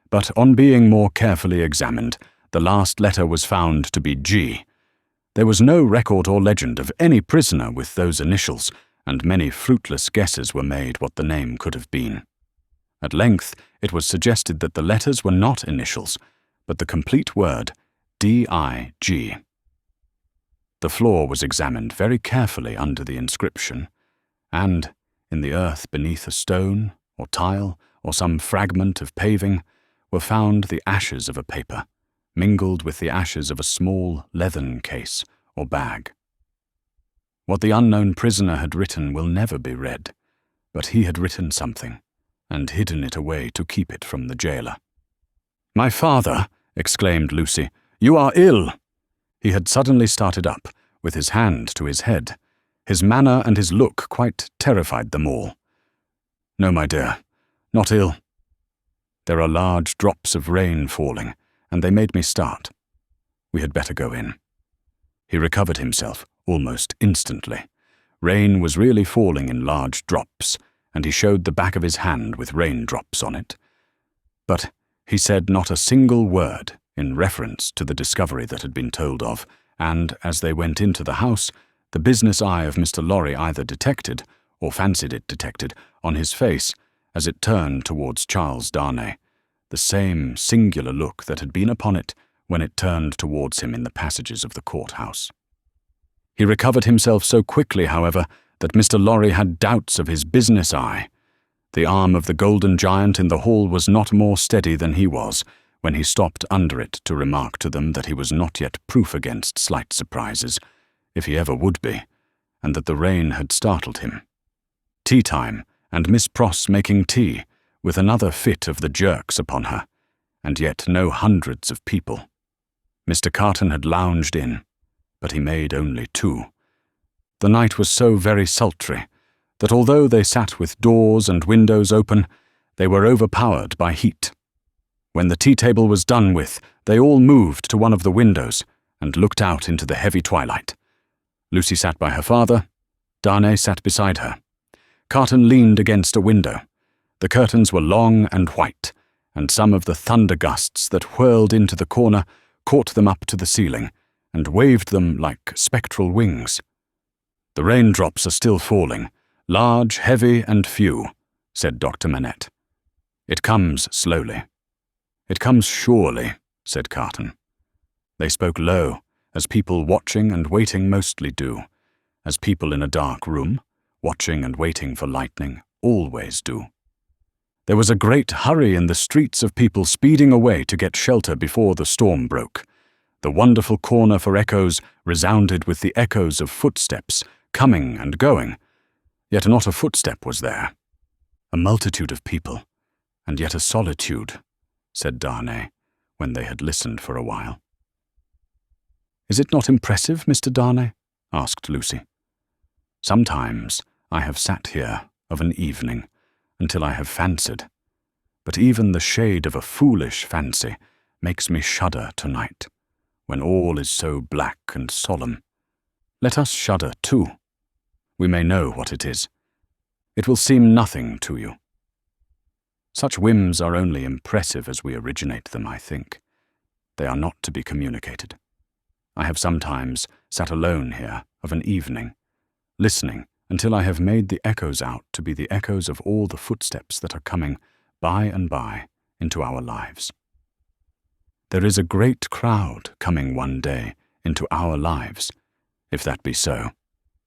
but on being more carefully examined, the last letter was found to be G. There was no record or legend of any prisoner with those initials, and many fruitless guesses were made what the name could have been. At length it was suggested that the letters were not initials, but the complete word D-I-G. The floor was examined very carefully under the inscription, and, in the earth beneath a stone, or tile, or some fragment of paving, were found the ashes of a paper, mingled with the ashes of a small leathern case or bag. What the unknown prisoner had written will never be read, but he had written something, and hidden it away to keep it from the jailer. "My father!" exclaimed Lucy. "You are ill!" He had suddenly started up, with his hand to his head. His manner and his look quite terrified them all. "No, my dear, not ill. There are large drops of rain falling, and they made me start. We had better go in." He recovered himself almost instantly. Rain was really falling in large drops, and he showed the back of his hand with raindrops on it. But he said not a single word in reference to the discovery that had been told of, and as they went into the house, the business eye of Mr. Lorry either detected, or fancied it detected, on his face, as it turned towards Charles Darnay, the same singular look that had been upon it when it turned towards him in the passages of the court-house. He recovered himself so quickly, however, that Mr. Lorry had doubts of his business eye. The arm of the golden giant in the hall was not more steady than he was, when he stopped under it to remark to them that he was not yet proof against slight surprises, if he ever would be, and that the rain had startled him. Tea-time, and Miss Pross making tea, with another fit of the jerks upon her, and yet no hundreds of people. Mr. Carton had lounged in, but he made only 2. The night was so very sultry that although they sat with doors and windows open, they were overpowered by heat. When the tea-table was done with, they all moved to one of the windows and looked out into the heavy twilight. Lucy sat by her father. Darnay sat beside her. Carton leaned against a window. The curtains were long and white, and some of the thunder gusts that whirled into the corner caught them up to the ceiling and waved them like spectral wings. "The raindrops are still falling, large, heavy, and few," said Dr. Manette. "It comes slowly." "It comes surely," said Carton. They spoke low, as people watching and waiting mostly do, as people in a dark room, watching and waiting for lightning, always do. There was a great hurry in the streets of people speeding away to get shelter before the storm broke. The wonderful corner for echoes resounded with the echoes of footsteps, coming and going, yet not a footstep was there. "A multitude of people, and yet a solitude," said Darnay, when they had listened for a while. "Is it not impressive, Mr. Darnay?" asked Lucy. "Sometimes I have sat here of an evening until I have fancied, but even the shade of a foolish fancy makes me shudder tonight, when all is so black and solemn. Let us shudder too. We may know what it is. It will seem nothing to you. Such whims are only impressive as we originate them, I think. They are not to be communicated. I have sometimes sat alone here of an evening, listening until I have made the echoes out to be the echoes of all the footsteps that are coming by and by into our lives. There is a great crowd coming one day into our lives. If that be so,"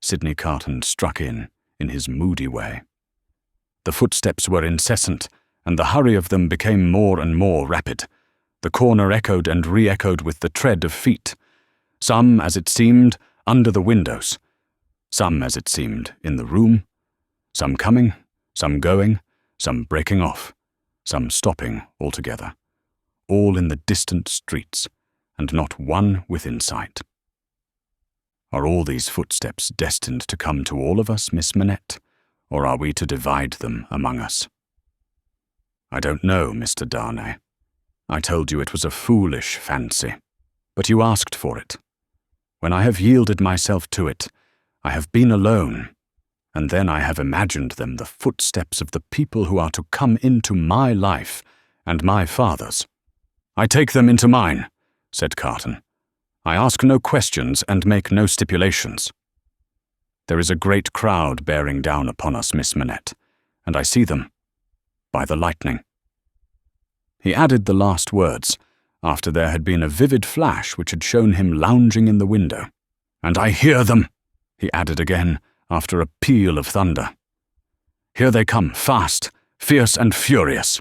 Sidney Carton struck in his moody way. The footsteps were incessant, and the hurry of them became more and more rapid. The corner echoed and re-echoed with the tread of feet, some, as it seemed, under the windows, some, as it seemed, in the room, some coming, some going, some breaking off, some stopping altogether, all in the distant streets, and not one within sight. Are all these footsteps destined to come to all of us, Miss Manette, or are we to divide them among us? I don't know, Mr. Darnay. I told you it was a foolish fancy, but you asked for it. When I have yielded myself to it, I have been alone, and then I have imagined them the footsteps of the people who are to come into my life and my father's. I take them into mine, said Carton. I ask no questions and make no stipulations. There is a great crowd bearing down upon us, Miss Manette, and I see them, by the lightning. He added the last words, after there had been a vivid flash which had shown him lounging in the window. And I hear them, he added again, after a peal of thunder. Here they come, fast, fierce and furious.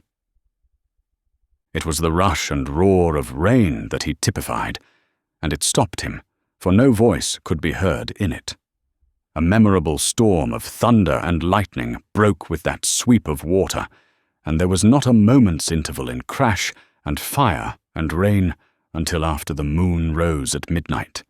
It was the rush and roar of rain that he typified, and it stopped him, for no voice could be heard in it. A memorable storm of thunder and lightning broke with that sweep of water, and there was not a moment's interval in crash and fire and rain until after the moon rose at midnight.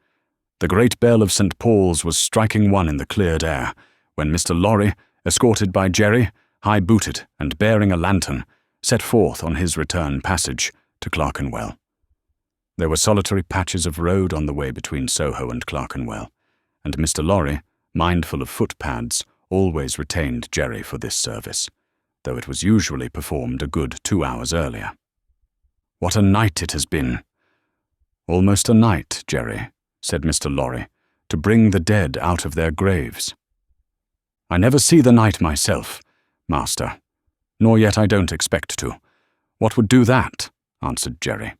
The great bell of St. Paul's was striking one in the cleared air, when Mr. Lorry, escorted by Jerry, high-booted and bearing a lantern, set forth on his return passage to Clerkenwell. There were solitary patches of road on the way between Soho and Clerkenwell, and Mr. Lorry, mindful of footpads, always retained Jerry for this service, though it was usually performed a good 2 hours earlier. "What a night it has been!" "Almost a night, Jerry," said Mr. Lorry, "to bring the dead out of their graves." "I never see the night myself, master, nor yet I don't expect to. What would do that?" answered Jerry.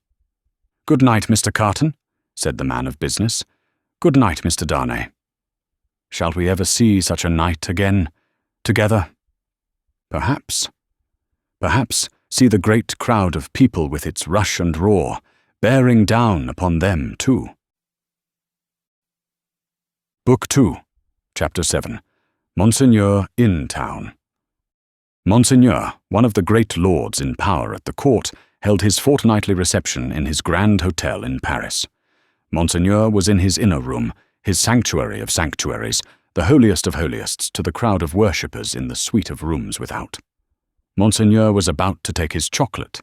"Good night, Mr. Carton," said the man of business. "Good night, Mr. Darnay. Shall we ever see such a night again, together? Perhaps. Perhaps see the great crowd of people with its rush and roar, bearing down upon them too." Book 2, Chapter 7. Monseigneur in Town. Monseigneur, one of the great lords in power at the court, held his fortnightly reception in his grand hotel in Paris. Monseigneur was in his inner room, his sanctuary of sanctuaries, the holiest of holiest to the crowd of worshippers in the suite of rooms without. Monseigneur was about to take his chocolate.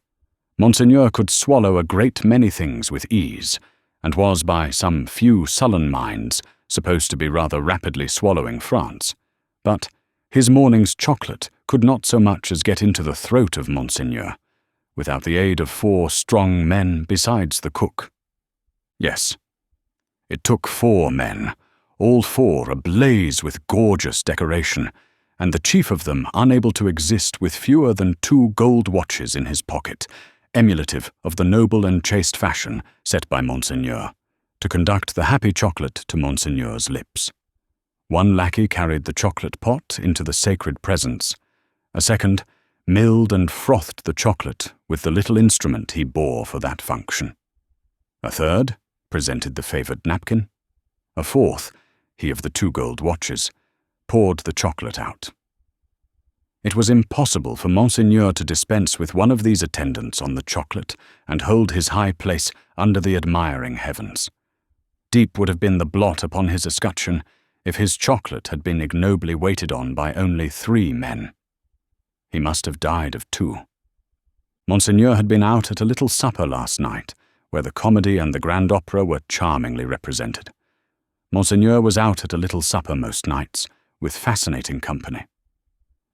Monseigneur could swallow a great many things with ease, and was by some few sullen minds supposed to be rather rapidly swallowing France. But his morning's chocolate could not so much as get into the throat of Monseigneur, without the aid of 4 strong men besides the cook. Yes, it took 4 men, all 4 ablaze with gorgeous decoration, and the chief of them unable to exist with fewer than 2 gold watches in his pocket, emulative of the noble and chaste fashion set by Monseigneur, to conduct the happy chocolate to Monseigneur's lips. One lackey carried the chocolate pot into the sacred presence. A second milled and frothed the chocolate with the little instrument he bore for that function. A third presented the favoured napkin. A fourth, he of the 2 gold watches, poured the chocolate out. It was impossible for Monseigneur to dispense with one of these attendants on the chocolate and hold his high place under the admiring heavens. Deep would have been the blot upon his escutcheon if his chocolate had been ignobly waited on by only 3 men. He must have died of 2. Monseigneur had been out at a little supper last night, where the comedy and the grand opera were charmingly represented. Monseigneur was out at a little supper most nights, with fascinating company.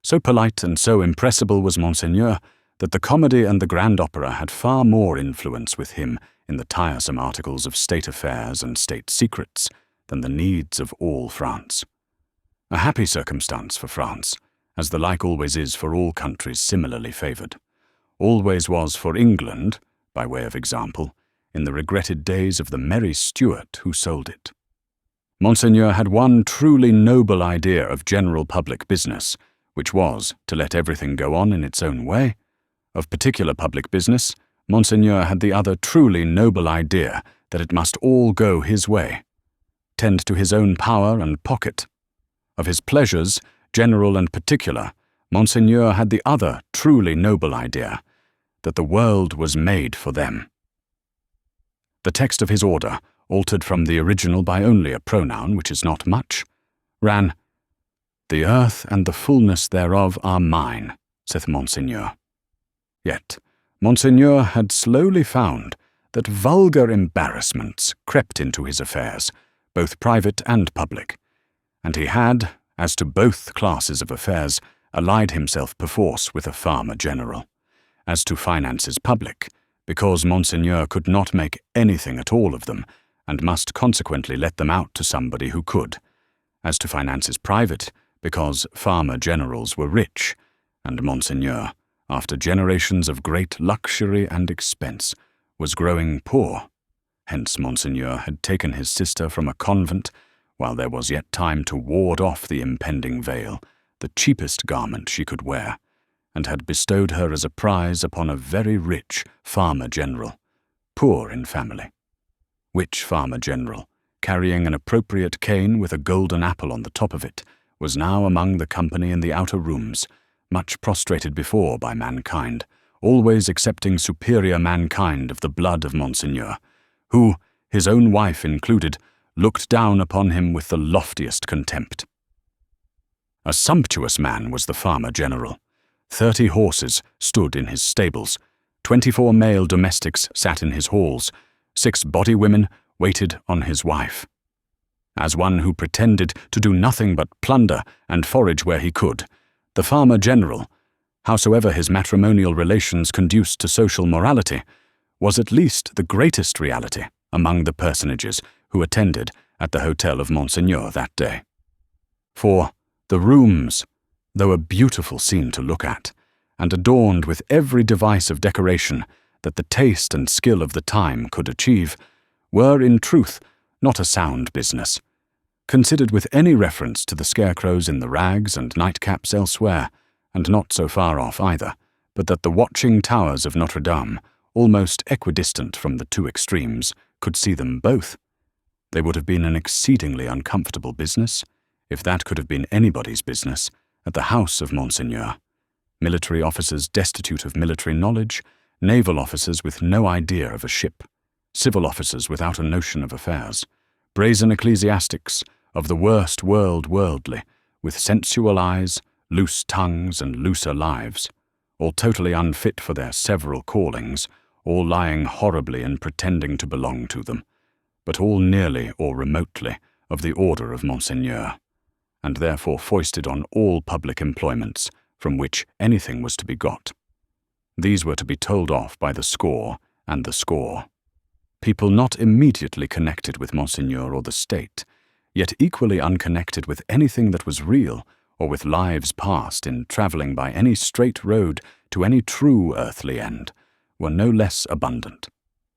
So polite and so impressible was Monseigneur that the comedy and the grand opera had far more influence with him in the tiresome articles of state affairs and state secrets than the needs of all France. A happy circumstance for France, as the like always is for all countries similarly favoured, always was for England, by way of example, in the regretted days of the merry Stuart who sold it. Monseigneur had one truly noble idea of general public business, which was to let everything go on in its own way. Of particular public business, Monseigneur had the other truly noble idea that it must all go his way, tend to his own power and pocket. Of his pleasures, general and particular, Monseigneur had the other truly noble idea, that the world was made for them. The text of his order, altered from the original by only a pronoun, which is not much, ran, "The earth and the fullness thereof are mine, saith Monseigneur." Yet Monseigneur had slowly found that vulgar embarrassments crept into his affairs, both private and public, and he had, as to both classes of affairs, allied himself perforce with a farmer-general. As to finances public, because Monseigneur could not make anything at all of them, and must consequently let them out to somebody who could. As to finances private, because farmer-generals were rich, and Monseigneur, after generations of great luxury and expense, was growing poor. Hence Monseigneur had taken his sister from a convent, while there was yet time to ward off the impending veil, the cheapest garment she could wear, and had bestowed her as a prize upon a very rich farmer-general, poor in family. Which farmer-general, carrying an appropriate cane with a golden apple on the top of it, was now among the company in the outer rooms, much prostrated before by mankind, always excepting superior mankind of the blood of Monseigneur, who, his own wife included, looked down upon him with the loftiest contempt. A sumptuous man was the farmer-general. 30 horses stood in his stables, 24 male domestics sat in his halls, 6 body women waited on his wife. As one who pretended to do nothing but plunder and forage where he could, the farmer general, howsoever his matrimonial relations conduced to social morality, was at least the greatest reality among the personages who attended at the hotel of Monseigneur that day. For the rooms, though a beautiful scene to look at, and adorned with every device of decoration that the taste and skill of the time could achieve, were in truth not a sound business, considered with any reference to the scarecrows in the rags and nightcaps elsewhere, and not so far off either, but that the watching towers of Notre Dame, almost equidistant from the two extremes, could see them both. They would have been an exceedingly uncomfortable business, if that could have been anybody's business, at the house of Monseigneur. Military officers destitute of military knowledge, naval officers with no idea of a ship, civil officers without a notion of affairs, brazen ecclesiastics of the worst worldly, with sensual eyes, loose tongues, and looser lives, all totally unfit for their several callings, all lying horribly and pretending to belong to them, but all nearly or remotely of the order of Monseigneur, and therefore foisted on all public employments from which anything was to be got. These were to be told off by the score and the score. People not immediately connected with Monseigneur or the state, yet equally unconnected with anything that was real or with lives passed in travelling by any straight road to any true earthly end, were no less abundant.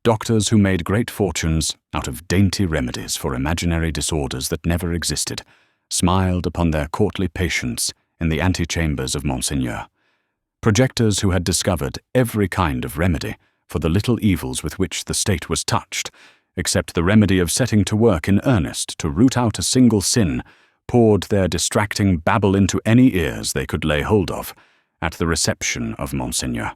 Doctors who made great fortunes out of dainty remedies for imaginary disorders that never existed, smiled upon their courtly patients in the antechambers of Monseigneur. Projectors who had discovered every kind of remedy for the little evils with which the state was touched, except the remedy of setting to work in earnest to root out a single sin, poured their distracting babble into any ears they could lay hold of, at the reception of Monseigneur.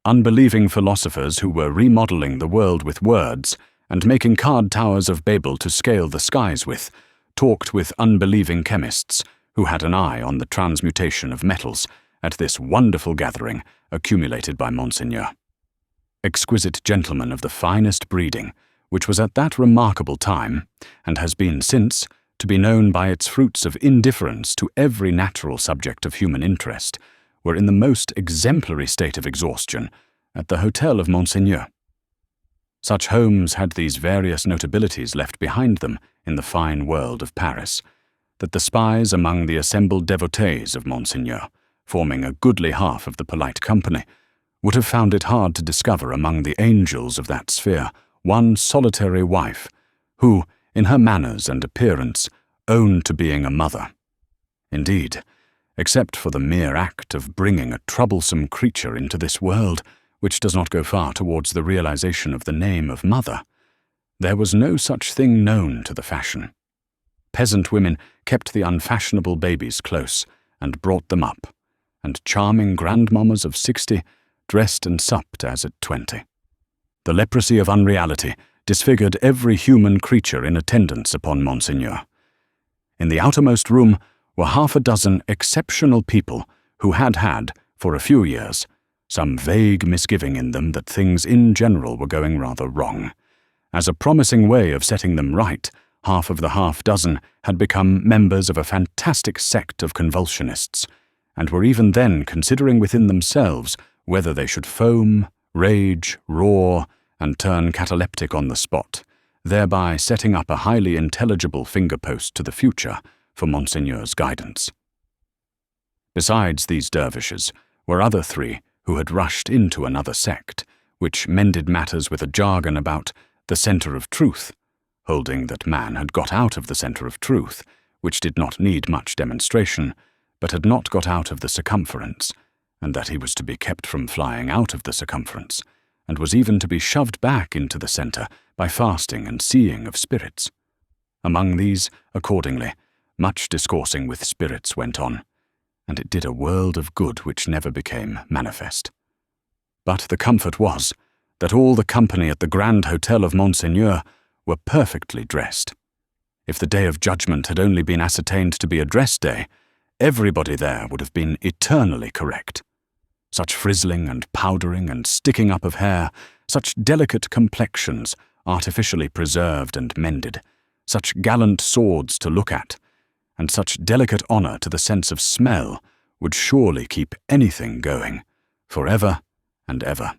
Unbelieving philosophers who were remodeling the world with words, and making card towers of Babel to scale the skies with, talked with unbelieving chemists, who had an eye on the transmutation of metals, at this wonderful gathering accumulated by Monseigneur. Exquisite gentlemen of the finest breeding, which was at that remarkable time, and has been since, to be known by its fruits of indifference to every natural subject of human interest, were in the most exemplary state of exhaustion at the hotel of Monseigneur. Such homes had these various notabilities left behind them in the fine world of Paris, that the spies among the assembled devotees of Monseigneur, forming a goodly half of the polite company, would have found it hard to discover among the angels of that sphere one solitary wife, who, in her manners and appearance, owned to being a mother. Indeed, except for the mere act of bringing a troublesome creature into this world, which does not go far towards the realization of the name of mother, there was no such thing known to the fashion. Peasant women kept the unfashionable babies close and brought them up, and charming grandmammas of 60 dressed and supped as at 20. The leprosy of unreality disfigured every human creature in attendance upon Monseigneur. In the outermost room were 6 exceptional people who had, for a few years, some vague misgiving in them that things in general were going rather wrong. As a promising way of setting them right, half of the 6 had become members of a fantastic sect of convulsionists, and were even then considering within themselves whether they should foam, rage, roar, and turn cataleptic on the spot, thereby setting up a highly intelligible finger-post to the future for Monseigneur's guidance. Besides these dervishes were other 3 who had rushed into another sect, which mended matters with a jargon about the centre of truth, holding that man had got out of the centre of truth, which did not need much demonstration, but had not got out of the circumference, and that he was to be kept from flying out of the circumference, and was even to be shoved back into the centre by fasting and seeing of spirits. Among these, accordingly, much discoursing with spirits went on, and it did a world of good which never became manifest. But the comfort was that all the company at the Grand Hotel of Monseigneur were perfectly dressed. If the day of judgment had only been ascertained to be a dress day, everybody there would have been eternally correct. Such frizzling and powdering and sticking up of hair, such delicate complexions, artificially preserved and mended, such gallant swords to look at, and such delicate honour to the sense of smell would surely keep anything going, for ever and ever.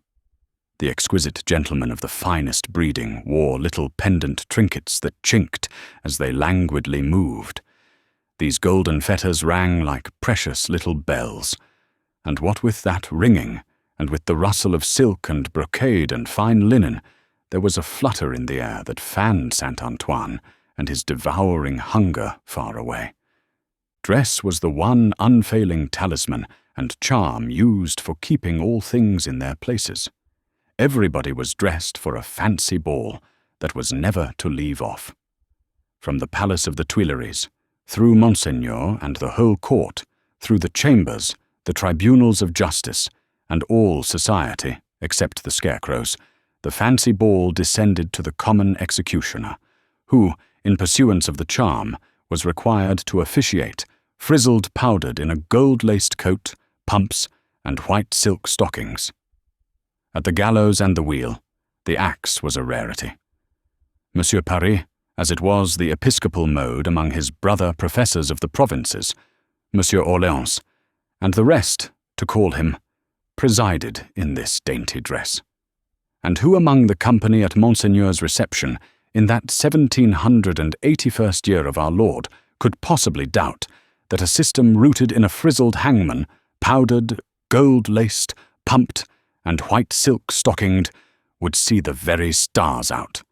The exquisite gentlemen of the finest breeding wore little pendant trinkets that chinked as they languidly moved. These golden fetters rang like precious little bells, and what with that ringing, and with the rustle of silk and brocade and fine linen, there was a flutter in the air that fanned Saint-Antoine and his devouring hunger far away. Dress was the one unfailing talisman and charm used for keeping all things in their places. Everybody was dressed for a fancy ball that was never to leave off. From the palace of the Tuileries, through Monseigneur and the whole court, through the chambers, the tribunals of justice, and all society, except the scarecrows, the fancy ball descended to the common executioner, who, in pursuance of the charm, was required to officiate, frizzled powdered in a gold-laced coat, pumps, and white silk stockings. At the gallows and the wheel, the axe was a rarity. Monsieur Paris, as it was the episcopal mode among his brother professors of the provinces, Monsieur Orleans, and the rest, to call him, presided in this dainty dress. And who among the company at Monseigneur's reception, in that 1781st year of our Lord, could possibly doubt that a system rooted in a frizzled hangman, powdered, gold-laced, pumped, and white silk stockinged, would see the very stars out?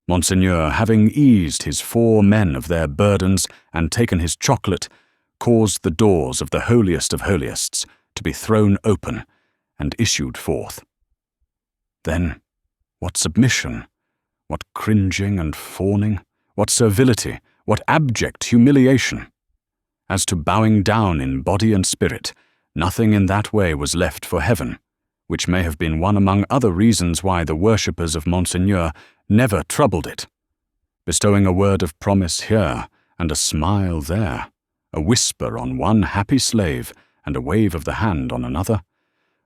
Monseigneur, having eased his 4 men of their burdens and taken his chocolate, caused the doors of the holiest of holiests to be thrown open and issued forth. Then, what submission, what cringing and fawning, what servility, what abject humiliation! As to bowing down in body and spirit, nothing in that way was left for heaven, which may have been one among other reasons why the worshippers of Monseigneur never troubled it. Bestowing a word of promise here and a smile there, a whisper on one happy slave and a wave of the hand on another,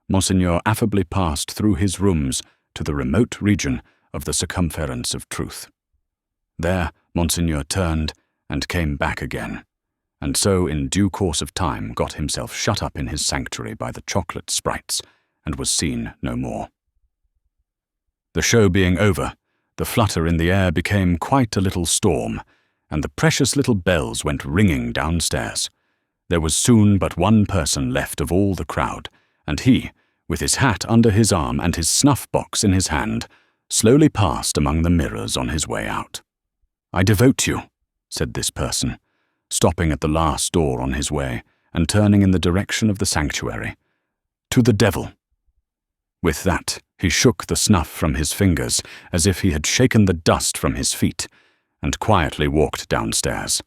Monseigneur affably passed through his rooms to the remote region of the circumference of truth. There Monseigneur turned and came back again, and so in due course of time got himself shut up in his sanctuary by the chocolate sprites, and was seen no more. The show being over, the flutter in the air became quite a little storm, and the precious little bells went ringing downstairs. There was soon but one person left of all the crowd, and he, with his hat under his arm and his snuff-box in his hand, slowly passed among the mirrors on his way out. "I devote you," said this person, stopping at the last door on his way and turning in the direction of the sanctuary, "to the devil." With that, he shook the snuff from his fingers as if he had shaken the dust from his feet, and quietly walked downstairs.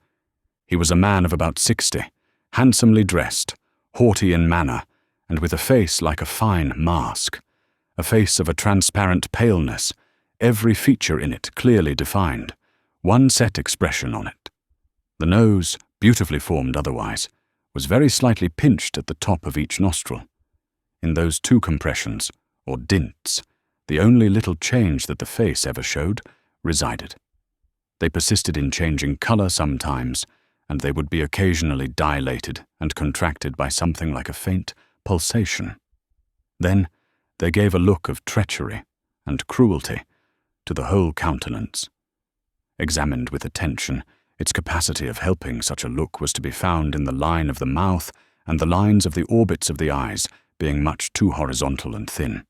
He was a man of about 60, handsomely dressed, haughty in manner, and with a face like a fine mask, a face of a transparent paleness, every feature in it clearly defined, one set expression on it. The nose, beautifully formed otherwise, was very slightly pinched at the top of each nostril. In those 2 compressions, or dints, the only little change that the face ever showed resided. They persisted in changing colour sometimes, and they would be occasionally dilated and contracted by something like a faint pulsation. Then they gave a look of treachery and cruelty to the whole countenance. Examined with attention, its capacity of helping such a look was to be found in the line of the mouth and the lines of the orbits of the eyes being much too horizontal and thin.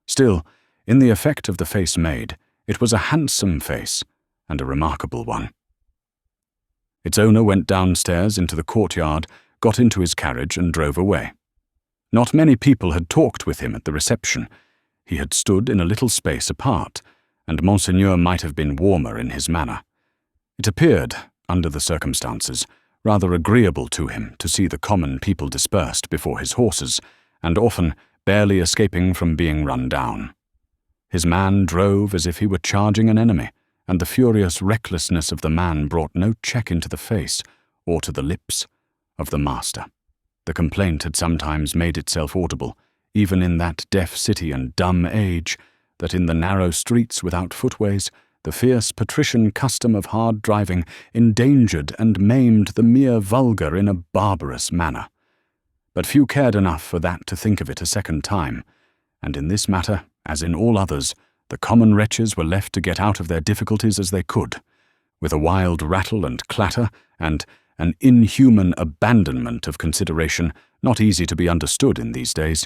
Still, in the effect of the face made, it was a handsome face, and a remarkable one. Its owner went downstairs into the courtyard, got into his carriage, and drove away. Not many people had talked with him at the reception. He had stood in a little space apart, and Monseigneur might have been warmer in his manner. It appeared, under the circumstances, rather agreeable to him to see the common people dispersed before his horses, and often barely escaping from being run down. His man drove as if he were charging an enemy, and the furious recklessness of the man brought no check into the face, or to the lips, of the master. The complaint had sometimes made itself audible, even in that deaf city and dumb age, that in the narrow streets without footways, the fierce patrician custom of hard driving endangered and maimed the mere vulgar in a barbarous manner. But few cared enough for that to think of it a second time, and in this matter, as in all others, the common wretches were left to get out of their difficulties as they could. With a wild rattle and clatter, and an inhuman abandonment of consideration not easy to be understood in these days,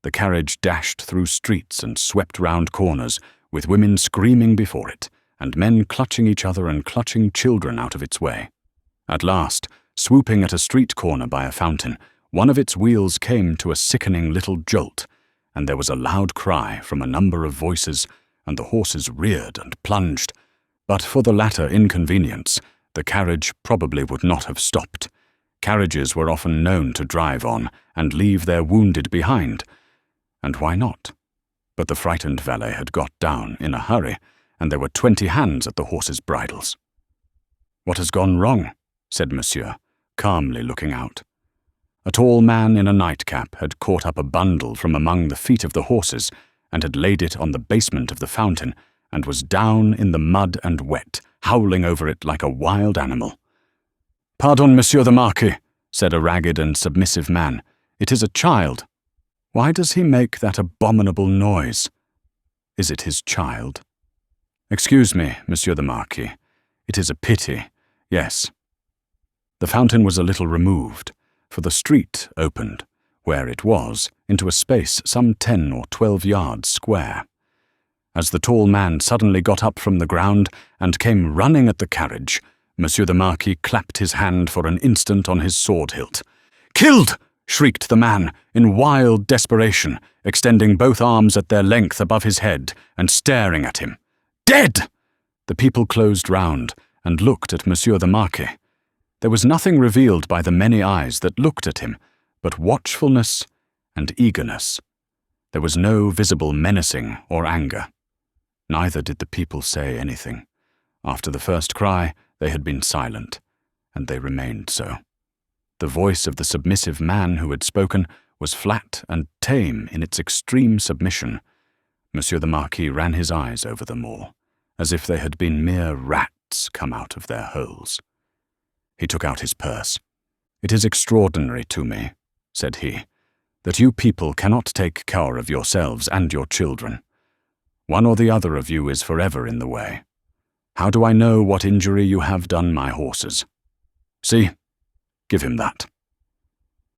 the carriage dashed through streets and swept round corners, with women screaming before it, and men clutching each other and clutching children out of its way. At last, swooping at a street corner by a fountain, one of its wheels came to a sickening little jolt, and there was a loud cry from a number of voices, and the horses reared and plunged. But for the latter inconvenience, the carriage probably would not have stopped. Carriages were often known to drive on and leave their wounded behind. And why not? But the frightened valet had got down in a hurry, and there were 20 hands at the horses' bridles. "What has gone wrong?" said Monsieur, calmly looking out. A tall man in a nightcap had caught up a bundle from among the feet of the horses and had laid it on the basement of the fountain, and was down in the mud and wet, howling over it like a wild animal. "Pardon, Monsieur the Marquis," said a ragged and submissive man. "It is a child." "Why does he make that abominable noise?" "Is it his child?" "Excuse me, Monsieur the Marquis. It is a pity, yes." The fountain was a little removed, for the street opened, where it was, into a space some 10 or 12 yards square. As the tall man suddenly got up from the ground and came running at the carriage, Monsieur the Marquis clapped his hand for an instant on his sword hilt. "Killed!" shrieked the man, in wild desperation, extending both arms at their length above his head and staring at him. "Dead!" The people closed round and looked at Monsieur the Marquis. There was nothing revealed by the many eyes that looked at him, but watchfulness and eagerness. There was no visible menacing or anger. Neither did the people say anything. After the first cry, they had been silent, and they remained so. The voice of the submissive man who had spoken was flat and tame in its extreme submission. Monsieur the Marquis ran his eyes over them all, as if they had been mere rats come out of their holes. He took out his purse. "It is extraordinary to me," said he, "that you people cannot take care of yourselves and your children. One or the other of you is forever in the way. How do I know what injury you have done my horses? See, give him that."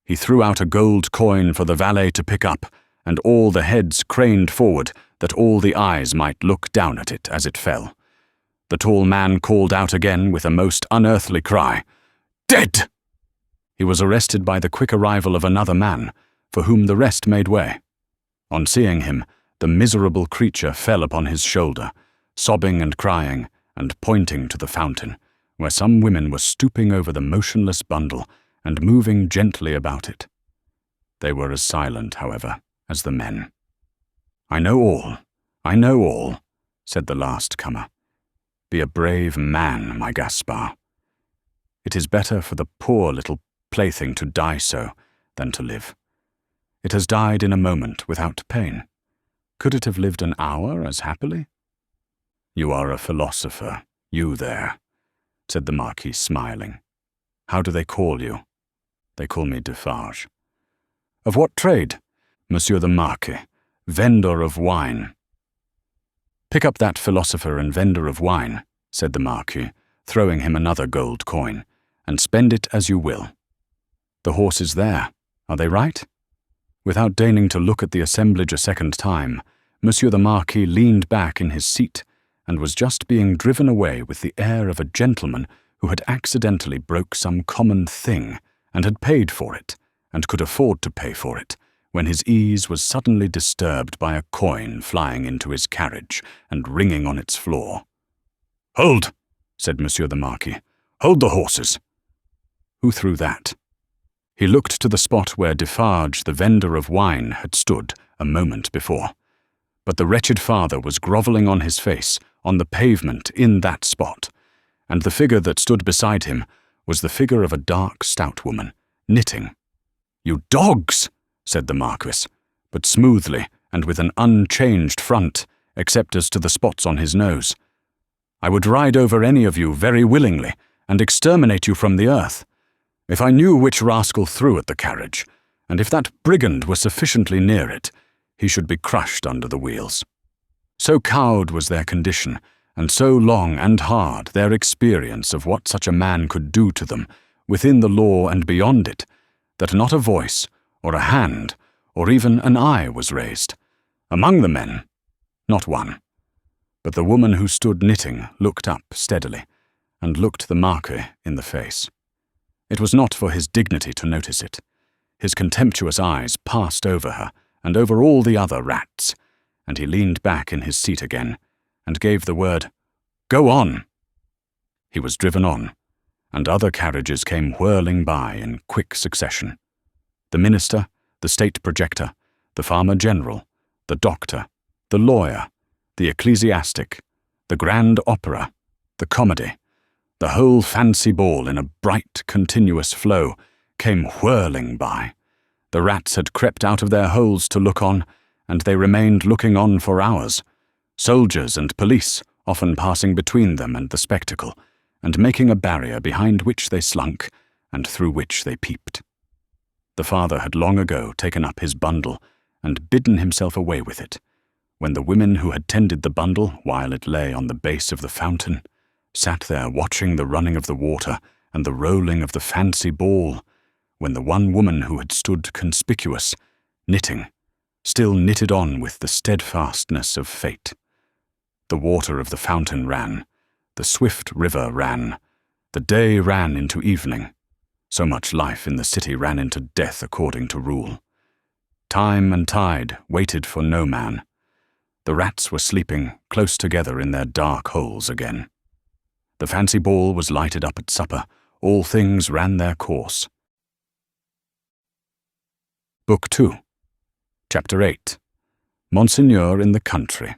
He threw out a gold coin for the valet to pick up, and all the heads craned forward that all the eyes might look down at it as it fell. The tall man called out again with a most unearthly cry, "Dead!" He was arrested by the quick arrival of another man, for whom the rest made way. On seeing him, the miserable creature fell upon his shoulder, sobbing and crying, and pointing to the fountain, where some women were stooping over the motionless bundle and moving gently about it. They were as silent, however, as the men. I know all," said the last comer. "Be a brave man, my Gaspard. It is better for the poor little plaything to die so than to live. It has died in a moment without pain. Could it have lived an hour as happily?" "You are a philosopher, you there," said the Marquis, smiling. "How do they call you?" "They call me Defarge." "Of what trade?" "Monsieur the Marquis, vendor of wine." "Pick up that philosopher and vendor of wine," said the Marquis, throwing him another gold coin, "and spend it as you will. The horse is there. Are they right?" Without deigning to look at the assemblage a second time, Monsieur the Marquis leaned back in his seat and was just being driven away with the air of a gentleman who had accidentally broke some common thing and had paid for it, and could afford to pay for it, when his ease was suddenly disturbed by a coin flying into his carriage and ringing on its floor. "Hold!" said Monsieur the Marquis. "Hold the horses!" "Who threw that?" He looked to the spot where Defarge, the vendor of wine, had stood a moment before. But the wretched father was grovelling on his face on the pavement in that spot, and the figure that stood beside him was the figure of a dark, stout woman, knitting. "You dogs!" said the Marquis, but smoothly and with an unchanged front, except as to the spots on his nose. I would ride over any of you very willingly, and exterminate you from the earth, if I knew which rascal threw at the carriage, and if that brigand were sufficiently near it, he should be crushed under the wheels. So cowed was their condition, and so long and hard their experience of what such a man could do to them, within the law and beyond it, that not a voice, or a hand, or even an eye was raised. Among the men, not one. But the woman who stood knitting looked up steadily, and looked the Marquis in the face. It was not for his dignity to notice it. His contemptuous eyes passed over her, and over all the other rats, and he leaned back in his seat again, and gave the word, "Go on!" He was driven on, and other carriages came whirling by in quick succession. The minister, the state projector, the farmer general, the doctor, the lawyer, the ecclesiastic, the grand opera, the comedy, the whole fancy ball in a bright, continuous flow, came whirling by. The rats had crept out of their holes to look on, and they remained looking on for hours, soldiers and police often passing between them and the spectacle, and making a barrier behind which they slunk, and through which they peeped. The father had long ago taken up his bundle, and bidden himself away with it, when the women who had tended the bundle while it lay on the base of the fountain sat there watching the running of the water and the rolling of the fancy ball, when the one woman who had stood conspicuous, knitting, still knitted on with the steadfastness of fate. The water of the fountain ran, the swift river ran, the day ran into evening. So much life in the city ran into death according to rule. Time and tide waited for no man. The rats were sleeping close together in their dark holes again. The fancy ball was lighted up at supper. All things ran their course. Book 2, Chapter 8. Monseigneur in the Country.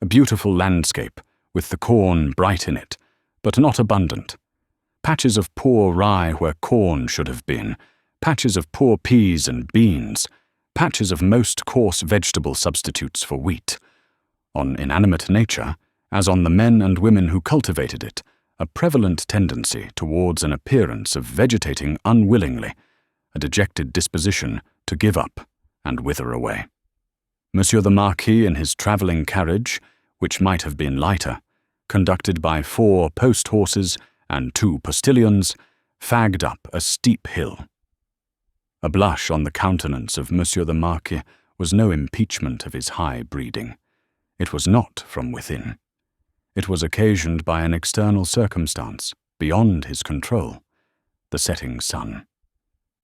A beautiful landscape, with the corn bright in it, but not abundant. Patches of poor rye where corn should have been, patches of poor peas and beans, patches of most coarse vegetable substitutes for wheat. On inanimate nature, as on the men and women who cultivated it, a prevalent tendency towards an appearance of vegetating unwillingly, a dejected disposition to give up and wither away. Monsieur the Marquis in his travelling carriage, which might have been lighter, conducted by 4 post-horses and 2 postilions, fagged up a steep hill. A blush on the countenance of Monsieur the Marquis was no impeachment of his high breeding. It was not from within. It was occasioned by an external circumstance, beyond his control, the setting sun.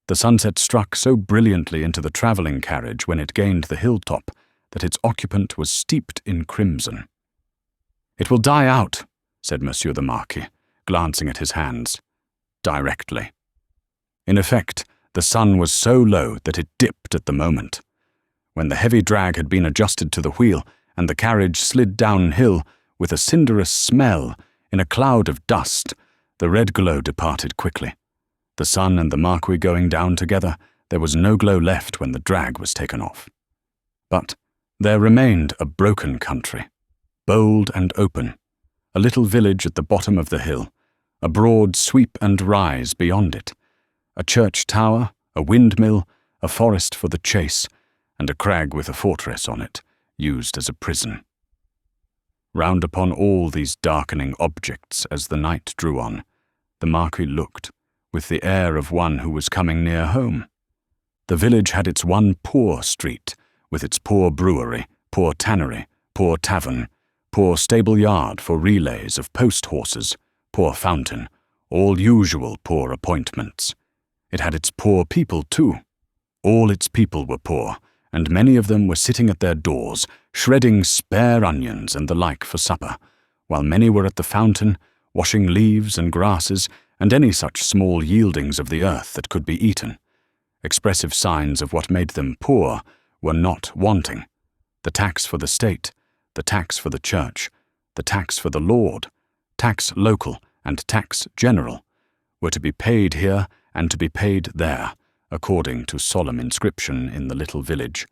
The sunset struck so brilliantly into the travelling carriage when it gained the hilltop that its occupant was steeped in crimson. "It will die out," said Monsieur the Marquis, glancing at his hands. "Directly." In effect, the sun was so low that it dipped at the moment. When the heavy drag had been adjusted to the wheel, and the carriage slid downhill, with a cinderous smell, in a cloud of dust, the red glow departed quickly. The sun and the Marquis going down together, there was no glow left when the drag was taken off. But there remained a broken country, bold and open, a little village at the bottom of the hill, a broad sweep and rise beyond it, a church tower, a windmill, a forest for the chase, and a crag with a fortress on it, used as a prison. Round upon all these darkening objects as the night drew on, the Marquis looked, with the air of one who was coming near home. The village had its one poor street, with its poor brewery, poor tannery, poor tavern, poor stable yard for relays of post-horses, poor fountain, all usual poor appointments. It had its poor people too. All its people were poor, and many of them were sitting at their doors, shredding spare onions and the like for supper, while many were at the fountain, washing leaves and grasses, and any such small yieldings of the earth that could be eaten. Expressive signs of what made them poor were not wanting. The tax for the state, the tax for the church, the tax for the Lord, tax local and tax general, were to be paid here and to be paid there, according to solemn inscription in the little village,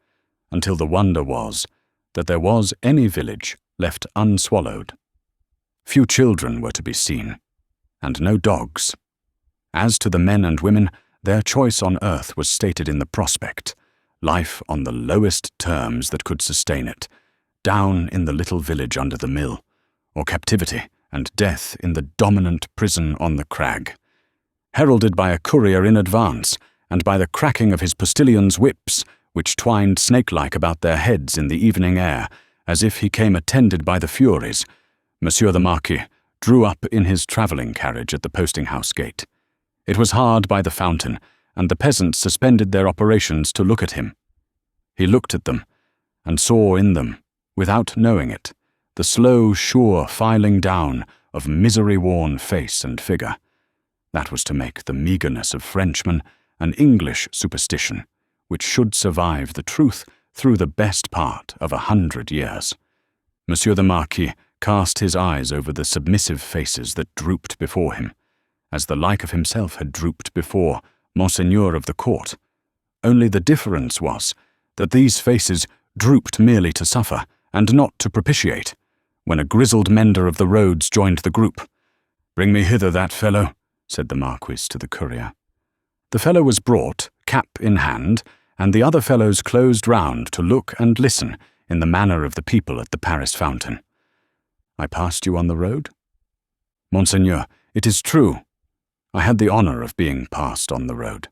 until the wonder was that there was any village left unswallowed. Few children were to be seen, and no dogs. As to the men and women, their choice on earth was stated in the prospect, life on the lowest terms that could sustain it, down in the little village under the mill, or captivity and death in the dominant prison on the crag, heralded by a courier in advance, and by the cracking of his postilions' whips, which twined snake-like about their heads in the evening air, as if he came attended by the Furies. Monsieur the Marquis drew up in his travelling carriage at the posting-house gate. It was hard by the fountain, and the peasants suspended their operations to look at him. He looked at them, and saw in them, without knowing it, the slow, sure filing down of misery-worn face and figure. That was to make the meagreness of Frenchmen an English superstition, which should survive the truth through the best part of 100 years. Monsieur the Marquis cast his eyes over the submissive faces that drooped before him, as the like of himself had drooped before Monseigneur of the court. Only the difference was that these faces drooped merely to suffer, and not to propitiate. When a grizzled mender of the roads joined the group, "Bring me hither that fellow," said the Marquis to the courier. The fellow was brought, cap in hand, and the other fellows closed round to look and listen in the manner of the people at the Paris fountain. "I passed you on the road?" "Monseigneur, it is true. I had the honour of being passed on the road."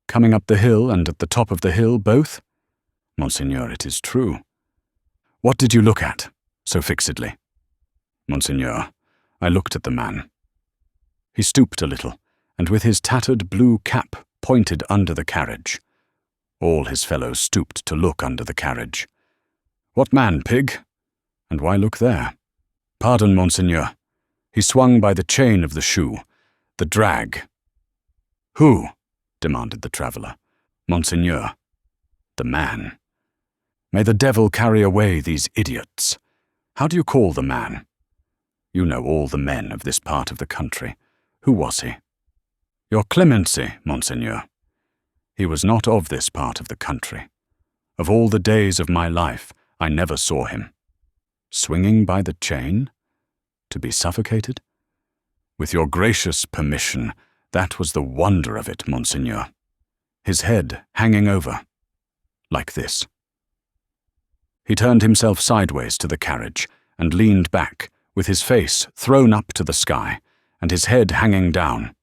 "Coming up the hill and at the top of the hill both?" "Monseigneur, it is true." "What did you look at, so fixedly?" "Monseigneur, I looked at the man." He stooped a little, and with his tattered blue cap pointed under the carriage. All his fellows stooped to look under the carriage. "What man, pig? And why look there?" "Pardon, Monseigneur. He swung by the chain of the shoe, the drag." "Who?" demanded the traveller. "Monseigneur, the man." "May the devil carry away these idiots. How do you call the man?" "You know all the men of this part of the country. Who was he?" "Your clemency, Monseigneur. He was not of this part of the country. Of all the days of my life, I never saw him." "Swinging by the chain? To be suffocated?" "With your gracious permission, that was the wonder of it, Monseigneur. His head hanging over, like this." He turned himself sideways to the carriage, and leaned back, with his face thrown up to the sky, and his head hanging down,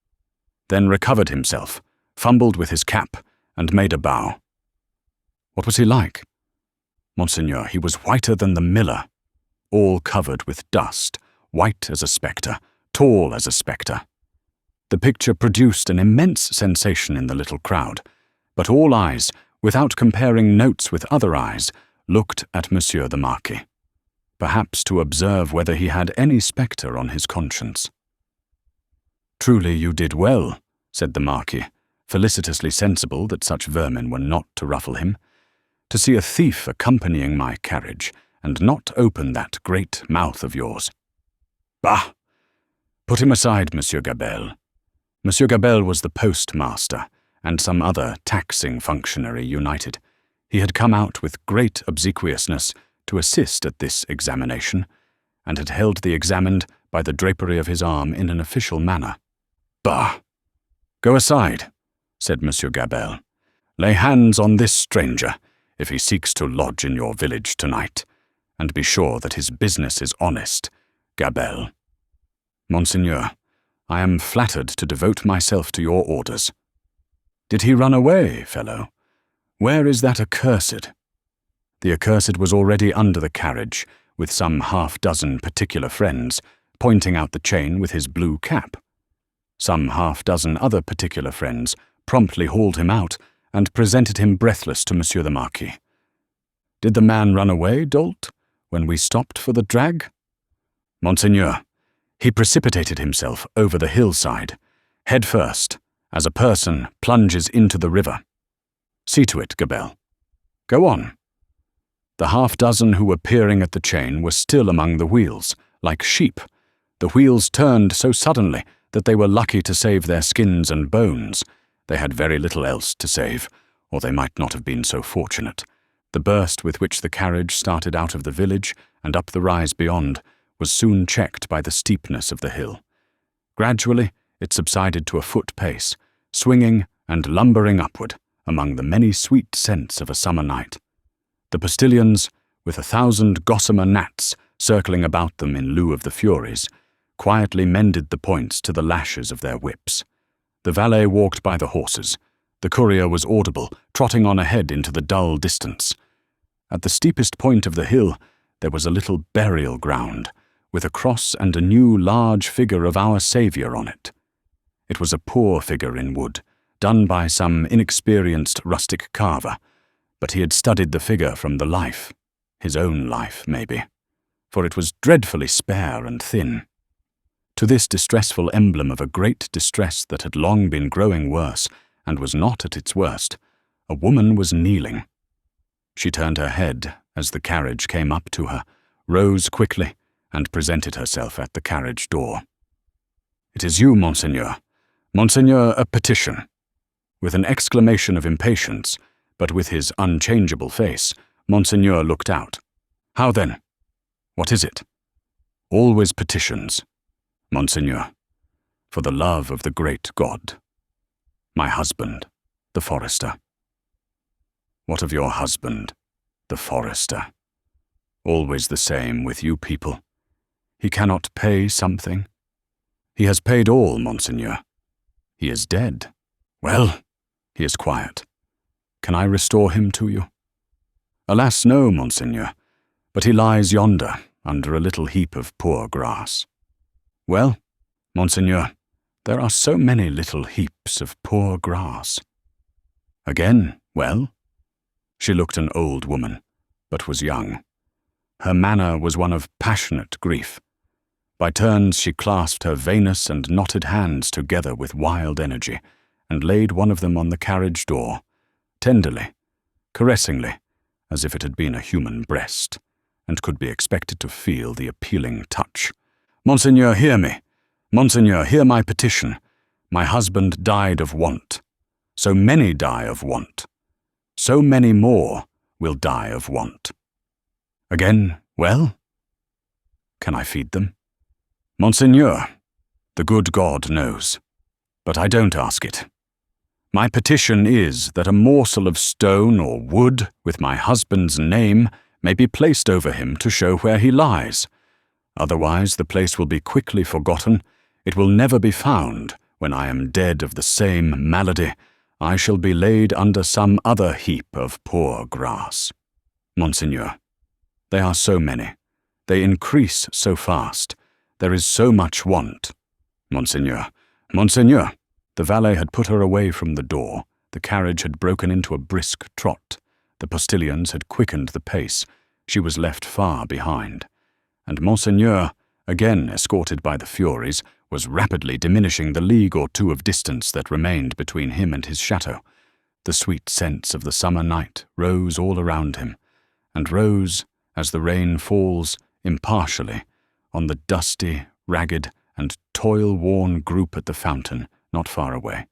then recovered himself, fumbled with his cap, and made a bow. "What was he like?" "Monseigneur, he was whiter than the miller, all covered with dust, white as a spectre, tall as a spectre." The picture produced an immense sensation in the little crowd, but all eyes, without comparing notes with other eyes, looked at Monsieur the Marquis, perhaps to observe whether he had any spectre on his conscience. "Truly you did well," said the Marquis, felicitously sensible that such vermin were not to ruffle him, "to see a thief accompanying my carriage, and not open that great mouth of yours." "Bah! Put him aside, Monsieur Gabelle." Monsieur Gabelle was the postmaster, and some other taxing functionary united. He had come out with great obsequiousness to assist at this examination, and had held the examined by the drapery of his arm in an official manner. "Bah! Go aside," said Monsieur Gabelle. "Lay hands on this stranger, if he seeks to lodge in your village tonight, and be sure that his business is honest, Gabelle." "Monseigneur, I am flattered to devote myself to your orders." "Did he run away, fellow? Where is that accursed?" The accursed was already under the carriage, with some half-dozen particular friends, pointing out the chain with his blue cap. Some half-dozen other particular friends promptly hauled him out, and presented him breathless to Monsieur the Marquis. "Did the man run away, dolt, when we stopped for the drag?" "Monseigneur, he precipitated himself over the hillside, head first, as a person plunges into the river. See to it, Gabelle. Go on." The half-dozen who were peering at the chain were still among the wheels, like sheep. The wheels turned so suddenly that they were lucky to save their skins and bones. They had very little else to save, or they might not have been so fortunate. The burst with which the carriage started out of the village and up the rise beyond was soon checked by the steepness of the hill. Gradually, it subsided to a foot pace, swinging and lumbering upward among the many sweet scents of a summer night. The postilions, with 1,000 gossamer gnats circling about them in lieu of the furies, quietly mended the points to the lashes of their whips. The valet walked by the horses. The courier was audible, trotting on ahead into the dull distance. At the steepest point of the hill there was a little burial ground, with a cross and a new large figure of our Saviour on it. It was a poor figure in wood, done by some inexperienced rustic carver, but he had studied the figure from the life, his own life, maybe, for it was dreadfully spare and thin. To this distressful emblem of a great distress that had long been growing worse, and was not at its worst, a woman was kneeling. She turned her head as the carriage came up to her, rose quickly, and presented herself at the carriage door. "It is you, Monseigneur. Monseigneur, a petition." With an exclamation of impatience, but with his unchangeable face, Monseigneur looked out. "How then? What is it?" "Always petitions, Monseigneur, for the love of the great God. My husband, the forester." "What of your husband, the forester? Always the same with you people. He cannot pay something?" "He has paid all, Monseigneur." "He is dead." "Well, he is quiet. Can I restore him to you?" "Alas, no, Monseigneur, but he lies yonder, under a little heap of poor grass." "Well, Monseigneur, there are so many little heaps of poor grass." "Again, well?" She looked an old woman, but was young. Her manner was one of passionate grief. By turns she clasped her veinous and knotted hands together with wild energy, and laid one of them on the carriage door, tenderly, caressingly, as if it had been a human breast, and could be expected to feel the appealing touch. "Monseigneur, hear me. Monseigneur, hear my petition. My husband died of want. So many die of want. So many more will die of want." "Again, well? Can I feed them?" "Monseigneur, the good God knows, but I don't ask it. My petition is that a morsel of stone or wood with my husband's name may be placed over him to show where he lies. Otherwise the place will be quickly forgotten. It will never be found. When I am dead of the same malady, I shall be laid under some other heap of poor grass. Monseigneur, they are so many. They increase so fast. There is so much want. Monseigneur, Monseigneur." The valet had put her away from the door. The carriage had broken into a brisk trot. The postilions had quickened the pace. She was left far behind. And Monseigneur, again escorted by the furies, was rapidly diminishing the league or two of distance that remained between him and his chateau. The sweet scents of the summer night rose all around him, and rose, as the rain falls, impartially, on the dusty, ragged, and toil-worn group at the fountain, not far away,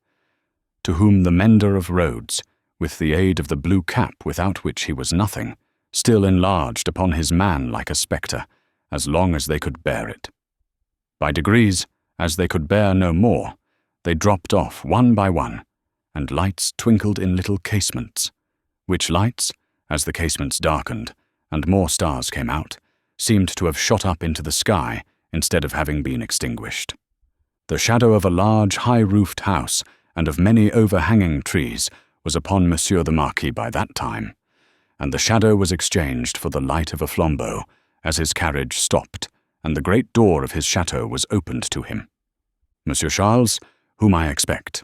to whom the mender of roads, with the aid of the blue cap without which he was nothing, still enlarged upon his man like a spectre, as long as they could bear it. By degrees, as they could bear no more, they dropped off one by one, and lights twinkled in little casements, which lights, as the casements darkened, and more stars came out, seemed to have shot up into the sky instead of having been extinguished. The shadow of a large high-roofed house and of many overhanging trees was upon Monsieur the Marquis by that time, and the shadow was exchanged for the light of a flambeau as his carriage stopped and the great door of his chateau was opened to him. "Monsieur Charles, whom I expect.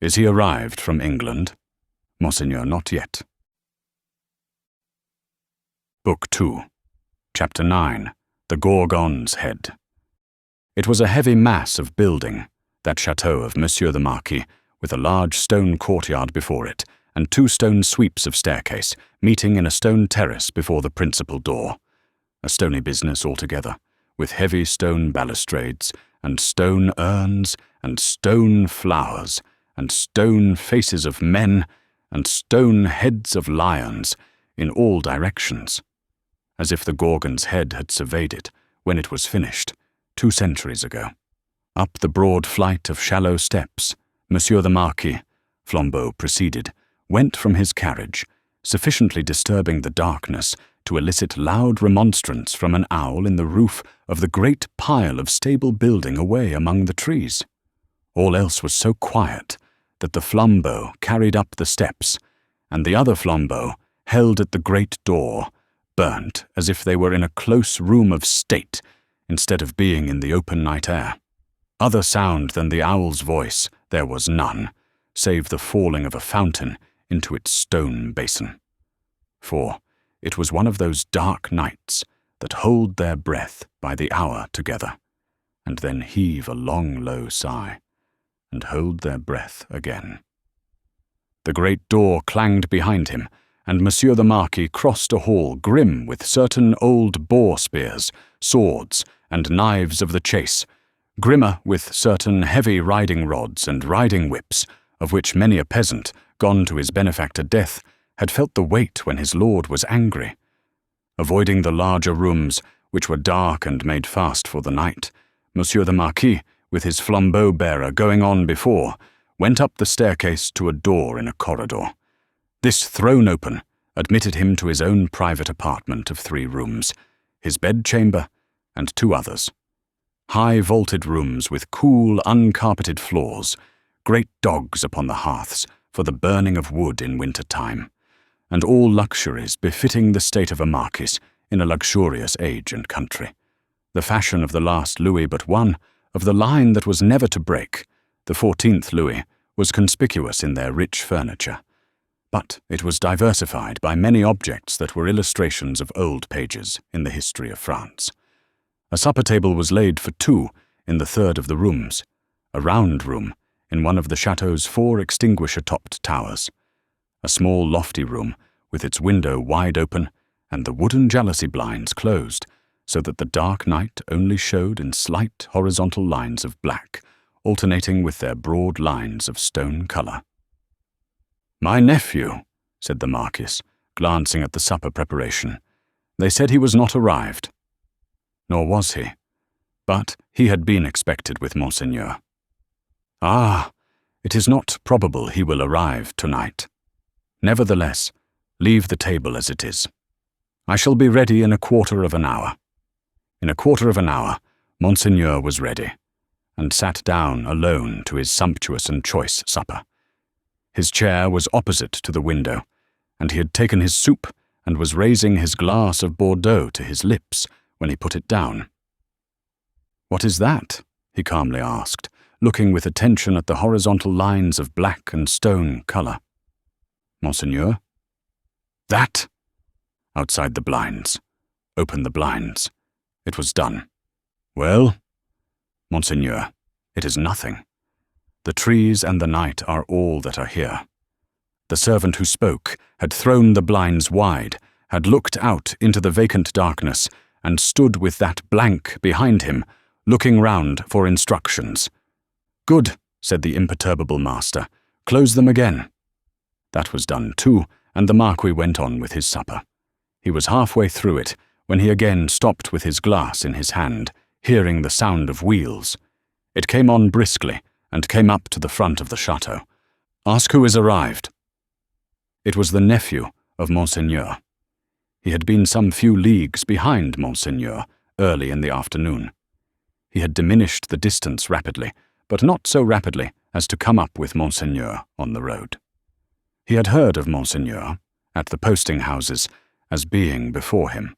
Is he arrived from England?" "Monseigneur, not yet." Book 2, Chapter 9, The Gorgon's Head. It was a heavy mass of building, that chateau of Monsieur the Marquis, with a large stone courtyard before it, and 2 stone sweeps of staircase, meeting in a stone terrace before the principal door. A stony business altogether, with heavy stone balustrades, and stone urns, and stone flowers, and stone faces of men, and stone heads of lions, in all directions, as if the Gorgon's head had surveyed it when it was finished, 2 centuries ago. Up the broad flight of shallow steps, Monsieur the Marquis, Flambeau proceeded, went from his carriage, sufficiently disturbing the darkness to elicit loud remonstrance from an owl in the roof of the great pile of stable building away among the trees. All else was so quiet that the flambeau carried up the steps, and the other flambeau, held at the great door, burnt as if they were in a close room of state instead of being in the open night air. Other sound than the owl's voice there was none, save the falling of a fountain into its stone basin. For it was one of those dark nights that hold their breath by the hour together, and then heave a long low sigh, and hold their breath again. The great door clanged behind him, and Monsieur the Marquis crossed a hall grim with certain old boar spears, swords, and knives of the chase, grimmer with certain heavy riding rods and riding whips, of which many a peasant, gone to his benefactor death, had felt the weight when his lord was angry. Avoiding the larger rooms, which were dark and made fast for the night, Monsieur the Marquis, with his flambeau-bearer going on before, went up the staircase to a door in a corridor. This thrown open admitted him to his own private apartment of 3 rooms, his bedchamber, and 2 others. High vaulted rooms with cool, uncarpeted floors, great dogs upon the hearths for the burning of wood in winter time, and all luxuries befitting the state of a marquis in a luxurious age and country. The fashion of the last Louis but one, of the line that was never to break, the 14th Louis, was conspicuous in their rich furniture. But it was diversified by many objects that were illustrations of old pages in the history of France. A supper table was laid for 2 in the 3rd of the rooms, a round room in one of the chateau's 4 extinguisher-topped towers, a small lofty room with its window wide open and the wooden jalousie blinds closed, so that the dark night only showed in slight horizontal lines of black, alternating with their broad lines of stone colour. "My nephew," said the Marquis, glancing at the supper preparation. "They said he was not arrived." Nor was he, but he had been expected with Monseigneur. "Ah, it is not probable he will arrive tonight. Nevertheless, leave the table as it is. I shall be ready in a quarter of an hour." In a quarter of an hour, Monseigneur was ready, and sat down alone to his sumptuous and choice supper. His chair was opposite to the window, and he had taken his soup and was raising his glass of Bordeaux to his lips when he put it down. "What is that?" he calmly asked, looking with attention at the horizontal lines of black and stone colour. "Monseigneur?" "That!" Outside the blinds. Open the blinds. It was done. "Well?" "Monseigneur, it is nothing. The trees and the night are all that are here." The servant who spoke had thrown the blinds wide, had looked out into the vacant darkness, and stood with that blank behind him, looking round for instructions. "Good," said the imperturbable master. "Close them again." That was done too, and the Marquis went on with his supper. He was halfway through it when he again stopped with his glass in his hand, hearing the sound of wheels. It came on briskly, and came up to the front of the chateau. "Ask who is arrived." It was the nephew of Monseigneur. He had been some few leagues behind Monseigneur early in the afternoon. He had diminished the distance rapidly, but not so rapidly as to come up with Monseigneur on the road. He had heard of Monseigneur, at the posting-houses, as being before him.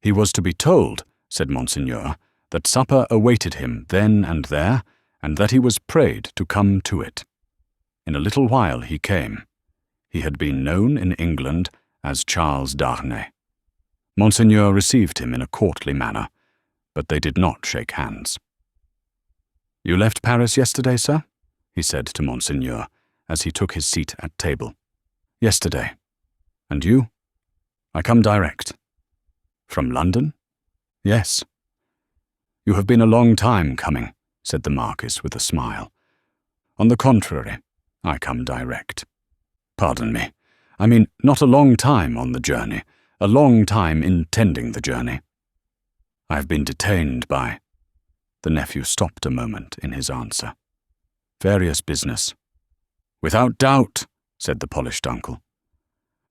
He was to be told, said Monseigneur, that supper awaited him then and there, and that he was prayed to come to it. In a little while he came. He had been known in England as Charles Darnay. Monseigneur received him in a courtly manner, but they did not shake hands. "You left Paris yesterday, sir?" he said to Monseigneur, as he took his seat at table. "Yesterday. And you?" "I come direct." "From London?" "Yes." "You have been a long time coming," said the Marquis with a smile. "On the contrary, I come direct." "Pardon me, I mean, not a long time on the journey, a long time intending the journey. I have been detained by—" The nephew stopped a moment in his answer. "Various business." "Without doubt," said the polished uncle.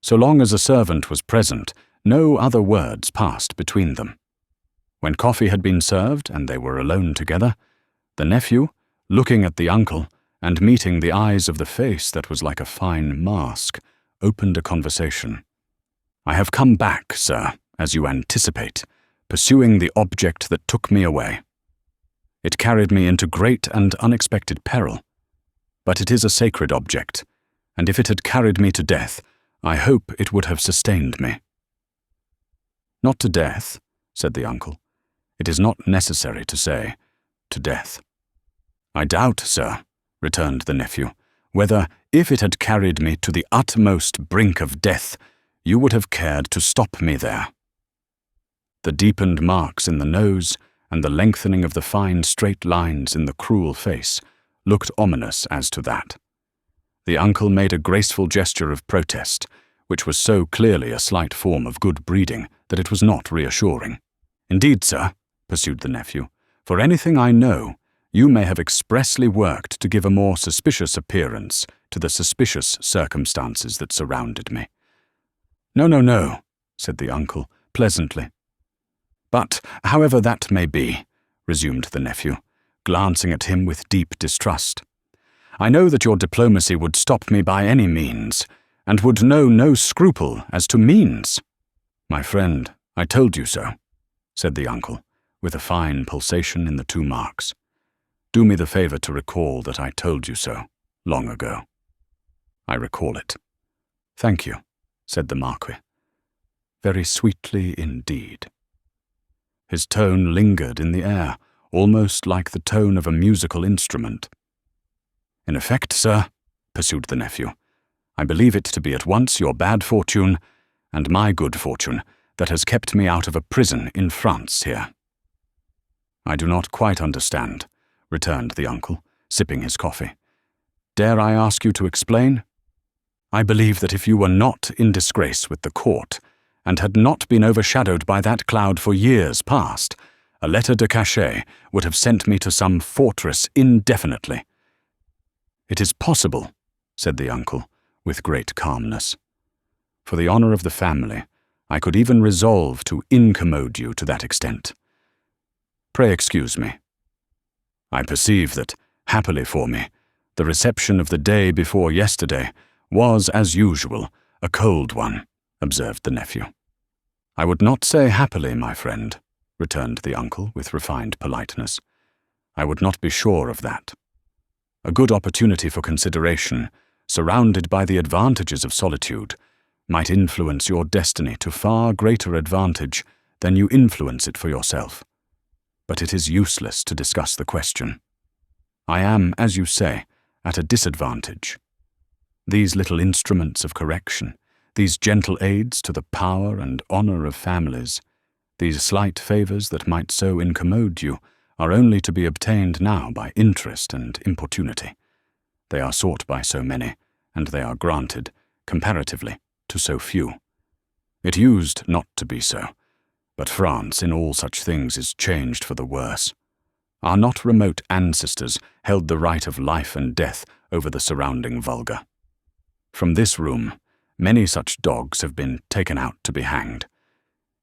So long as a servant was present, no other words passed between them. When coffee had been served and they were alone together, the nephew, looking at the uncle and meeting the eyes of the face that was like a fine mask, opened a conversation. "I have come back, sir, as you anticipate, pursuing the object that took me away. It carried me into great and unexpected peril, but it is a sacred object, and if it had carried me to death, I hope it would have sustained me." "Not to death," said the uncle. "It is not necessary to say, to death." "I doubt, sir," returned the nephew, "whether, if it had carried me to the utmost brink of death, you would have cared to stop me there." The deepened marks in the nose and the lengthening of the fine straight lines in the cruel face looked ominous as to that. The uncle made a graceful gesture of protest, which was so clearly a slight form of good breeding that it was not reassuring. "Indeed, sir," pursued the nephew, "for anything I know, you may have expressly worked to give a more suspicious appearance to the suspicious circumstances that surrounded me." No, said the uncle, pleasantly. "But, however that may be," resumed the nephew, glancing at him with deep distrust, "I know that your diplomacy would stop me by any means, and would know no scruple as to means." "My friend, I told you so," said the uncle, with a fine pulsation in the two marks. "Do me the favor to recall that I told you so, long ago." "I recall it." "Thank you," said the Marquis. "Very sweetly indeed." His tone lingered in the air, almost like the tone of a musical instrument. "In effect, sir," pursued the nephew, "I believe it to be at once your bad fortune and my good fortune that has kept me out of a prison in France here." "I do not quite understand," returned the uncle, sipping his coffee. "Dare I ask you to explain?" "I believe that if you were not in disgrace with the court, and had not been overshadowed by that cloud for years past, a letter de cachet would have sent me to some fortress indefinitely." "It is possible," said the uncle, with great calmness. "For the honor of the family, I could even resolve to incommode you to that extent. Pray excuse me." "I perceive that, happily for me, the reception of the day before yesterday was, as usual, a cold one," observed the nephew. "I would not say happily, my friend," returned the uncle with refined politeness. "I would not be sure of that. A good opportunity for consideration, surrounded by the advantages of solitude, might influence your destiny to far greater advantage than you influence it for yourself. But it is useless to discuss the question. I am, as you say, at a disadvantage. These little instruments of correction, these gentle aids to the power and honor of families, these slight favors that might so incommode you, are only to be obtained now by interest and importunity. They are sought by so many, and they are granted, comparatively, to so few. It used not to be so, but France in all such things is changed for the worse. Our not remote ancestors held the right of life and death over the surrounding vulgar. From this room, many such dogs have been taken out to be hanged.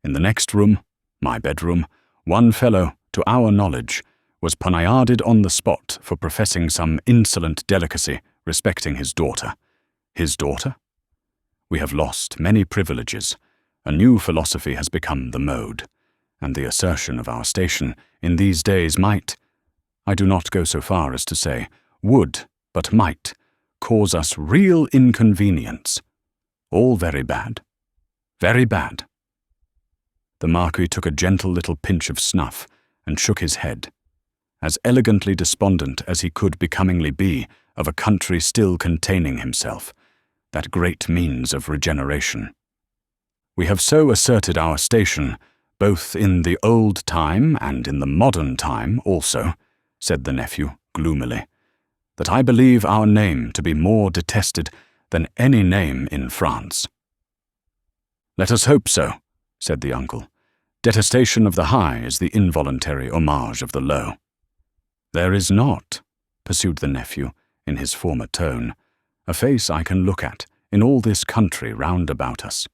In the next room, my bedroom, one fellow, to our knowledge, was poniarded on the spot for professing some insolent delicacy respecting his daughter. His daughter? We have lost many privileges. A new philosophy has become the mode, and the assertion of our station in these days might, I do not go so far as to say would, but might, cause us real inconvenience. All very bad. Very bad." The Marquis took a gentle little pinch of snuff and shook his head, as elegantly despondent as he could becomingly be of a country still containing himself, that great means of regeneration. "We have so asserted our station, both in the old time and in the modern time also," said the nephew gloomily, "that I believe our name to be more detested than any name in France." "Let us hope so," said the uncle. "Detestation of the high is the involuntary homage of the low." "There is not," pursued the nephew, in his former tone, "a face I can look at, in all this country round about us,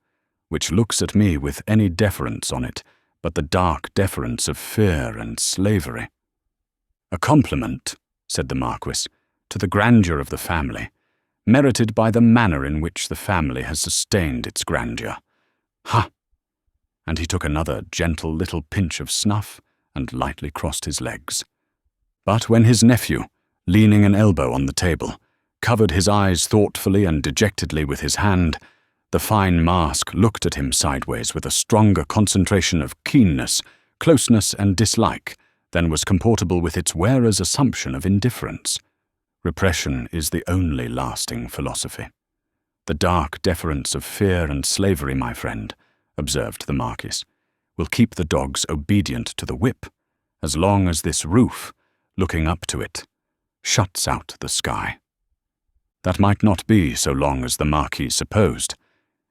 which looks at me with any deference on it but the dark deference of fear and slavery." "A compliment," said the Marquis, "to the grandeur of the family, merited by the manner in which the family has sustained its grandeur. Ha!" And he took another gentle little pinch of snuff and lightly crossed his legs. But when his nephew, leaning an elbow on the table, covered his eyes thoughtfully and dejectedly with his hand, the fine mask looked at him sideways with a stronger concentration of keenness, closeness, and dislike than was comportable with its wearer's assumption of indifference. Repression is the only lasting philosophy. "The dark deference of fear and slavery, my friend," observed the Marquis, "will keep the dogs obedient to the whip, as long as this roof, looking up to it, shuts out the sky." That might not be so long as the Marquis supposed.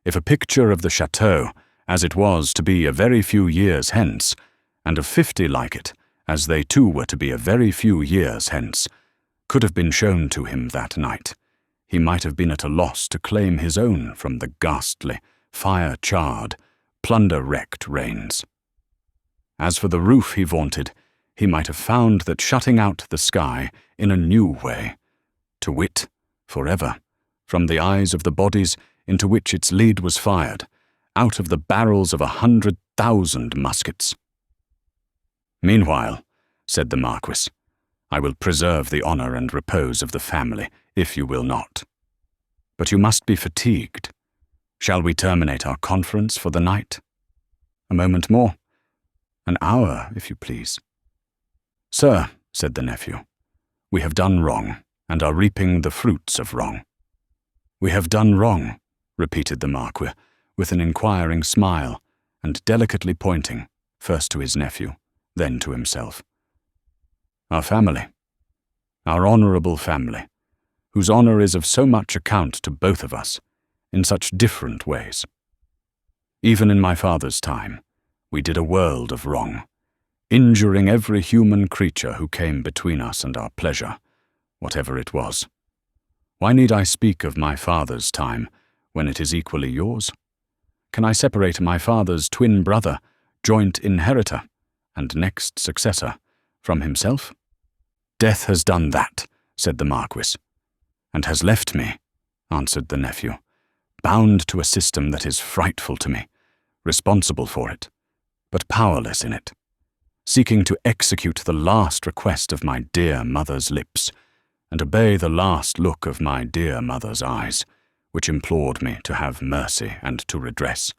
If a picture of the chateau, as it was to be a very few years hence, and of 50 like it, as they too were to be a very few years hence, could have been shown to him that night, he might have been at a loss to claim his own from the ghastly, fire-charred, plunder-wrecked rains. As for the roof he vaunted, he might have found that shutting out the sky in a new way, to wit, forever, from the eyes of the bodies into which its lead was fired, out of the barrels of 100,000 muskets. "Meanwhile," said the Marquis, "I will preserve the honour and repose of the family, if you will not. But you must be fatigued. Shall we terminate our conference for the night? A moment more? An hour, if you please." "Sir," said the nephew, "we have done wrong, and are reaping the fruits of wrong." "We have done wrong," repeated the Marquis, with an inquiring smile, and delicately pointing, first to his nephew, then to himself. "Our family, our honourable family, whose honour is of so much account to both of us, in such different ways. Even in my father's time, we did a world of wrong, injuring every human creature who came between us and our pleasure, whatever it was. Why need I speak of my father's time, when it is equally yours? Can I separate my father's twin brother, joint inheritor, and next successor, from himself? Death has done that," said the Marquis. "And has left me," answered the nephew, "bound to a system that is frightful to me, responsible for it, but powerless in it, seeking to execute the last request of my dear mother's lips, and obey the last look of my dear mother's eyes, which implored me to have mercy and to redress,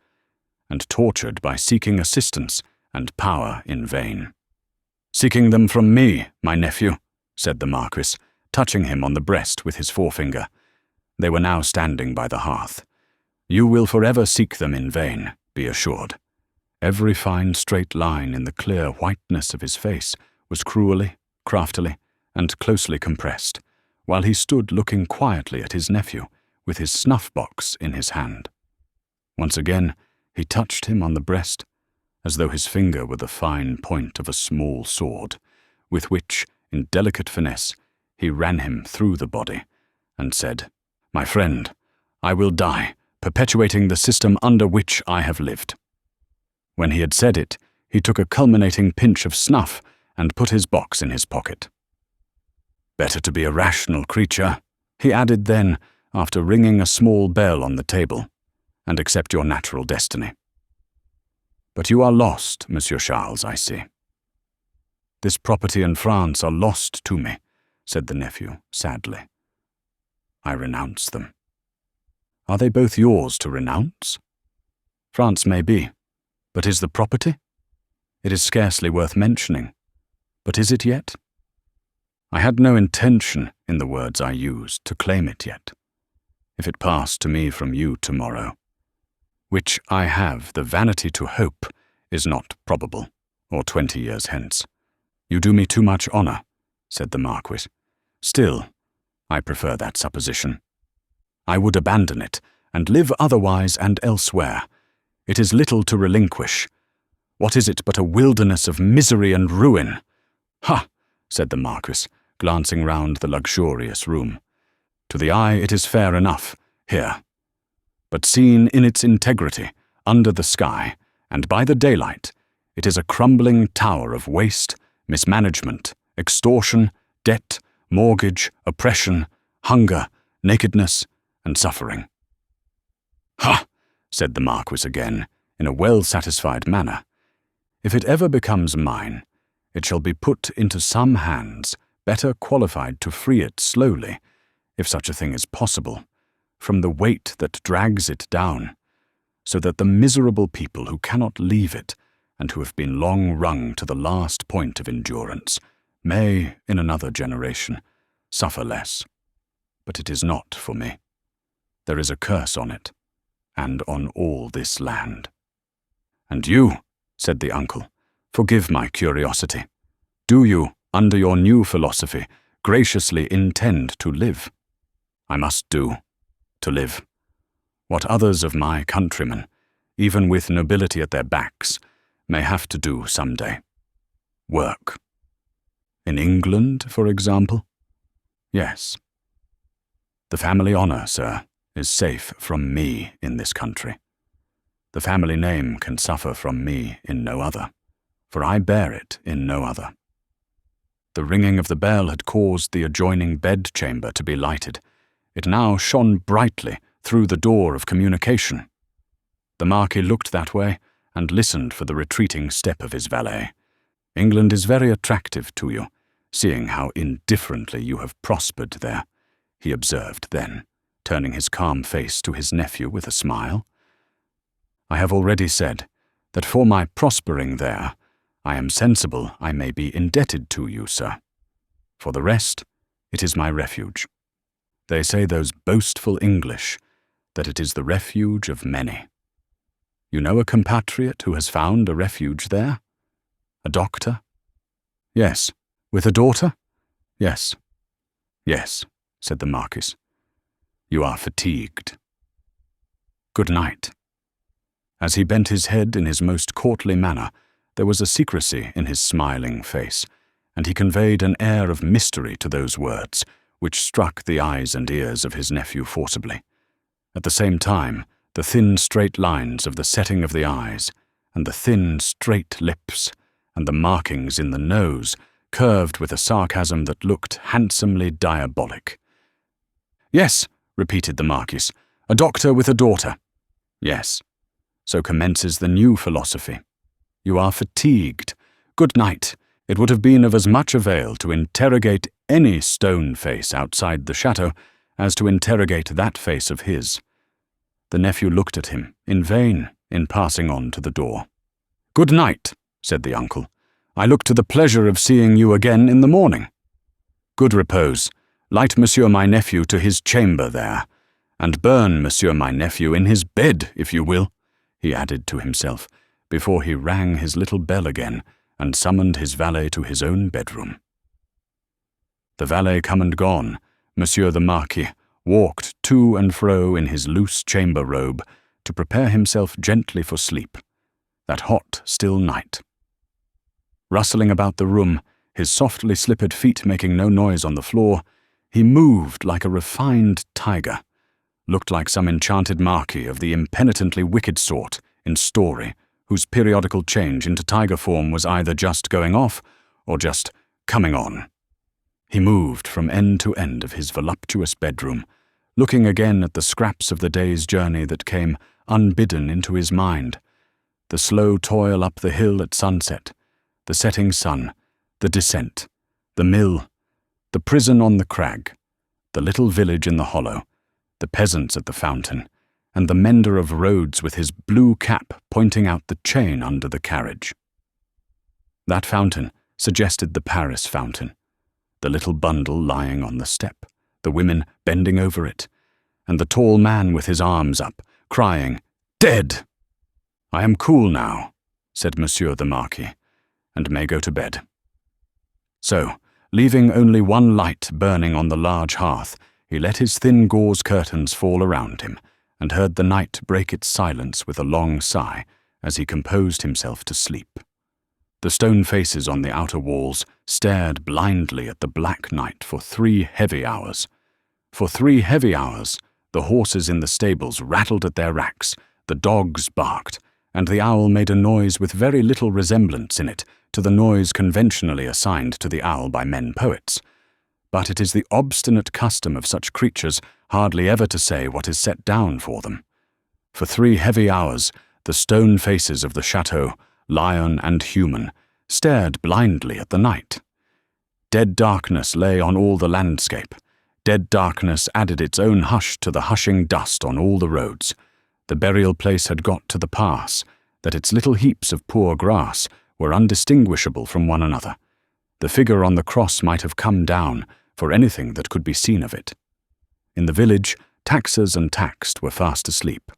and tortured by seeking assistance and power in vain." "Seeking them from me, my nephew," said the Marquis, touching him on the breast with his forefinger. They were now standing by the hearth. "You will forever seek them in vain, be assured." Every fine straight line in the clear whiteness of his face was cruelly, craftily, and closely compressed, while he stood looking quietly at his nephew, with his snuff-box in his hand. Once again he touched him on the breast, as though his finger were the fine point of a small sword, with which, in delicate finesse, he ran him through the body, and said, "My friend, I will die, perpetuating the system under which I have lived." When he had said it, he took a culminating pinch of snuff and put his box in his pocket. "Better to be a rational creature," he added then, after ringing a small bell on the table, "and accept your natural destiny. But you are lost, Monsieur Charles, I see." "This property and France are lost to me," said the nephew, sadly. "I renounce them." "Are they both yours to renounce?" "France may be, but is the property? It is scarcely worth mentioning, but is it yet? I had no intention, in the words I used, to claim it yet. If it passed to me from you tomorrow, which I have the vanity to hope is not probable, or 20 years hence. "You do me too much honour," said the Marquis. "Still, I prefer that supposition." I would abandon it, and live otherwise and elsewhere. It is little to relinquish. What is it but a wilderness of misery and ruin? Ha! Said the Marquis, glancing round the luxurious room. To the eye it is fair enough, here. But seen in its integrity, under the sky, and by the daylight, it is a crumbling tower of waste, mismanagement, extortion, debt, mortgage, oppression, hunger, nakedness, and suffering. Ha! Said the Marquis again, in a well-satisfied manner. If it ever becomes mine, it shall be put into some hands better qualified to free it slowly, if such a thing is possible, from the weight that drags it down, so that the miserable people who cannot leave it, and who have been long wrung to the last point of endurance, may, in another generation, suffer less. But it is not for me. There is a curse on it, and on all this land. And you, said the uncle, forgive my curiosity. Do you, under your new philosophy, graciously intend to live? I must do, to live. What others of my countrymen, even with nobility at their backs, may have to do some day. Work. In England, for example? Yes. The family honour, sir, is safe from me in this country. The family name can suffer from me in no other, for I bear it in no other. The ringing of the bell had caused the adjoining bedchamber to be lighted. It now shone brightly through the door of communication. The Marquis looked that way and listened for the retreating step of his valet. England is very attractive to you, seeing how indifferently you have prospered there, he observed then, turning his calm face to his nephew with a smile. I have already said that for my prospering there, I am sensible I may be indebted to you, sir. For the rest, it is my refuge. They say those boastful English that it is the refuge of many. You know a compatriot who has found a refuge there? A doctor? Yes. With a daughter? Yes. Yes, said the Marquis. You are fatigued. Good night. As he bent his head in his most courtly manner, there was a secrecy in his smiling face, and he conveyed an air of mystery to those words, which struck the eyes and ears of his nephew forcibly. At the same time, the thin straight lines of the setting of the eyes, and the thin straight lips, and the markings in the nose, curved with a sarcasm that looked handsomely diabolic. Yes, repeated the Marquis, a doctor with a daughter. Yes. So commences the new philosophy. You are fatigued. Good night. It would have been of as much avail to interrogate any stone face outside the chateau as to interrogate that face of his. The nephew looked at him, in vain, in passing on to the door. Good night, said the uncle. I look to the pleasure of seeing you again in the morning. Good repose. Light monsieur my nephew to his chamber there, and burn monsieur my nephew in his bed, if you will, he added to himself, before he rang his little bell again and summoned his valet to his own bedroom. The valet come and gone, Monsieur the Marquis walked to and fro in his loose chamber robe to prepare himself gently for sleep, that hot, still night. Rustling about the room, his softly slippered feet making no noise on the floor, he moved like a refined tiger, looked like some enchanted marquis of the impenitently wicked sort in story, whose periodical change into tiger form was either just going off or just coming on. He moved from end to end of his voluptuous bedroom, looking again at the scraps of the day's journey that came unbidden into his mind, the slow toil up the hill at sunset, the setting sun, the descent, the mill, the prison on the crag, the little village in the hollow, the peasants at the fountain, and the mender of roads with his blue cap pointing out the chain under the carriage. That fountain suggested the Paris fountain, the little bundle lying on the step, the women bending over it, and the tall man with his arms up, crying, "Dead!" "I am cool now," said Monsieur the Marquis, "and may go to bed." So, leaving only one light burning on the large hearth, He let his thin gauze curtains fall around him, and heard the night break its silence with a long sigh as he composed himself to sleep. The stone faces on the outer walls stared blindly at the black night for 3 heavy hours. For 3 heavy hours, the horses in the stables rattled at their racks, the dogs barked, and the owl made a noise with very little resemblance in it to the noise conventionally assigned to the owl by men poets. But it is the obstinate custom of such creatures hardly ever to say what is set down for them. For 3 heavy hours, the stone faces of the chateau, lion and human, stared blindly at the night. Dead darkness lay on all the landscape. Dead darkness added its own hush to the hushing dust on all the roads. The burial place had got to the pass that its little heaps of poor grass were undistinguishable from one another. The figure on the cross might have come down for anything that could be seen of it. In the village, taxers and taxed were fast asleep,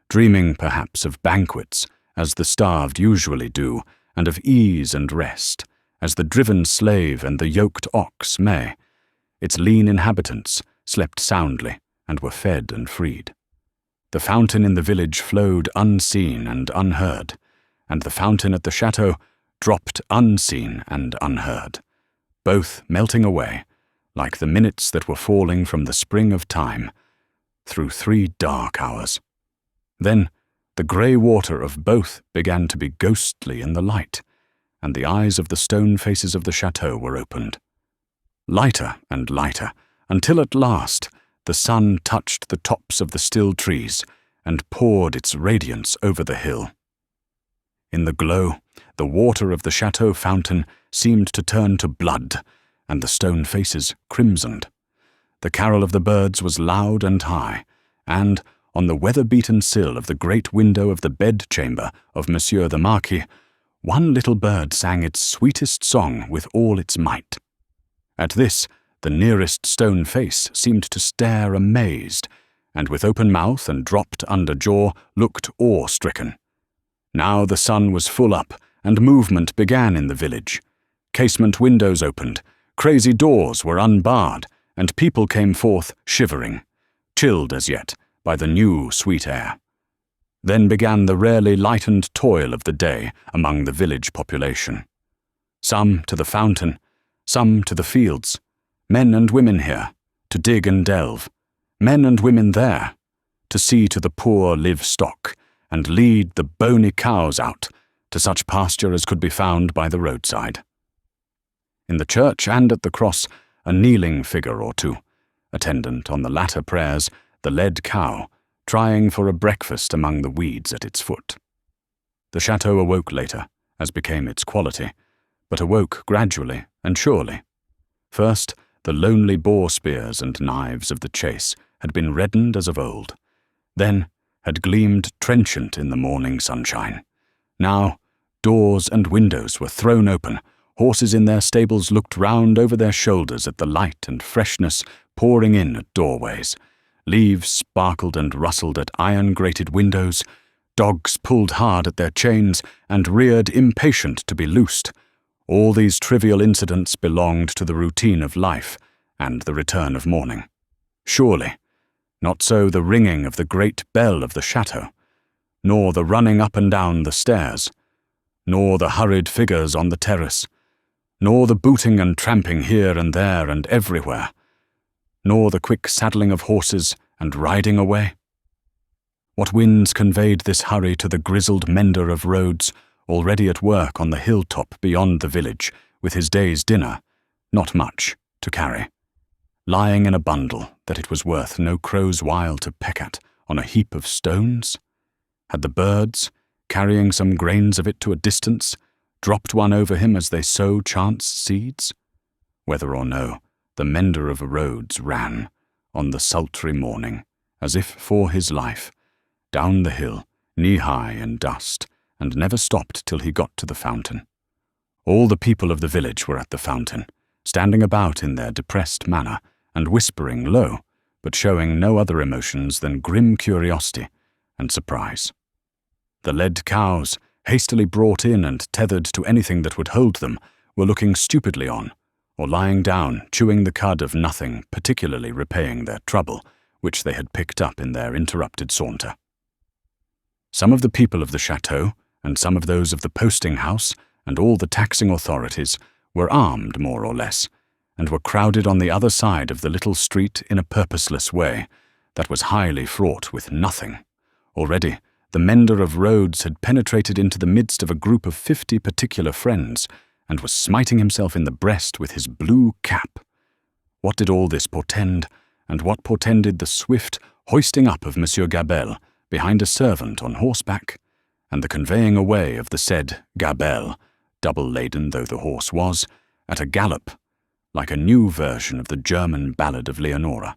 dreaming perhaps of banquets, as the starved usually do, and of ease and rest, as the driven slave and the yoked ox may. Its lean inhabitants slept soundly and were fed and freed. The fountain in the village flowed unseen and unheard, and the fountain at the chateau dropped unseen and unheard, both melting away, like the minutes that were falling from the spring of time, through 3 dark hours. Then the grey water of both began to be ghostly in the light, and the eyes of the stone faces of the chateau were opened. Lighter and lighter, until at last the sun touched the tops of the still trees and poured its radiance over the hill. In the glow, the water of the chateau fountain seemed to turn to blood, and the stone faces crimsoned. The carol of the birds was loud and high, and, on the weather-beaten sill of the great window of the bed-chamber of Monsieur the Marquis, one little bird sang its sweetest song with all its might. At this, the nearest stone face seemed to stare amazed, and with open mouth and dropped under jaw looked awe-stricken. Now the sun was full up, and movement began in the village. Casement windows opened, crazy doors were unbarred, and people came forth shivering, chilled as yet by the new sweet air. Then began the rarely lightened toil of the day among the village population. Some to the fountain, some to the fields, men and women here, to dig and delve, men and women there, to see to the poor livestock, and lead the bony cows out to such pasture as could be found by the roadside. In the church and at the cross, a kneeling figure or two, attendant on the latter prayers, the led cow, trying for a breakfast among the weeds at its foot. The chateau awoke later, as became its quality, but awoke gradually and surely. First, the lonely boar spears and knives of the chase had been reddened as of old, then had gleamed trenchant in the morning sunshine. Now, doors and windows were thrown open, horses in their stables looked round over their shoulders at the light and freshness pouring in at doorways. Leaves sparkled and rustled at iron-grated windows, dogs pulled hard at their chains and reared impatient to be loosed. All these trivial incidents belonged to the routine of life and the return of morning. Surely, not so the ringing of the great bell of the chateau, nor the running up and down the stairs, nor the hurried figures on the terrace, nor the booting and tramping here and there and everywhere, nor the quick saddling of horses and riding away. What winds conveyed this hurry to the grizzled mender of roads, already at work on the hilltop beyond the village, with his day's dinner, not much, to carry, lying in a bundle that it was worth no crow's while to peck at on a heap of stones? Had the birds, carrying some grains of it to a distance, dropped one over him as they sow chance seeds? Whether or no, the mender of roads ran, on the sultry morning, as if for his life, down the hill, knee-high in dust, and never stopped till he got to the fountain. All the people of the village were at the fountain, standing about in their depressed manner, and whispering low, but showing no other emotions than grim curiosity and surprise. The led cows, hastily brought in and tethered to anything that would hold them, were looking stupidly on, or lying down, chewing the cud of nothing particularly repaying their trouble, which they had picked up in their interrupted saunter. Some of the people of the chateau, and some of those of the posting-house, and all the taxing authorities, were armed more or less, and were crowded on the other side of the little street in a purposeless way that was highly fraught with nothing. Already, the mender of roads had penetrated into the midst of a group of 50 particular friends, and was smiting himself in the breast with his blue cap. What did all this portend, and what portended the swift hoisting up of Monsieur Gabelle behind a servant on horseback, and the conveying away of the said Gabelle, double-laden though the horse was, at a gallop, like a new version of the German ballad of Leonora?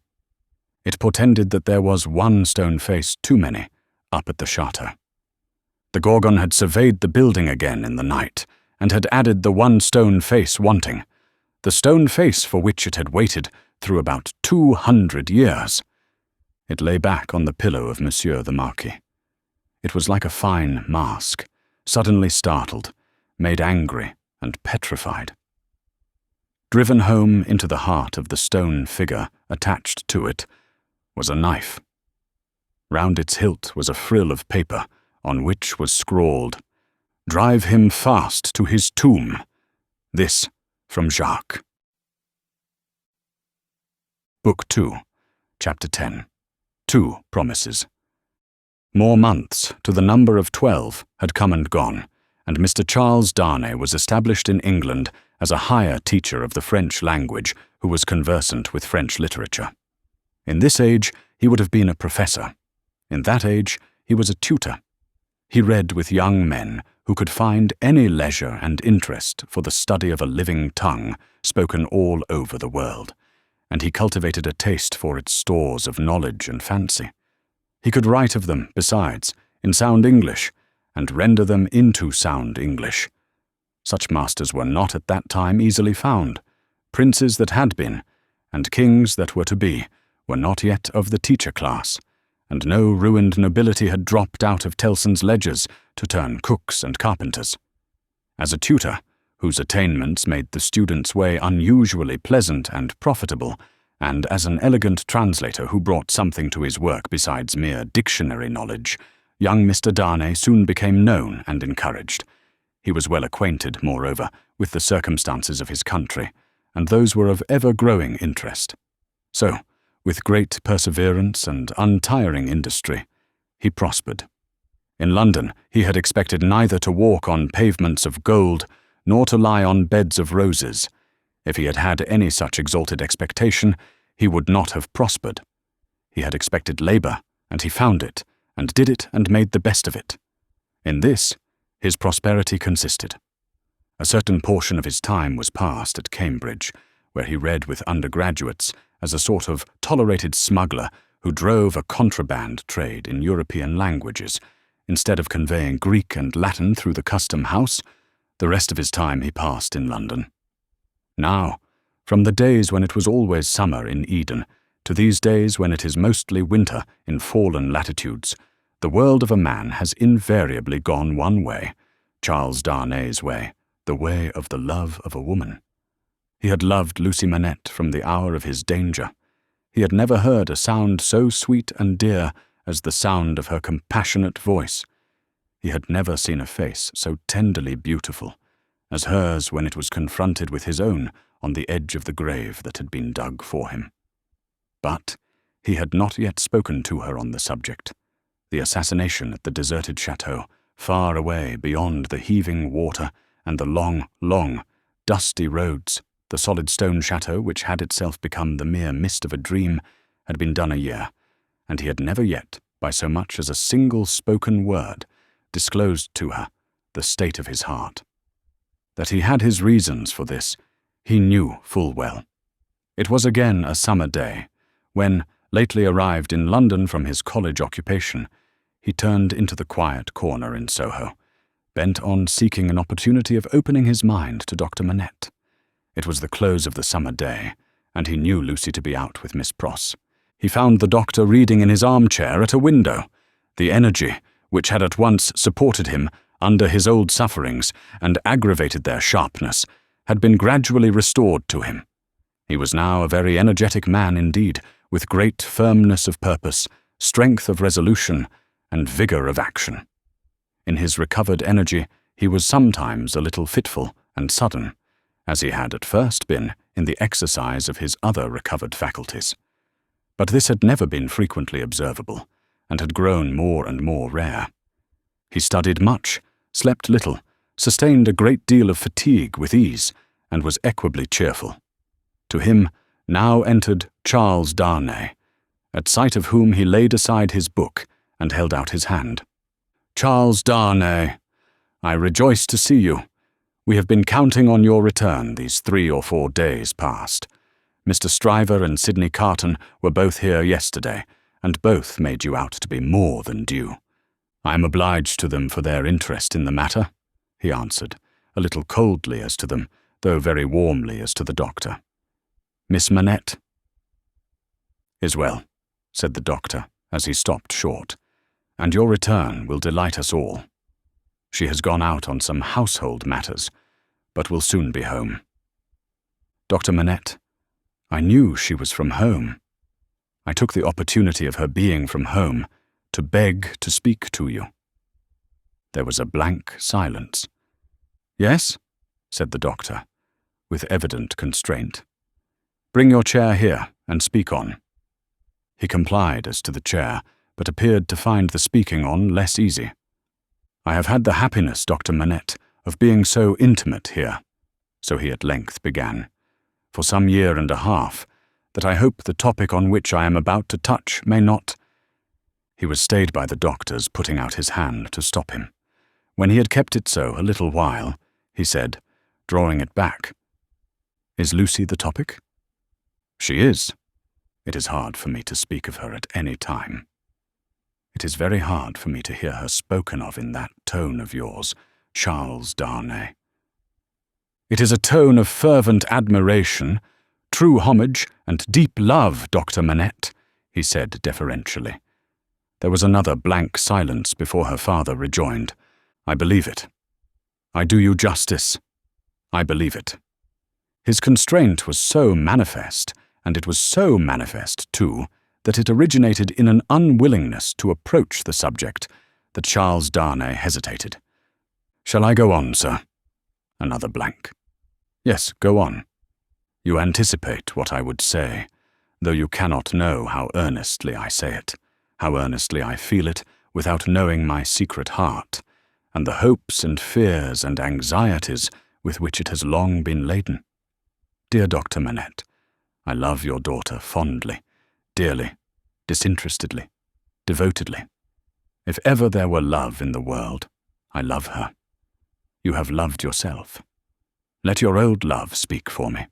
It portended that there was one stone face too many up at the chateau. The Gorgon had surveyed the building again in the night, and had added the one stone face wanting, the stone face for which it had waited through about 200 years. It lay back on the pillow of Monsieur the Marquis. It was like a fine mask, suddenly startled, made angry and petrified. Driven home into the heart of the stone figure attached to it was a knife. Round its hilt was a frill of paper, on which was scrawled, "Drive him fast to his tomb. This from Jacques." Book 2, Chapter 10. 2 Promises. More months, to the number of 12, had come and gone, and Mr. Charles Darnay was established in England as a higher teacher of the French language who was conversant with French literature. In this age, he would have been a professor. In that age, he was a tutor. He read with young men who could find any leisure and interest for the study of a living tongue spoken all over the world, and he cultivated a taste for its stores of knowledge and fancy. He could write of them, besides, in sound English, and render them into sound English. Such masters were not at that time easily found. Princes that had been, and kings that were to be, were not yet of the teacher class, and no ruined nobility had dropped out of Tellson's ledgers to turn cooks and carpenters. As a tutor, whose attainments made the student's way unusually pleasant and profitable, and as an elegant translator who brought something to his work besides mere dictionary knowledge, young Mr. Darnay soon became known and encouraged. He was well acquainted, moreover, with the circumstances of his country, and those were of ever-growing interest. So, with great perseverance and untiring industry, he prospered. In London, he had expected neither to walk on pavements of gold nor to lie on beds of roses. If he had had any such exalted expectation, he would not have prospered. He had expected labour, and he found it, and did it and made the best of it. In this, his prosperity consisted. A certain portion of his time was passed at Cambridge, where he read with undergraduates as a sort of tolerated smuggler who drove a contraband trade in European languages. Instead of conveying Greek and Latin through the custom house, the rest of his time he passed in London. Now, from the days when it was always summer in Eden, to these days when it is mostly winter in fallen latitudes, the world of a man has invariably gone one way, Charles Darnay's way, the way of the love of a woman. He had loved Lucy Manette from the hour of his danger. He had never heard a sound so sweet and dear as the sound of her compassionate voice. He had never seen a face so tenderly beautiful as hers when it was confronted with his own on the edge of the grave that had been dug for him. But he had not yet spoken to her on the subject. The assassination at the deserted chateau, far away beyond the heaving water and the long, long, dusty roads, the solid stone chateau, which had itself become the mere mist of a dream, had been done a year, and he had never yet, by so much as a single spoken word, disclosed to her the state of his heart. That he had his reasons for this, he knew full well. It was again a summer day, when, lately arrived in London from his college occupation, he turned into the quiet corner in Soho, bent on seeking an opportunity of opening his mind to Dr. Manette. It was the close of the summer day, and he knew Lucy to be out with Miss Pross. He found the doctor reading in his armchair at a window. The energy, which had at once supported him under his old sufferings and aggravated their sharpness, had been gradually restored to him. He was now a very energetic man indeed, with great firmness of purpose, strength of resolution, and vigour of action. In his recovered energy, he was sometimes a little fitful and sudden, as he had at first been in the exercise of his other recovered faculties. But this had never been frequently observable, and had grown more and more rare. He studied much, slept little, sustained a great deal of fatigue with ease, and was equably cheerful. To him now entered Charles Darnay, at sight of whom he laid aside his book and held out his hand. "Charles Darnay, I rejoice to see you. We have been counting on your return these 3 or 4 days past. Mr. Stryver and Sidney Carton were both here yesterday, and both made you out to be more than due. I am obliged to them for their interest in the matter," he answered, a little coldly as to them, though very warmly as to the doctor. "Miss Manette?" "Is well," said the doctor, as he stopped short, "and your return will delight us all. She has gone out on some household matters, but will soon be home." "Dr. Manette, I knew she was from home. I took the opportunity of her being from home to beg to speak to you." There was a blank silence. "Yes?" said the doctor, with evident constraint. "Bring your chair here and speak on." He complied as to the chair, but appeared to find the speaking on less easy. "I have had the happiness, Dr. Manette, of being so intimate here," so he at length began, "for some year and a half, that I hope the topic on which I am about to touch may not—" He was stayed by the doctor's putting out his hand to stop him. When he had kept it so a little while, he said, drawing it back, "Is Lucy the topic?" "She is. It is hard for me to speak of her at any time. It is very hard for me to hear her spoken of in that tone of yours, Charles Darnay." "It is a tone of fervent admiration, true homage, and deep love, Dr. Manette," he said deferentially. There was another blank silence before her father rejoined, "I believe it. I do you justice. I believe it." His constraint was so manifest, and it was so manifest, too, that it originated in an unwillingness to approach the subject, that Charles Darnay hesitated. "Shall I go on, sir?" Another blank. "Yes, go on. You anticipate what I would say, though you cannot know how earnestly I say it, how earnestly I feel it, without knowing my secret heart, and the hopes and fears and anxieties with which it has long been laden. Dear Dr. Manette, I love your daughter fondly, dearly, disinterestedly, devotedly. If ever there were love in the world, I love her. You have loved yourself. Let your old love speak for me."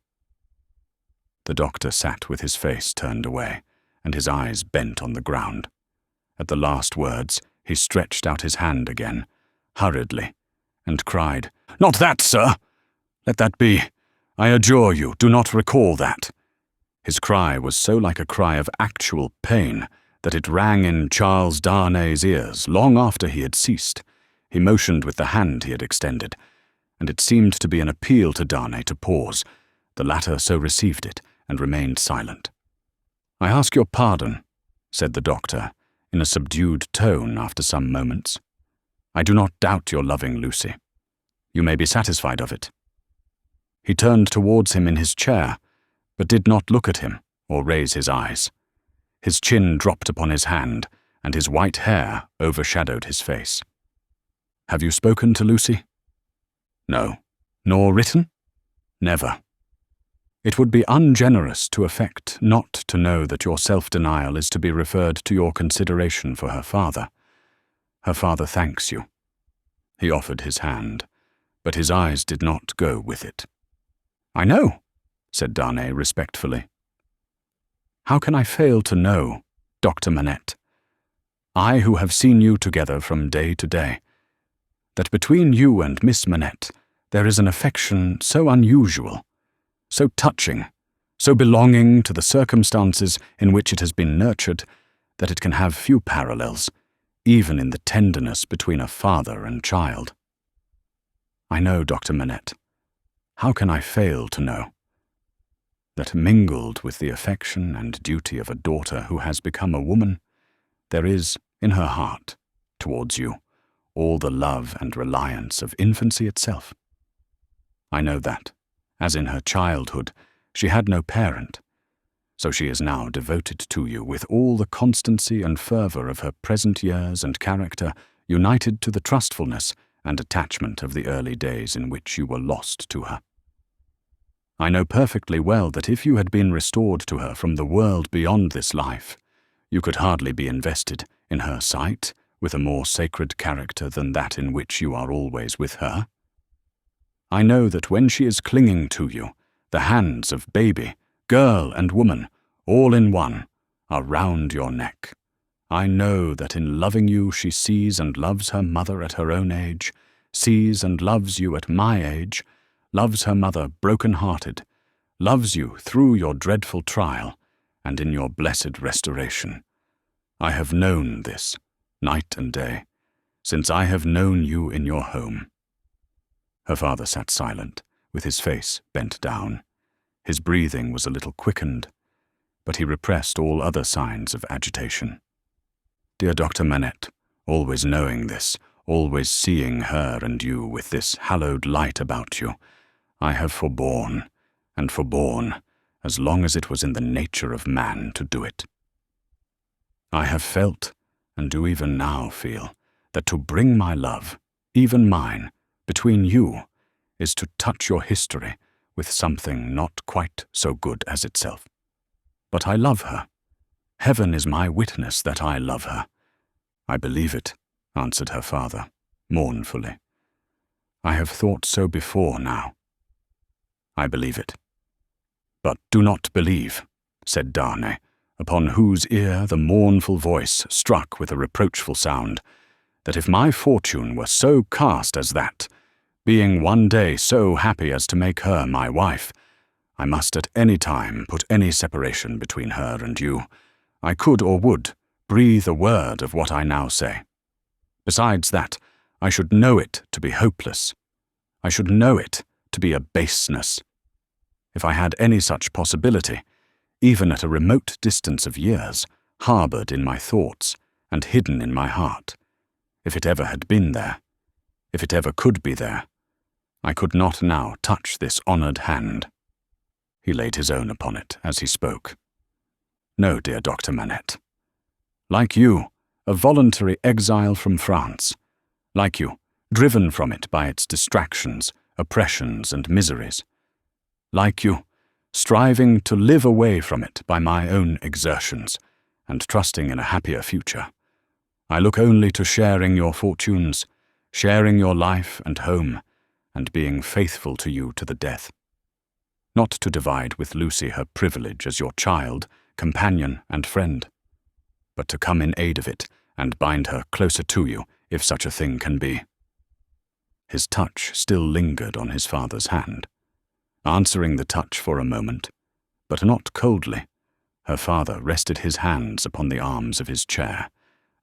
The doctor sat with his face turned away, and his eyes bent on the ground. At the last words, he stretched out his hand again, hurriedly, and cried, "Not that, sir! Let that be. I adjure you, do not recall that." His cry was so like a cry of actual pain that it rang in Charles Darnay's ears long after he had ceased. He motioned with the hand he had extended, and it seemed to be an appeal to Darnay to pause. The latter so received it and remained silent. "I ask your pardon," said the doctor, in a subdued tone after some moments. "I do not doubt your loving Lucy. You may be satisfied of it." He turned towards him in his chair, but did not look at him or raise his eyes. His chin dropped upon his hand, and his white hair overshadowed his face. "Have you spoken to Lucy?" "No." "Nor written?" "Never." "It would be ungenerous to affect not to know that your self-denial is to be referred to your consideration for her father. Her father thanks you." He offered his hand, but his eyes did not go with it. "I know," said Darnay respectfully. "How can I fail to know, Dr. Manette, I who have seen you together from day to day, that between you and Miss Manette there is an affection so unusual, so touching, so belonging to the circumstances in which it has been nurtured, that it can have few parallels, even in the tenderness between a father and child. I know, Dr. Manette, how can I fail to know that mingled with the affection and duty of a daughter who has become a woman, there is, in her heart, towards you, all the love and reliance of infancy itself? I know that, as in her childhood, she had no parent, so she is now devoted to you with all the constancy and fervour of her present years and character, united to the trustfulness and attachment of the early days in which you were lost to her. I know perfectly well that if you had been restored to her from the world beyond this life, you could hardly be invested, in her sight, with a more sacred character than that in which you are always with her. I know that when she is clinging to you, the hands of baby, girl and woman, all in one, are round your neck. I know that in loving you she sees and loves her mother at her own age, sees and loves you at my age, loves her mother broken-hearted, loves you through your dreadful trial, and in your blessed restoration. I have known this, night and day, since I have known you in your home." Her father sat silent, with his face bent down. His breathing was a little quickened, but he repressed all other signs of agitation. Dear Dr. Manette, always knowing this, always seeing her and you with this hallowed light about you, I have forborne, and forborne, as long as it was in the nature of man to do it. I have felt, and do even now feel, that to bring my love, even mine, between you, is to touch your history with something not quite so good as itself. But I love her. Heaven is my witness that I love her. I believe it, answered her father, mournfully. I have thought so before now. I believe it. But do not believe, said Darnay, upon whose ear the mournful voice struck with a reproachful sound, that if my fortune were so cast as that, being one day so happy as to make her my wife, I must at any time put any separation between her and you. I could or would breathe a word of what I now say. Besides that, I should know it to be hopeless. I should know it to be a baseness. If I had any such possibility, even at a remote distance of years, harboured in my thoughts and hidden in my heart, if it ever had been there, if it ever could be there, I could not now touch this honoured hand. He laid his own upon it as he spoke. No, dear Dr. Manette. Like you, a voluntary exile from France. Like you, driven from it by its distractions, oppressions, and miseries. Like you, striving to live away from it by my own exertions, and trusting in a happier future. I look only to sharing your fortunes, sharing your life and home, and being faithful to you to the death. Not to divide with Lucy her privilege as your child, companion, and friend, but to come in aid of it and bind her closer to you, if such a thing can be. His touch still lingered on his father's hand. Answering the touch for a moment, but not coldly, her father rested his hands upon the arms of his chair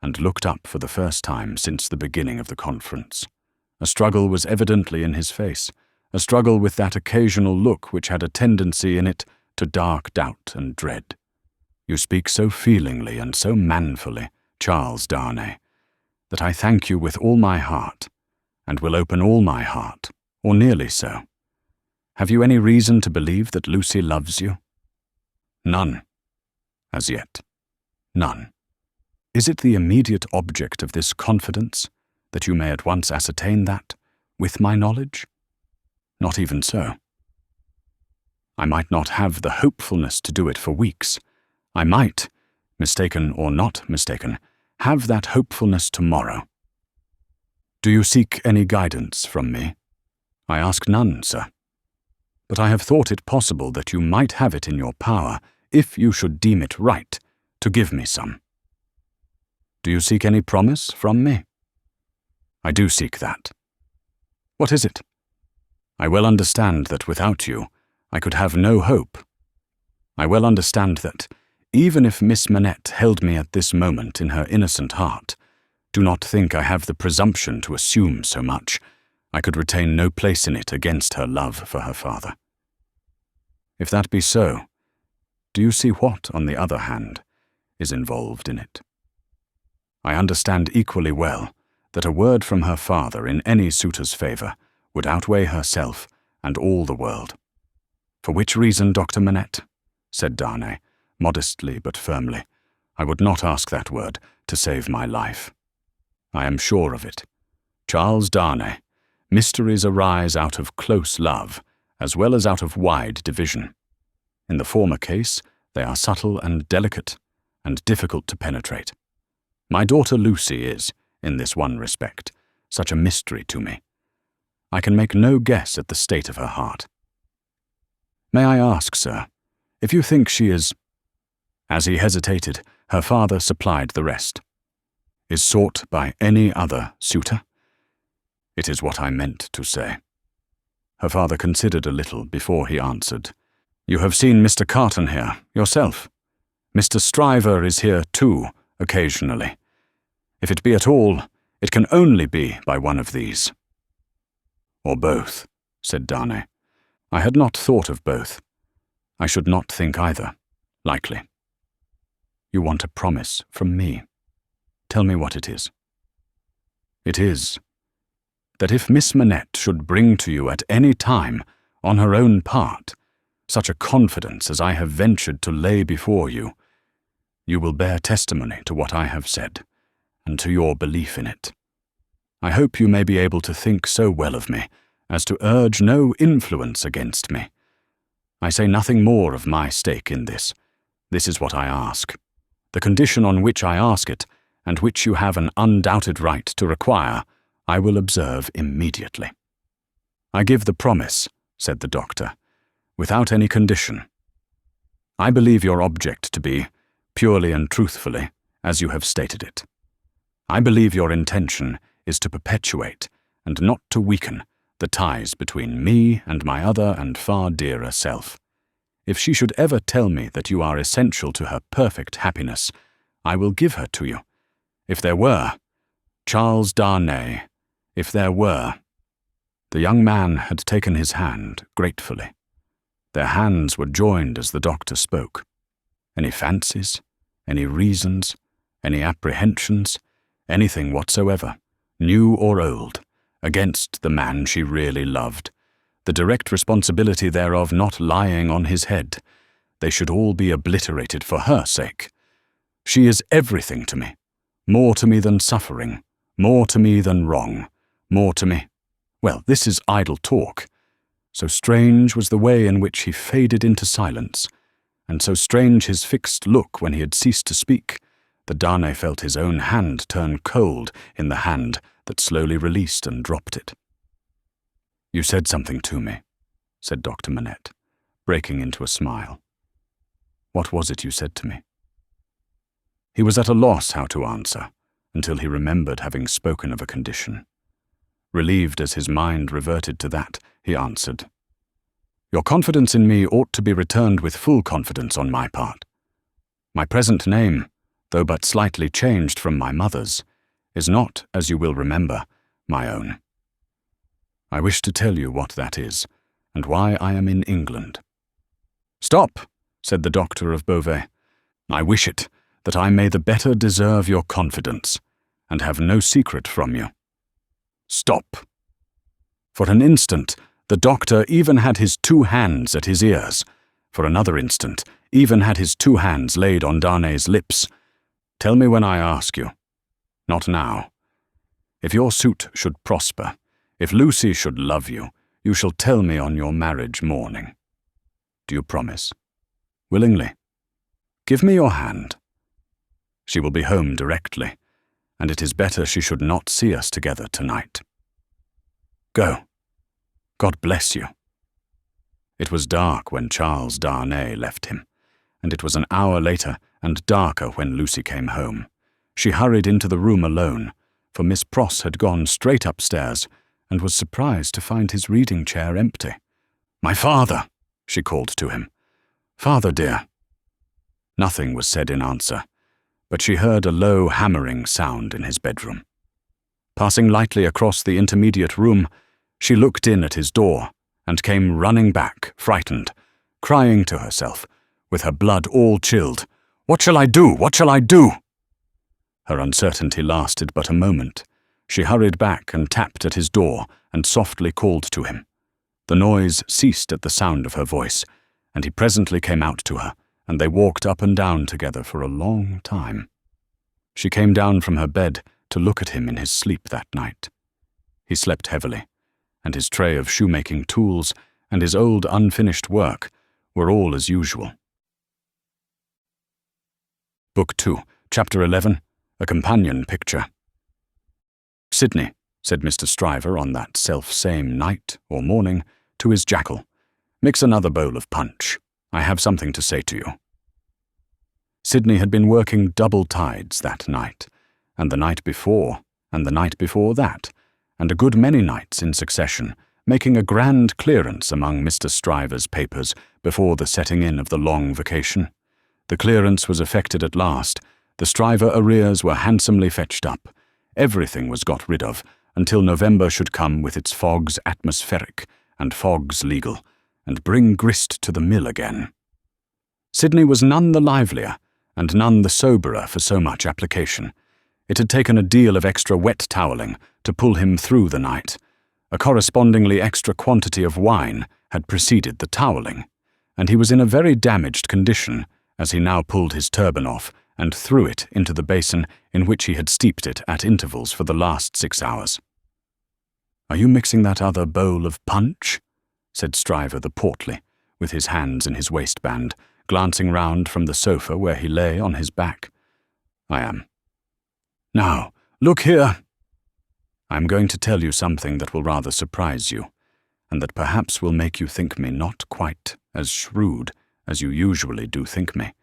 and looked up for the first time since the beginning of the conference. A struggle was evidently in his face, a struggle with that occasional look which had a tendency in it to dark doubt and dread. You speak so feelingly and so manfully, Charles Darnay, that I thank you with all my heart, and will open all my heart, or nearly so. Have you any reason to believe that Lucy loves you? None. As yet. None. Is it the immediate object of this confidence, that you may at once ascertain that, with my knowledge? Not even so. I might not have the hopefulness to do it for weeks. I might, mistaken or not mistaken, have that hopefulness tomorrow. Do you seek any guidance from me? I ask none, sir. But I have thought it possible that you might have it in your power, if you should deem it right, to give me some. Do you seek any promise from me? I do seek that. What is it? I well understand that without you, I could have no hope. I well understand that, even if Miss Manette held me at this moment in her innocent heart, do not think I have the presumption to assume so much, I could retain no place in it against her love for her father. If that be so, do you see what, on the other hand, is involved in it? I understand equally well that a word from her father in any suitor's favour would outweigh herself and all the world. For which reason, Dr. Manette, said Darnay, modestly but firmly, I would not ask that word to save my life. I am sure of it. Charles Darnay, mysteries arise out of close love, as well as out of wide division. In the former case, they are subtle and delicate, and difficult to penetrate. My daughter Lucy is, in this one respect, such a mystery to me. I can make no guess at the state of her heart. May I ask, sir, if you think she is— As he hesitated, her father supplied the rest. Is sought by any other suitor? It is what I meant to say. Her father considered a little before he answered. You have seen Mr. Carton here, yourself. Mr. Stryver is here too, occasionally. If it be at all, it can only be by one of these. Or both, said Darnay. I had not thought of both. I should not think either. Likely. You want a promise from me. Tell me what it is. It is that if Miss Manette should bring to you at any time, on her own part, such a confidence as I have ventured to lay before you, you will bear testimony to what I have said, and to your belief in it. I hope you may be able to think so well of me as to urge no influence against me. I say nothing more of my stake in this. This is what I ask. The condition on which I ask it, and which you have an undoubted right to require, I will observe immediately. I give the promise, said the doctor, without any condition. I believe your object to be, purely and truthfully, as you have stated it. I believe your intention is to perpetuate, and not to weaken, the ties between me and my other and far dearer self. If she should ever tell me that you are essential to her perfect happiness, I will give her to you. If there were, Charles Darnay, if there were— The young man had taken his hand gratefully. Their hands were joined as the doctor spoke. Any fancies, any reasons, any apprehensions, anything whatsoever, new or old, against the man she really loved, the direct responsibility thereof not lying on his head, they should all be obliterated for her sake. She is everything to me, more to me than suffering, more to me than wrong, more to me— Well, this is idle talk. So strange was the way in which he faded into silence, and so strange his fixed look when he had ceased to speak, that Darnay felt his own hand turn cold in the hand that slowly released and dropped it. You said something to me, said Dr. Manette, breaking into a smile. What was it you said to me? He was at a loss how to answer, until he remembered having spoken of a condition. Relieved as his mind reverted to that, he answered, Your confidence in me ought to be returned with full confidence on my part. My present name, though but slightly changed from my mother's, is not, as you will remember, my own. I wish to tell you what that is, and why I am in England. Stop, said the doctor of Beauvais. I wish it, that I may the better deserve your confidence, and have no secret from you. Stop. For an instant, the doctor even had his 2 hands at his ears. For another instant, even had his 2 hands laid on Darnay's lips. Tell me when I ask you. Not now. If your suit should prosper, if Lucy should love you, you shall tell me on your marriage morning. Do you promise? Willingly. Give me your hand. She will be home directly, and it is better she should not see us together tonight. Go. God bless you. It was dark when Charles Darnay left him, and it was an hour later and darker when Lucy came home. She hurried into the room alone, for Miss Pross had gone straight upstairs, and was surprised to find his reading chair empty. My father, she called to him. Father, dear. Nothing was said in answer, but she heard a low hammering sound in his bedroom. Passing lightly across the intermediate room, She looked in at his door and came running back, frightened, crying to herself, with her blood all chilled, "What shall I do? What shall I do?" Her uncertainty lasted but a moment. She hurried back and tapped at his door and softly called to him. The noise ceased at the sound of her voice, and he presently came out to her, and they walked up and down together for a long time. She came down from her bed to look at him in his sleep that night. He slept heavily, and his tray of shoemaking tools and his old unfinished work were all as usual. Book 2, Chapter 11, A Companion Picture. "Sidney," said Mr. Stryver on that self-same night or morning to his jackal, "mix another bowl of punch. I have something to say to you." Sidney had been working double tides that night, and the night before, and the night before that, and a good many nights in succession, making a grand clearance among Mr. Stryver's papers before the setting in of the long vacation. The clearance was effected at last. The Stryver arrears were handsomely fetched up. Everything was got rid of, until November should come with its fogs atmospheric and fogs legal, and bring grist to the mill again. Sidney was none the livelier, and none the soberer for so much application. It had taken a deal of extra wet toweling to pull him through the night. A correspondingly extra quantity of wine had preceded the toweling, and he was in a very damaged condition as he now pulled his turban off and threw it into the basin in which he had steeped it at intervals for the last 6 hours. "Are you mixing that other bowl of punch?" said Stryver the portly, with his hands in his waistband, glancing round from the sofa where he lay on his back. "I am." "Now, look here." "I am going to tell you something that will rather surprise you, and that perhaps will make you think me not quite as shrewd as you usually do think me.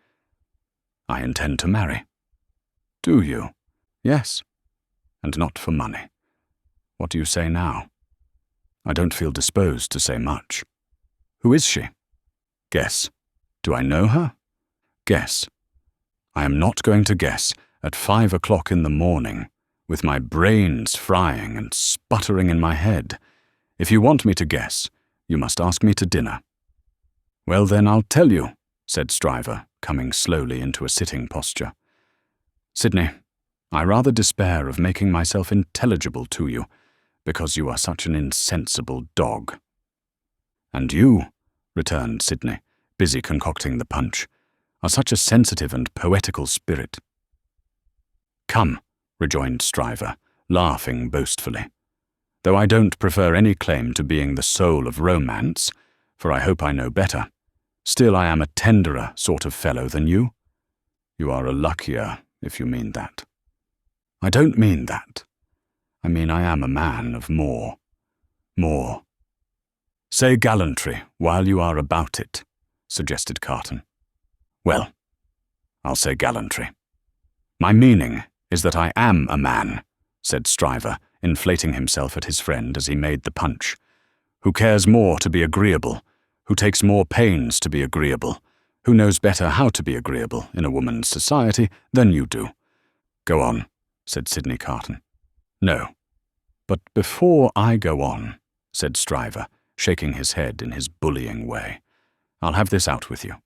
I intend to marry." "Do you?" "Yes, and not for money. What do you say now?" "I don't feel disposed to say much." "Who is she?" "Guess." "Do I know her?" "Guess." "I am not going to guess at 5 o'clock in the morning, with my brains frying and sputtering in my head. If you want me to guess, you must ask me to dinner." "Well, then I'll tell you," said Stryver, coming slowly into a sitting posture. "Sidney, I rather despair of making myself intelligible to you, because you are such an insensible dog." "And you," returned Sidney, busy concocting the punch, "are such a sensitive and poetical spirit." "Come," rejoined Stryver, laughing boastfully, "though I don't prefer any claim to being the soul of romance, for I hope I know better, still I am a tenderer sort of fellow than you. You are a luckier, if you mean that." "I don't mean that. I mean I am a man of more. "Say gallantry while you are about it," suggested Carton. "Well, I'll say gallantry. My meaning is that I am a man," said Stryver, inflating himself at his friend as he made the punch, "who cares more to be agreeable, who takes more pains to be agreeable, who knows better how to be agreeable in a woman's society than you do." "Go on," said Sidney Carton. "No. But before I go on," said Stryver, shaking his head in his bullying way, "I'll have this out with you.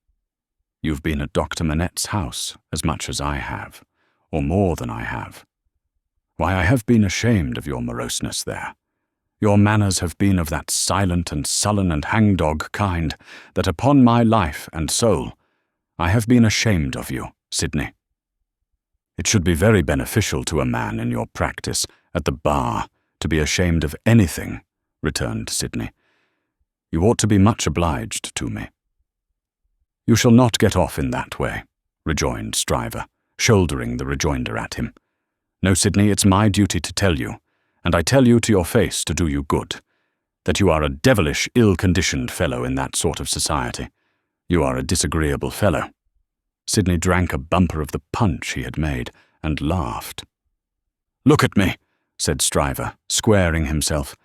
You've been at Dr. Manette's house as much as I have, or more than I have. Why, I have been ashamed of your moroseness there. Your manners have been of that silent and sullen and hangdog kind that upon my life and soul I have been ashamed of you, Sidney." "It should be very beneficial to a man in your practice at the bar to be ashamed of anything," returned Sidney. "You ought to be much obliged to me." "You shall not get off in that way," rejoined Stryver, shouldering the rejoinder at him. "No, Sidney, it's my duty to tell you, and I tell you to your face to do you good, that you are a devilish ill-conditioned fellow in that sort of society. You are a disagreeable fellow." Sidney drank a bumper of the punch he had made, and laughed. "Look at me," said Stryver, squaring himself.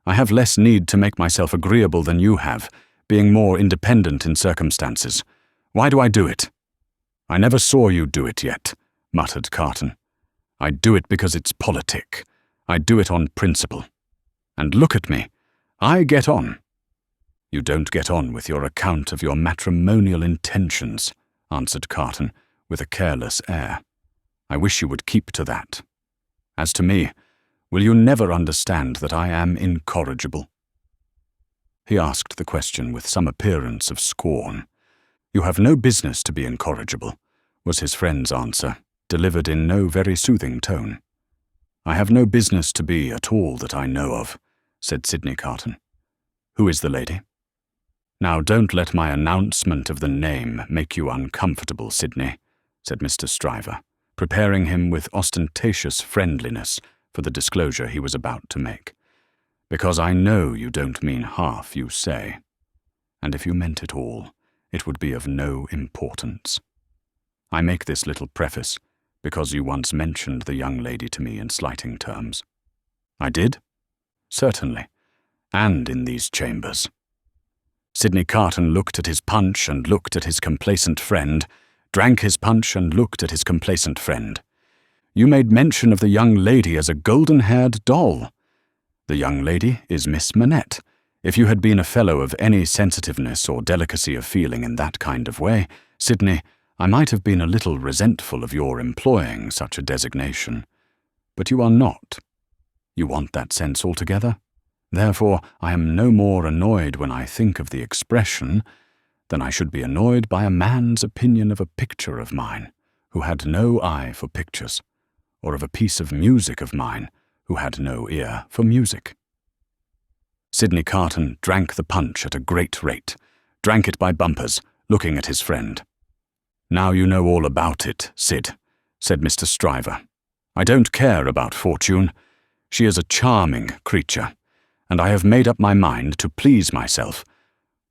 "I have less need to make myself agreeable than you have, being more independent in circumstances. Why do I do it?" "I never saw you do it yet," muttered Carton. "I do it because it's politic. I do it on principle. And look at me. I get on." "You don't get on with your account of your matrimonial intentions," answered Carton, with a careless air. "I wish you would keep to that. As to me, will you never understand that I am incorrigible?" He asked the question with some appearance of scorn. "You have no business to be incorrigible," was his friend's answer, delivered in no very soothing tone. "I have no business to be at all that I know of," said Sidney Carton. "Who is the lady?" "Now don't let my announcement of the name make you uncomfortable, Sidney," said Mr. Stryver, preparing him with ostentatious friendliness for the disclosure he was about to make, "because I know you don't mean half you say. And if you meant it all, it would be of no importance. I make this little preface because you once mentioned the young lady to me in slighting terms." "I did?" "Certainly, and in these chambers." Sidney Carton looked at his punch and looked at his complacent friend, drank his punch and looked at his complacent friend. "You made mention of the young lady as a golden-haired doll. The young lady is Miss Manette. If you had been a fellow of any sensitiveness or delicacy of feeling in that kind of way, Sidney, I might have been a little resentful of your employing such a designation. But you are not. You want that sense altogether. Therefore, I am no more annoyed when I think of the expression than I should be annoyed by a man's opinion of a picture of mine, who had no eye for pictures, or of a piece of music of mine, who had no ear for music." Sidney Carton drank the punch at a great rate, drank it by bumpers, looking at his friend. "Now you know all about it, Sid," said Mr. Stryver. "I don't care about Fortune. She is a charming creature, and I have made up my mind to please myself.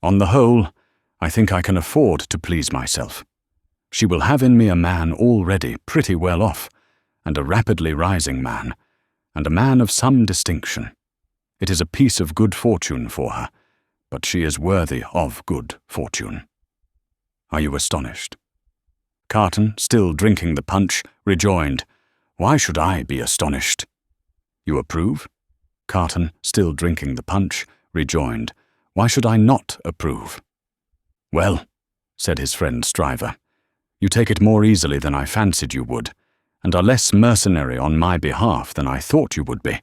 On the whole, I think I can afford to please myself. She will have in me a man already pretty well off, and a rapidly rising man, and a man of some distinction. It is a piece of good fortune for her, but she is worthy of good fortune." "Are you astonished?" Carton, still drinking the punch, rejoined, "Why should I be astonished?" "You approve?" Carton, still drinking the punch, rejoined, "Why should I not approve?" "Well," said his friend Stryver, "you take it more easily than I fancied you would, and are less mercenary on my behalf than I thought you would be,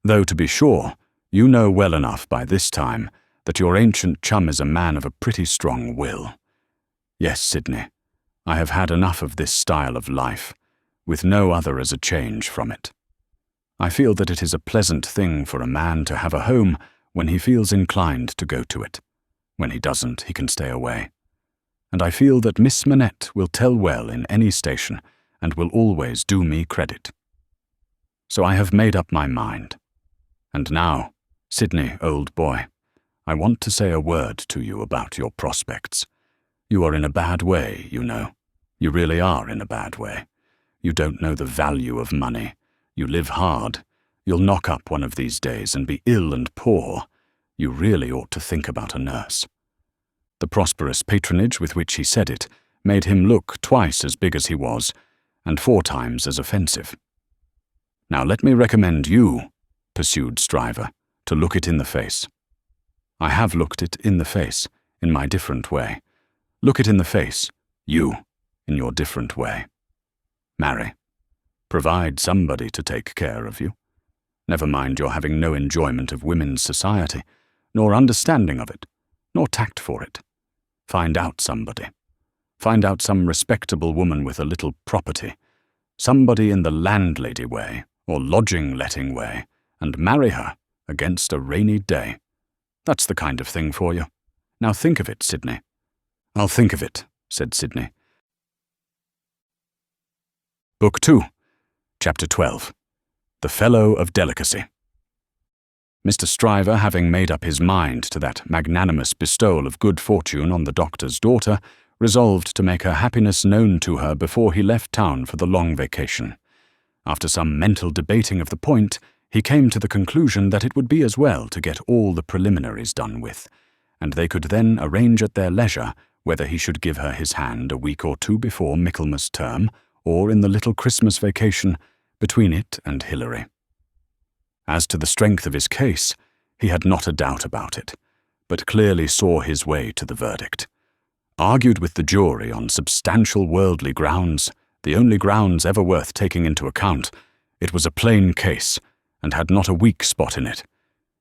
though, to be sure, you know well enough by this time that your ancient chum is a man of a pretty strong will. Yes, Sidney, I have had enough of this style of life, with no other as a change from it. I feel that it is a pleasant thing for a man to have a home when he feels inclined to go to it. When he doesn't, he can stay away. And I feel that Miss Manette will tell well in any station, and will always do me credit. So I have made up my mind. And now, Sidney, old boy, I want to say a word to you about your prospects. You are in a bad way, you know. You really are in a bad way. You don't know the value of money. You live hard. You'll knock up one of these days and be ill and poor. You really ought to think about a nurse." The prosperous patronage with which he said it made him look twice as big as he was, and 4 times as offensive. "Now let me recommend you," pursued Stryver, "to look it in the face. I have looked it in the face, in my different way. Look it in the face, you, in your different way. Marry. Provide somebody to take care of you. Never mind your having no enjoyment of women's society, nor understanding of it, nor tact for it. Find out somebody. Find out some respectable woman with a little property, somebody in the landlady way, or lodging-letting way, and marry her against a rainy day. That's the kind of thing for you. Now think of it, Sidney." "I'll think of it," said Sidney. Book 2, Chapter 12. The Fellow of Delicacy. Mr. Stryver, having made up his mind to that magnanimous bestowal of good fortune on the doctor's daughter, resolved to make her happiness known to her before he left town for the long vacation. After some mental debating of the point, he came to the conclusion that it would be as well to get all the preliminaries done with, and they could then arrange at their leisure whether he should give her his hand a week or 2 before Michaelmas term, or in the little Christmas vacation, between it and Hilary. As to the strength of his case, He had not a doubt about it, but clearly saw his way to the verdict. Argued with the jury on substantial worldly grounds, the only grounds ever worth taking into account, it was a plain case, and had not a weak spot in it.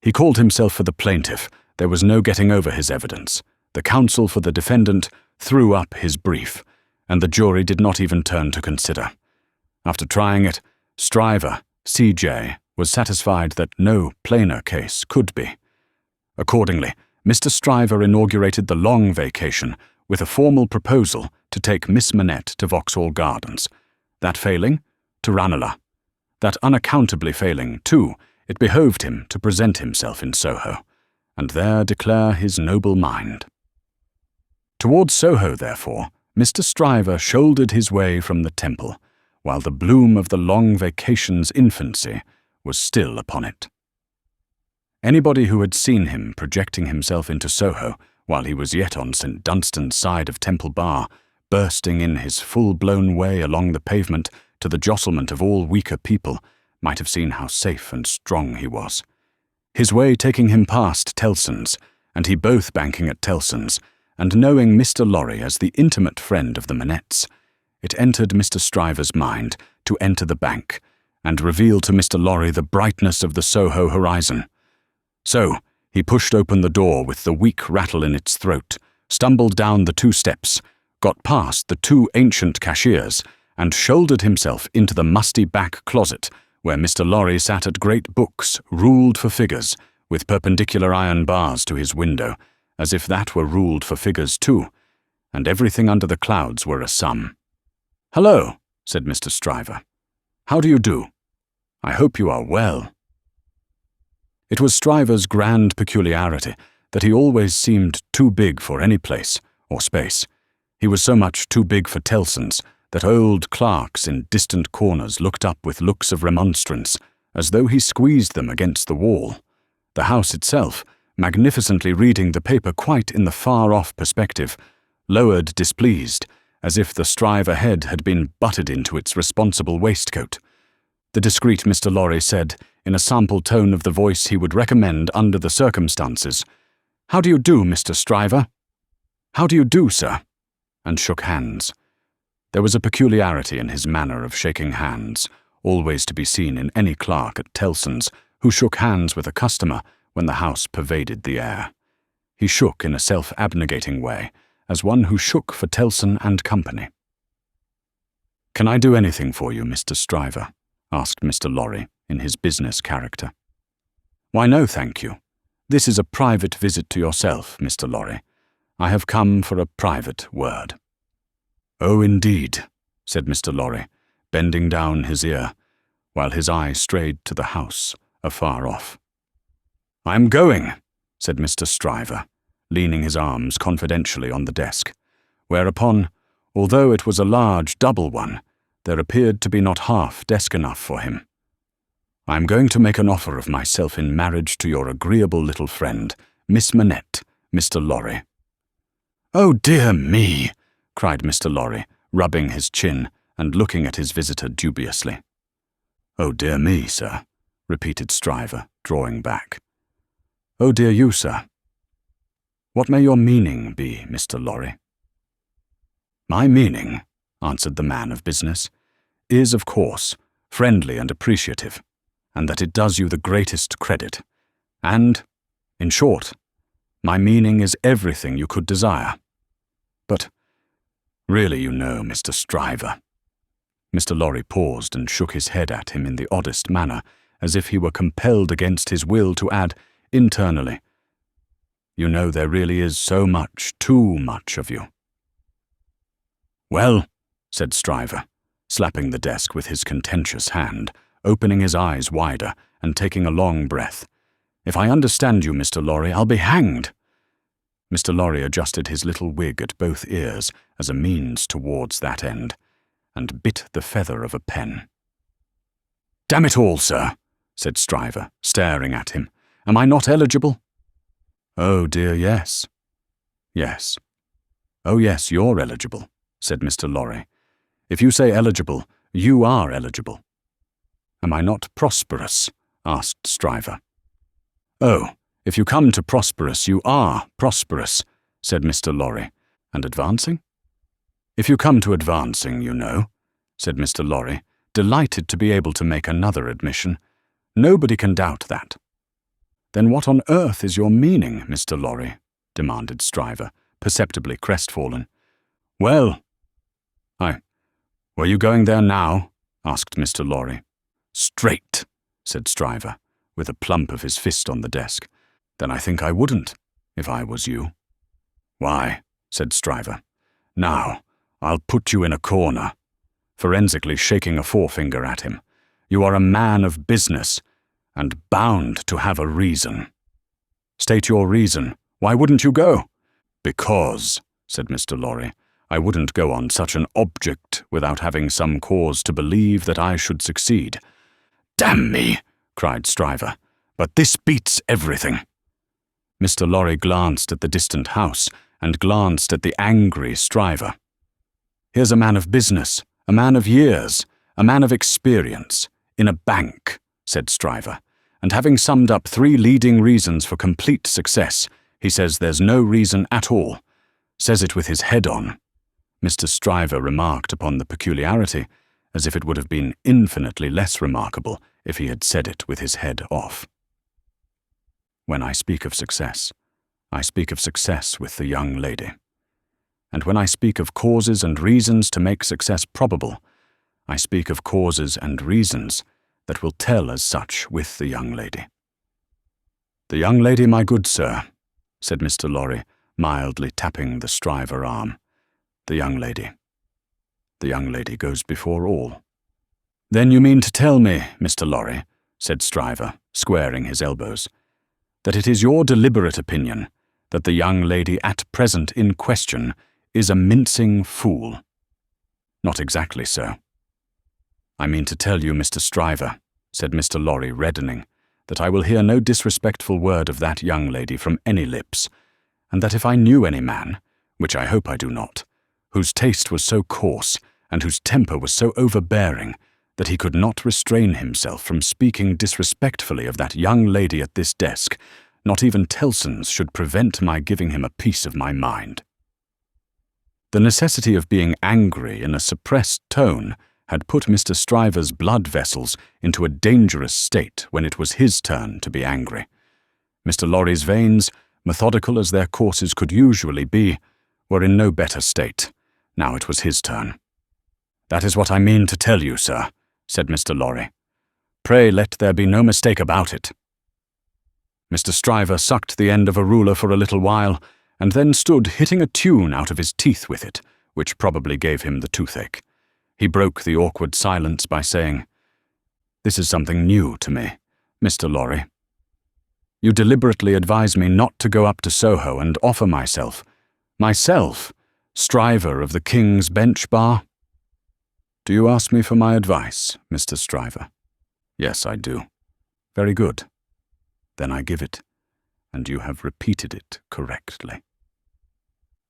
He called himself for the plaintiff. There was no getting over his evidence. The counsel for the defendant threw up his brief, and the jury did not even turn to consider. After trying it, Stryver, C.J., was satisfied that no plainer case could be. Accordingly, Mr. Stryver inaugurated the long vacation with a formal proposal to take Miss Manette to Vauxhall Gardens. That failing, to Ranelagh. That unaccountably failing, too, it behoved him to present himself in Soho, and there declare his noble mind. Towards Soho, therefore, Mr. Stryver shouldered his way from the Temple, while the bloom of the long vacation's infancy was still upon it. Anybody who had seen him projecting himself into Soho while he was yet on St. Dunstan's side of Temple Bar, bursting in his full-blown way along the pavement to the jostlement of all weaker people, might have seen how safe and strong he was. His way taking him past Tellson's, and he both banking at Tellson's, and knowing Mr. Lorry as the intimate friend of the Manettes, it entered Mr. Stryver's mind to enter the bank, and reveal to Mr. Lorry the brightness of the Soho horizon. So he pushed open the door with the weak rattle in its throat, stumbled down the 2 steps, got past the 2 ancient cashiers, and shouldered himself into the musty back closet, where Mr. Lorry sat at great books ruled for figures, with perpendicular iron bars to his window, as if that were ruled for figures too, and everything under the clouds were a sum. "Hello," said Mr. Stryver. "How do you do? I hope you are well." It was Stryver's grand peculiarity that he always seemed too big for any place or space. He was so much too big for Tellson's that old clerks in distant corners looked up with looks of remonstrance, as though he squeezed them against the wall. The house itself, magnificently reading the paper quite in the far-off perspective, lowered displeased, as if the Stryver head had been butted into its responsible waistcoat. The discreet Mr. Lorry said, in a sample tone of the voice he would recommend under the circumstances, "How do you do, Mr. Stryver?" "How do you do, sir?" and shook hands. There was a peculiarity in his manner of shaking hands, always to be seen in any clerk at Tellson's who shook hands with a customer when the house pervaded the air. He shook in a self-abnegating way, as one who shook for Tellson and Company. "Can I do anything for you, Mr. Stryver?" asked Mr. Lorry, in his business character. "Why, no, thank you. This is a private visit to yourself, Mr. Lorry. I have come for a private word." "Oh, indeed," said Mr. Lorry, bending down his ear, while his eye strayed to the house, afar off. "I am going," said Mr. Stryver, leaning his arms confidentially on the desk, whereupon, although it was a large double one, there appeared to be not half desk enough for him. "I am going to make an offer of myself in marriage to your agreeable little friend, Miss Manette, Mr. Lorry." "Oh, dear me!" cried Mr. Lorry, rubbing his chin and looking at his visitor dubiously. "Oh, dear me, sir," repeated Stryver, drawing back. "Oh, dear you, sir. What may your meaning be, Mr. Lorry?" "My meaning," answered the man of business, "is, of course, friendly and appreciative, and that it does you the greatest credit. And, in short, my meaning is everything you could desire. But, really, you know, Mr. Stryver—" Mr. Lorry paused and shook his head at him in the oddest manner, as if he were compelled against his will to add, internally, "You know there really is so much, too much of you." "Well," said Stryver, slapping the desk with his contentious hand, opening his eyes wider and taking a long breath, "if I understand you, Mr. Lorry, I'll be hanged." Mr. Lorry adjusted his little wig at both ears as a means towards that end, and bit the feather of a pen. "Damn it all, sir," said Stryver, staring at him, "am I not eligible?" "Oh, dear, yes. Yes. Oh, yes, you're eligible," said Mr. Lorry. "If you say eligible, you are eligible." "Am I not prosperous?" asked Stryver. "Oh, If you come to prosperous, you are prosperous, said Mr. Lorry. And advancing? If you come to advancing, you know, said Mr. Lorry, delighted to be able to make another admission. Nobody can doubt that. Then what on earth is your meaning, Mr. Lorry? Demanded Stryver, perceptibly crestfallen. Well, were you going there now? Asked Mr. Lorry. Straight, said Stryver, with a plump of his fist on the desk. Then I think I wouldn't, if I was you. Why, said Stryver. Now, I'll put you in a corner, forensically shaking a forefinger at him. You are a man of business, and bound to have a reason. State your reason. Why wouldn't you go? Because, said Mr. Lorry, I wouldn't go on such an object without having some cause to believe that I should succeed. Damn me, cried Stryver, but this beats everything. Mr. Lorry glanced at the distant house and glanced at the angry Stryver. Here's a man of business, a man of years, a man of experience, in a bank, said Stryver, and having summed up 3 leading reasons for complete success, he says there's no reason at all. Says it with his head on. Mr. Stryver remarked upon the peculiarity, as if it would have been infinitely less remarkable if he had said it with his head off. When I speak of success with the young lady. And when I speak of causes and reasons to make success probable, I speak of causes and reasons that will tell as such with the young lady. The young lady, my good sir, said Mr. Lorry, mildly tapping the Stryver arm. The young lady. The young lady goes before all. Then you mean to tell me, Mr. Lorry, said Stryver, squaring his elbows, that it is your deliberate opinion that the young lady at present in question is a mincing fool. Not exactly so. I mean to tell you, Mr. Stryver, said Mr. Lorry, reddening, that I will hear no disrespectful word of that young lady from any lips, and that if I knew any man, which I hope I do not, whose taste was so coarse and whose temper was so overbearing that he could not restrain himself from speaking disrespectfully of that young lady at this desk, not even Tellson's should prevent my giving him a piece of my mind. The necessity of being angry in a suppressed tone had put Mr. Stryver's blood vessels into a dangerous state when it was his turn to be angry. Mr. Lorry's veins, methodical as their courses could usually be, were in no better state. Now it was his turn. That is what I mean to tell you, sir, said Mr. Lorry. Pray let there be no mistake about it. Mr. Stryver sucked the end of a ruler for a little while, and then stood hitting a tune out of his teeth with it, which probably gave him the toothache. He broke the awkward silence by saying, This is something new to me, Mr. Lorry. You deliberately advise me not to go up to Soho and offer myself, Stryver of the King's Bench Bar? Do you ask me for my advice, Mr. Stryver? Yes, I do. Very good. Then I give it, and you have repeated it correctly.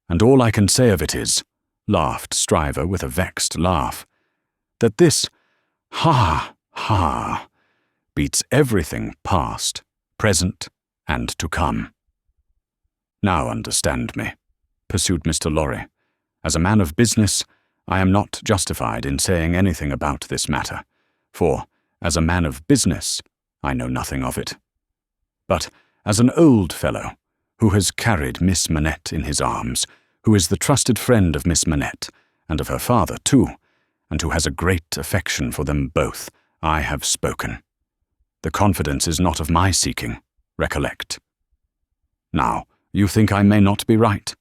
And all I can say of it is, laughed Stryver with a vexed laugh, that this beats everything past, present, and to come. Now understand me, pursued Mr. Lorry. As a man of business, I am not justified in saying anything about this matter, for, as a man of business, I know nothing of it. But, as an old fellow, who has carried Miss Manette in his arms, who is the trusted friend of Miss Manette, and of her father too, and who has a great affection for them both, I have spoken. The confidence is not of my seeking, recollect. Now, you think I may not be right?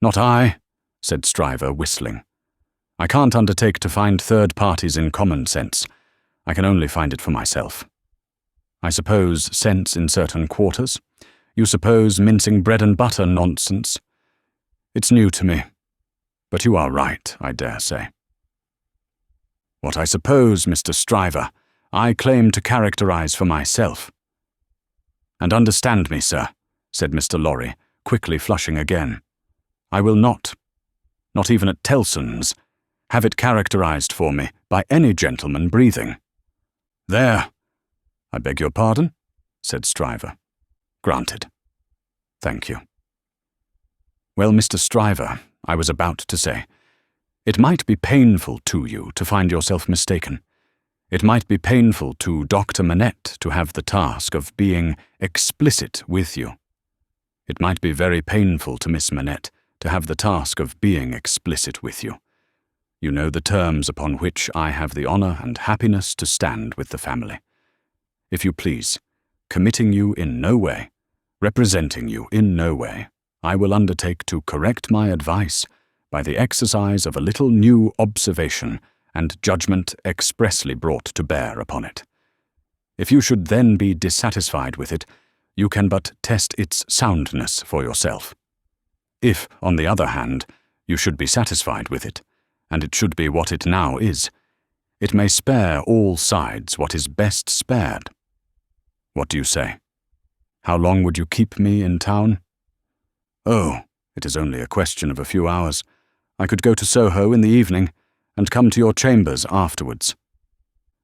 Not I, said Stryver, whistling. I can't undertake to find third parties in common sense. I can only find it for myself. I suppose sense in certain quarters. You suppose mincing bread and butter nonsense. It's new to me. But you are right, I dare say. What I suppose, Mr. Stryver, I claim to characterize for myself. And understand me, sir, said Mr. Lorry, quickly flushing again. I will not even at Tellson's, have it characterized for me by any gentleman breathing. There. I beg your pardon, said Stryver. Granted. Thank you. Well, Mr. Stryver, I was about to say, it might be painful to you to find yourself mistaken. It might be painful to Dr. Manette to have the task of being explicit with you. It might be very painful to Miss Manette to have the task of being explicit with you. You know the terms upon which I have the honour and happiness to stand with the family. If you please, committing you in no way, representing you in no way, I will undertake to correct my advice by the exercise of a little new observation and judgment expressly brought to bear upon it. If you should then be dissatisfied with it, you can but test its soundness for yourself. If, on the other hand, you should be satisfied with it, and it should be what it now is, it may spare all sides what is best spared. What do you say? How long would you keep me in town? Oh, it is only a question of a few hours. I could go to Soho in the evening, and come to your chambers afterwards.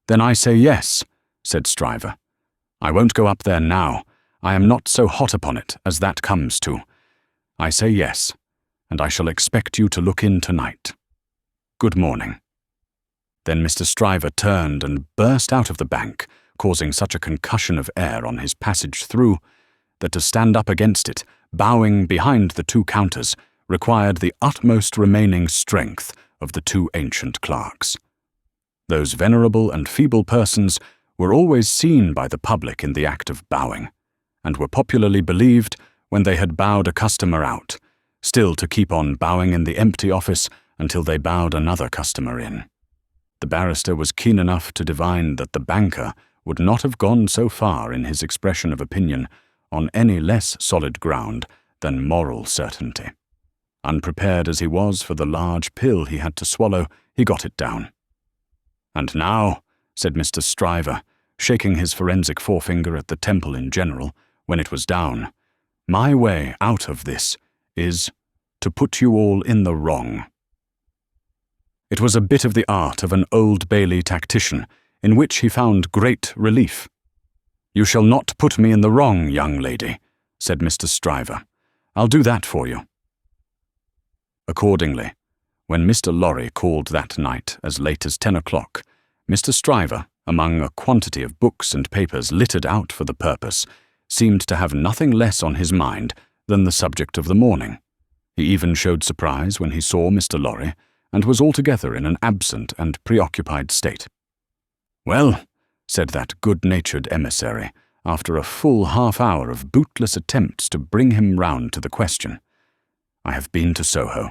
Then I say yes, said Stryver. I won't go up there now. I am not so hot upon it as that comes to. I say yes, and I shall expect you to look in tonight. Good morning. Then Mr. Stryver turned and burst out of the bank, causing such a concussion of air on his passage through, that to stand up against it, bowing behind the two counters, required the utmost remaining strength of the two ancient clerks. Those venerable and feeble persons were always seen by the public in the act of bowing, and were popularly believed, when they had bowed a customer out, still to keep on bowing in the empty office until they bowed another customer in. The barrister was keen enough to divine that the banker would not have gone so far in his expression of opinion on any less solid ground than moral certainty. Unprepared as he was for the large pill he had to swallow, he got it down. And now, said Mr. Stryver, shaking his forensic forefinger at the temple in general, when it was down, my way out of this is to put you all in the wrong. It was a bit of the art of an Old Bailey tactician, in which he found great relief. You shall not put me in the wrong, young lady, said Mr. Stryver. I'll do that for you. Accordingly, when Mr. Lorry called that night as late as 10 o'clock, Mr. Stryver, among a quantity of books and papers littered out for the purpose, seemed to have nothing less on his mind than the subject of the morning. He even showed surprise when he saw Mr. Lorry, and was altogether in an absent and preoccupied state. Well, said that good-natured emissary, after a full half-hour of bootless attempts to bring him round to the question, I have been to Soho.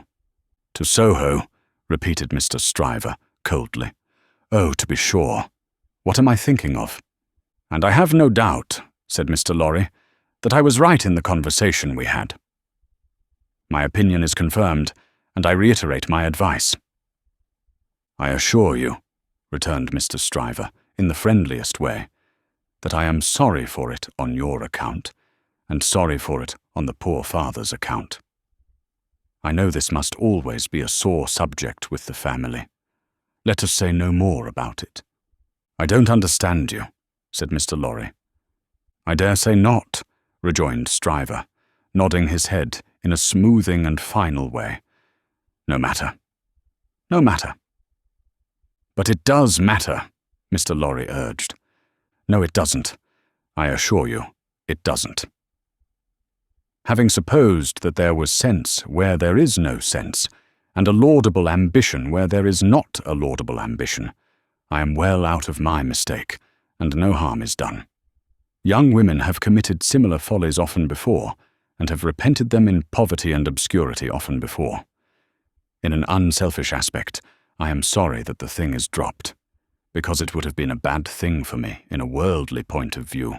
To Soho, repeated Mr. Stryver, coldly. Oh, to be sure. What am I thinking of? And I have no doubt, said Mr. Lorry, that I was right in the conversation we had. My opinion is confirmed, and I reiterate my advice. I assure you, returned Mr. Stryver, in the friendliest way, that I am sorry for it on your account, and sorry for it on the poor father's account. I know this must always be a sore subject with the family. Let us say no more about it. I don't understand you, said Mr. Lorry. I dare say not, rejoined Stryver, nodding his head in a smoothing and final way. No matter. No matter. But it does matter, Mr. Lorry urged. No, it doesn't. I assure you, it doesn't. Having supposed that there was sense where there is no sense, and a laudable ambition where there is not a laudable ambition, I am well out of my mistake, and no harm is done. Young women have committed similar follies often before, and have repented them in poverty and obscurity often before. In an unselfish aspect, I am sorry that the thing is dropped, because it would have been a bad thing for me in a worldly point of view.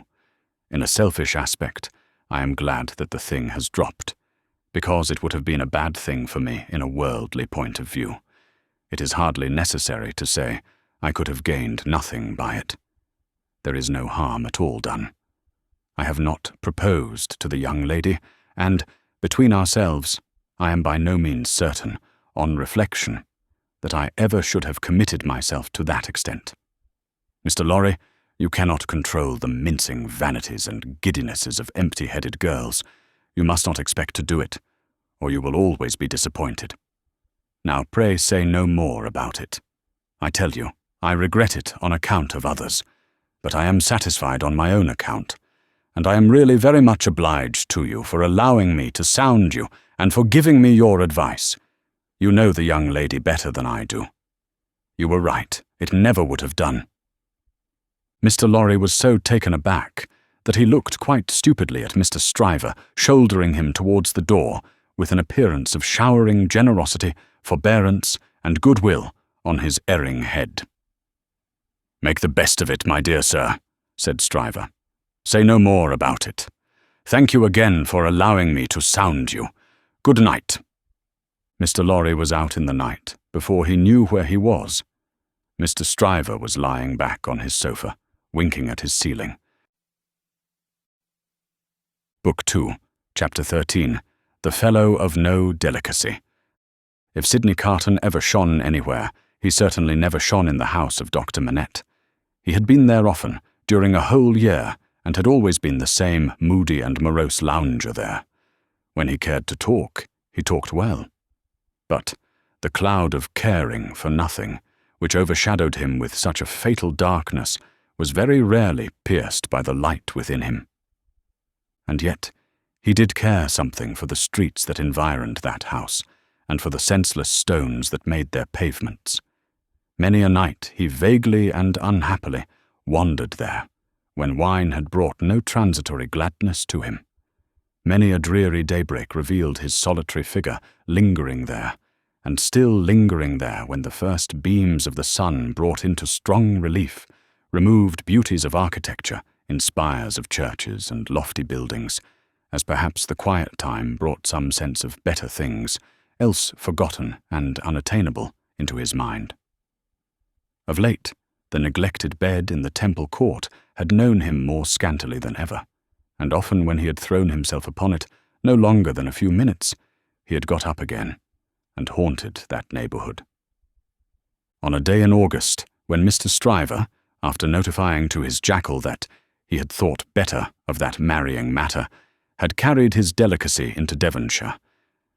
In a selfish aspect, I am glad that the thing has dropped, because it would have been a bad thing for me in a worldly point of view. It is hardly necessary to say I could have gained nothing by it. There is no harm at all done. I have not proposed to the young lady, and, between ourselves, I am by no means certain, on reflection, that I ever should have committed myself to that extent. Mr. Lorry, You cannot control the mincing vanities and giddinesses of empty-headed girls. You must not expect to do it, or you will always be disappointed. Now pray say no more about it. I tell you, I regret it on account of others, but I am satisfied on my own account, and I am really very much obliged to you for allowing me to sound you and for giving me your advice. You know the young lady better than I do. You were right, it never would have done." Mr. Lorry was so taken aback that he looked quite stupidly at Mr. Stryver, shouldering him towards the door with an appearance of showering generosity, forbearance, and goodwill on his erring head. "Make the best of it, my dear sir," said Stryver. "Say no more about it. Thank you again for allowing me to sound you. Good night." Mr. Lorry was out in the night before he knew where he was. Mr. Stryver was lying back on his sofa, winking at his ceiling. Book 2, Chapter 13, The Fellow of No Delicacy. If Sidney Carton ever shone anywhere, he certainly never shone in the house of Dr. Manette. He had been there often, during a whole year, and had always been the same moody and morose lounger there. When he cared to talk, he talked well. But the cloud of caring for nothing, which overshadowed him with such a fatal darkness, was very rarely pierced by the light within him. And yet he did care something for the streets that environed that house, and for the senseless stones that made their pavements. Many a night he vaguely and unhappily wandered there, when wine had brought no transitory gladness to him. Many a dreary daybreak revealed his solitary figure lingering there, and still lingering there when the first beams of the sun brought into strong relief removed beauties of architecture in spires of churches and lofty buildings, as perhaps the quiet time brought some sense of better things, else forgotten and unattainable, into his mind. Of late, the neglected bed in the Temple Court had known him more scantily than ever, and often when he had thrown himself upon it, no longer than a few minutes, he had got up again and haunted that neighbourhood. On a day in August, when Mr. Stryver, after notifying to his jackal that he had thought better of that marrying matter, had carried his delicacy into Devonshire,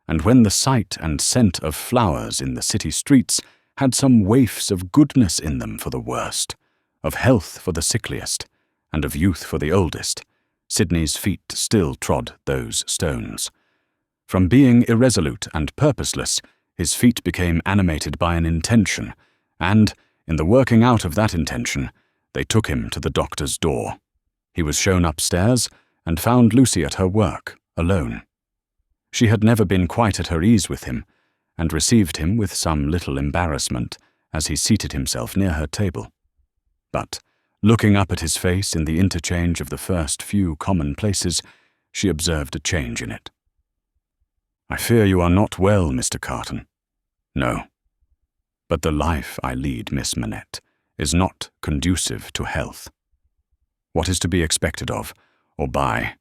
and when the sight and scent of flowers in the city streets had some waifs of goodness in them for the worst, of health for the sickliest, and of youth for the oldest, Sidney's feet still trod those stones. From being irresolute and purposeless, his feet became animated by an intention, and, in the working out of that intention, they took him to the doctor's door. He was shown upstairs, and found Lucy at her work, alone. She had never been quite at her ease with him, and received him with some little embarrassment as he seated himself near her table. But, looking up at his face in the interchange of the first few commonplaces, she observed a change in it. "I fear you are not well, Mr. Carton." "No. But the life I lead, Miss Manette, is not conducive to health. What is to be expected of, or by,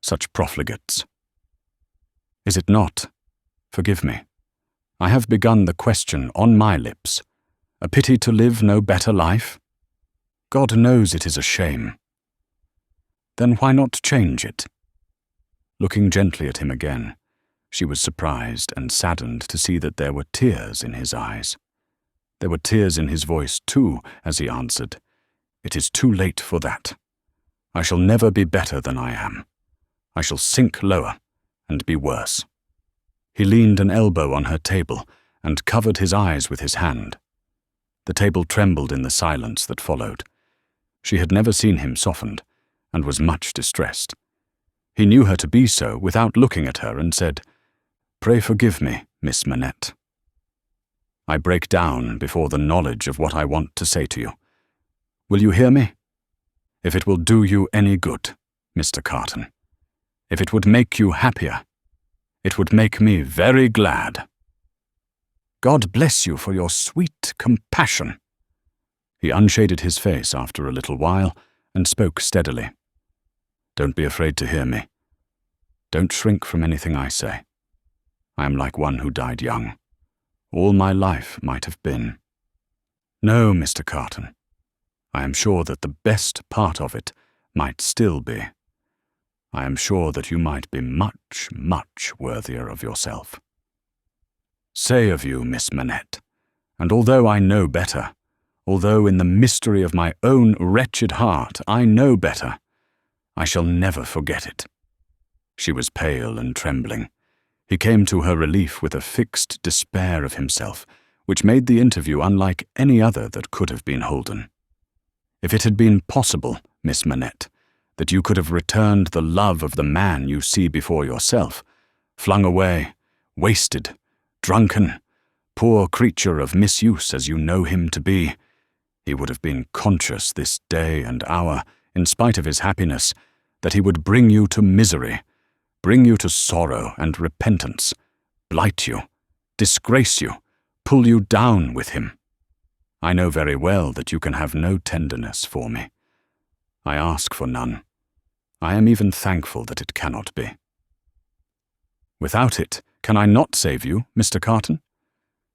such profligates? Is it not? Forgive me. I have begun the question on my lips. A pity to live no better life? God knows it is a shame. Then why not change it?" Looking gently at him again, she was surprised and saddened to see that there were tears in his eyes. There were tears in his voice, too, as he answered, "It is too late for that. I shall never be better than I am. I shall sink lower and be worse." He leaned an elbow on her table and covered his eyes with his hand. The table trembled in the silence that followed. She had never seen him softened, and was much distressed. He knew her to be so without looking at her, and said, "Pray forgive me, Miss Manette. I break down before the knowledge of what I want to say to you. Will you hear me? If it will do you any good, Mr. Carton, if it would make you happier, it would make me very glad." "God bless you for your sweet compassion." He unshaded his face after a little while and spoke steadily. "Don't be afraid to hear me. Don't shrink from anything I say. I am like one who died young. All my life might have been. No, Mr. Carton, I am sure that the best part of it might still be. I am sure that you might be much, much worthier of yourself. Say of you, Miss Manette, and although I know better, although in the mystery of my own wretched heart I know better, I shall never forget it." She was pale and trembling. He came to her relief with a fixed despair of himself, which made the interview unlike any other that could have been holden. "If it had been possible, Miss Manette, that you could have returned the love of the man you see before yourself, flung away, wasted, drunken, poor creature of misuse as you know him to be, he would have been conscious this day and hour, in spite of his happiness, that he would bring you to misery, bring you to sorrow and repentance, blight you, disgrace you, pull you down with him. I know very well that you can have no tenderness for me. I ask for none. I am even thankful that it cannot be. Without it, can I not save you, Mr. Carton?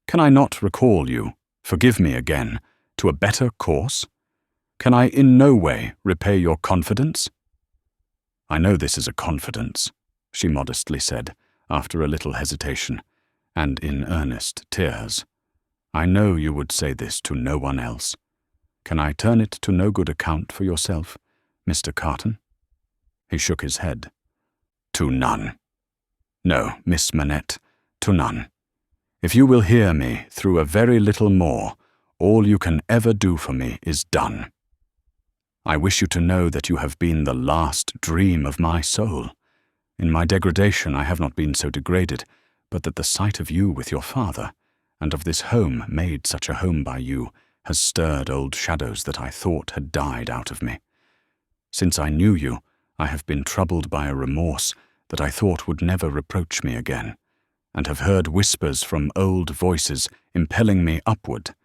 Can I not recall you, forgive me again, to a better course? Can I in no way repay your confidence?" "I know this is a confidence," she modestly said, after a little hesitation, and in earnest tears. "I know you would say this to no one else. Can I turn it to no good account for yourself, Mr. Carton?" He shook his head. "To none. No, Miss Manette, to none. If you will hear me through a very little more, all you can ever do for me is done. I wish you to know that you have been the last dream of my soul. In my degradation I have not been so degraded, but that the sight of you with your father, and of this home made such a home by you, has stirred old shadows that I thought had died out of me. Since I knew you, I have been troubled by a remorse that I thought would never reproach me again, and have heard whispers from old voices impelling me upward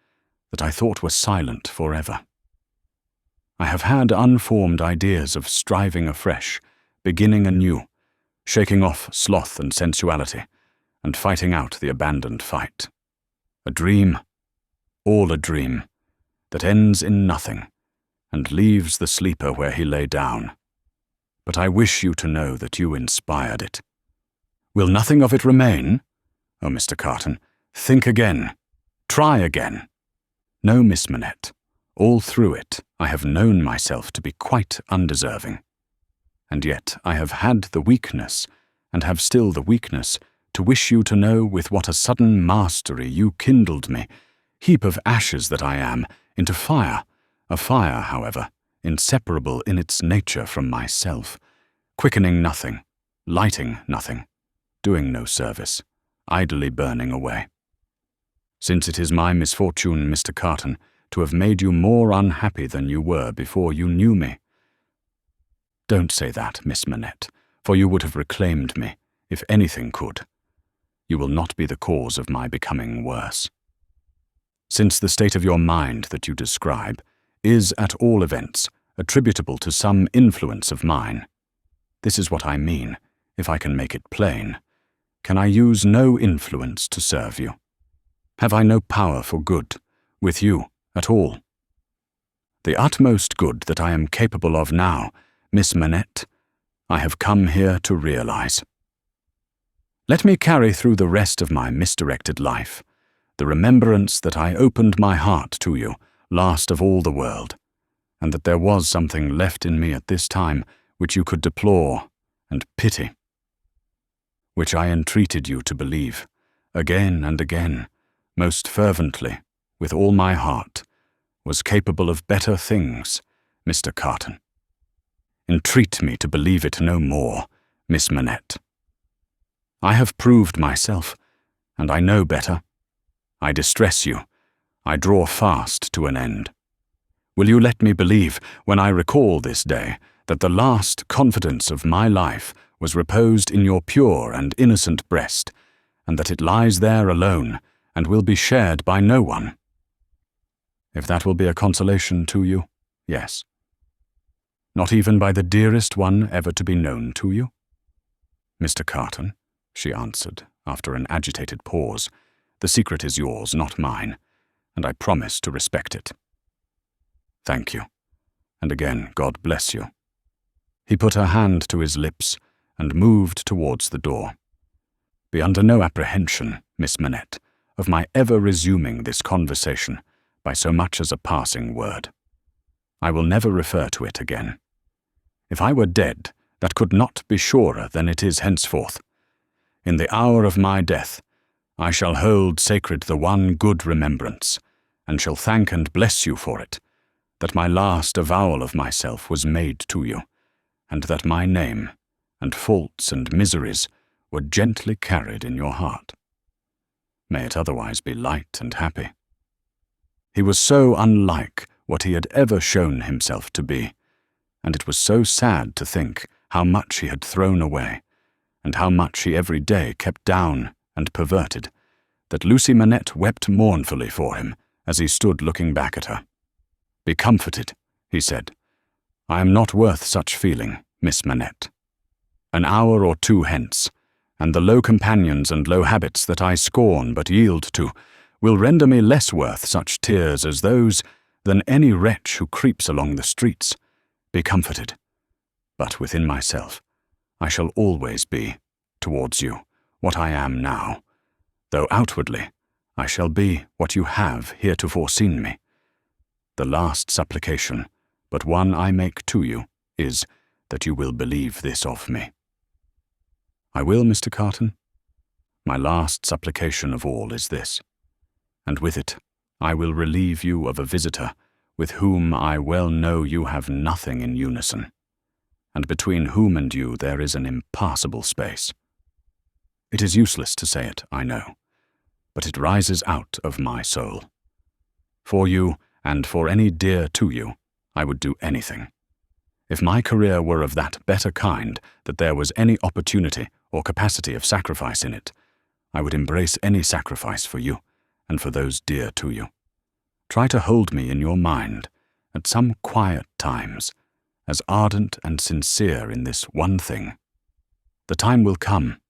that I thought were silent forever. I have had unformed ideas of striving afresh, beginning anew, shaking off sloth and sensuality, and fighting out the abandoned fight. A dream, all a dream, that ends in nothing, and leaves the sleeper where he lay down. But I wish you to know that you inspired it. Will nothing of it remain? Oh, Mr. Carton, think again. Try again. No, Miss Manette, all through it I have known myself to be quite undeserving. And yet I have had the weakness, and have still the weakness, to wish you to know with what a sudden mastery you kindled me, heap of ashes that I am, into fire, a fire, however, inseparable in its nature from myself, quickening nothing, lighting nothing, doing no service, idly burning away. Since it is my misfortune, Mr. Carton, to have made you more unhappy than you were before you knew me. Don't say that, Miss Manette, for you would have reclaimed me, if anything could. You will not be the cause of my becoming worse. Since the state of your mind that you describe is, at all events, attributable to some influence of mine, this is what I mean, if I can make it plain. Can I use no influence to serve you? Have I no power for good, with you, at all? The utmost good that I am capable of now, Miss Manette, I have come here to realize. Let me carry through the rest of my misdirected life the remembrance that I opened my heart to you, last of all the world, and that there was something left in me at this time which you could deplore and pity, which I entreated you to believe, again and again, most fervently, with all my heart, was capable of better things, Mr. Carton. Entreat me to believe it no more, Miss Manette. I have proved myself, and I know better. I distress you. I draw fast to an end. Will you let me believe, when I recall this day, that the last confidence of my life was reposed in your pure and innocent breast, and that it lies there alone, and will be shared by no one? If that will be a consolation to you, yes. Not even by the dearest one ever to be known to you? Mr. Carton, she answered, after an agitated pause, the secret is yours, not mine, and I promise to respect it. Thank you. And again, God bless you." He put her hand to his lips and moved towards the door. "Be under no apprehension, Miss Manette, of my ever resuming this conversation by so much as a passing word. I will never refer to it again. If I were dead, that could not be surer than it is henceforth. In the hour of my death, I shall hold sacred the one good remembrance, and shall thank and bless you for it, that my last avowal of myself was made to you, and that my name, and faults and miseries, were gently carried in your heart. May it otherwise be light and happy." He was so unlike what he had ever shown himself to be, and it was so sad to think how much he had thrown away, and how much he every day kept down and perverted, that Lucy Manette wept mournfully for him as he stood looking back at her. "Be comforted," he said. "I am not worth such feeling, Miss Manette. An hour or two hence, and the low companions and low habits that I scorn but yield to will render me less worth such tears as those than any wretch who creeps along the streets. Be comforted. But within myself, I shall always be, towards you, what I am now, though outwardly I shall be what you have heretofore seen me. The last supplication, but one I make to you, is that you will believe this of me." "I will, Mr. Carton. My last supplication of all is this, and with it I will relieve you of a visitor with whom I well know you have nothing in unison, and between whom and you there is an impassable space. It is useless to say it, I know, but it rises out of my soul. For you, and for any dear to you, I would do anything. If my career were of that better kind that there was any opportunity or capacity of sacrifice in it, I would embrace any sacrifice for you and for those dear to you. Try to hold me in your mind, at some quiet times, as ardent and sincere in this one thing. The time will come,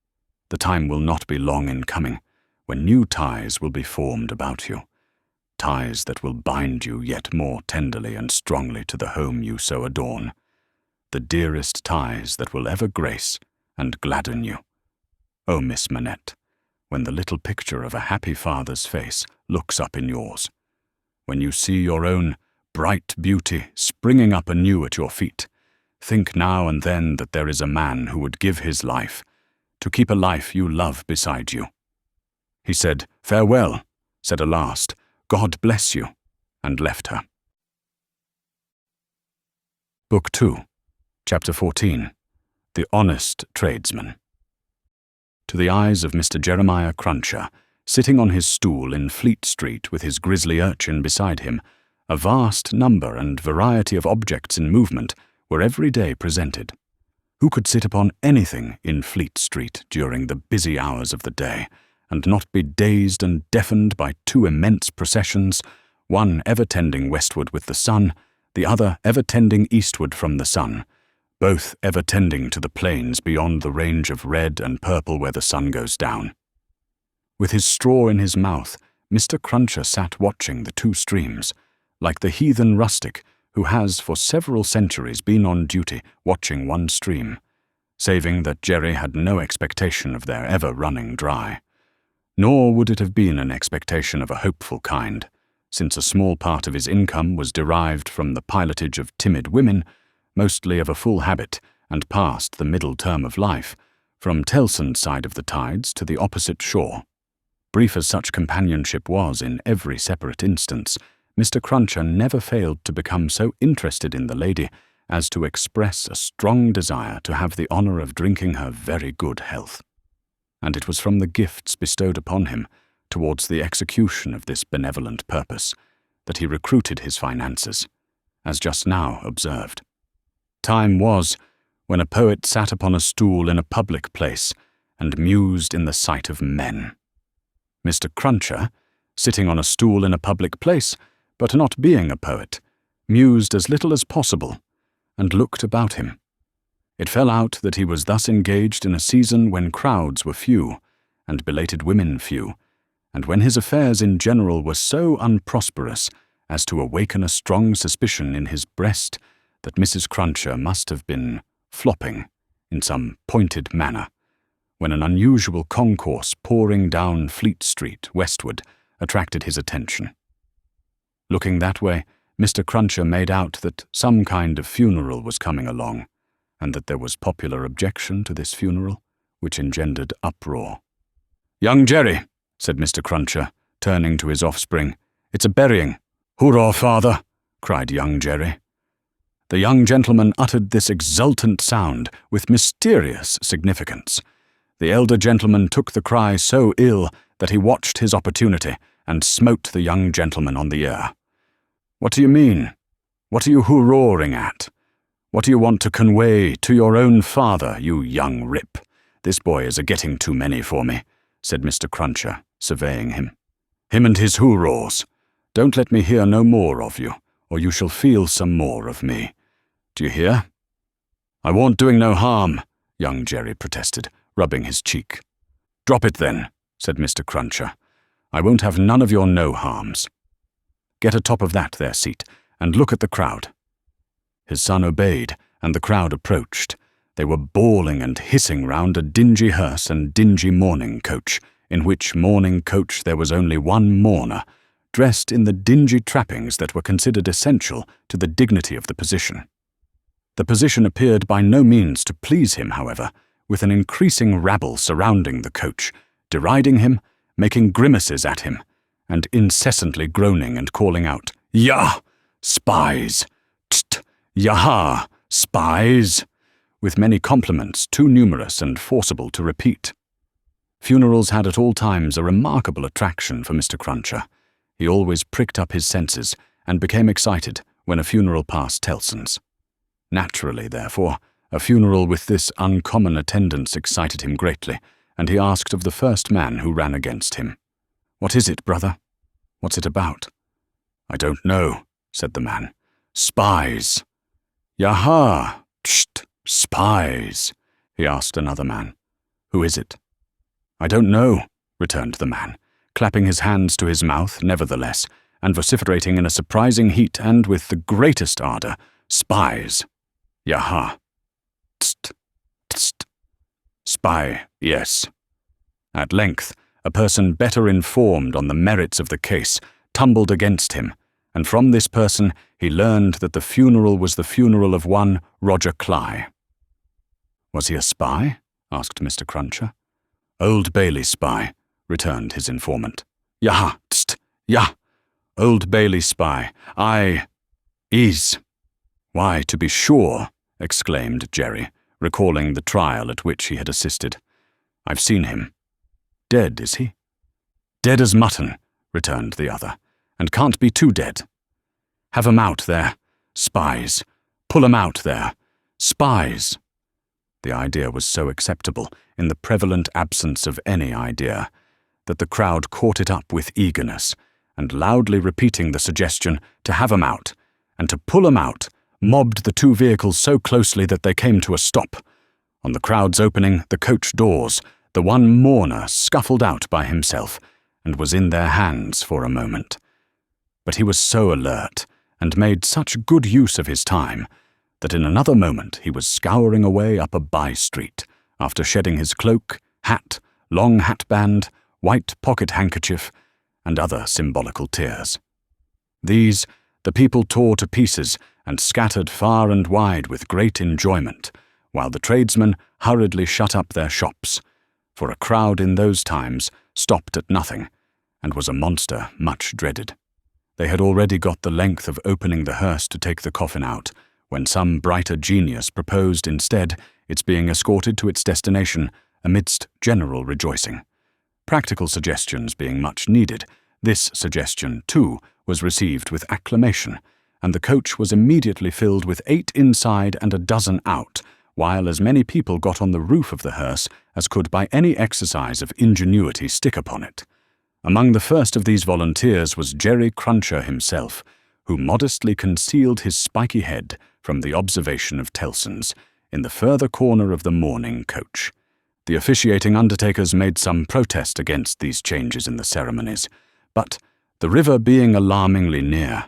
the time will not be long in coming, when new ties will be formed about you, ties that will bind you yet more tenderly and strongly to the home you so adorn, the dearest ties that will ever grace and gladden you. Oh, Miss Manette, when the little picture of a happy father's face looks up in yours, when you see your own bright beauty springing up anew at your feet, think now and then that there is a man who would give his life to keep a life you love beside you." He said, "Farewell," said a last, "God bless you," and left her. Book 2, Chapter 14. The Honest Tradesman. To the eyes of Mr. Jeremiah Cruncher, sitting on his stool in Fleet Street with his grisly urchin beside him, a vast number and variety of objects in movement were every day presented. Who could sit upon anything in Fleet Street during the busy hours of the day, and not be dazed and deafened by two immense processions, one ever tending westward with the sun, the other ever tending eastward from the sun, both ever tending to the plains beyond the range of red and purple where the sun goes down? With his straw in his mouth, Mr. Cruncher sat watching the two streams, like the heathen rustic who has for several centuries been on duty watching one stream, saving that Jerry had no expectation of their ever running dry. Nor would it have been an expectation of a hopeful kind, since a small part of his income was derived from the pilotage of timid women, mostly of a full habit and past the middle term of life, from Tellson's side of the tides to the opposite shore. Brief as such companionship was in every separate instance, Mr. Cruncher never failed to become so interested in the lady as to express a strong desire to have the honour of drinking her very good health. And it was from the gifts bestowed upon him towards the execution of this benevolent purpose that he recruited his finances, as just now observed. Time was when a poet sat upon a stool in a public place and mused in the sight of men. Mr. Cruncher, sitting on a stool in a public place, but not being a poet, mused as little as possible, and looked about him. It fell out that he was thus engaged in a season when crowds were few, and belated women few, and when his affairs in general were so unprosperous as to awaken a strong suspicion in his breast that Mrs. Cruncher must have been flopping in some pointed manner, when an unusual concourse pouring down Fleet Street westward attracted his attention. Looking that way, Mr. Cruncher made out that some kind of funeral was coming along, and that there was popular objection to this funeral, which engendered uproar. "Young Jerry," said Mr. Cruncher, turning to his offspring, "it's a burying." "Hurrah, father!" cried young Jerry. The young gentleman uttered this exultant sound with mysterious significance. The elder gentleman took the cry so ill that he watched his opportunity and smote the young gentleman on the ear. "What do you mean? What are you hurrahing at? What do you want to convey to your own father, you young rip? This boy is a-getting too many for me," said Mr. Cruncher, surveying him. "Him and his hurrahs. Don't let me hear no more of you, or you shall feel some more of me. Do you hear?" "I warn't doing no harm," young Jerry protested, rubbing his cheek. "Drop it then," said Mr. Cruncher. "I won't have none of your no-harms. Get atop of that there seat, and look at the crowd." His son obeyed, and the crowd approached. They were bawling and hissing round a dingy hearse and dingy mourning coach, in which mourning coach there was only one mourner, dressed in the dingy trappings that were considered essential to the dignity of the position. The position appeared by no means to please him, however, with an increasing rabble surrounding the coach, deriding him, making grimaces at him, and incessantly groaning and calling out, "Yah! Spies! Tst! Yaha! Spies!" with many compliments too numerous and forcible to repeat. Funerals had at all times a remarkable attraction for Mr. Cruncher. He always pricked up his senses and became excited when a funeral passed Tellson's. Naturally, therefore, a funeral with this uncommon attendance excited him greatly, and he asked of the first man who ran against him, "What is it, brother? What's it about?" "I don't know," said the man. "Spies." "Yaha! Tst! Spies," he asked another man. "Who is it?" "I don't know," returned the man, clapping his hands to his mouth, nevertheless, and vociferating in a surprising heat and with the greatest ardour, "Spies. Yaha. Tst, tst. Spy, yes." At length, a person better informed on the merits of the case tumbled against him, and from this person he learned that the funeral was the funeral of one Roger Cly. "Was he a spy?" asked Mr. Cruncher. "Old Bailey spy," returned his informant. "Yaha, tst, yah, Old Bailey spy, is." "Why, to be sure," exclaimed Jerry, recalling the trial at which he had assisted. "I've seen him." "Dead, is he?" "Dead as mutton," returned the other, "and can't be too dead. Have 'em out there. Spies. Pull 'em out there. Spies." The idea was so acceptable, in the prevalent absence of any idea, that the crowd caught it up with eagerness, and loudly repeating the suggestion to have 'em out, and to pull 'em out, mobbed the two vehicles so closely that they came to a stop. On the crowd's opening the coach doors, the one mourner scuffled out by himself, and was in their hands for a moment. But he was so alert, and made such good use of his time, that in another moment he was scouring away up a by-street, after shedding his cloak, hat, long hatband, white pocket-handkerchief, and other symbolical tears. These the people tore to pieces and scattered far and wide with great enjoyment, while the tradesmen hurriedly shut up their shops, for a crowd in those times stopped at nothing, and was a monster much dreaded. They had already got the length of opening the hearse to take the coffin out, when some brighter genius proposed instead its being escorted to its destination amidst general rejoicing. Practical suggestions being much needed, this suggestion, too, was received with acclamation, and the coach was immediately filled with 8 inside and a dozen out, while as many people got on the roof of the hearse as could by any exercise of ingenuity stick upon it. Among the first of these volunteers was Jerry Cruncher himself, who modestly concealed his spiky head from the observation of Tellson's, in the further corner of the mourning coach. The officiating undertakers made some protest against these changes in the ceremonies, but, the river being alarmingly near,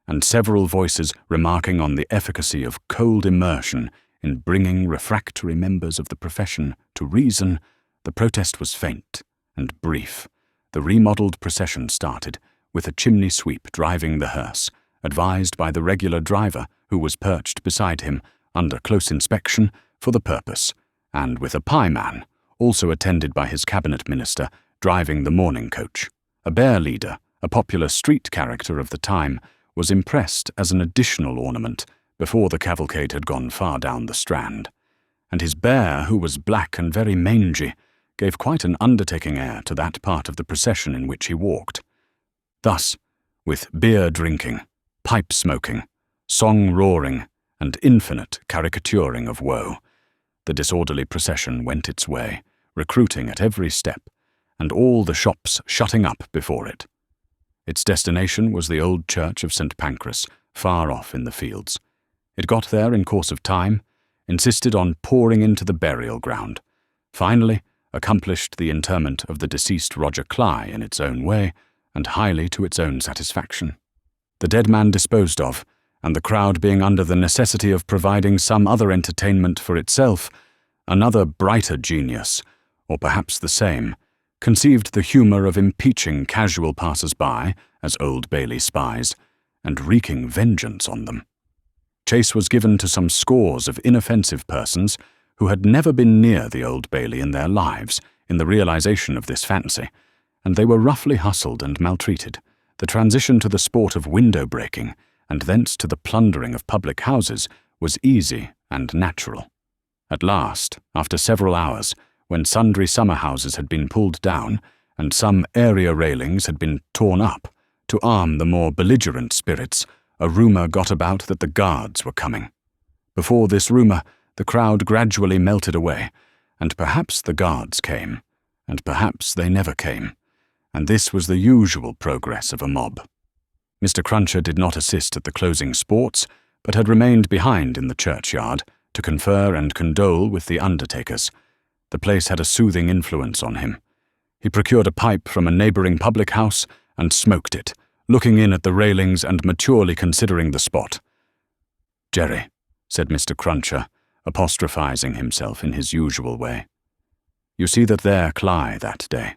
and several voices remarking on the efficacy of cold immersion in bringing refractory members of the profession to reason, the protest was faint and brief. The remodelled procession started, with a chimney sweep driving the hearse, advised by the regular driver who was perched beside him under close inspection for the purpose, and with a pieman, also attended by his cabinet minister, driving the mourning coach. A bear leader, a popular street character of the time, was impressed as an additional ornament before the cavalcade had gone far down the Strand, and his bear, who was black and very mangy, gave quite an undertaking air to that part of the procession in which he walked. Thus, with beer drinking, pipe smoking, song roaring, and infinite caricaturing of woe, the disorderly procession went its way, recruiting at every step, and all the shops shutting up before it. Its destination was the old church of St. Pancras, far off in the fields. It got there in course of time, insisted on pouring into the burial ground, finally accomplished the interment of the deceased Roger Cly in its own way, and highly to its own satisfaction. The dead man disposed of, and the crowd being under the necessity of providing some other entertainment for itself, another brighter genius, or perhaps the same, conceived the humour of impeaching casual passers-by as Old Bailey spies, and wreaking vengeance on them. Chase was given to some scores of inoffensive persons who had never been near the Old Bailey in their lives in the realization of this fancy, and they were roughly hustled and maltreated. The transition to the sport of window-breaking, and thence to the plundering of public houses, was easy and natural. At last, after several hours, when sundry summer-houses had been pulled down, and some area railings had been torn up, to arm the more belligerent spirits, a rumour got about that the guards were coming. Before this rumour, the crowd gradually melted away, and perhaps the guards came, and perhaps they never came, and this was the usual progress of a mob. Mr. Cruncher did not assist at the closing sports, but had remained behind in the churchyard to confer and condole with the undertakers. The place had a soothing influence on him. He procured a pipe from a neighbouring public-house and smoked it, looking in at the railings and maturely considering the spot. "Jerry," said Mr. Cruncher, apostrophizing himself in his usual way, "you see that there Cly that day,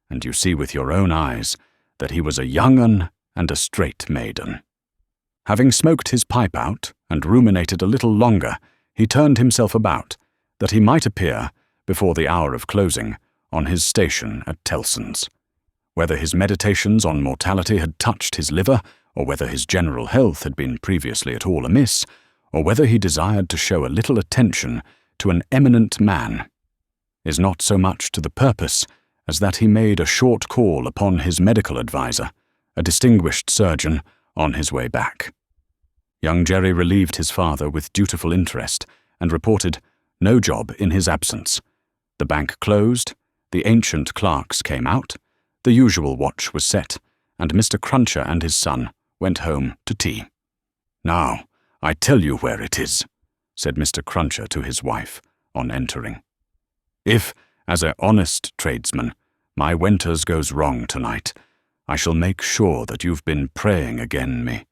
and you see with your own eyes that he was a young un and a straight maiden." Having smoked his pipe out and ruminated a little longer, he turned himself about, that he might appear, before the hour of closing, on his station at Tellson's. Whether his meditations on mortality had touched his liver, or whether his general health had been previously at all amiss, or whether he desired to show a little attention to an eminent man, is not so much to the purpose as that he made a short call upon his medical adviser, a distinguished surgeon, on his way back. Young Jerry relieved his father with dutiful interest and reported no job in his absence. The bank closed, the ancient clerks came out, the usual watch was set, and Mr. Cruncher and his son went home to tea. "Now, I tell you where it is," said Mr. Cruncher to his wife on entering. "If, as a honest tradesman, my wenters goes wrong tonight, I shall make sure that you've been praying again me,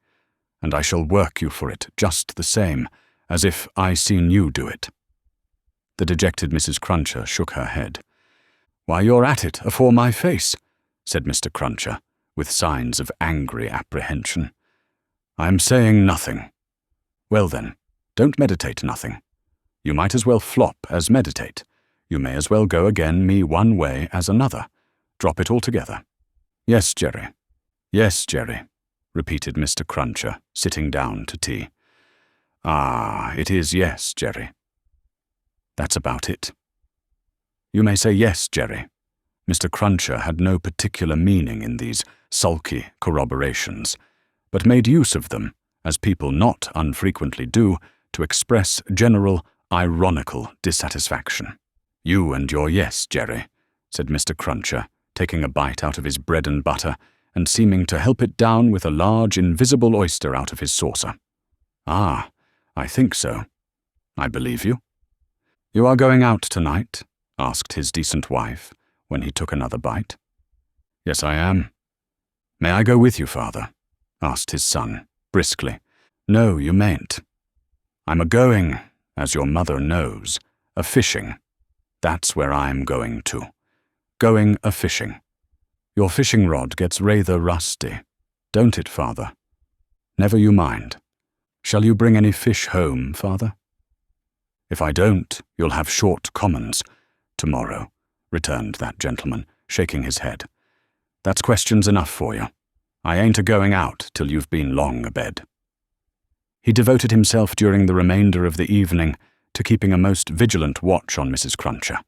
and I shall work you for it just the same as if I seen you do it." The dejected Mrs. Cruncher shook her head. "Why, you're at it afore my face," said Mr. Cruncher, with signs of angry apprehension. "I am saying nothing." "Well then, don't meditate nothing. You might as well flop as meditate. You may as well go again me one way as another. Drop it altogether." "Yes, Jerry. Yes, Jerry," repeated Mr. Cruncher, sitting down to tea. "Ah, it is yes, Jerry. That's about it." "You may say yes, Jerry." Mr. Cruncher had no particular meaning in these sulky corroborations, but made use of them, as people not unfrequently do, to express general, ironical dissatisfaction. "You and your yes, Jerry," said Mr. Cruncher, taking a bite out of his bread and butter, and seeming to help it down with a large invisible oyster out of his saucer. "Ah, I think so. I believe you." "You are going out tonight?" asked his decent wife, when he took another bite. "Yes, I am." "May I go with you, father?" asked his son. briskly. "No, you mayn't. I'm a-going, as your mother knows, a-fishing. That's where I'm going to. Going a-fishing. Your fishing rod gets rather rusty, don't it, father? Never you mind. Shall you bring any fish home, father?" "If I don't, you'll have short commons tomorrow," returned that gentleman, shaking his head. "That's questions enough for you. I ain't a-going out till you've been long abed." He devoted himself during the remainder of the evening to keeping a most vigilant watch on Mrs. Cruncher,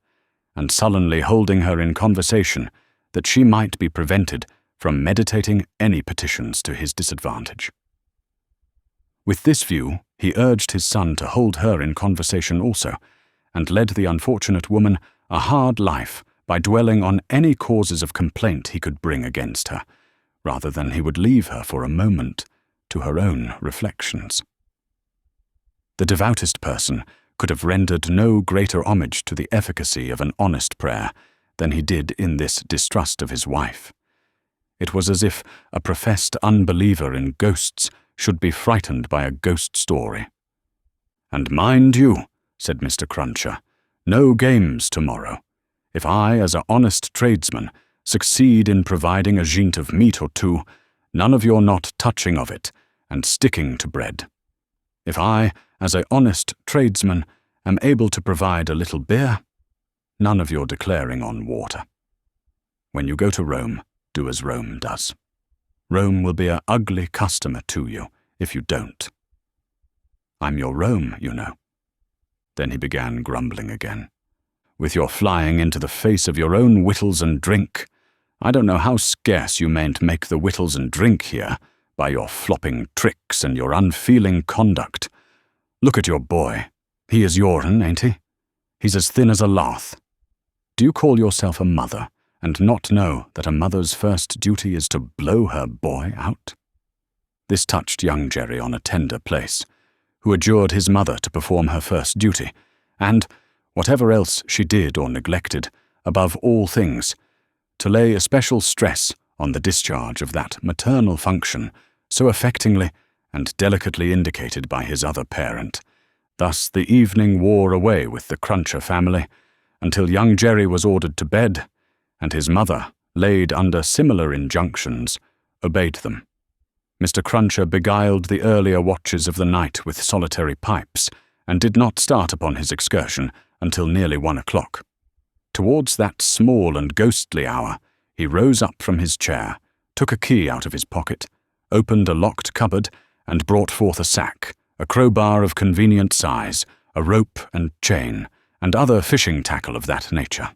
and sullenly holding her in conversation that she might be prevented from meditating any petitions to his disadvantage. With this view, he urged his son to hold her in conversation also, and led the unfortunate woman a hard life by dwelling on any causes of complaint he could bring against her, rather than he would leave her for a moment to her own reflections. The devoutest person could have rendered no greater homage to the efficacy of an honest prayer than he did in this distrust of his wife. It was as if a professed unbeliever in ghosts should be frightened by a ghost story. "And mind you," said Mr. Cruncher, "no games tomorrow. If I, as a honest tradesman, succeed in providing a gint of meat or two, none of your not touching of it, and sticking to bread. If I, as a honest tradesman, am able to provide a little beer, none of your declaring on water. When you go to Rome, do as Rome does. Rome will be a ugly customer to you if you don't. I'm your Rome, you know." Then he began grumbling again. "With your flying into the face of your own wittles and drink. I don't know how scarce you mayn't make the wittles and drink here, by your flopping tricks and your unfeeling conduct. Look at your boy. He is your'n, ain't he? He's as thin as a lath. Do you call yourself a mother, and not know that a mother's first duty is to blow her boy out?" This touched young Jerry on a tender place, who adjured his mother to perform her first duty, and, whatever else she did or neglected, above all things, to lay especial stress on the discharge of that maternal function so affectingly and delicately indicated by his other parent. Thus the evening wore away with the Cruncher family, until young Jerry was ordered to bed, and his mother, laid under similar injunctions, obeyed them. Mr. Cruncher beguiled the earlier watches of the night with solitary pipes, and did not start upon his excursion until nearly 1 o'clock. Towards that small and ghostly hour, he rose up from his chair, took a key out of his pocket, opened a locked cupboard, and brought forth a sack, a crowbar of convenient size, a rope and chain, and other fishing tackle of that nature.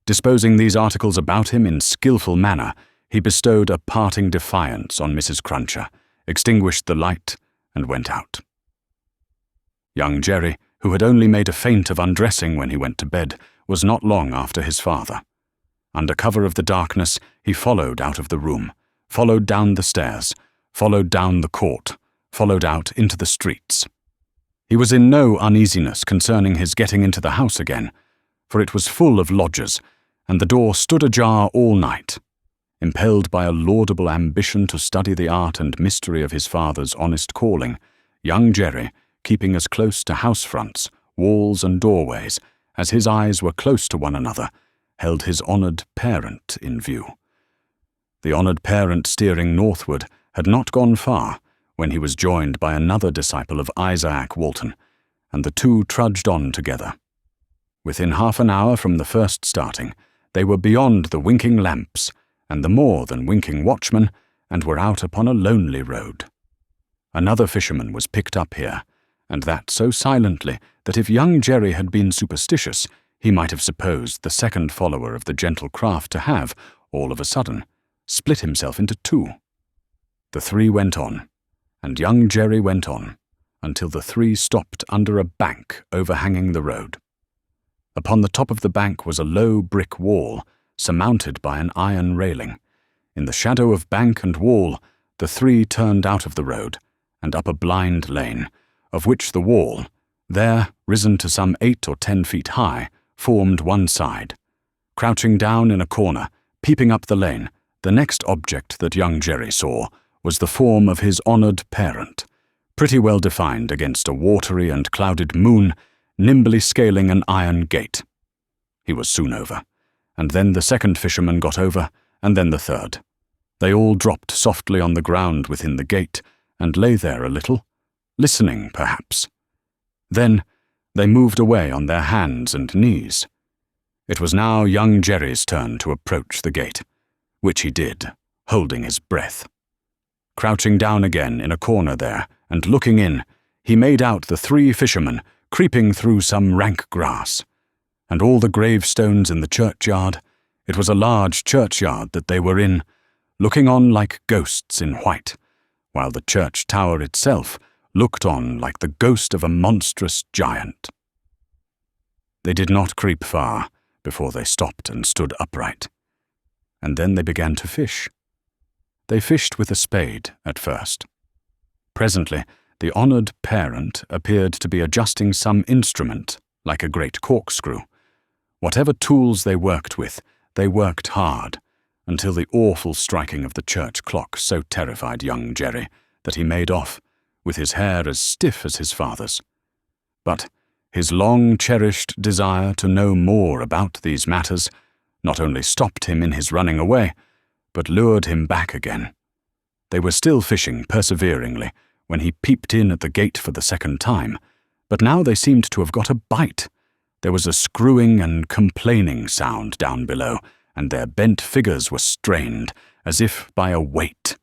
Disposing these articles about him in skilful manner, he bestowed a parting defiance on Mrs. Cruncher, extinguished the light, and went out. Young Jerry, who had only made a feint of undressing when he went to bed, was not long after his father. Under cover of the darkness, he followed out of the room, followed down the stairs, followed down the court, followed out into the streets. He was in no uneasiness concerning his getting into the house again, for it was full of lodgers, and the door stood ajar all night. Impelled by a laudable ambition to study the art and mystery of his father's honest calling, young Jerry, keeping as close to house fronts, walls and doorways, as his eyes were close to one another, held his honoured parent in view. The honoured parent, steering northward, had not gone far when he was joined by another disciple of Isaac Walton, and the two trudged on together. Within half an hour from the first starting, they were beyond the winking lamps and the more than winking watchman, and were out upon a lonely road. Another fisherman was picked up here, and that so silently that if young Jerry had been superstitious, he might have supposed the second follower of the gentle craft to have, all of a sudden, split himself into two. The three went on, and young Jerry went on, until the three stopped under a bank overhanging the road. Upon the top of the bank was a low brick wall, surmounted by an iron railing. In the shadow of bank and wall, the three turned out of the road, and up a blind lane, of which the wall, there risen to some 8 or 10 feet high, formed one side. Crouching down in a corner, peeping up the lane, the next object that young Jerry saw was the form of his honoured parent, pretty well defined against a watery and clouded moon, nimbly scaling an iron gate. He was soon over, and then the second fisherman got over, and then the third. They all dropped softly on the ground within the gate, and lay there a little, listening perhaps. Then they moved away on their hands and knees. It was now young Jerry's turn to approach the gate, which he did, holding his breath. Crouching down again in a corner there, and looking in, he made out the 3 fishermen creeping through some rank grass, and all the gravestones in the churchyard. It was a large churchyard that they were in, looking on like ghosts in white, while the church tower itself looked on like the ghost of a monstrous giant. They did not creep far before they stopped and stood upright, and then they began to fish. They fished with a spade at first. Presently, the honoured parent appeared to be adjusting some instrument, like a great corkscrew. Whatever tools they worked with, they worked hard, until the awful striking of the church clock so terrified young Jerry that he made off, with his hair as stiff as his father's. But his long-cherished desire to know more about these matters not only stopped him in his running away, but lured him back again. They were still fishing perseveringly when he peeped in at the gate for the second time, but now they seemed to have got a bite. There was a screwing and complaining sound down below, and their bent figures were strained, as if by a weight.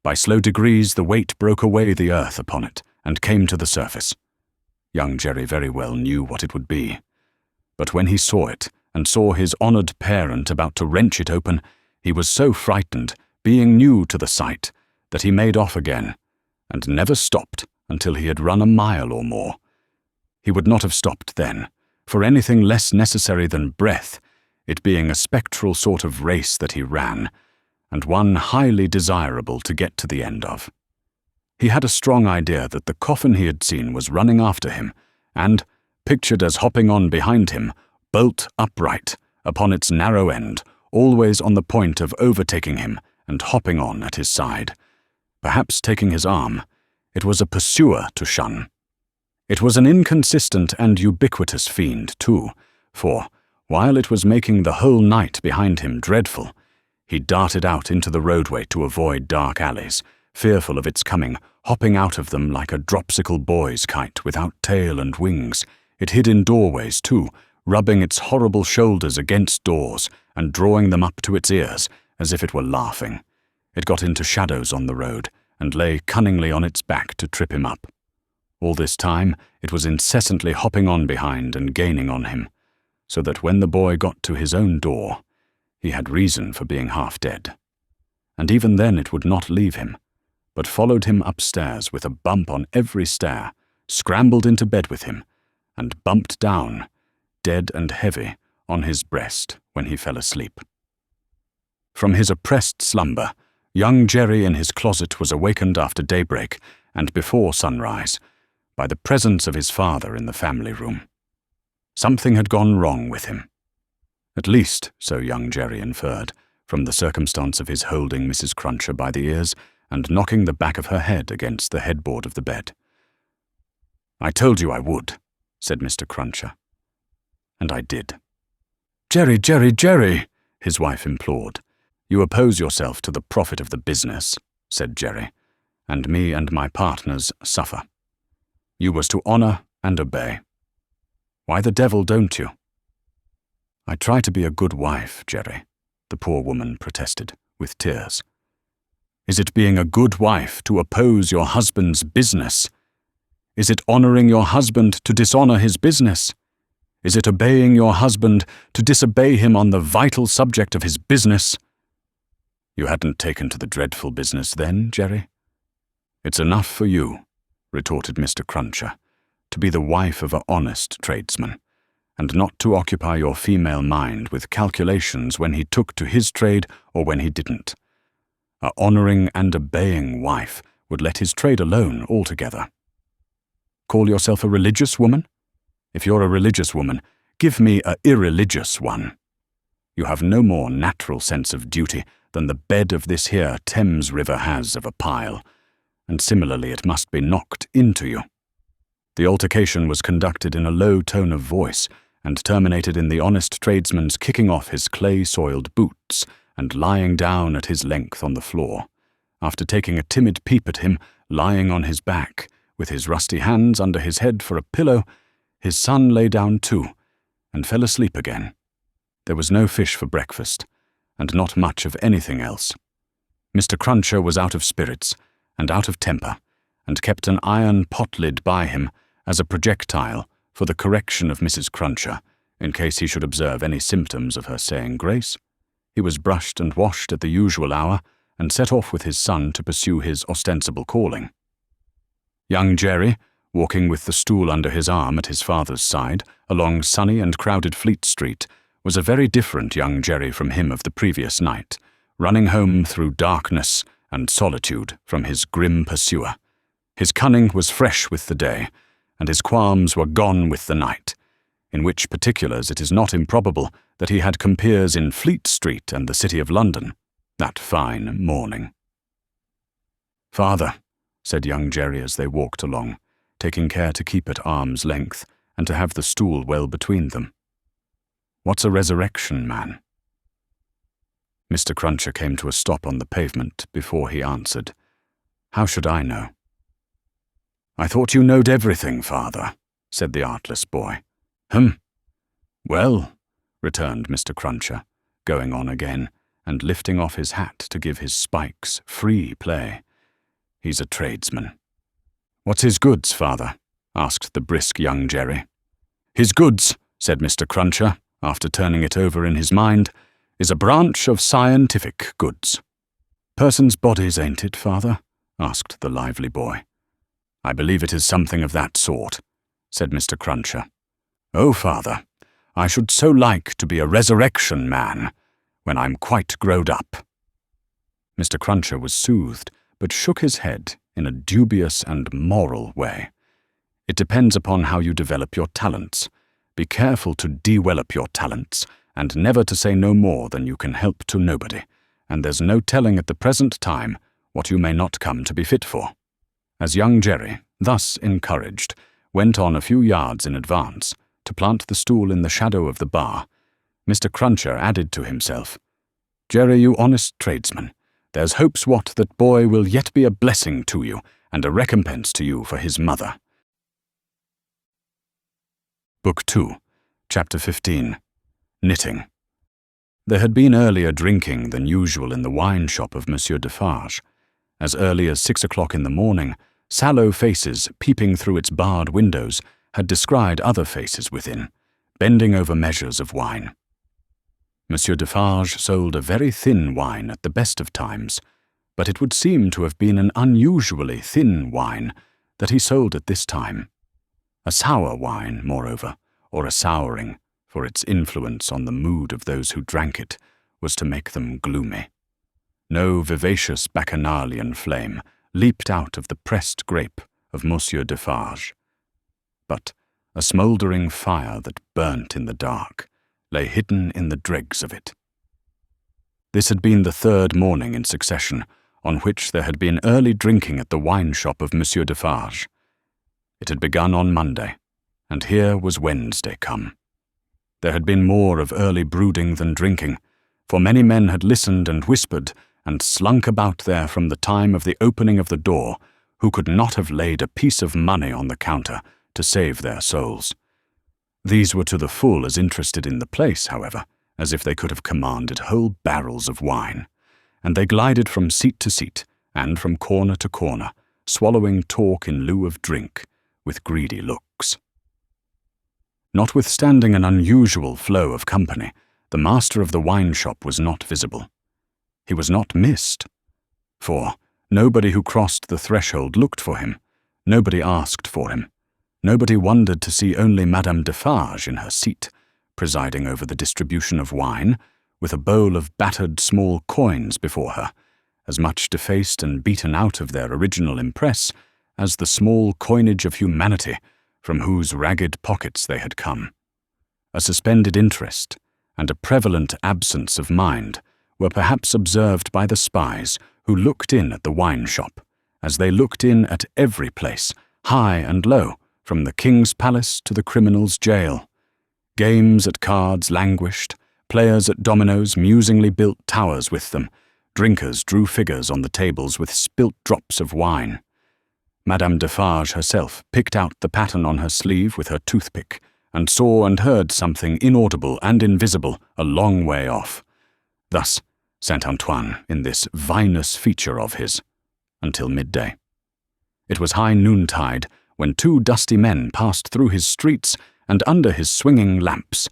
By slow degrees the weight broke away the earth upon it, and came to the surface. Young Jerry very well knew what it would be. But when he saw it, and saw his honoured parent about to wrench it open, he was so frightened, being new to the sight, that he made off again, and never stopped until he had run a mile or more. He would not have stopped then, for anything less necessary than breath, it being a spectral sort of race that he ran, and one highly desirable to get to the end of. He had a strong idea that the coffin he had seen was running after him, and, pictured as hopping on behind him, bolt upright, upon its narrow end, always on the point of overtaking him and hopping on at his side, perhaps taking his arm. It was a pursuer to shun. It was an inconsistent and ubiquitous fiend, too, for, while it was making the whole night behind him dreadful, he darted out into the roadway to avoid dark alleys, fearful of its coming, hopping out of them like a dropsical boy's kite without tail and wings. It hid in doorways, too, rubbing its horrible shoulders against doors and drawing them up to its ears, as if it were laughing. It got into shadows on the road, and lay cunningly on its back to trip him up. All this time it was incessantly hopping on behind and gaining on him, so that when the boy got to his own door, he had reason for being half dead. And even then it would not leave him, but followed him upstairs with a bump on every stair, scrambled into bed with him, and bumped down, dead and heavy, on his breast when he fell asleep. From his oppressed slumber, young Jerry in his closet was awakened after daybreak and before sunrise by the presence of his father in the family room. Something had gone wrong with him. At least, so young Jerry inferred, from the circumstance of his holding Mrs. Cruncher by the ears and knocking the back of her head against the headboard of the bed. "I told you I would," said Mr. Cruncher. And I did. "Jerry, Jerry, Jerry," his wife implored. "You oppose yourself to the profit of the business," said Jerry, "and me and my partners suffer. You was to honour and obey. Why the devil don't you?" "I try to be a good wife, Jerry," the poor woman protested, with tears. "Is it being a good wife to oppose your husband's business? Is it honouring your husband to dishonour his business? Is it obeying your husband to disobey him on the vital subject of his business?" "You hadn't taken to the dreadful business then, Jerry?" "It's enough for you," retorted Mr. Cruncher, "to be the wife of an honest tradesman, and not to occupy your female mind with calculations when he took to his trade or when he didn't. A honouring and obeying wife would let his trade alone altogether. Call yourself a religious woman? If you're a religious woman, give me a irreligious one. You have no more natural sense of duty than the bed of this here Thames River has of a pile, and similarly it must be knocked into you. The altercation was conducted in a low tone of voice, and terminated in the honest tradesman's kicking off his clay-soiled boots and lying down at his length on the floor. After taking a timid peep at him, lying on his back, with his rusty hands under his head for a pillow, his son lay down too, and fell asleep again. There was no fish for breakfast, and not much of anything else. Mr. Cruncher was out of spirits, and out of temper, and kept an iron pot-lid by him as a projectile for the correction of Mrs. Cruncher, in case he should observe any symptoms of her saying grace. He was brushed and washed at the usual hour, and set off with his son to pursue his ostensible calling. Young Jerry, walking with the stool under his arm at his father's side, along sunny and crowded Fleet Street, was a very different young Jerry from him of the previous night, running home through darkness and solitude from his grim pursuer. His cunning was fresh with the day, and his qualms were gone with the night, in which particulars it is not improbable that he had compeers in Fleet Street and the City of London, that fine morning. "Father," said young Jerry as they walked along, taking care to keep at arm's length and to have the stool well between them, "what's a resurrection man?" Mr. Cruncher came to a stop on the pavement before he answered, "How should I know?" "I thought you knowed everything, father," said the artless boy. Well," returned Mr. Cruncher, going on again, and lifting off his hat to give his spikes free play. "He's a tradesman." "What's his goods, father?" asked the brisk young Jerry. "His goods," said Mr. Cruncher, after turning it over in his mind, "is a branch of scientific goods." "Persons' bodies, ain't it, father?" asked the lively boy. "I believe it is something of that sort," said Mr. Cruncher. "Oh, father, I should so like to be a resurrection man when I'm quite growed up." Mr. Cruncher was soothed, but shook his head in a dubious and moral way. "It depends upon how you develop your talents. Be careful to develop your talents, and never to say no more than you can help to nobody, and there's no telling at the present time what you may not come to be fit for." As young Jerry, thus encouraged, went on a few yards in advance to plant the stool in the shadow of the bar, Mr. Cruncher added to himself, "Jerry, you honest tradesman, there's hopes what that boy will yet be a blessing to you and a recompense to you for his mother." Book 2, Chapter 15. Knitting. There had been earlier drinking than usual in the wine shop of Monsieur Defarge. As early as 6 o'clock in the morning, sallow faces peeping through its barred windows had descried other faces within, bending over measures of wine. Monsieur Defarge sold a very thin wine at the best of times, but it would seem to have been an unusually thin wine that he sold at this time. A sour wine, moreover, or a souring, for its influence on the mood of those who drank it was to make them gloomy. No vivacious bacchanalian flame leaped out of the pressed grape of Monsieur Defarge, but a smouldering fire that burnt in the dark lay hidden in the dregs of it. This had been the third morning in succession on which there had been early drinking at the wine shop of Monsieur Defarge. It had begun on Monday, and here was Wednesday come. There had been more of early brooding than drinking, for many men had listened and whispered and slunk about there from the time of the opening of the door, who could not have laid a piece of money on the counter to save their souls. These were to the full as interested in the place, however, as if they could have commanded whole barrels of wine, and they glided from seat to seat, and from corner to corner, swallowing talk in lieu of drink, with greedy looks. Notwithstanding an unusual flow of company, the master of the wine shop was not visible. He was not missed, for nobody who crossed the threshold looked for him, nobody asked for him, nobody wondered to see only Madame Defarge in her seat, presiding over the distribution of wine, with a bowl of battered small coins before her, as much defaced and beaten out of their original impress as the small coinage of humanity from whose ragged pockets they had come. A suspended interest, and a prevalent absence of mind, were perhaps observed by the spies who looked in at the wine shop, as they looked in at every place, high and low, from the king's palace to the criminal's jail. Games at cards languished, players at dominoes musingly built towers with them, drinkers drew figures on the tables with spilt drops of wine. Madame Defarge herself picked out the pattern on her sleeve with her toothpick, and saw and heard something inaudible and invisible a long way off. Thus Saint Antoine in this vinous feature of his, until midday. It was high noontide when 2 dusty men passed through his streets and under his swinging lamps,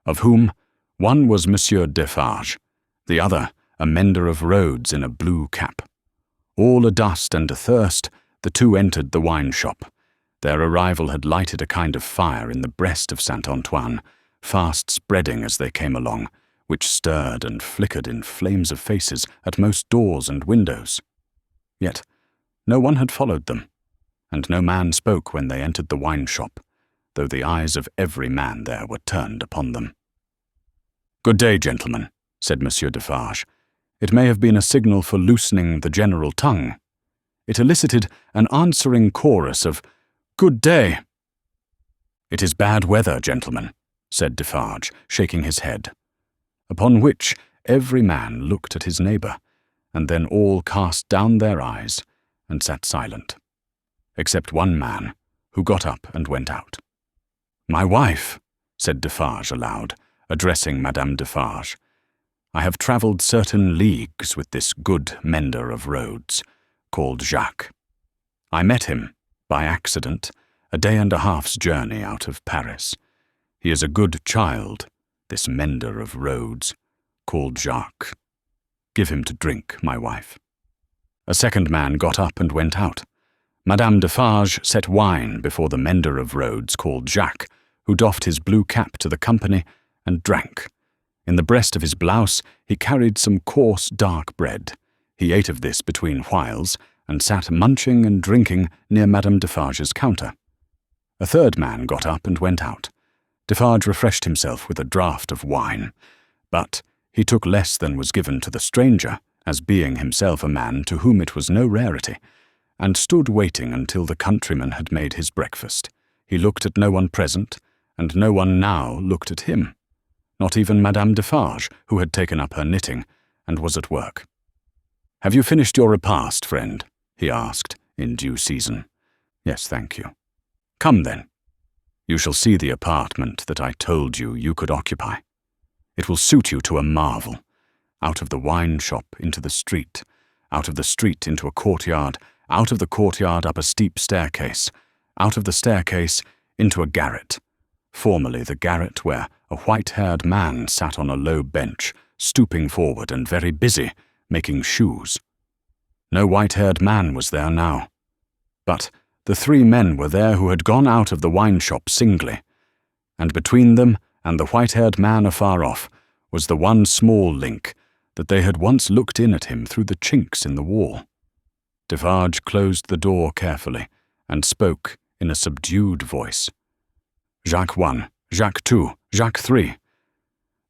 of whom one was Monsieur Defarge, the other a mender of roads in a blue cap. All adust and athirst, the 2 entered the wine shop. Their arrival had lighted a kind of fire in the breast of Saint Antoine, fast spreading as they came along, which stirred and flickered in flames of faces at most doors and windows. Yet no one had followed them, and no man spoke when they entered the wine shop, though the eyes of every man there were turned upon them. "Good day, gentlemen," said Monsieur Defarge. It may have been a signal for loosening the general tongue. It elicited an answering chorus of "Good day." "It is bad weather, gentlemen," said Defarge, shaking his head. Upon which every man looked at his neighbour, and then all cast down their eyes and sat silent, except one man, who got up and went out. "My wife," said Defarge aloud, addressing Madame Defarge, "I have travelled certain leagues with this good mender of roads, called Jacques. I met him, by accident, a day and a half's journey out of Paris. He is a good child, this mender of roads, called Jacques. Give him to drink, my wife." A second man got up and went out. Madame Defarge set wine before the mender of roads called Jacques, who doffed his blue cap to the company and drank. In the breast of his blouse he carried some coarse dark bread. He ate of this between whiles, and sat munching and drinking near Madame Defarge's counter. A third man got up and went out. Defarge refreshed himself with a draught of wine, but he took less than was given to the stranger, as being himself a man to whom it was no rarity, and stood waiting until the countryman had made his breakfast. He looked at no one present, and no one now looked at him, not even Madame Defarge, who had taken up her knitting, and was at work. "Have you finished your repast, friend?" he asked, in due season. "Yes, thank you." "Come, then. You shall see the apartment that I told you you could occupy. It will suit you to a marvel. Out of the wine shop into the street, out of the street into a courtyard, out of the courtyard up a steep staircase, out of the staircase into a garret, formerly the garret where a white-haired man sat on a low bench, stooping forward and very busy, making shoes. No white-haired man was there now, but the 3 men were there who had gone out of the wine shop singly, and between them and the white-haired man afar off was the one small link that they had once looked in at him through the chinks in the wall. Defarge closed the door carefully and spoke in a subdued voice. "Jacques 1, Jacques 2, Jacques 3.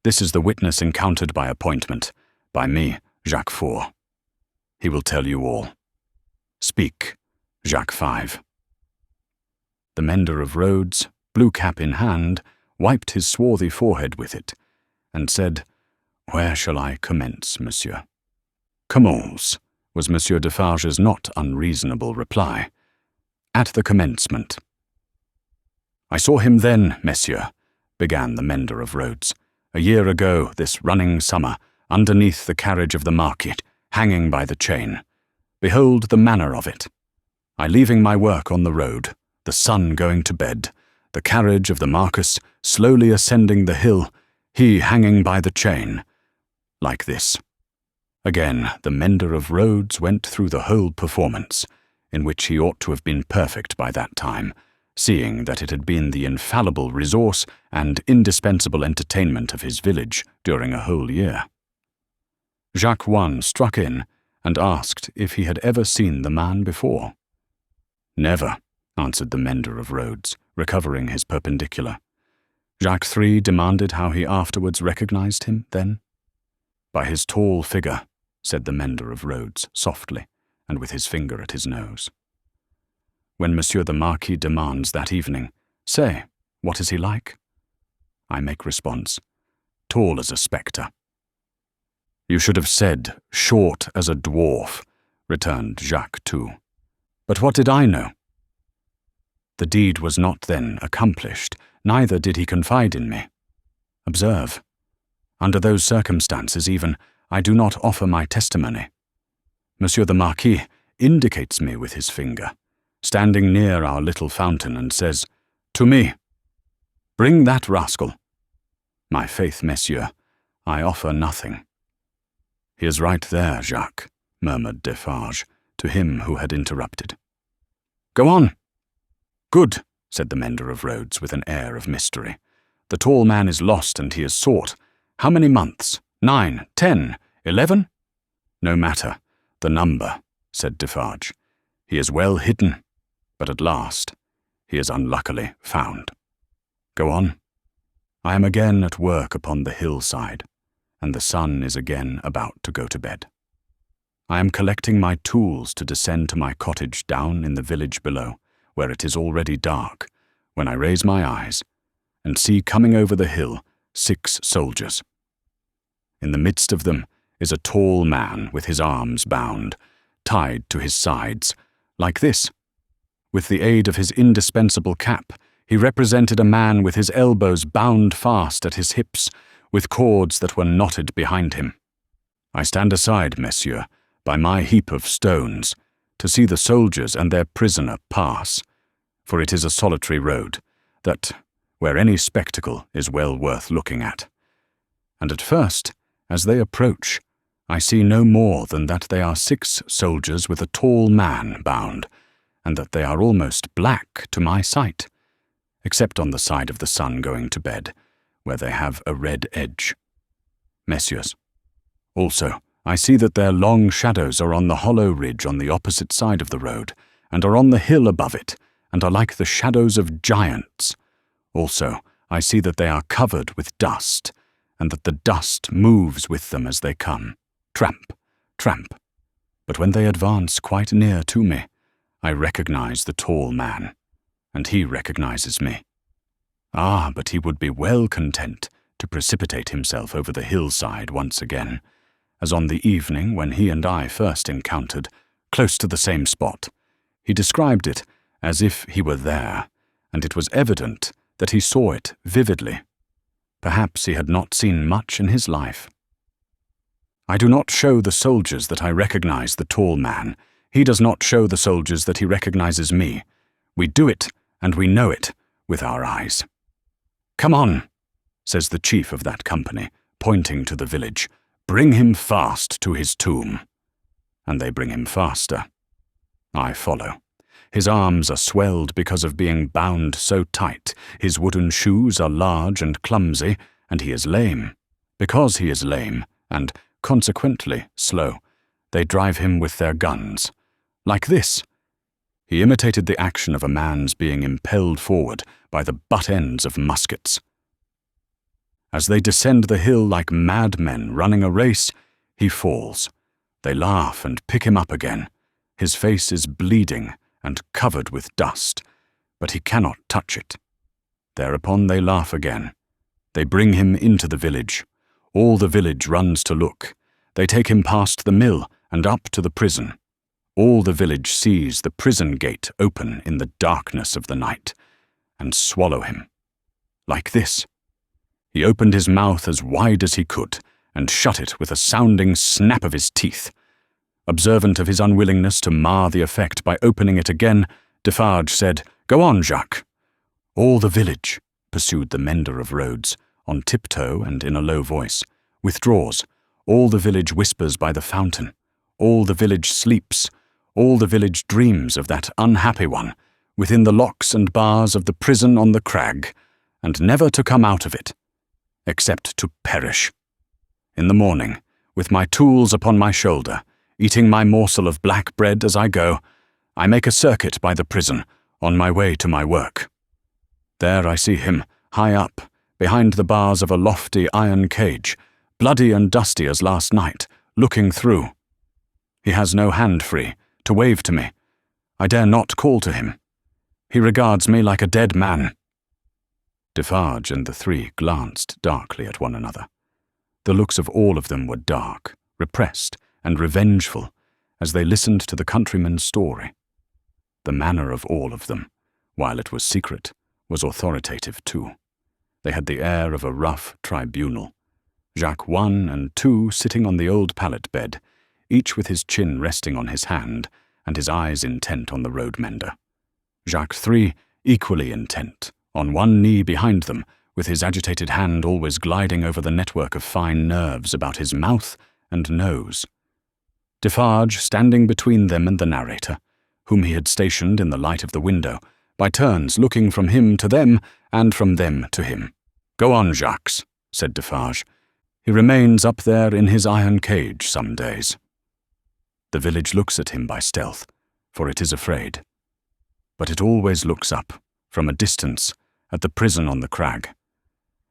This is the witness encountered by appointment, by me, Jacques 4. He will tell you all. Speak, Jacques 5. The mender of roads, blue cap in hand, wiped his swarthy forehead with it, and said, "Where shall I commence, monsieur?" "Commence," was Monsieur Defarge's not unreasonable reply. "At the commencement." "I saw him then, messieurs," began the mender of roads, "a year ago this running summer, underneath the carriage of the marquis, hanging by the chain. Behold the manner of it. I leaving my work on the road, the sun going to bed, the carriage of the marquis slowly ascending the hill, he hanging by the chain, like this." Again the mender of roads went through the whole performance, in which he ought to have been perfect by that time, seeing that it had been the infallible resource and indispensable entertainment of his village during a whole year. Jacques 1 struck in and asked if he had ever seen the man before. "Never," answered the mender of roads, recovering his perpendicular. Jacques 3 demanded how he afterwards recognized him then. By his tall figure, said the mender of roads softly, and with his finger at his nose. When Monsieur the Marquis demands that evening, say, what is he like? I make response, tall as a spectre. You should have said, short as a dwarf, returned Jacques too. But what did I know? The deed was not then accomplished, neither did he confide in me. Observe, under those circumstances even, I do not offer my testimony. Monsieur the Marquis indicates me with his finger, standing near our little fountain, and says, to me, bring that rascal. My faith, monsieur, I offer nothing. He is right there, Jacques, murmured Defarge, to him who had interrupted. Go on. Good, said the mender of roads with an air of mystery. The tall man is lost and he is sought. How many months? 9, 10, 11? No matter. The number, said Defarge. He is well hidden, but at last he is unluckily found. Go on. I am again at work upon the hillside, and the sun is again about to go to bed. I am collecting my tools to descend to my cottage down in the village below, where it is already dark, when I raise my eyes and see coming over the hill 6 soldiers. In the midst of them is a tall man with his arms bound, tied to his sides, like this. With the aid of his indispensable cap, he represented a man with his elbows bound fast at his hips, with cords that were knotted behind him. I stand aside, messieurs, by my heap of stones, to see the soldiers and their prisoner pass, for it is a solitary road, that, where any spectacle is well worth looking at. And at first, as they approach, I see no more than that they are 6 soldiers with a tall man bound, and that they are almost black to my sight, except on the side of the sun going to bed, where they have a red edge. Messieurs, also, I see that their long shadows are on the hollow ridge on the opposite side of the road, and are on the hill above it, and are like the shadows of giants. Also, I see that they are covered with dust, and that the dust moves with them as they come, tramp, tramp. But when they advance quite near to me, I recognize the tall man, and he recognizes me. Ah, but he would be well content to precipitate himself over the hillside once again, as on the evening when he and I first encountered, close to the same spot. He described it as if he were there, and it was evident that he saw it vividly. Perhaps he had not seen much in his life. I do not show the soldiers that I recognize the tall man. He does not show the soldiers that he recognizes me. We do it, and we know it, with our eyes. Come on, says the chief of that company, pointing to the village. Bring him fast to his tomb. And they bring him faster. I follow. His arms are swelled because of being bound so tight. His wooden shoes are large and clumsy, and he is lame. Because he is lame, and consequently slow, they drive him with their guns. Like this. He imitated the action of a man's being impelled forward by the butt ends of muskets. As they descend the hill like madmen running a race, he falls. They laugh and pick him up again. His face is bleeding and covered with dust, but he cannot touch it. Thereupon they laugh again. They bring him into the village. All the village runs to look. They take him past the mill and up to the prison. All the village sees the prison gate open in the darkness of the night, and swallow him. Like this. He opened his mouth as wide as he could, and shut it with a sounding snap of his teeth. Observant of his unwillingness to mar the effect by opening it again, Defarge said, Go on, Jacques. All the village, pursued the mender of roads, on tiptoe and in a low voice, withdraws. All the village whispers by the fountain. All the village sleeps. All the village dreams of that unhappy one, within the locks and bars of the prison on the crag, and never to come out of it, except to perish. In the morning, with my tools upon my shoulder, eating my morsel of black bread as I go, I make a circuit by the prison, on my way to my work. There I see him, high up, behind the bars of a lofty iron cage, bloody and dusty as last night, looking through. He has no hand free, to wave to me. I dare not call to him. He regards me like a dead man." Defarge and the three glanced darkly at one another. The looks of all of them were dark, repressed, and revengeful, as they listened to the countryman's story. The manner of all of them, while it was secret, was authoritative too. They had the air of a rough tribunal. Jacques 1 and 2 sitting on the old pallet bed, each with his chin resting on his hand and his eyes intent on the road mender. Jacques 3 equally intent, on one knee behind them, with his agitated hand always gliding over the network of fine nerves about his mouth and nose. Defarge standing between them and the narrator, whom he had stationed in the light of the window, by turns looking from him to them and from them to him. "Go on, Jacques," said Defarge. "He remains up there in his iron cage some days. The village looks at him by stealth, for it is afraid. But it always looks up, from a distance, at the prison on the crag.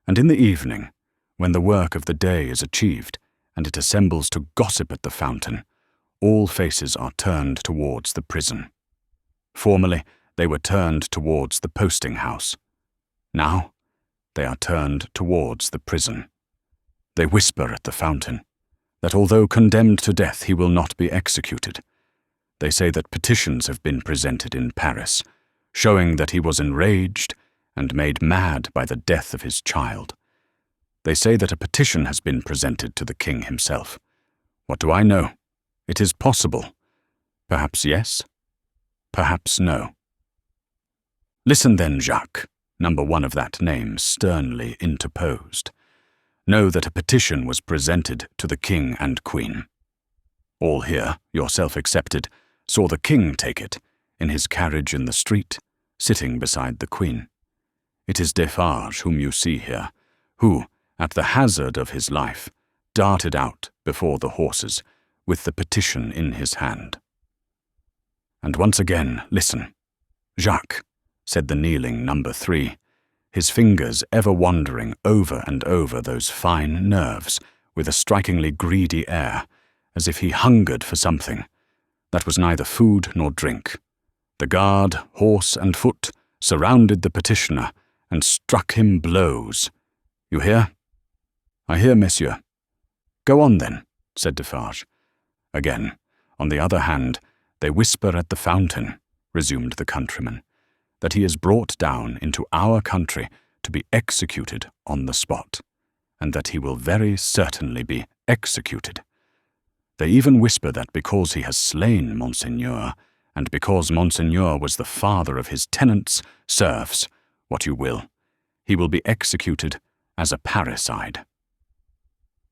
And in the evening, when the work of the day is achieved, and it assembles to gossip at the fountain, all faces are turned towards the prison. Formerly, they were turned towards the posting-house. Now, they are turned towards the prison. They whisper at the fountain that although condemned to death, he will not be executed. They say that petitions have been presented in Paris, showing that he was enraged and made mad by the death of his child. They say that a petition has been presented to the king himself. What do I know? It is possible. Perhaps yes, perhaps no." "Listen then, Jacques," number 1 of that name sternly interposed. "Know that a petition was presented to the king and queen. All here, yourself excepted, saw the king take it, in his carriage in the street, sitting beside the queen. It is Defarge whom you see here, who, at the hazard of his life, darted out before the horses, with the petition in his hand. And once again, listen. Jacques, said the kneeling number 3, his fingers ever wandering over and over those fine nerves with a strikingly greedy air, as if he hungered for something that was neither food nor drink. The guard, horse and foot, surrounded the petitioner and struck him blows. You hear? I hear, monsieur. Go on, then, said Defarge. Again, on the other hand, they whisper at the fountain, resumed the countryman, that he is brought down into our country to be executed on the spot, and that he will very certainly be executed. They even whisper that because he has slain Monseigneur, and because Monseigneur was the father of his tenants, serfs, what you will, he will be executed as a parricide.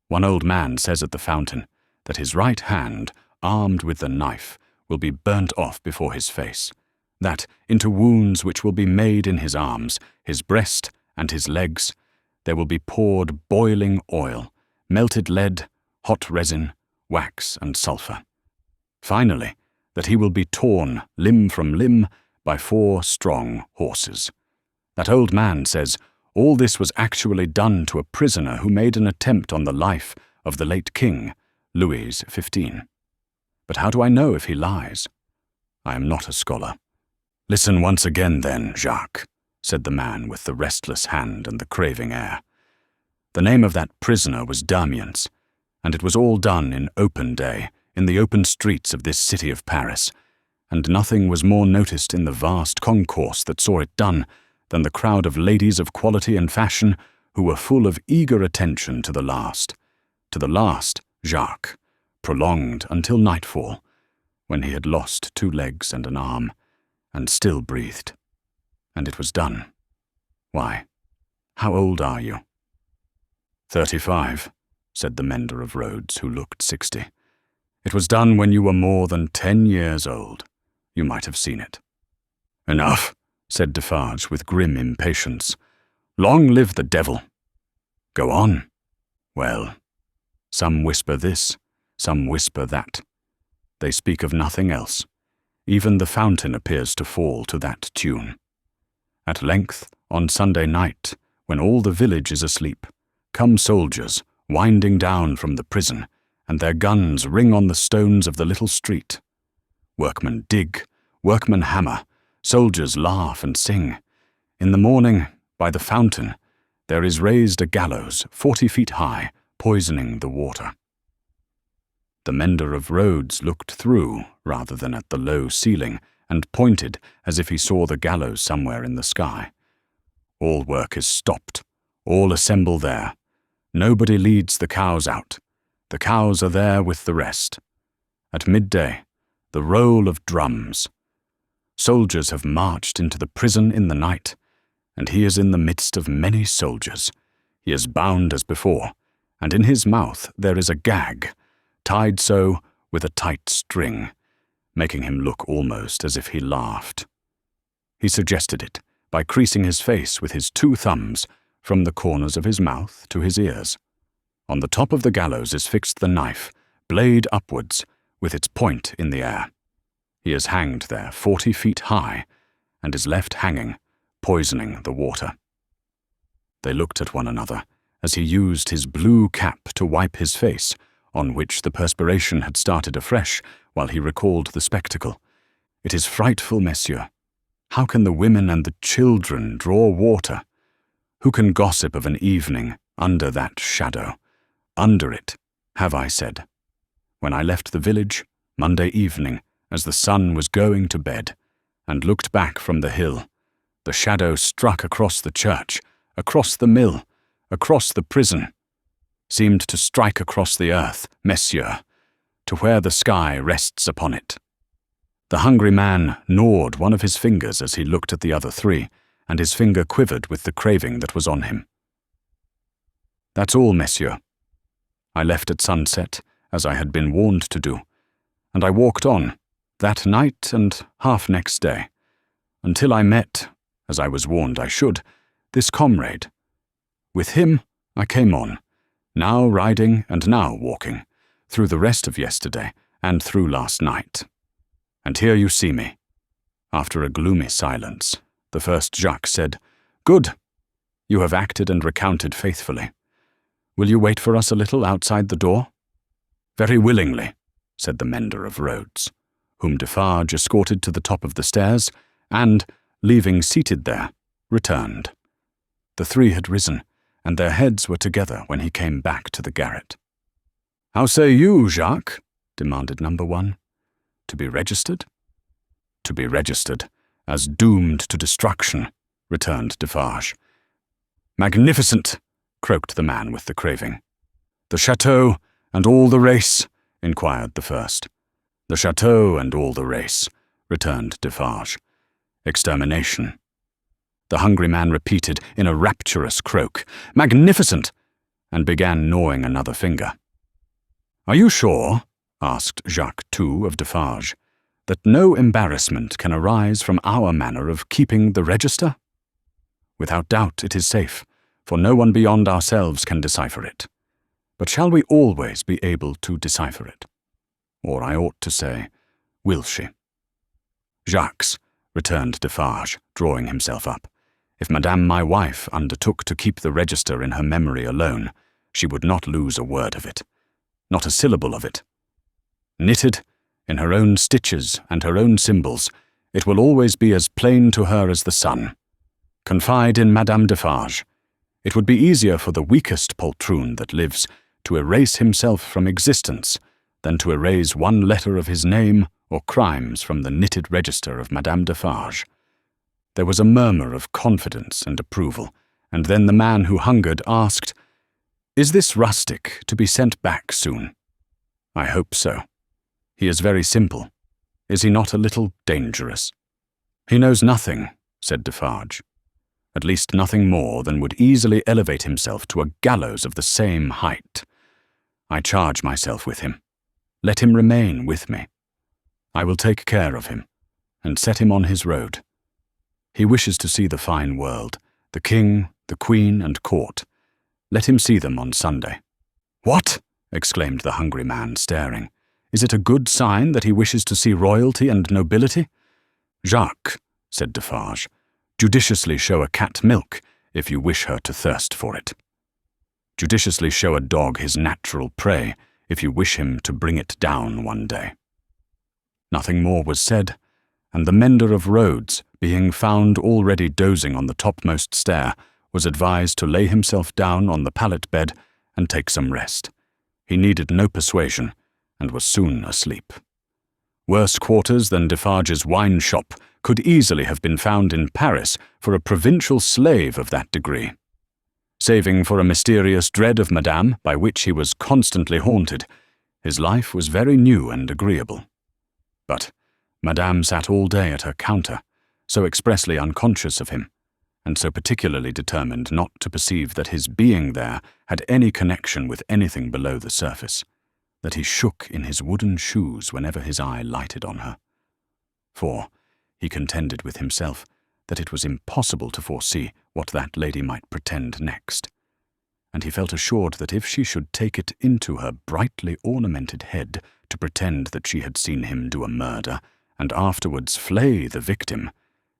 One old man says at the fountain that his right hand, armed with the knife, will be burnt off before his face, that into wounds which will be made in his arms, his breast, and his legs, there will be poured boiling oil, melted lead, hot resin, wax, and sulphur. Finally, that he will be torn limb from limb by 4 strong horses. That old man says all this was actually done to a prisoner who made an attempt on the life of the late king, Louis XV. But how do I know if he lies? I am not a scholar. Listen once again, then, Jacques, said the man with the restless hand and the craving air. The name of that prisoner was Damiens, and it was all done in open day, in the open streets of this city of Paris, and nothing was more noticed in the vast concourse that saw it done than the crowd of ladies of quality and fashion who were full of eager attention to the last, Jacques, prolonged until nightfall, when he had lost 2 legs and an arm, and still breathed. And it was done. Why, how old are you? 35, said the mender of roads, who looked 60. It was done when you were more than 10 years old. You might have seen it. Enough, said Defarge with grim impatience. Long live the devil. Go on. Well, some whisper this, some whisper that. They speak of nothing else. Even the fountain appears to fall to that tune. At length, on Sunday night, when all the village is asleep, come soldiers, winding down from the prison, and their guns ring on the stones of the little street. Workmen dig, workmen hammer, soldiers laugh and sing. In the morning, by the fountain, there is raised a gallows 40 feet high, poisoning the water. The mender of roads looked through rather than at the low ceiling, and pointed as if he saw the gallows somewhere in the sky. All work is stopped. All assemble there. Nobody leads the cows out. The cows are there with the rest. At midday, the roll of drums. Soldiers have marched into the prison in the night, and he is in the midst of many soldiers. He is bound as before, and in his mouth there is a gag, tied so with a tight string, making him look almost as if he laughed. He suggested it by creasing his face with his 2 thumbs from the corners of his mouth to his ears. On the top of the gallows is fixed the knife, blade upwards, with its point in the air. He is hanged there 40 feet high, and is left hanging, poisoning the water. They looked at one another as he used his blue cap to wipe his face, on which the perspiration had started afresh while he recalled the spectacle. It is frightful, monsieur. How can the women and the children draw water? Who can gossip of an evening under that shadow? Under it, have I said. When I left the village, Monday evening, as the sun was going to bed, and looked back from the hill, the shadow struck across the church, across the mill, across the prison, seemed to strike across the earth, messieurs, to where the sky rests upon it. The hungry man gnawed one of his fingers as he looked at the other 3, and his finger quivered with the craving that was on him. That's all, messieurs. I left at sunset, as I had been warned to do, and I walked on, that night and half next day, until I met, as I was warned I should, this comrade. With him I came on, now riding and now walking, through the rest of yesterday and through last night. And here you see me. After a gloomy silence, the first Jacques said, "Good. You have acted and recounted faithfully. Will you wait for us a little outside the door?" "Very willingly," said the mender of roads, whom Defarge escorted to the top of the stairs, and, leaving seated there, returned. The 3 had risen, and their heads were together when he came back to the garret. "How say you, Jacques?" demanded number 1. "To be registered?" "To be registered, as doomed to destruction," returned Defarge. "Magnificent!" croaked the man with the craving. "The chateau and all the race?" inquired the first. "The chateau and all the race," returned Defarge. "Extermination." The hungry man repeated in a rapturous croak, "Magnificent!" and began gnawing another finger. "Are you sure," asked Jacques too of Defarge, "that no embarrassment can arise from our manner of keeping the register?" "Without doubt it is safe, for no one beyond ourselves can decipher it. But shall we always be able to decipher it? Or I ought to say, will she?" "Jacques," returned Defarge, drawing himself up, "if Madame my wife undertook to keep the register in her memory alone, she would not lose a word of it, not a syllable of it. Knitted, in her own stitches and her own symbols, it will always be as plain to her as the sun. Confide in Madame Defarge. It would be easier for the weakest poltroon that lives to erase himself from existence than to erase one letter of his name or crimes from the knitted register of Madame Defarge." There was a murmur of confidence and approval, and then the man who hungered asked, "Is this rustic to be sent back soon?" "I hope so. He is very simple. Is he not a little dangerous?" "He knows nothing," said Defarge. "At least nothing more than would easily elevate himself to a gallows of the same height. I charge myself with him. Let him remain with me. I will take care of him, and set him on his road. He wishes to see the fine world, the king, the queen, and court. Let him see them on Sunday." "What?" exclaimed the hungry man, staring. "Is it a good sign that he wishes to see royalty and nobility?" "Jacques," said Defarge, "judiciously show a cat milk if you wish her to thirst for it." Judiciously show a dog his natural prey if you wish him to bring it down one day. Nothing more was said, and the mender of roads, being found already dozing on the topmost stair, was advised to lay himself down on the pallet bed and take some rest. He needed no persuasion, and was soon asleep. Worse quarters than Defarge's wine shop could easily have been found in Paris for a provincial slave of that degree. Saving for a mysterious dread of Madame by which he was constantly haunted, his life was very new and agreeable. But Madame sat all day at her counter, so expressly unconscious of him, and so particularly determined not to perceive that his being there had any connection with anything below the surface, that he shook in his wooden shoes whenever his eye lighted on her. For he contended with himself that it was impossible to foresee what that lady might pretend next, and he felt assured that if she should take it into her brightly ornamented head to pretend that she had seen him do a murder, and afterwards flay the victim,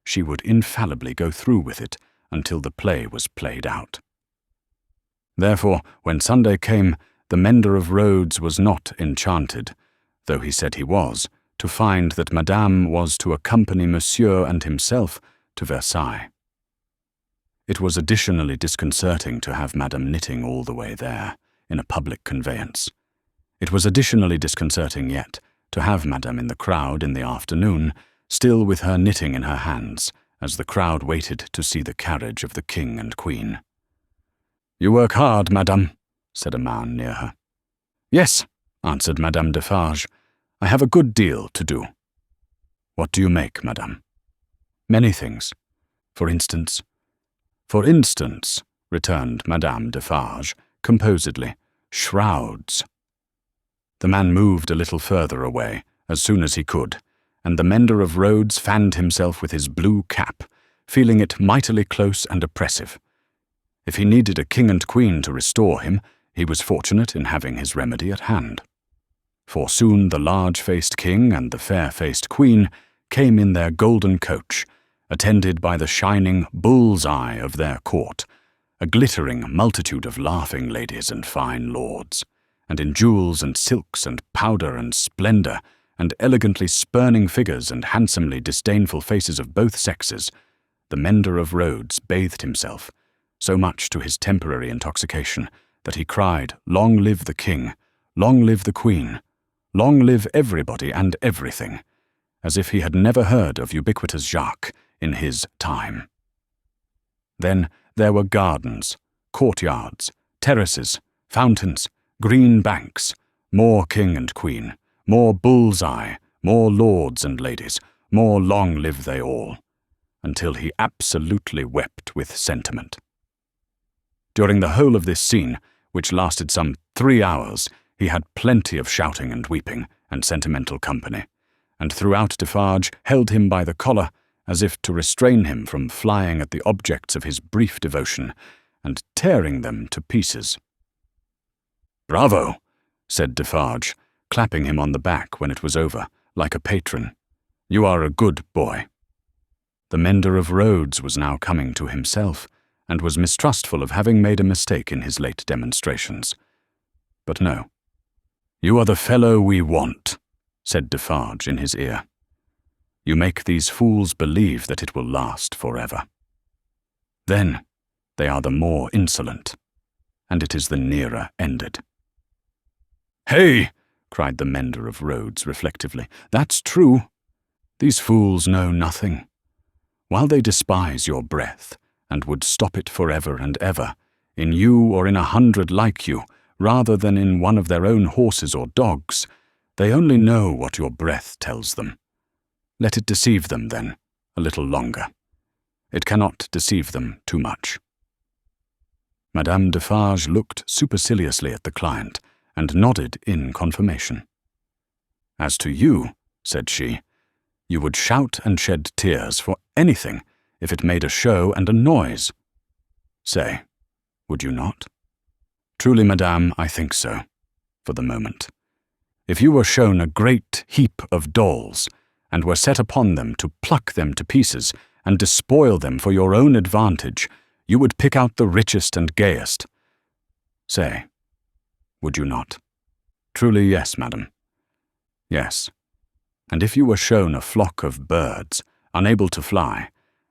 she would infallibly go through with it until the play was played out. Therefore, when Sunday came, the mender of roads was not enchanted, though he said he was, to find that Madame was to accompany Monsieur and himself to Versailles. It was additionally disconcerting to have Madame knitting all the way there, in a public conveyance. It was additionally disconcerting yet to have Madame in the crowd in the afternoon, still with her knitting in her hands, as the crowd waited to see the carriage of the King and Queen. "You work hard, Madame," said a man near her. "Yes," answered Madame Defarge. "I have a good deal to do." "What do you make, Madame?" "Many things. For instance—" "For instance," returned Madame Defarge, composedly, "shrouds." The man moved a little further away, as soon as he could, and the mender of roads fanned himself with his blue cap, feeling it mightily close and oppressive. If he needed a king and queen to restore him, he was fortunate in having his remedy at hand. For soon the large-faced king and the fair-faced queen came in their golden coach, attended by the shining bull's-eye of their court, a glittering multitude of laughing ladies and fine lords, and in jewels and silks and powder and splendour, and elegantly spurning figures and handsomely disdainful faces of both sexes, the mender of roads bathed himself, so much to his temporary intoxication, that he cried, "Long live the king! Long live the queen! Long live everybody and everything!" as if he had never heard of ubiquitous Jacques in his time. Then there were gardens, courtyards, terraces, fountains, green banks, more king and queen, more bull's-eye, more lords and ladies, more long live they all, until he absolutely wept with sentiment. During the whole of this scene, which lasted some 3 hours, he had plenty of shouting and weeping and sentimental company, and throughout Defarge held him by the collar, as if to restrain him from flying at the objects of his brief devotion, and tearing them to pieces. "Bravo!" said Defarge, clapping him on the back when it was over, like a patron. "You are a good boy." The mender of roads was now coming to himself, and was mistrustful of having made a mistake in his late demonstrations. But no. "You are the fellow we want," said Defarge in his ear. "You make these fools believe that it will last forever. Then they are the more insolent, and it is the nearer ended." "Hey!" cried the mender of roads reflectively. "That's true. These fools know nothing. While they despise your breath, and would stop it forever and ever, in you or in 100 like you, rather than in one of their own horses or dogs, they only know what your breath tells them. Let it deceive them, then, a little longer. It cannot deceive them too much." Madame Defarge looked superciliously at the client, and nodded in confirmation. "As to you," said she, "you would shout and shed tears for anything if it made a show and a noise. Say, would you not?" "Truly, madame, I think so, for the moment. If you were shown a great heap of dolls, and were set upon them to pluck them to pieces, and despoil them for your own advantage, you would pick out the richest and gayest. Say, would you not? Truly yes, madam. Yes. And if you were shown a flock of birds, unable to fly,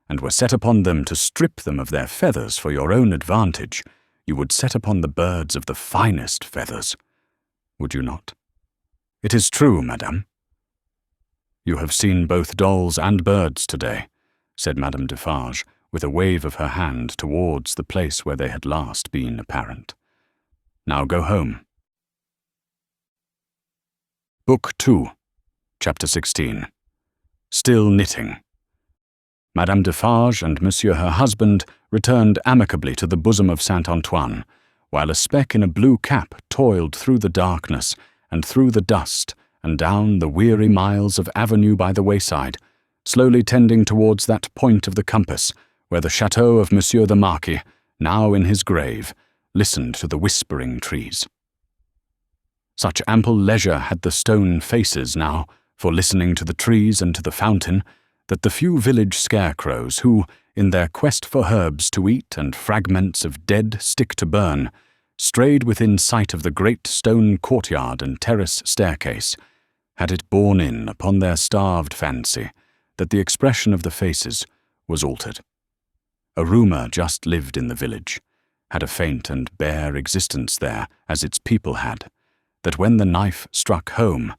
and were set upon them to strip them of their feathers for your own advantage, you would set upon the birds of the finest feathers, would you not? It is true, madame. You have seen both dolls and birds today, said Madame Defarge, with a wave of her hand towards the place where they had last been apparent. Now go home. Book 2, Chapter 16. Still knitting. Madame Defarge and Monsieur her husband returned amicably to the bosom of Saint Antoine, while a speck in a blue cap toiled through the darkness and through the dust and down the weary miles of avenue by the wayside, slowly tending towards that point of the compass where the chateau of Monsieur the Marquis, now in his grave, listened to the whispering trees. Such ample leisure had the stone faces now for listening to the trees and to the fountain, that the few village scarecrows who, in their quest for herbs to eat and fragments of dead stick to burn, strayed within sight of the great stone courtyard and terrace staircase, had it borne in upon their starved fancy that the expression of the faces was altered. A rumour just lived in the village, had a faint and bare existence there, as its people had, that when the knife struck home,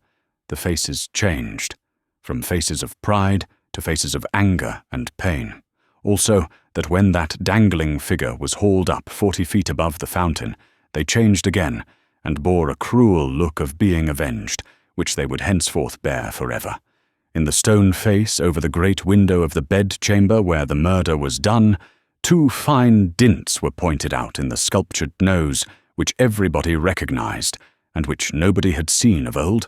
the faces changed, from faces of pride to faces of anger and pain. Also, that when that dangling figure was hauled up 40 feet above the fountain, they changed again, and bore a cruel look of being avenged, which they would henceforth bear forever. In the stone face over the great window of the bed-chamber where the murder was done, 2 fine dints were pointed out in the sculptured nose, which everybody recognized, and which nobody had seen of old,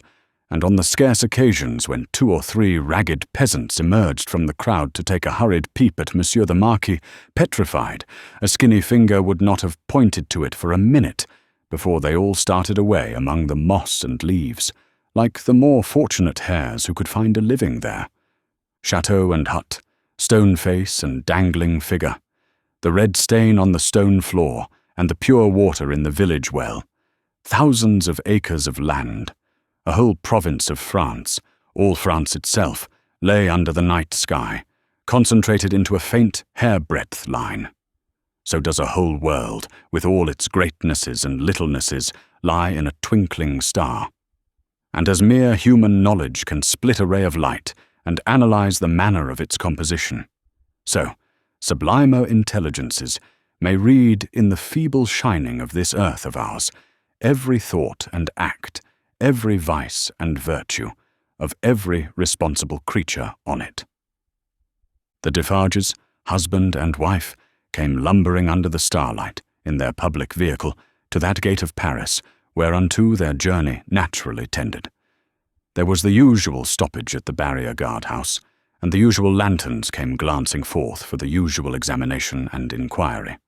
and on the scarce occasions when 2 or 3 ragged peasants emerged from the crowd to take a hurried peep at Monsieur the Marquis, petrified, a skinny finger would not have pointed to it for a minute before they all started away among the moss and leaves, like the more fortunate hares who could find a living there. Chateau and hut, stone face and dangling figure, the red stain on the stone floor, and the pure water in the village well, thousands of acres of land, a whole province of France, all France itself, lay under the night sky, concentrated into a faint hair-breadth line. So does a whole world, with all its greatnesses and littlenesses, lie in a twinkling star. And as mere human knowledge can split a ray of light and analyze the manner of its composition, so sublimer intelligences may read in the feeble shining of this earth of ours every thought and act, every vice and virtue of every responsible creature on it. The Defarges, husband and wife, came lumbering under the starlight in their public vehicle to that gate of Paris whereunto their journey naturally tended. There was the usual stoppage at the barrier guard-house, and the usual lanterns came glancing forth for the usual examination and inquiry.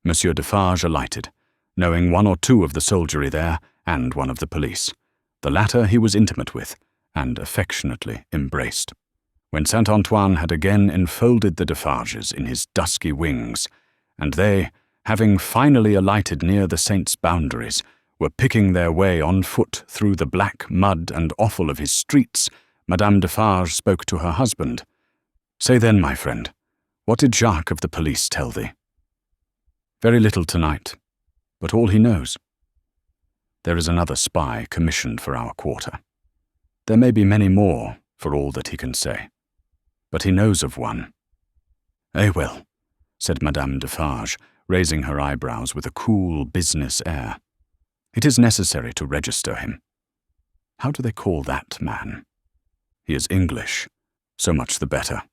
Monsieur Defarge alighted, knowing 1 or 2 of the soldiery there and 1 of the police. The latter he was intimate with, and affectionately embraced. When Saint Antoine had again enfolded the Defarges in his dusky wings, and they, having finally alighted near the saint's boundaries, were picking their way on foot through the black mud and offal of his streets, Madame Defarge spoke to her husband. "Say then, my friend, what did Jacques of the police tell thee?" "Very little tonight, but all he knows. There is another spy commissioned for our quarter. There may be many more, for all that he can say, but he knows of one." "Eh well," said Madame Defarge, raising her eyebrows with a cool business air. "It is necessary to register him. How do they call that man? He is English, so much the better.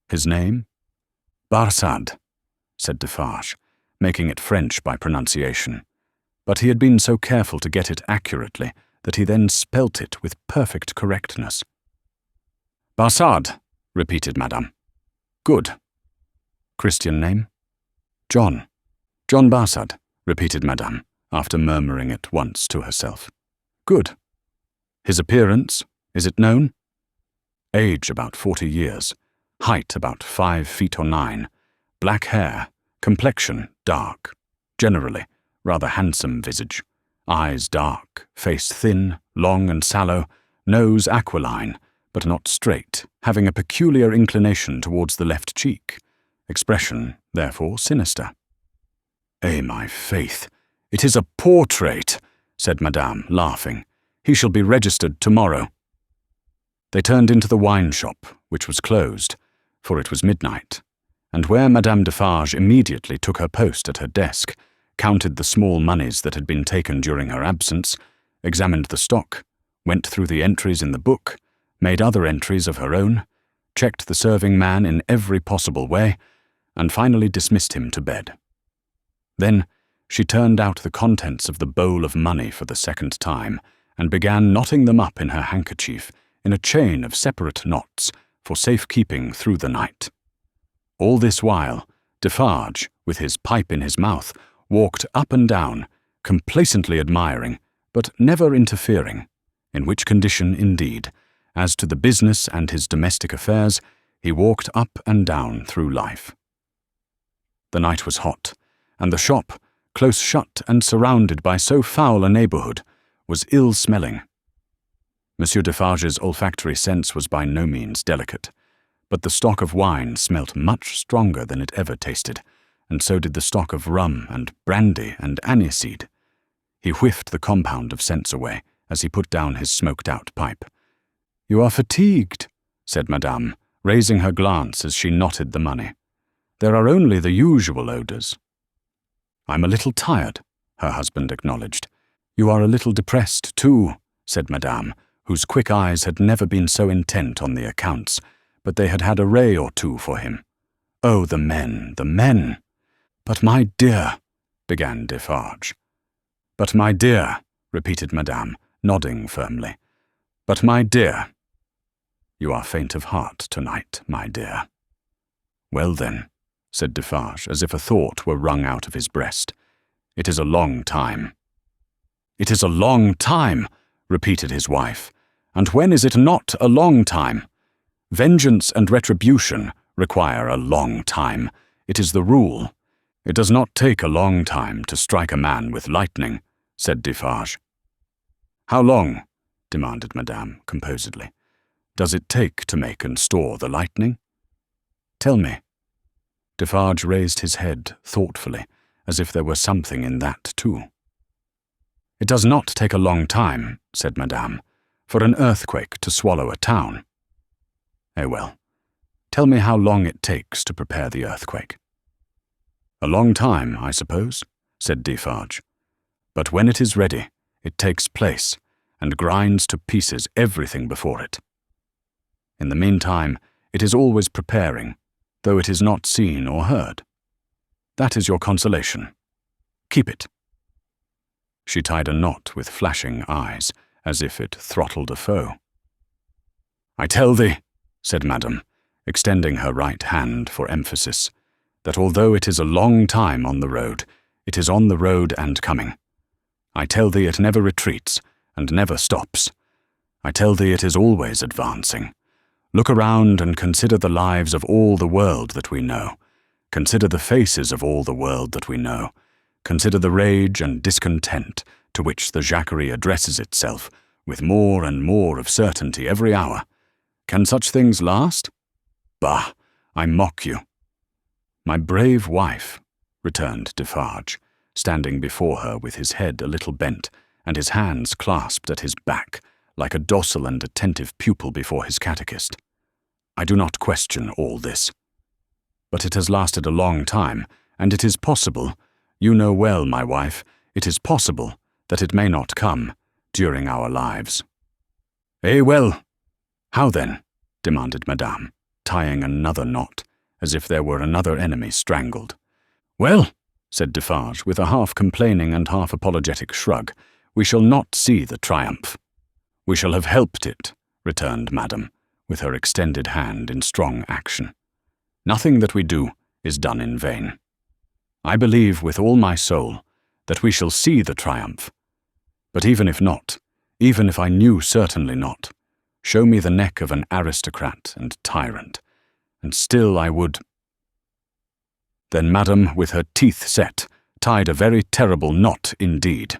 His name?" "Barsad," said Defarge, making it French by pronunciation. But he had been so careful to get it accurately that he then spelt it with perfect correctness. "Barsad," repeated Madame. "Good. Christian name?" "John. John Barsad," repeated Madame, after murmuring it once to herself. "Good. His appearance, is it known?" "Age about 40 years, height about 5 feet or 9, black hair, complexion dark, generally rather handsome visage, eyes dark, face thin, long and sallow, nose aquiline, but not straight, having a peculiar inclination towards the left cheek, expression, therefore, sinister. "Eh, my faith, it is a portrait," said Madame, laughing. "He shall be registered tomorrow." They turned into the wine shop, which was closed, for it was midnight, and where Madame Defarge immediately took her post at her desk, counted the small moneys that had been taken during her absence, examined the stock, went through the entries in the book, made other entries of her own, checked the serving man in every possible way, and finally dismissed him to bed. Then she turned out the contents of the bowl of money for the second time, and began knotting them up in her handkerchief in a chain of separate knots for safe-keeping through the night. All this while, Defarge, with his pipe in his mouth, walked up and down, complacently admiring, but never interfering, in which condition, indeed, as to the business and his domestic affairs, he walked up and down through life. The night was hot, and the shop, close shut and surrounded by so foul a neighbourhood, was ill-smelling. Monsieur Defarge's olfactory sense was by no means delicate, but the stock of wine smelt much stronger than it ever tasted, and so did the stock of rum and brandy and aniseed. He whiffed the compound of scents away as he put down his smoked-out pipe. "You are fatigued," said Madame, raising her glance as she knotted the money. "There are only the usual odours." "I'm a little tired," her husband acknowledged. "You are a little depressed, too," said Madame, whose quick eyes had never been so intent on the accounts, but they had had a ray or two for him. "Oh, the men, the men!" "But my dear—" began Defarge. "But my dear," repeated Madame, nodding firmly. "But my dear—" "You are faint of heart tonight, my dear." "Well then," said Defarge, as if a thought were wrung out of his breast, "it is a long time." "It is a long time," repeated his wife. "And when is it not a long time? Vengeance and retribution require a long time. It is the rule. It does not take a long time to strike a man with lightning," said Defarge. "How long," demanded Madame, composedly, "does it take to make and store the lightning? Tell me." Defarge raised his head thoughtfully, as if there were something in that too. "It does not take a long time," said Madame, "for an earthquake to swallow a town." "Eh well, tell me how long it takes to prepare the earthquake." "A long time, I suppose," said Defarge. "But when it is ready, it takes place, and grinds to pieces everything before it. In the meantime, it is always preparing, though it is not seen or heard. That is your consolation. Keep it." She tied a knot with flashing eyes, as if it throttled a foe. "I tell thee," said Madame, extending her right hand for emphasis, "that although it is a long time on the road, it is on the road and coming. I tell thee it never retreats, and never stops. I tell thee it is always advancing. Look around and consider the lives of all the world that we know. Consider the faces of all the world that we know. Consider the rage and discontent to which the Jacquerie addresses itself with more and more of certainty every hour. Can such things last? Bah, I mock you." "My brave wife," returned Defarge, standing before her with his head a little bent and his hands clasped at his back, like a docile and attentive pupil before his catechist. "I do not question all this. But it has lasted a long time, and it is possible, you know well, my wife, it is possible that it may not come during our lives." "Eh well, how then?" demanded Madame, tying another knot, as if there were another enemy strangled. "Well," said Defarge, with a half-complaining and half-apologetic shrug, "we shall not see the triumph." "We shall have helped it," returned Madame, with her extended hand in strong action. "Nothing that we do is done in vain. I believe with all my soul that we shall see the triumph. But even if not, even if I knew certainly not, show me the neck of an aristocrat and tyrant, and still I would—" Then Madame, with her teeth set, tied a very terrible knot indeed.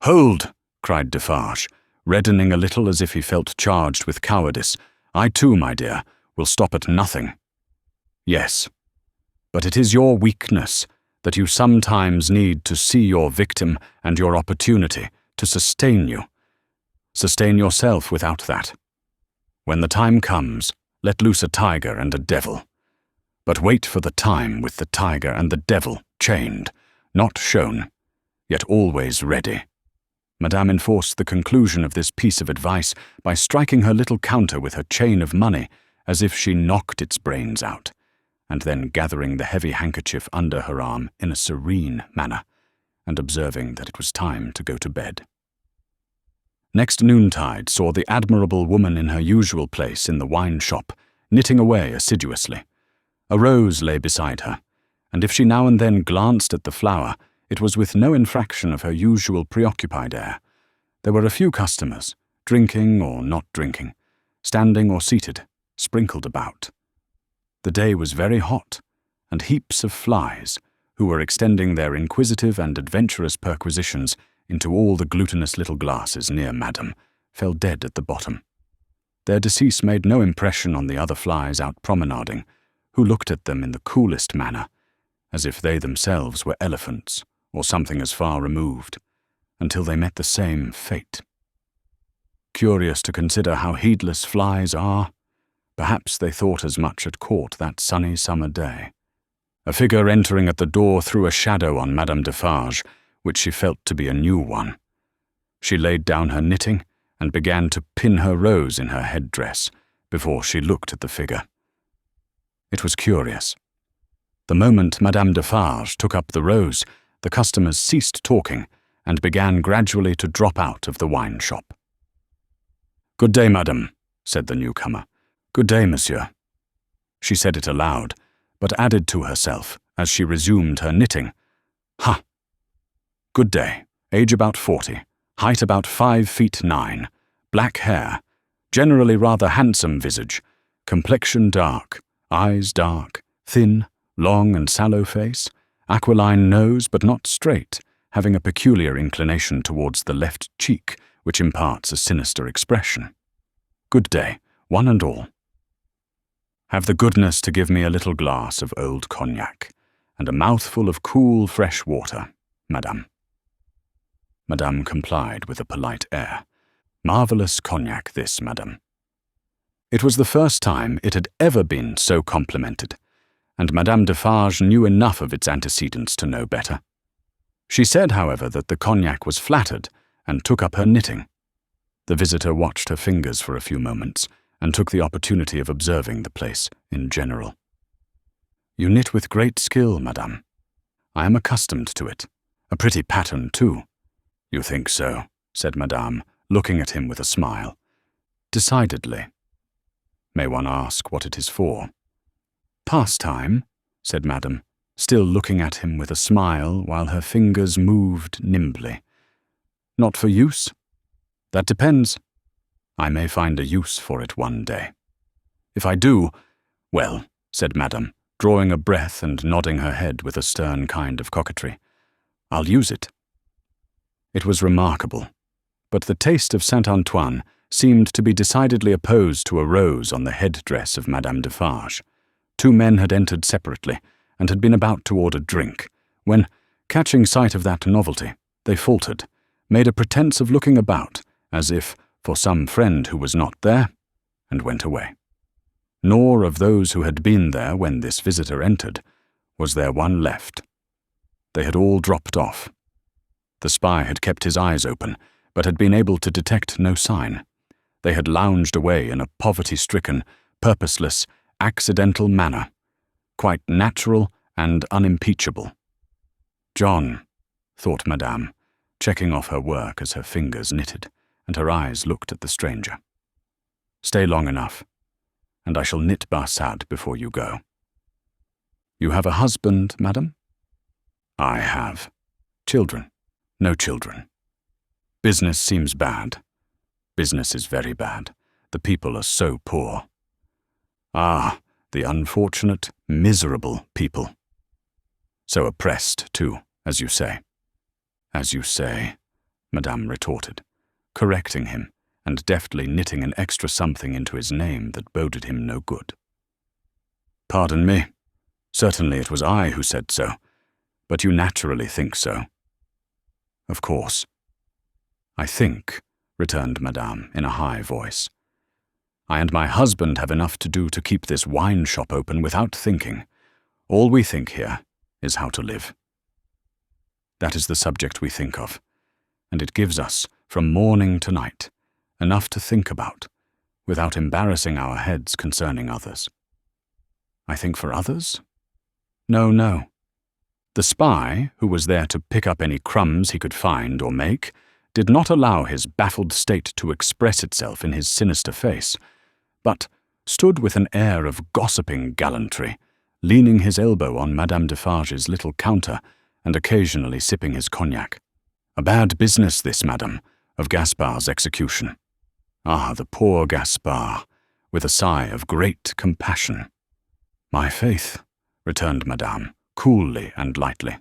"Hold!" cried Defarge, reddening a little as if he felt charged with cowardice. "I too, my dear, will stop at nothing." "Yes, but it is your weakness that you sometimes need to see your victim and your opportunity to sustain you. Sustain yourself without that. When the time comes, let loose a tiger and a devil. But wait for the time with the tiger and the devil chained, not shown, yet always ready." Madame enforced the conclusion of this piece of advice by striking her little counter with her chain of money as if she knocked its brains out, and then gathering the heavy handkerchief under her arm in a serene manner, and observing that it was time to go to bed. Next noontide saw the admirable woman in her usual place in the wine shop, knitting away assiduously. A rose lay beside her, and if she now and then glanced at the flower, it was with no infraction of her usual preoccupied air. There were a few customers, drinking or not drinking, standing or seated, sprinkled about. The day was very hot, and heaps of flies, who were extending their inquisitive and adventurous perquisitions into all the glutinous little glasses near Madame, fell dead at the bottom. Their decease made no impression on the other flies out promenading, who looked at them in the coolest manner, as if they themselves were elephants, or something as far removed, until they met the same fate. Curious to consider how heedless flies are, perhaps they thought as much at court that sunny summer day. A figure entering at the door threw a shadow on Madame Defarge, which she felt to be a new one. She laid down her knitting and began to pin her rose in her head-dress before she looked at the figure. It was curious. The moment Madame Defarge took up the rose, the customers ceased talking and began gradually to drop out of the wine shop. "Good day, madame," said the newcomer. "Good day, monsieur." She said it aloud, but added to herself, as she resumed her knitting, "Ha! Good day. Age about 40, height about 5'9", black hair, generally rather handsome visage, complexion dark, eyes dark, thin, long and sallow face, aquiline nose but not straight, having a peculiar inclination towards the left cheek, which imparts a sinister expression. Good day, one and all. Have the goodness to give me a little glass of old cognac, and a mouthful of cool fresh water, madame." Madame complied with a polite air. "Marvellous cognac this, madame." It was the first time it had ever been so complimented, and Madame Defarge knew enough of its antecedents to know better. She said, however, that the cognac was flattered, and took up her knitting. The visitor watched her fingers for a few moments, and took the opportunity of observing the place in general. "You knit with great skill, madame. I am accustomed to it. A pretty pattern, too." "You think so?" said Madame, looking at him with a smile. "Decidedly." "May one ask what it is for?" "Pastime," said Madame, still looking at him with a smile while her fingers moved nimbly. "Not for use?" "That depends. I may find a use for it one day." "If I do, well," said Madame, drawing a breath and nodding her head with a stern kind of coquetry, "I'll use it." It was remarkable, but the taste of Saint Antoine seemed to be decidedly opposed to a rose on the head-dress of Madame Defarge. Two men had entered separately, and had been about to order drink, when, catching sight of that novelty, they faltered, made a pretence of looking about, as if for some friend who was not there, and went away. Nor of those who had been there when this visitor entered was there one left. They had all dropped off. The spy had kept his eyes open, but had been able to detect no sign. They had lounged away in a poverty-stricken, purposeless, accidental manner, quite natural and unimpeachable. "John," thought Madame, checking off her work as her fingers knitted, and her eyes looked at the stranger. "Stay long enough, and I shall knit Barsad before you go." "You have a husband, madame?" "I have. Children? No children. Business seems bad. Business is very bad. The people are so poor. Ah, the unfortunate, miserable people. So oppressed, too, As you say. As you say, Madame retorted, correcting him and deftly knitting an extra something into his name that boded him no good. Pardon me. Certainly it was I who said so, but you naturally think so. Of course. I think, returned Madame in a high voice. I and my husband have enough to do to keep this wine shop open without thinking. All we think here is how to live. That is the subject we think of, and it gives us, from morning to night, enough to think about, without embarrassing our heads concerning others. I think for others? No. The spy, who was there to pick up any crumbs he could find or make, did not allow his baffled state to express itself in his sinister face, but stood with an air of gossiping gallantry, leaning his elbow on Madame Defarge's little counter and occasionally sipping his cognac. A bad business this, madame, of Gaspard's execution. Ah, the poor Gaspard, with a sigh of great compassion. My faith, returned Madame, coolly and lightly.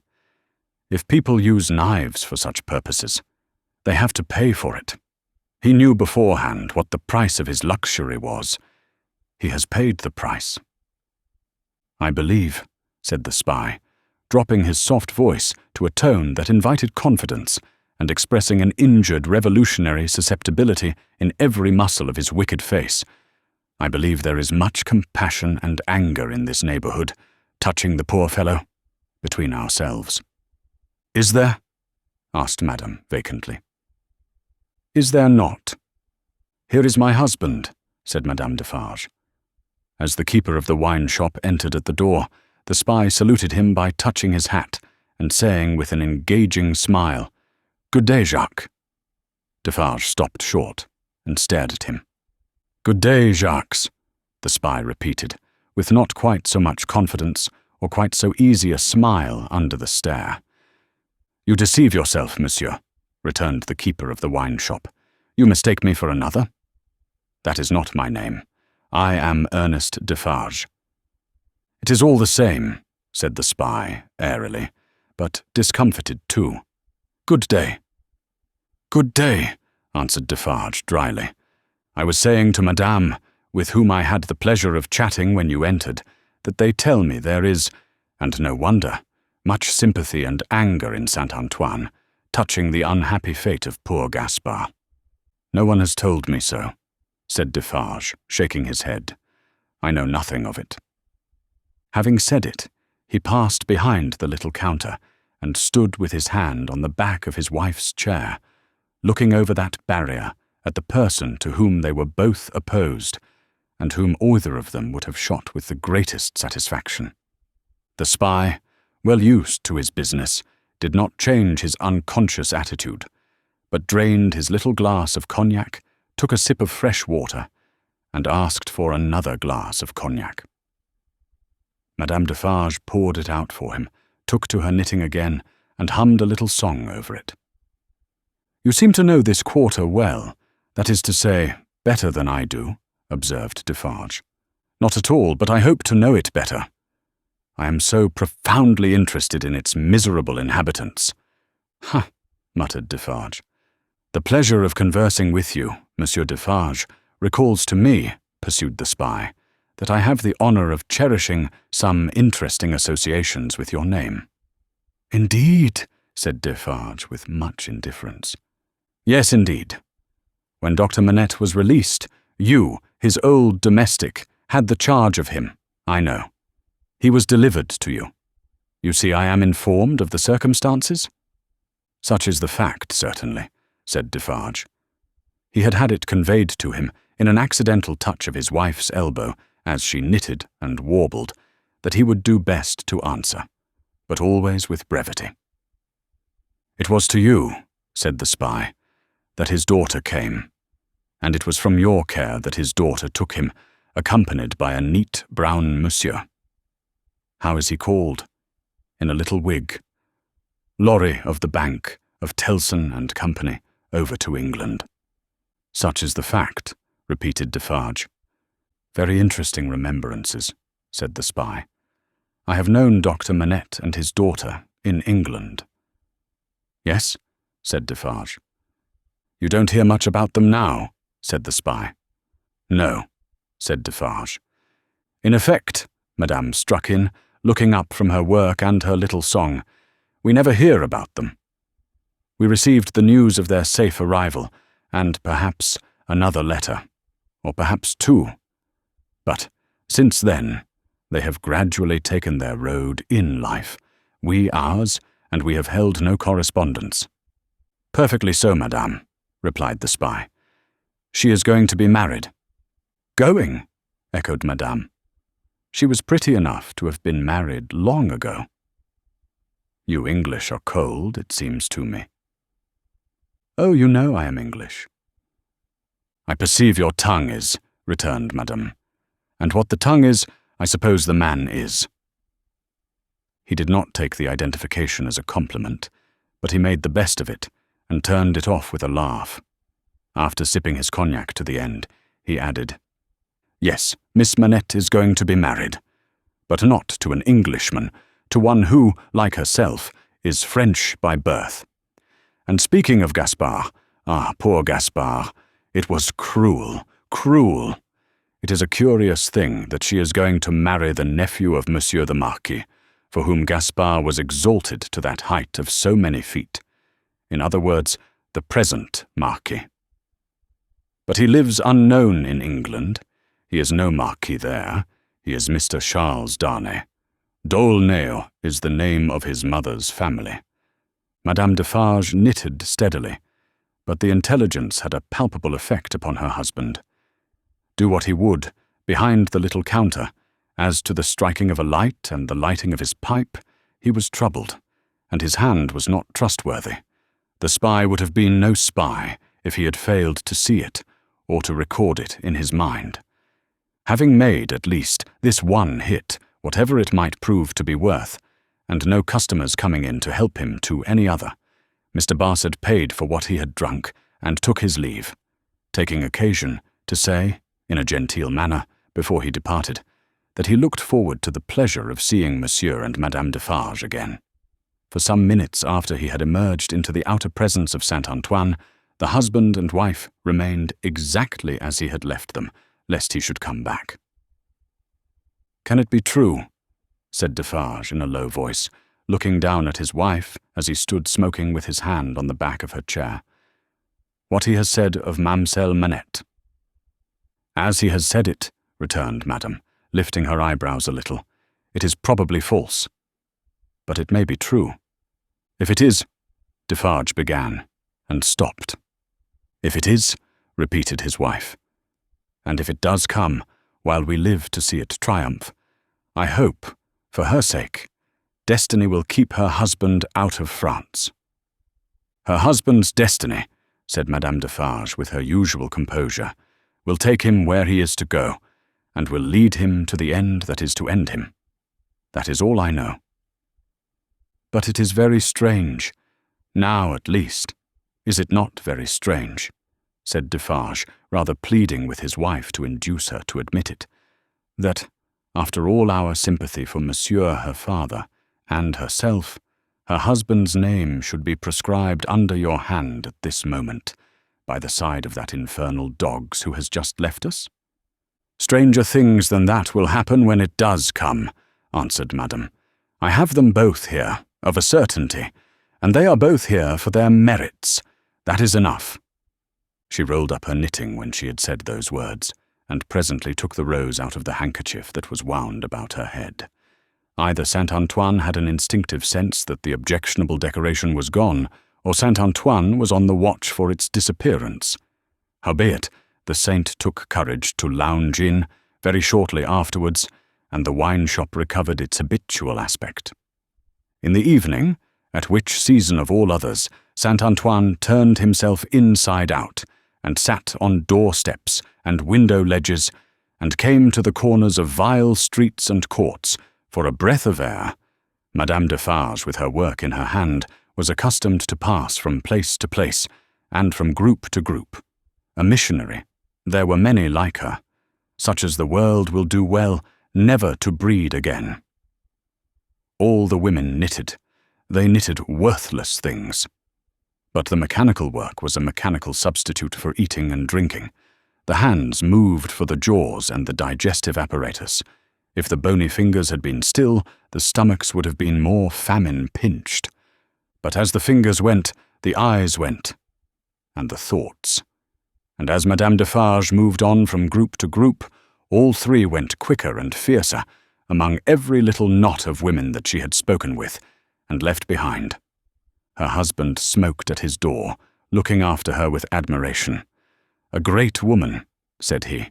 If people use knives for such purposes, they have to pay for it. He knew beforehand what the price of his luxury was. He has paid the price. I believe, said the spy, dropping his soft voice to a tone that invited confidence and expressing an injured revolutionary susceptibility in every muscle of his wicked face. I believe there is much compassion and anger in this neighborhood, touching the poor fellow, between ourselves. Is there? Asked Madame vacantly. Is there not? Here is my husband, said Madame Defarge. As the keeper of the wine shop entered at the door, the spy saluted him by touching his hat and saying with an engaging smile, Good day, Jacques. Defarge stopped short and stared at him. Good day, Jacques, the spy repeated, with not quite so much confidence or quite so easy a smile under the stare. You deceive yourself, monsieur, returned the keeper of the wine shop. You mistake me for another. That is not my name. I am Ernest Defarge. It is all the same, said the spy, airily, but discomfited too. Good day. Good day, answered Defarge dryly. I was saying to Madame, with whom I had the pleasure of chatting when you entered, that they tell me there is, and no wonder, much sympathy and anger in Saint-Antoine, touching the unhappy fate of poor Gaspard. No one has told me so, said Defarge, shaking his head. I know nothing of it. Having said it, he passed behind the little counter and stood with his hand on the back of his wife's chair, looking over that barrier at the person to whom they were both opposed, and whom either of them would have shot with the greatest satisfaction. The spy, well used to his business, did not change his unconscious attitude, but drained his little glass of cognac, took a sip of fresh water, and asked for another glass of cognac. Madame Defarge poured it out for him, took to her knitting again, and hummed a little song over it. You seem to know this quarter well, that is to say, better than I do, observed Defarge. Not at all, but I hope to know it better. I am so profoundly interested in its miserable inhabitants. Ha, muttered Defarge. The pleasure of conversing with you, Monsieur Defarge, recalls to me, pursued the spy, that I have the honor of cherishing some interesting associations with your name. Indeed, said Defarge with much indifference. Yes, indeed. When Dr. Manette was released, you, his old domestic, had the charge of him, I know. He was delivered to you. You see, I am informed of the circumstances? Such is the fact, certainly, said Defarge. He had had it conveyed to him in an accidental touch of his wife's elbow, as she knitted and warbled, that he would do best to answer, but always with brevity. It was to you, said the spy, that his daughter came, and it was from your care that his daughter took him, accompanied by a neat brown monsieur. How is he called? In a little wig. Lorry of the Bank of Telson and Company, over to England. Such is the fact, repeated Defarge. Very interesting remembrances, said the spy. I have known Dr. Manette and his daughter in England, Yes, said Defarge. You don't hear much about them now, said the spy. No, said Defarge. In effect, Madame struck in, looking up from her work and her little song, we never hear about them. We received the news of their safe arrival, and perhaps another letter, or perhaps two. But since then, they have gradually taken their road in life, we ours, and we have held no correspondence. Perfectly so, madame, replied the spy. She is going to be married. Going? Echoed madame. She was pretty enough to have been married long ago. You English are cold, it seems to me. Oh, you know I am English. I perceive your tongue is, returned madame. And what the tongue is, I suppose the man is. He did not take the identification as a compliment, but he made the best of it, and turned it off with a laugh. After sipping his cognac to the end, he added, Yes, Miss Manette is going to be married, but not to an Englishman, to one who, like herself, is French by birth. And speaking of Gaspard, poor Gaspard, it was cruel, cruel. It is a curious thing that she is going to marry the nephew of Monsieur the Marquis, for whom Gaspard was exalted to that height of so many feet. In other words, the present Marquis. But he lives unknown in England. He is no Marquis there. He is Mr. Charles Darnay. D'Aulnay is the name of his mother's family. Madame Defarge knitted steadily, but the intelligence had a palpable effect upon her husband. Do what he would, behind the little counter, as to the striking of a light and the lighting of his pipe, he was troubled, and his hand was not trustworthy. The spy would have been no spy if he had failed to see it, or to record it in his mind. Having made, at least, this one hit, whatever it might prove to be worth, and no customers coming in to help him to any other, Mr. Barsad paid for what he had drunk, and took his leave, taking occasion to say, in a genteel manner, before he departed, that he looked forward to the pleasure of seeing Monsieur and Madame Defarge again. For some minutes after he had emerged into the outer presence of Saint-Antoine, the husband and wife remained exactly as he had left them, lest he should come back. Can it be true, said Defarge in a low voice, looking down at his wife as he stood smoking with his hand on the back of her chair, what he has said of Mamselle Manette? As he has said it, returned Madame, lifting her eyebrows a little, it is probably false. But it may be true. If it is, Defarge began, and stopped. If it is, repeated his wife, and if it does come, while we live to see it triumph, I hope, for her sake, destiny will keep her husband out of France. Her husband's destiny, said Madame Defarge with her usual composure, will take him where he is to go, and will lead him to the end that is to end him. That is all I know. But it is very strange, now at least. Is it not very strange? Said Defarge, rather pleading with his wife to induce her to admit it, that, after all our sympathy for Monsieur her father, and herself, her husband's name should be prescribed under your hand at this moment, by the side of that infernal dog's who has just left us? Stranger things than that will happen when it does come, answered Madame. I have them both here, of a certainty, and they are both here for their merits. That is enough. She rolled up her knitting when she had said those words, and presently took the rose out of the handkerchief that was wound about her head. Either Saint-Antoine had an instinctive sense that the objectionable decoration was gone, or Saint-Antoine was on the watch for its disappearance. Howbeit, the saint took courage to lounge in, very shortly afterwards, and the wine-shop recovered its habitual aspect. In the evening, at which season of all others, Saint-Antoine turned himself inside out, and sat on doorsteps and window ledges, and came to the corners of vile streets and courts, for a breath of air. Madame Defarge, with her work in her hand, was accustomed to pass from place to place, and from group to group. A missionary. There were many like her, such as the world will do well never to breed again. All the women knitted. They knitted worthless things. But the mechanical work was a mechanical substitute for eating and drinking. The hands moved for the jaws and the digestive apparatus. If the bony fingers had been still, the stomachs would have been more famine-pinched. But as the fingers went, the eyes went, and the thoughts. And as Madame Defarge moved on from group to group, all three went quicker and fiercer, among every little knot of women that she had spoken with, and left behind. Her husband smoked at his door, looking after her with admiration. "A great woman," said he,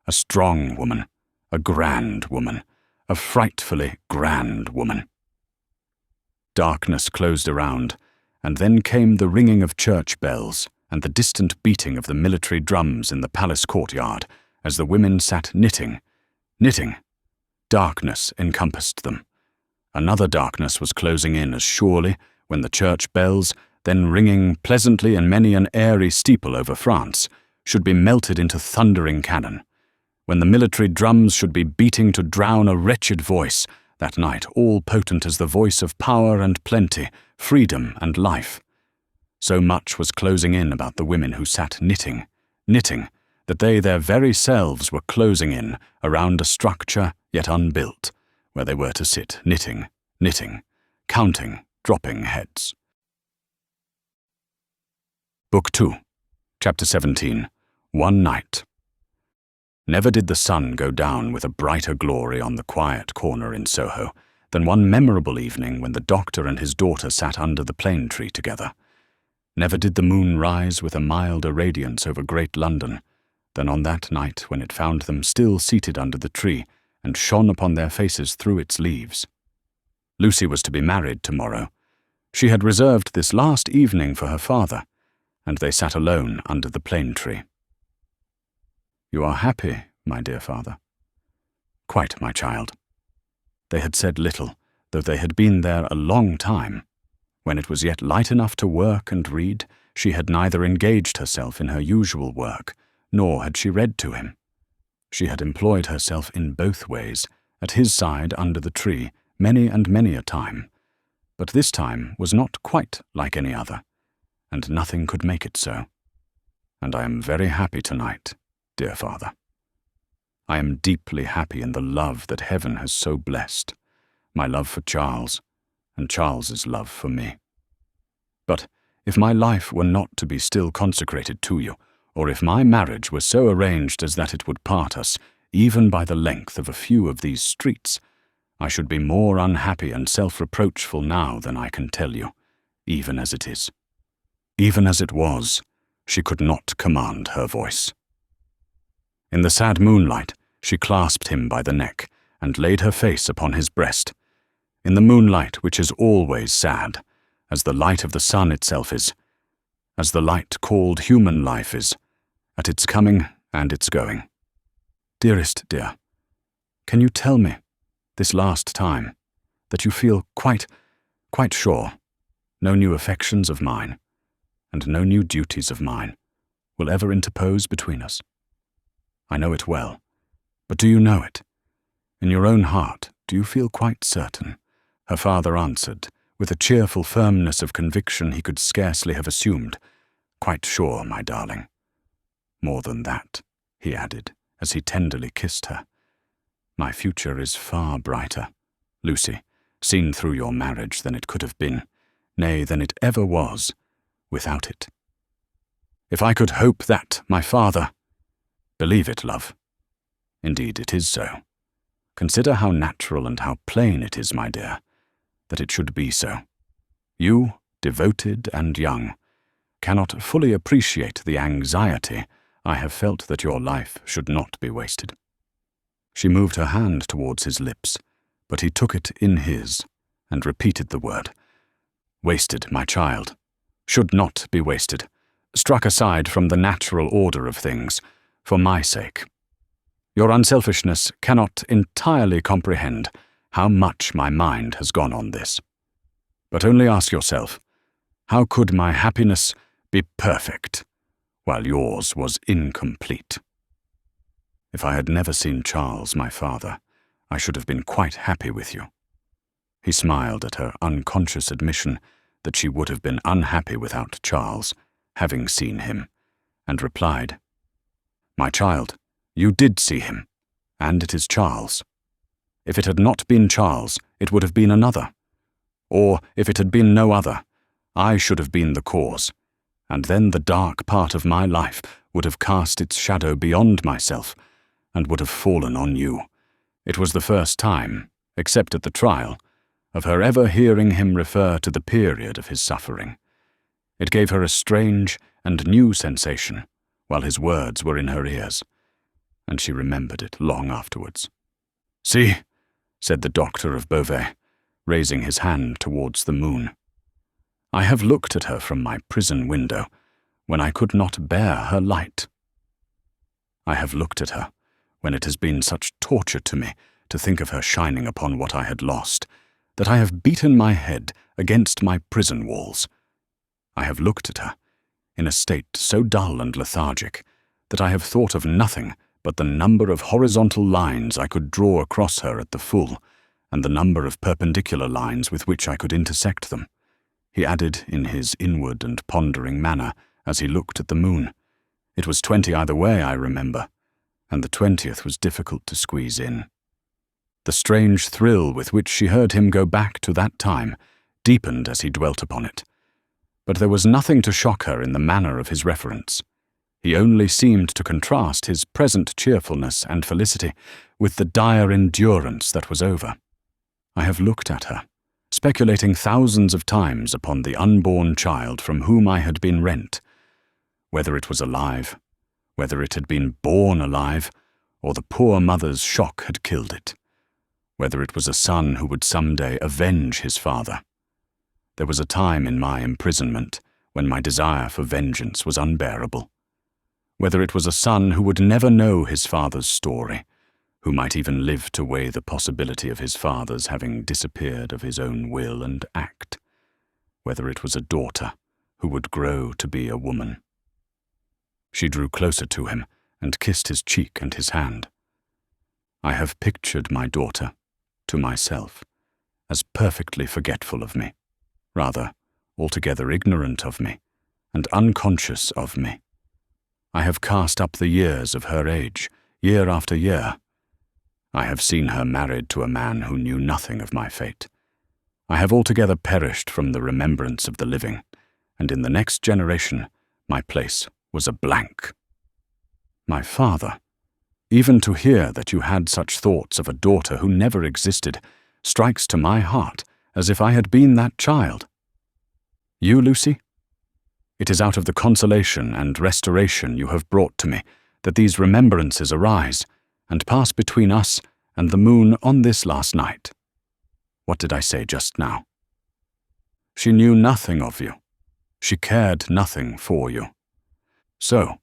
"a strong woman, a grand woman, a frightfully grand woman." Darkness closed around, and then came the ringing of church bells and the distant beating of the military drums in the palace courtyard as the women sat knitting. Darkness encompassed them. Another darkness was closing in as surely when the church bells, then ringing pleasantly in many an airy steeple over France, should be melted into thundering cannon, when the military drums should be beating to drown a wretched voice, that night all potent as the voice of power and plenty, freedom and life. So much was closing in about the women who sat knitting, that they their very selves were closing in around a structure yet unbuilt, where they were to sit knitting, counting, dropping heads. Book 2, Chapter 17. One Night. Never did the sun go down with a brighter glory on the quiet corner in Soho than one memorable evening when the doctor and his daughter sat under the plane tree together. Never did the moon rise with a milder radiance over great London than on that night when it found them still seated under the tree and shone upon their faces through its leaves. Lucy was to be married tomorrow. She had reserved this last evening for her father, and they sat alone under the plane tree. "You are happy, my dear father?" "Quite, my child." They had said little, though they had been there a long time. When it was yet light enough to work and read, she had neither engaged herself in her usual work, nor had she read to him. She had employed herself in both ways, at his side under the tree, many and many a time. But this time was not quite like any other, and nothing could make it so. And I am very happy tonight, dear father. I am deeply happy in the love that heaven has so blessed, my love for Charles, and Charles's love for me. But if my life were not to be still consecrated to you, or if my marriage were so arranged as that it would part us, even by the length of a few of these streets, I should be more unhappy and self-reproachful now than I can tell you, even as it is. Even as it was, she could not command her voice. In the sad moonlight, she clasped him by the neck and laid her face upon his breast. In the moonlight which is always sad, as the light of the sun itself is, as the light called human life is, at its coming and its going. Dearest dear, can you tell me, this last time, that you feel quite sure no new affections of mine, and no new duties of mine, will ever interpose between us? I know it well, but do you know it? In your own heart, do you feel quite certain? Her father answered, with a cheerful firmness of conviction he could scarcely have assumed. Quite sure, my darling. More than that, he added, as he tenderly kissed her. My future is far brighter, Lucy, seen through your marriage than it could have been, nay, than it ever was, without it. If I could hope that, my father— Believe it, love. Indeed, it is so. Consider how natural and how plain it is, my dear, that it should be so. You, devoted and young, cannot fully appreciate the anxiety I have felt that your life should not be wasted. She moved her hand towards his lips, but he took it in his and repeated the word. Wasted, my child. Should not be wasted. Struck aside from the natural order of things, for my sake. Your unselfishness cannot entirely comprehend how much my mind has gone on this. But only ask yourself, how could my happiness be perfect, while yours was incomplete? If I had never seen Charles, my father, I should have been quite happy with you. He smiled at her unconscious admission, that she would have been unhappy without Charles, having seen him, and replied, "My child, you did see him, and it is Charles. If it had not been Charles, it would have been another. Or, if it had been no other, I should have been the cause, and then the dark part of my life would have cast its shadow beyond myself, and would have fallen on you." It was the first time, except at the trial, of her ever hearing him refer to the period of his suffering. It gave her a strange and new sensation while his words were in her ears, and she remembered it long afterwards. "See," said the doctor of Beauvais, raising his hand towards the moon. "I have looked at her from my prison window when I could not bear her light. I have looked at her when it has been such torture to me to think of her shining upon what I had lost, that I have beaten my head against my prison walls. I have looked at her in a state so dull and lethargic that I have thought of nothing but the number of horizontal lines I could draw across her at the full, and the number of perpendicular lines with which I could intersect them," he added in his inward and pondering manner as he looked at the moon. "It was 20 either way, I remember, and the 20th was difficult to squeeze in." The strange thrill with which she heard him go back to that time deepened as he dwelt upon it, but there was nothing to shock her in the manner of his reference. He only seemed to contrast his present cheerfulness and felicity with the dire endurance that was over. "I have looked at her, speculating thousands of times upon the unborn child from whom I had been rent, whether it was alive, whether it had been born alive, or the poor mother's shock had killed it, whether it was a son who would some day avenge his father. There was a time in my imprisonment when my desire for vengeance was unbearable. Whether it was a son who would never know his father's story, who might even live to weigh the possibility of his father's having disappeared of his own will and act, whether it was a daughter who would grow to be a woman." She drew closer to him and kissed his cheek and his hand. "I have pictured my daughter, to myself, as perfectly forgetful of me, rather, altogether ignorant of me, and unconscious of me. I have cast up the years of her age, year after year. I have seen her married to a man who knew nothing of my fate. I have altogether perished from the remembrance of the living, and in the next generation my place was a blank. My father, even to hear that you had such thoughts of a daughter who never existed, strikes to my heart as if I had been that child. You, Lucy? It is out of the consolation and restoration you have brought to me that these remembrances arise, and pass between us and the moon on this last night. What did I say just now? She knew nothing of you. She cared nothing for you. So,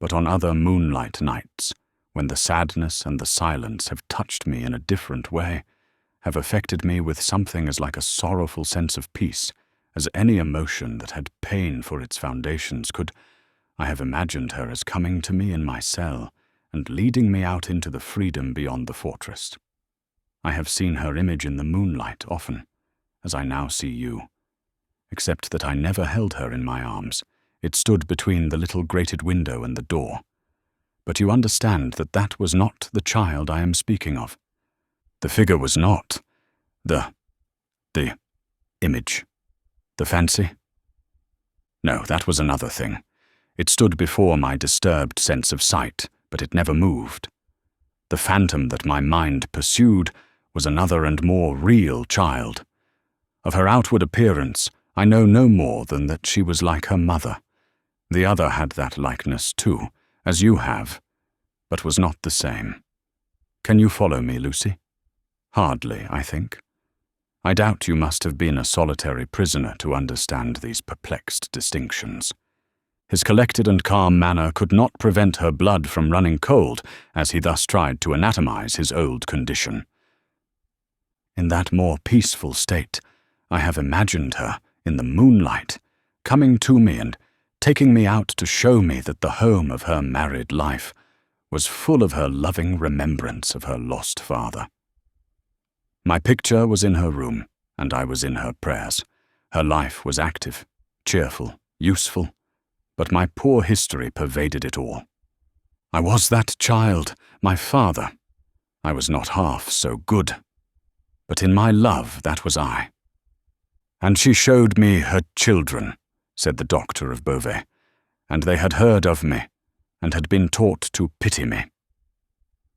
but on other moonlight nights, when the sadness and the silence have touched me in a different way, have affected me with something as like a sorrowful sense of peace as any emotion that had pain for its foundations could, I have imagined her as coming to me in my cell and leading me out into the freedom beyond the fortress. I have seen her image in the moonlight often, as I now see you, except that I never held her in my arms. It stood between the little grated window and the door. But you understand that that was not the child I am speaking of. The figure was not. The image. The fancy? No, that was another thing. It stood before my disturbed sense of sight, but it never moved. The phantom that my mind pursued was another and more real child. Of her outward appearance, I know no more than that she was like her mother. The other had that likeness too, as you have, but was not the same. Can you follow me, Lucy? Hardly, I think. I doubt you must have been a solitary prisoner to understand these perplexed distinctions. His collected and calm manner could not prevent her blood from running cold as he thus tried to anatomize his old condition. In that more peaceful state, I have imagined her, in the moonlight, coming to me and taking me out to show me that the home of her married life was full of her loving remembrance of her lost father. My picture was in her room, and I was in her prayers, Her life was active, cheerful, useful, but my poor history pervaded it all. I was that child, my father. I was not half so good, but in my love that was I. And she showed me her children, said the doctor of Beauvais, and they had heard of me, and had been taught to pity me.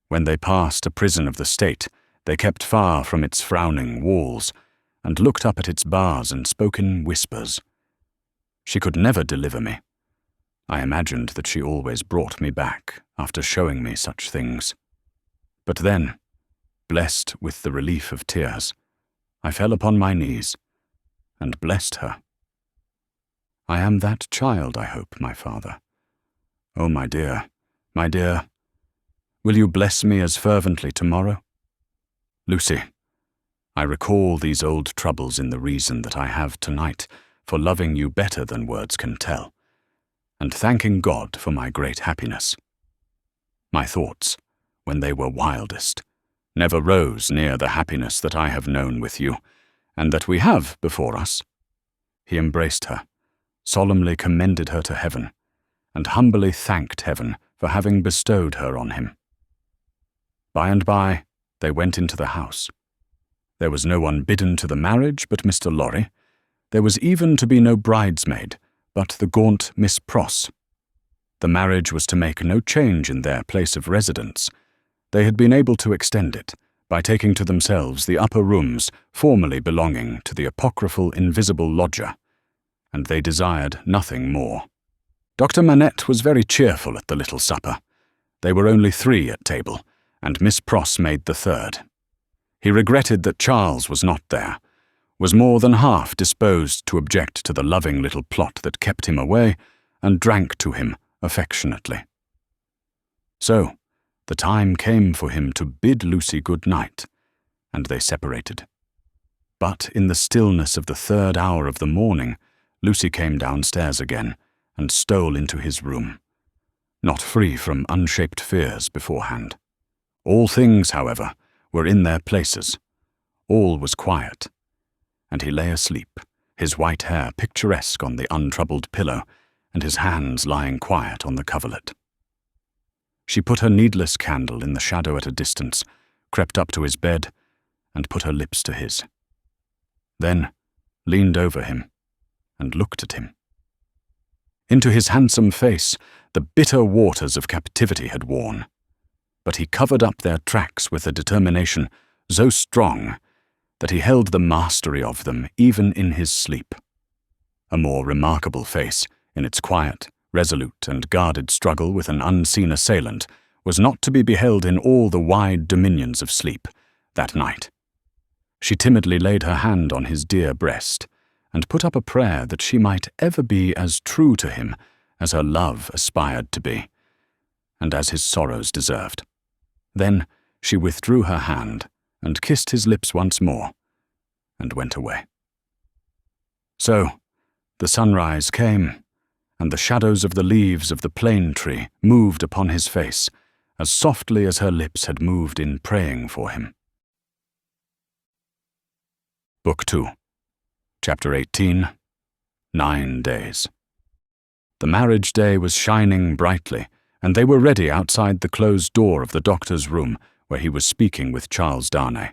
When they passed a prison of the state, they kept far from its frowning walls, and looked up at its bars and spoke in whispers. She could never deliver me. I imagined that she always brought me back after showing me such things. But then, blessed with the relief of tears, I fell upon my knees and blessed her. I am that child, I hope, my father. Oh, my dear, will you bless me as fervently tomorrow? Lucy, I recall these old troubles in the reason that I have tonight for loving you better than words can tell, and thanking God for my great happiness. My thoughts, when they were wildest, never rose near the happiness that I have known with you, and that we have before us. He embraced her, solemnly commended her to heaven, and humbly thanked heaven for having bestowed her on him. By and by, they went into the house. There was no one bidden to the marriage but Mr. Lorry. There was even to be no bridesmaid, but the gaunt Miss Pross. The marriage was to make no change in their place of residence. They had been able to extend it by taking to themselves the upper rooms formerly belonging to the apocryphal invisible lodger, and they desired nothing more. Dr. Manette was very cheerful at the little supper. They were only 3 at table, and Miss Pross made the 3rd. He regretted that Charles was not there, was more than half disposed to object to the loving little plot that kept him away, and drank to him affectionately. So, the time came for him to bid Lucy good night, and they separated. But in the stillness of the 3rd hour of the morning, Lucy came downstairs again, and stole into his room, not free from unshaped fears beforehand. All things, however, were in their places. All was quiet, and he lay asleep, his white hair picturesque on the untroubled pillow, and his hands lying quiet on the coverlet. She put her needless candle in the shadow at a distance, crept up to his bed, and put her lips to his. Then leaned over him and looked at him. Into his handsome face the bitter waters of captivity had worn, but he covered up their tracks with a determination so strong that he held the mastery of them even in his sleep. A more remarkable face, in its quiet, resolute, and guarded struggle with an unseen assailant, was not to be beheld in all the wide dominions of sleep that night. She timidly laid her hand on his dear breast, and put up a prayer that she might ever be as true to him as her love aspired to be, and as his sorrows deserved. Then she withdrew her hand, and kissed his lips once more, and went away. So the sunrise came, and the shadows of the leaves of the plane tree moved upon his face, as softly as her lips had moved in praying for him. Book 2. Chapter 18. 9 days. The marriage day was shining brightly, and they were ready outside the closed door of the doctor's room where he was speaking with Charles Darnay.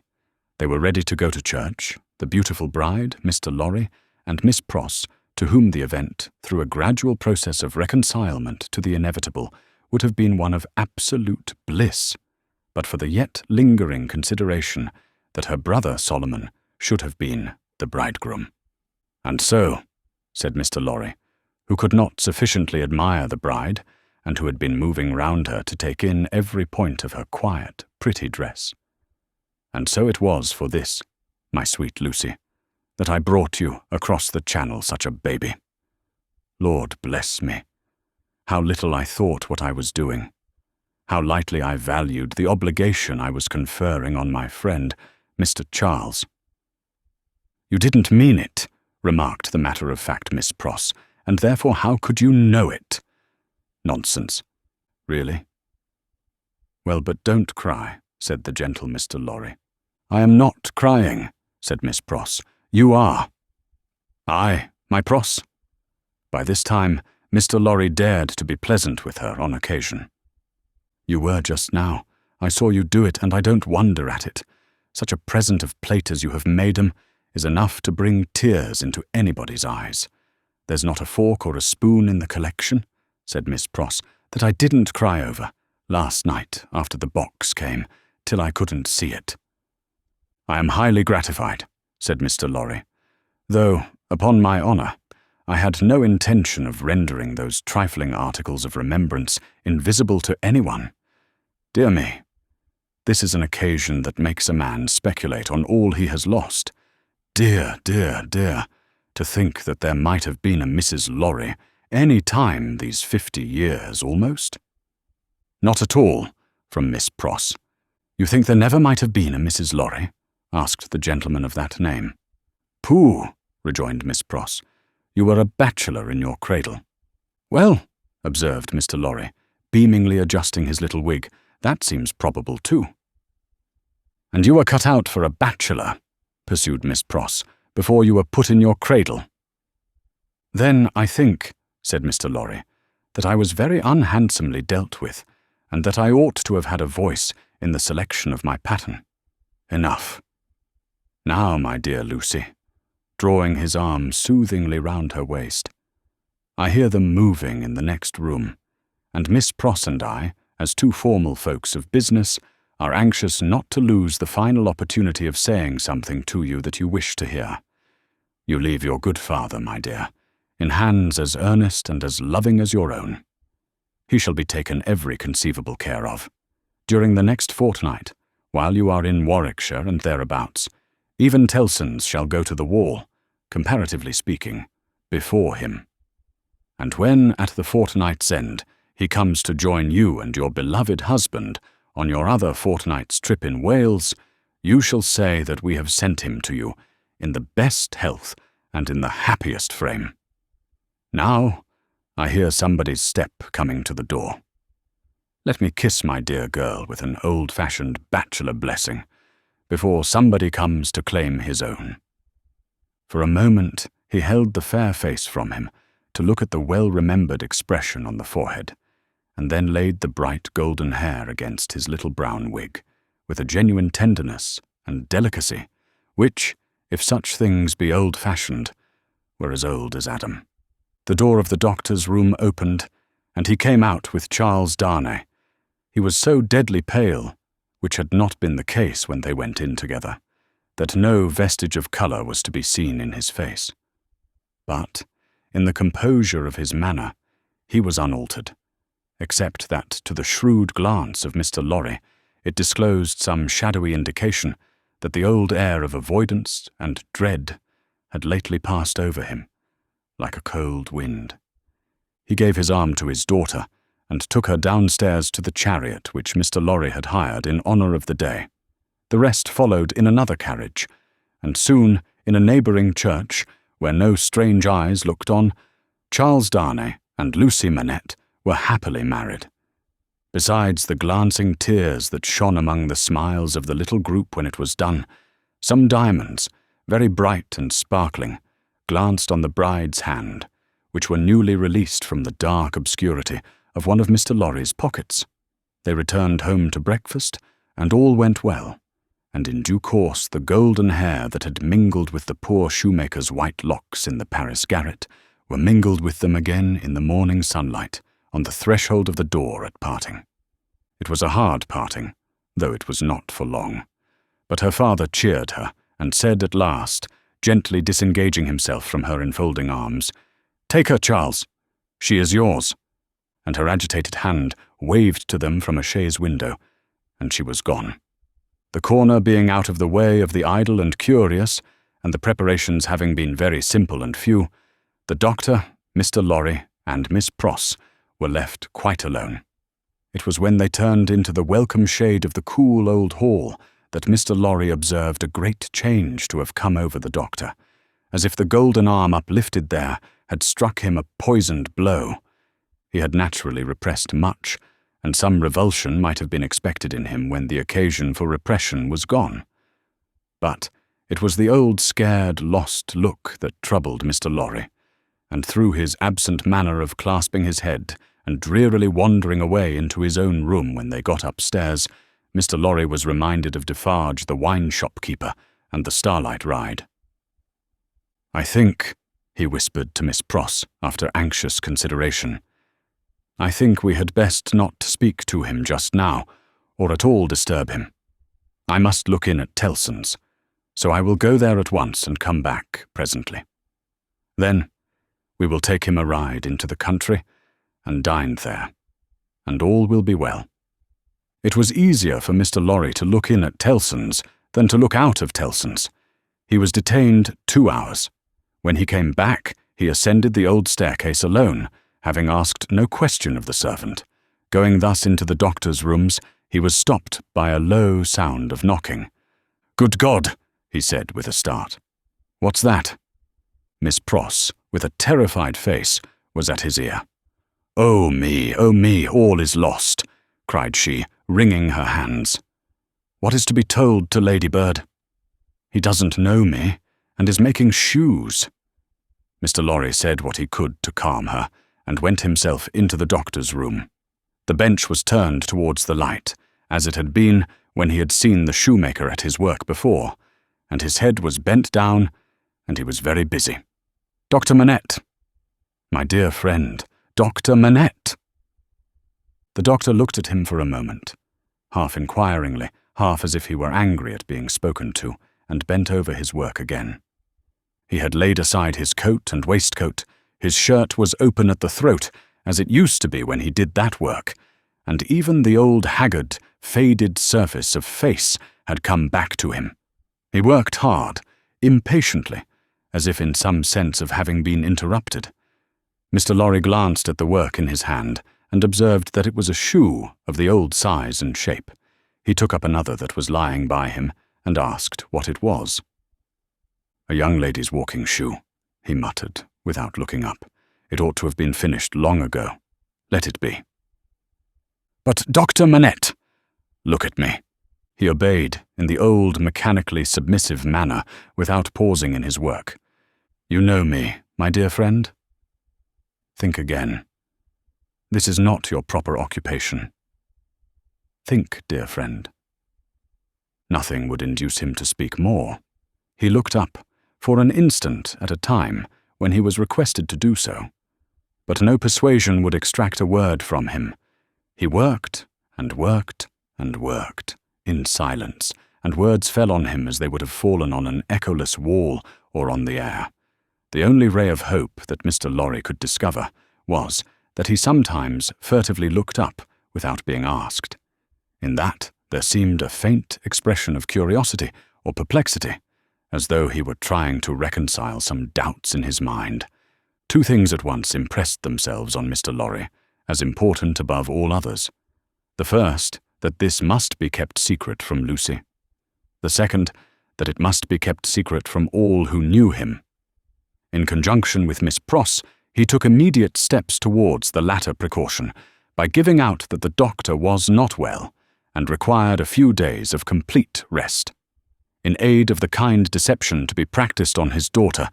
They were ready to go to church, the beautiful bride, Mr. Lorry, and Miss Pross, to whom the event, through a gradual process of reconcilement to the inevitable, would have been one of absolute bliss, but for the yet lingering consideration that her brother Solomon should have been the bridegroom. "And so," said Mr. Lorry, who could not sufficiently admire the bride, and who had been moving round her to take in every point of her quiet, pretty dress, "and so it was for this, my sweet Lucy, that I brought you across the channel such a baby. Lord bless me, how little I thought what I was doing, how lightly I valued the obligation I was conferring on my friend, Mr. Charles." "You didn't mean it," remarked the matter-of-fact Miss Pross, "and therefore how could you know it?" "Nonsense. Really?" "Well, but don't cry," said the gentle Mr. Lorry. "I am not crying," said Miss Pross. "You are." "Aye, my Pross." By this time, Mr. Lorry dared to be pleasant with her on occasion. "You were just now. I saw you do it, and I don't wonder at it. Such a present of plate as you have made 'em is enough to bring tears into anybody's eyes. There's not a fork or a spoon in the collection," said Miss Pross, "that I didn't cry over, last night after the box came, till I couldn't see it." "I am highly gratified," said Mr. Lorry, "though, upon my honour, I had no intention of rendering those trifling articles of remembrance invisible to anyone. Dear me, this is an occasion that makes a man speculate on all he has lost. Dear, dear, dear, to think that there might have been a Mrs. Lorry any time these 50 years almost." "Not at all," from Miss Pross. "You think there never might have been a Mrs. Lorry?" asked the gentleman of that name. "Pooh," rejoined Miss Pross, "you were a bachelor in your cradle." "Well," observed Mr. Lorry, beamingly adjusting his little wig, "that seems probable too." "And you were cut out for a bachelor," pursued Miss Pross, "before you were put in your cradle." "Then I think," said Mr. Lorry, "that I was very unhandsomely dealt with, and that I ought to have had a voice in the selection of my pattern. Enough. Now, my dear Lucy," drawing his arm soothingly round her waist, "I hear them moving in the next room, and Miss Pross and I, as two formal folks of business, are anxious not to lose the final opportunity of saying something to you that you wish to hear. You leave your good father, my dear, in hands as earnest and as loving as your own. He shall be taken every conceivable care of. During the next fortnight, while you are in Warwickshire and thereabouts, even Tellson's shall go to the wall, comparatively speaking, before him. And when, at the fortnight's end, he comes to join you and your beloved husband on your other fortnight's trip in Wales, you shall say that we have sent him to you in the best health and in the happiest frame. Now, I hear somebody's step coming to the door. Let me kiss my dear girl with an old-fashioned bachelor blessing before somebody comes to claim his own." For a moment he held the fair face from him to look at the well-remembered expression on the forehead, and then laid the bright golden hair against his little brown wig, with a genuine tenderness and delicacy, which, if such things be old-fashioned, were as old as Adam. The door of the doctor's room opened, and he came out with Charles Darnay. He was so deadly pale, which had not been the case when they went in together, that no vestige of colour was to be seen in his face. But, in the composure of his manner, he was unaltered, except that to the shrewd glance of Mr. Lorry it disclosed some shadowy indication that the old air of avoidance and dread had lately passed over him, like a cold wind. He gave his arm to his daughter, and took her downstairs to the chariot which Mr. Lorry had hired in honour of the day. The rest followed in another carriage, and soon, in a neighbouring church, where no strange eyes looked on, Charles Darnay and Lucy Manette were happily married. Besides the glancing tears that shone among the smiles of the little group when it was done, some diamonds, very bright and sparkling, glanced on the bride's hand, which were newly released from the dark obscurity of one of Mr. Lorry's pockets. They returned home to breakfast, and all went well, and in due course the golden hair that had mingled with the poor shoemaker's white locks in the Paris garret were mingled with them again in the morning sunlight on the threshold of the door at parting. It was a hard parting, though it was not for long, but her father cheered her and said at last, gently disengaging himself from her enfolding arms, "Take her, Charles. She is yours." And her agitated hand waved to them from a chaise window, and she was gone. The corner being out of the way of the idle and curious, and the preparations having been very simple and few, the doctor, Mr. Lorry, and Miss Pross were left quite alone. It was when they turned into the welcome shade of the cool old hall that Mr. Lorry observed a great change to have come over the doctor, as if the golden arm uplifted there had struck him a poisoned blow. He had naturally repressed much, and some revulsion might have been expected in him when the occasion for repression was gone. But, It was the old scared, lost look that troubled Mr. Lorry, and through his absent manner of clasping his head and drearily wandering away into his own room when they got upstairs, Mr. Lorry was reminded of Defarge the wine-shop keeper and the starlight ride. "I think," he whispered to Miss Pross after anxious consideration, "I think we had best not speak to him just now, or at all disturb him. I must look in at Tellson's, so I will go there at once and come back presently. Then we will take him a ride into the country and dine there, and all will be well." It was easier for Mr. Lorry to look in at Tellson's than to look out of Tellson's. He was detained 2 hours. When he came back, he ascended the old staircase alone, having asked no question of the servant. Going thus into the doctor's rooms, he was stopped by a low sound of knocking. "Good God!" he said with a start. "What's that?" Miss Pross, with a terrified face, was at his ear. Oh me, all is lost," cried she, wringing her hands. "What is to be told to Ladybird? He doesn't know me, and is making shoes." Mr. Lorry said what he could to calm her, and went himself into the doctor's room. The bench was turned towards the light, as it had been when he had seen the shoemaker at his work before, and his head was bent down, and he was very busy. "Dr. Manette! My dear friend, Dr. Manette!" The doctor looked at him for a moment, half inquiringly, half as if he were angry at being spoken to, and bent over his work again. He had laid aside his coat and waistcoat. His shirt was open at the throat, as it used to be when he did that work, and even the old haggard, faded surface of face had come back to him. He worked hard, impatiently, as if in some sense of having been interrupted. Mr. Lorry glanced at the work in his hand, and observed that it was a shoe of the old size and shape. He took up another that was lying by him, and asked what it was. "A young lady's walking shoe," he muttered, without looking up. "It ought to have been finished long ago. Let it be." "But Dr. Manette!" "Look at me." He obeyed in the old mechanically submissive manner, without pausing in his work. "You know me, my dear friend? Think again. This is not your proper occupation. Think, dear friend." Nothing would induce him to speak more. He looked up, for an instant at a time, when he was requested to do so. But no persuasion would extract a word from him. He worked, and worked, and worked, in silence, and words fell on him as they would have fallen on an echoless wall or on the air. The only ray of hope that Mr. Lorry could discover was that he sometimes furtively looked up without being asked. In that there seemed a faint expression of curiosity or perplexity, as though he were trying to reconcile some doubts in his mind. Two things at once impressed themselves on Mr. Lorry, as important above all others. The first, that this must be kept secret from Lucy. The second, that it must be kept secret from all who knew him. In conjunction with Miss Pross, he took immediate steps towards the latter precaution, by giving out that the doctor was not well, and required a few days of complete rest. In aid of the kind deception to be practiced on his daughter,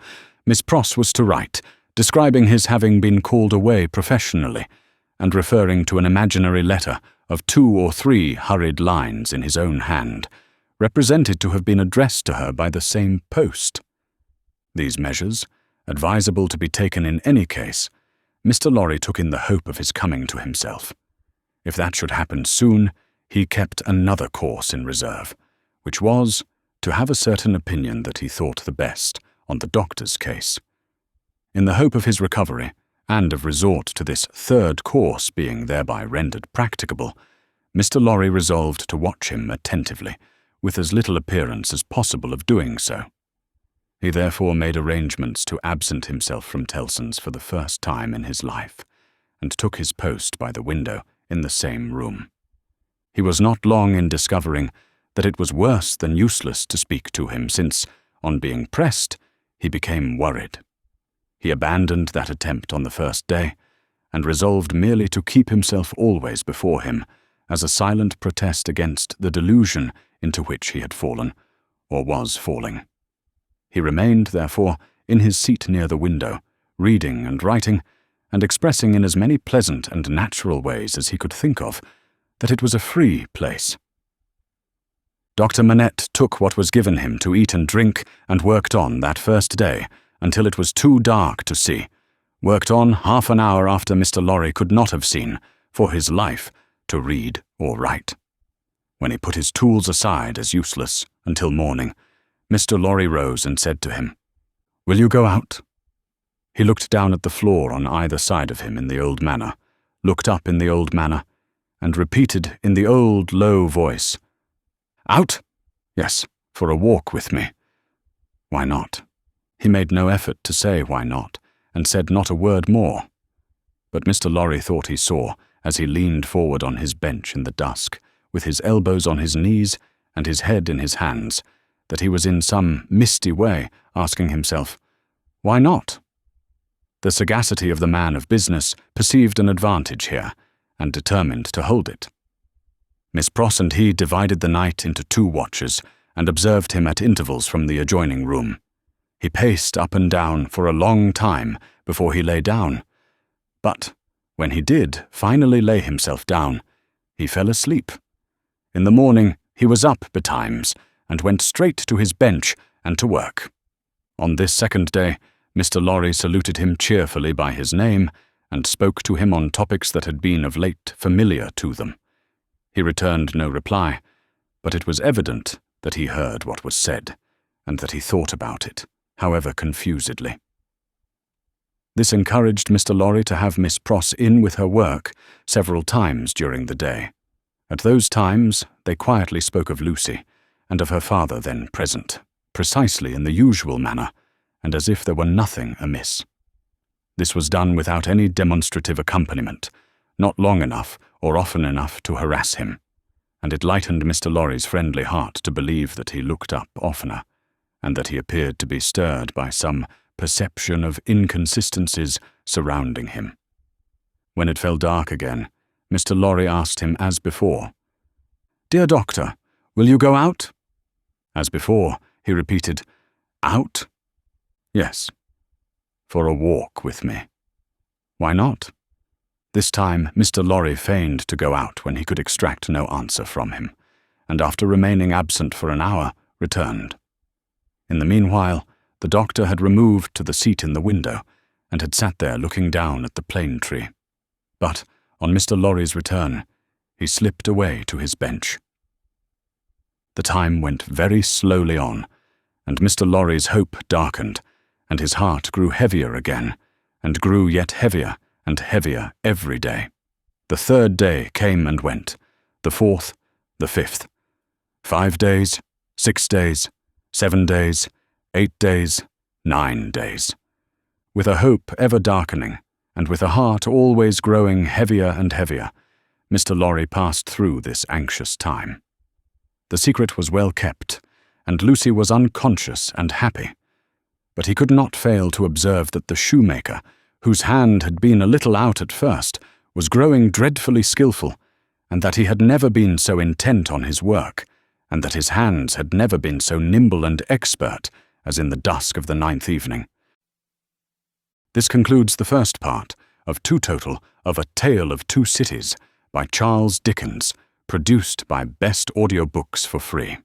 Miss Pross was to write, describing his having been called away professionally, and referring to an imaginary letter of 2 or 3 hurried lines in his own hand, represented to have been addressed to her by the same post. These measures, advisable to be taken in any case, Mr. Lorry took in the hope of his coming to himself. If that should happen soon, he kept another course in reserve, which was to have a certain opinion that he thought the best on the doctor's case. In the hope of his recovery, and of resort to this third course being thereby rendered practicable, Mr. Lorry resolved to watch him attentively, with as little appearance as possible of doing so. He therefore made arrangements to absent himself from Tellson's for the first time in his life, and took his post by the window in the same room. He was not long in discovering that it was worse than useless to speak to him, since, on being pressed, he became worried. He abandoned that attempt on the first day, and resolved merely to keep himself always before him, as a silent protest against the delusion into which he had fallen, or was falling. He remained, therefore, in his seat near the window, reading and writing, and expressing in as many pleasant and natural ways as he could think of that it was a free place. Dr. Manette took what was given him to eat and drink and worked on that first day until it was too dark to see, worked on half an hour after Mr. Lorry could not have seen, for his life, to read or write. When he put his tools aside as useless until morning, Mr. Lorry rose and said to him, "Will you go out?" He looked down at the floor on either side of him in the old manner, looked up in the old manner, and repeated in the old low voice, "Out? Yes, for a walk with me." Why not? He made no effort to say why not, and said not a word more. But Mr. Lorry thought he saw, as he leaned forward on his bench in the dusk, with his elbows on his knees and his head in his hands, that he was in some misty way asking himself, "Why not?" The sagacity of the man of business perceived an advantage here, and determined to hold it. Miss Pross and he divided the night into 2 watches, and observed him at intervals from the adjoining room. He paced up and down for a long time before he lay down, but when he did finally lay himself down, he fell asleep. In the morning he was up betimes, and went straight to his bench and to work. On this second day, Mr. Lorry saluted him cheerfully by his name, and spoke to him on topics that had been of late familiar to them. He returned no reply, but it was evident that he heard what was said, and that he thought about it, however confusedly. This encouraged Mr. Lorry to have Miss Pross in with her work several times during the day. At those times they quietly spoke of Lucy, and of her father then present, precisely in the usual manner, and as if there were nothing amiss. This was done without any demonstrative accompaniment, not long enough or often enough to harass him, and it lightened Mr. Lorry's friendly heart to believe that he looked up oftener, and that he appeared to be stirred by some perception of inconsistencies surrounding him. When it fell dark again, Mr. Lorry asked him as before, "Dear Doctor, will you go out?" As before, he repeated, "Out? Yes, for a walk with me." Why not? This time Mr. Lorry feigned to go out when he could extract no answer from him, and after remaining absent for an hour, returned. In the meanwhile, the doctor had removed to the seat in the window, and had sat there looking down at the plane tree. But, on Mr. Lorry's return, he slipped away to his bench. The time went very slowly on, and Mr. Lorry's hope darkened, and his heart grew heavier again, and grew yet heavier and heavier every day. The 3rd day came and went, the 4th, the 5th. 5 days, 6 days, 7 days, 8 days, 9 days. With a hope ever darkening, and with a heart always growing heavier and heavier, Mr. Lorry passed through this anxious time. The secret was well kept, and Lucy was unconscious and happy. But he could not fail to observe that the shoemaker, whose hand had been a little out at first, was growing dreadfully skilful, and that he had never been so intent on his work, and that his hands had never been so nimble and expert as in the dusk of the 9th evening. This concludes the first part of 2 total of A Tale of Two Cities by Charles Dickens, produced by Best Audio Books for free.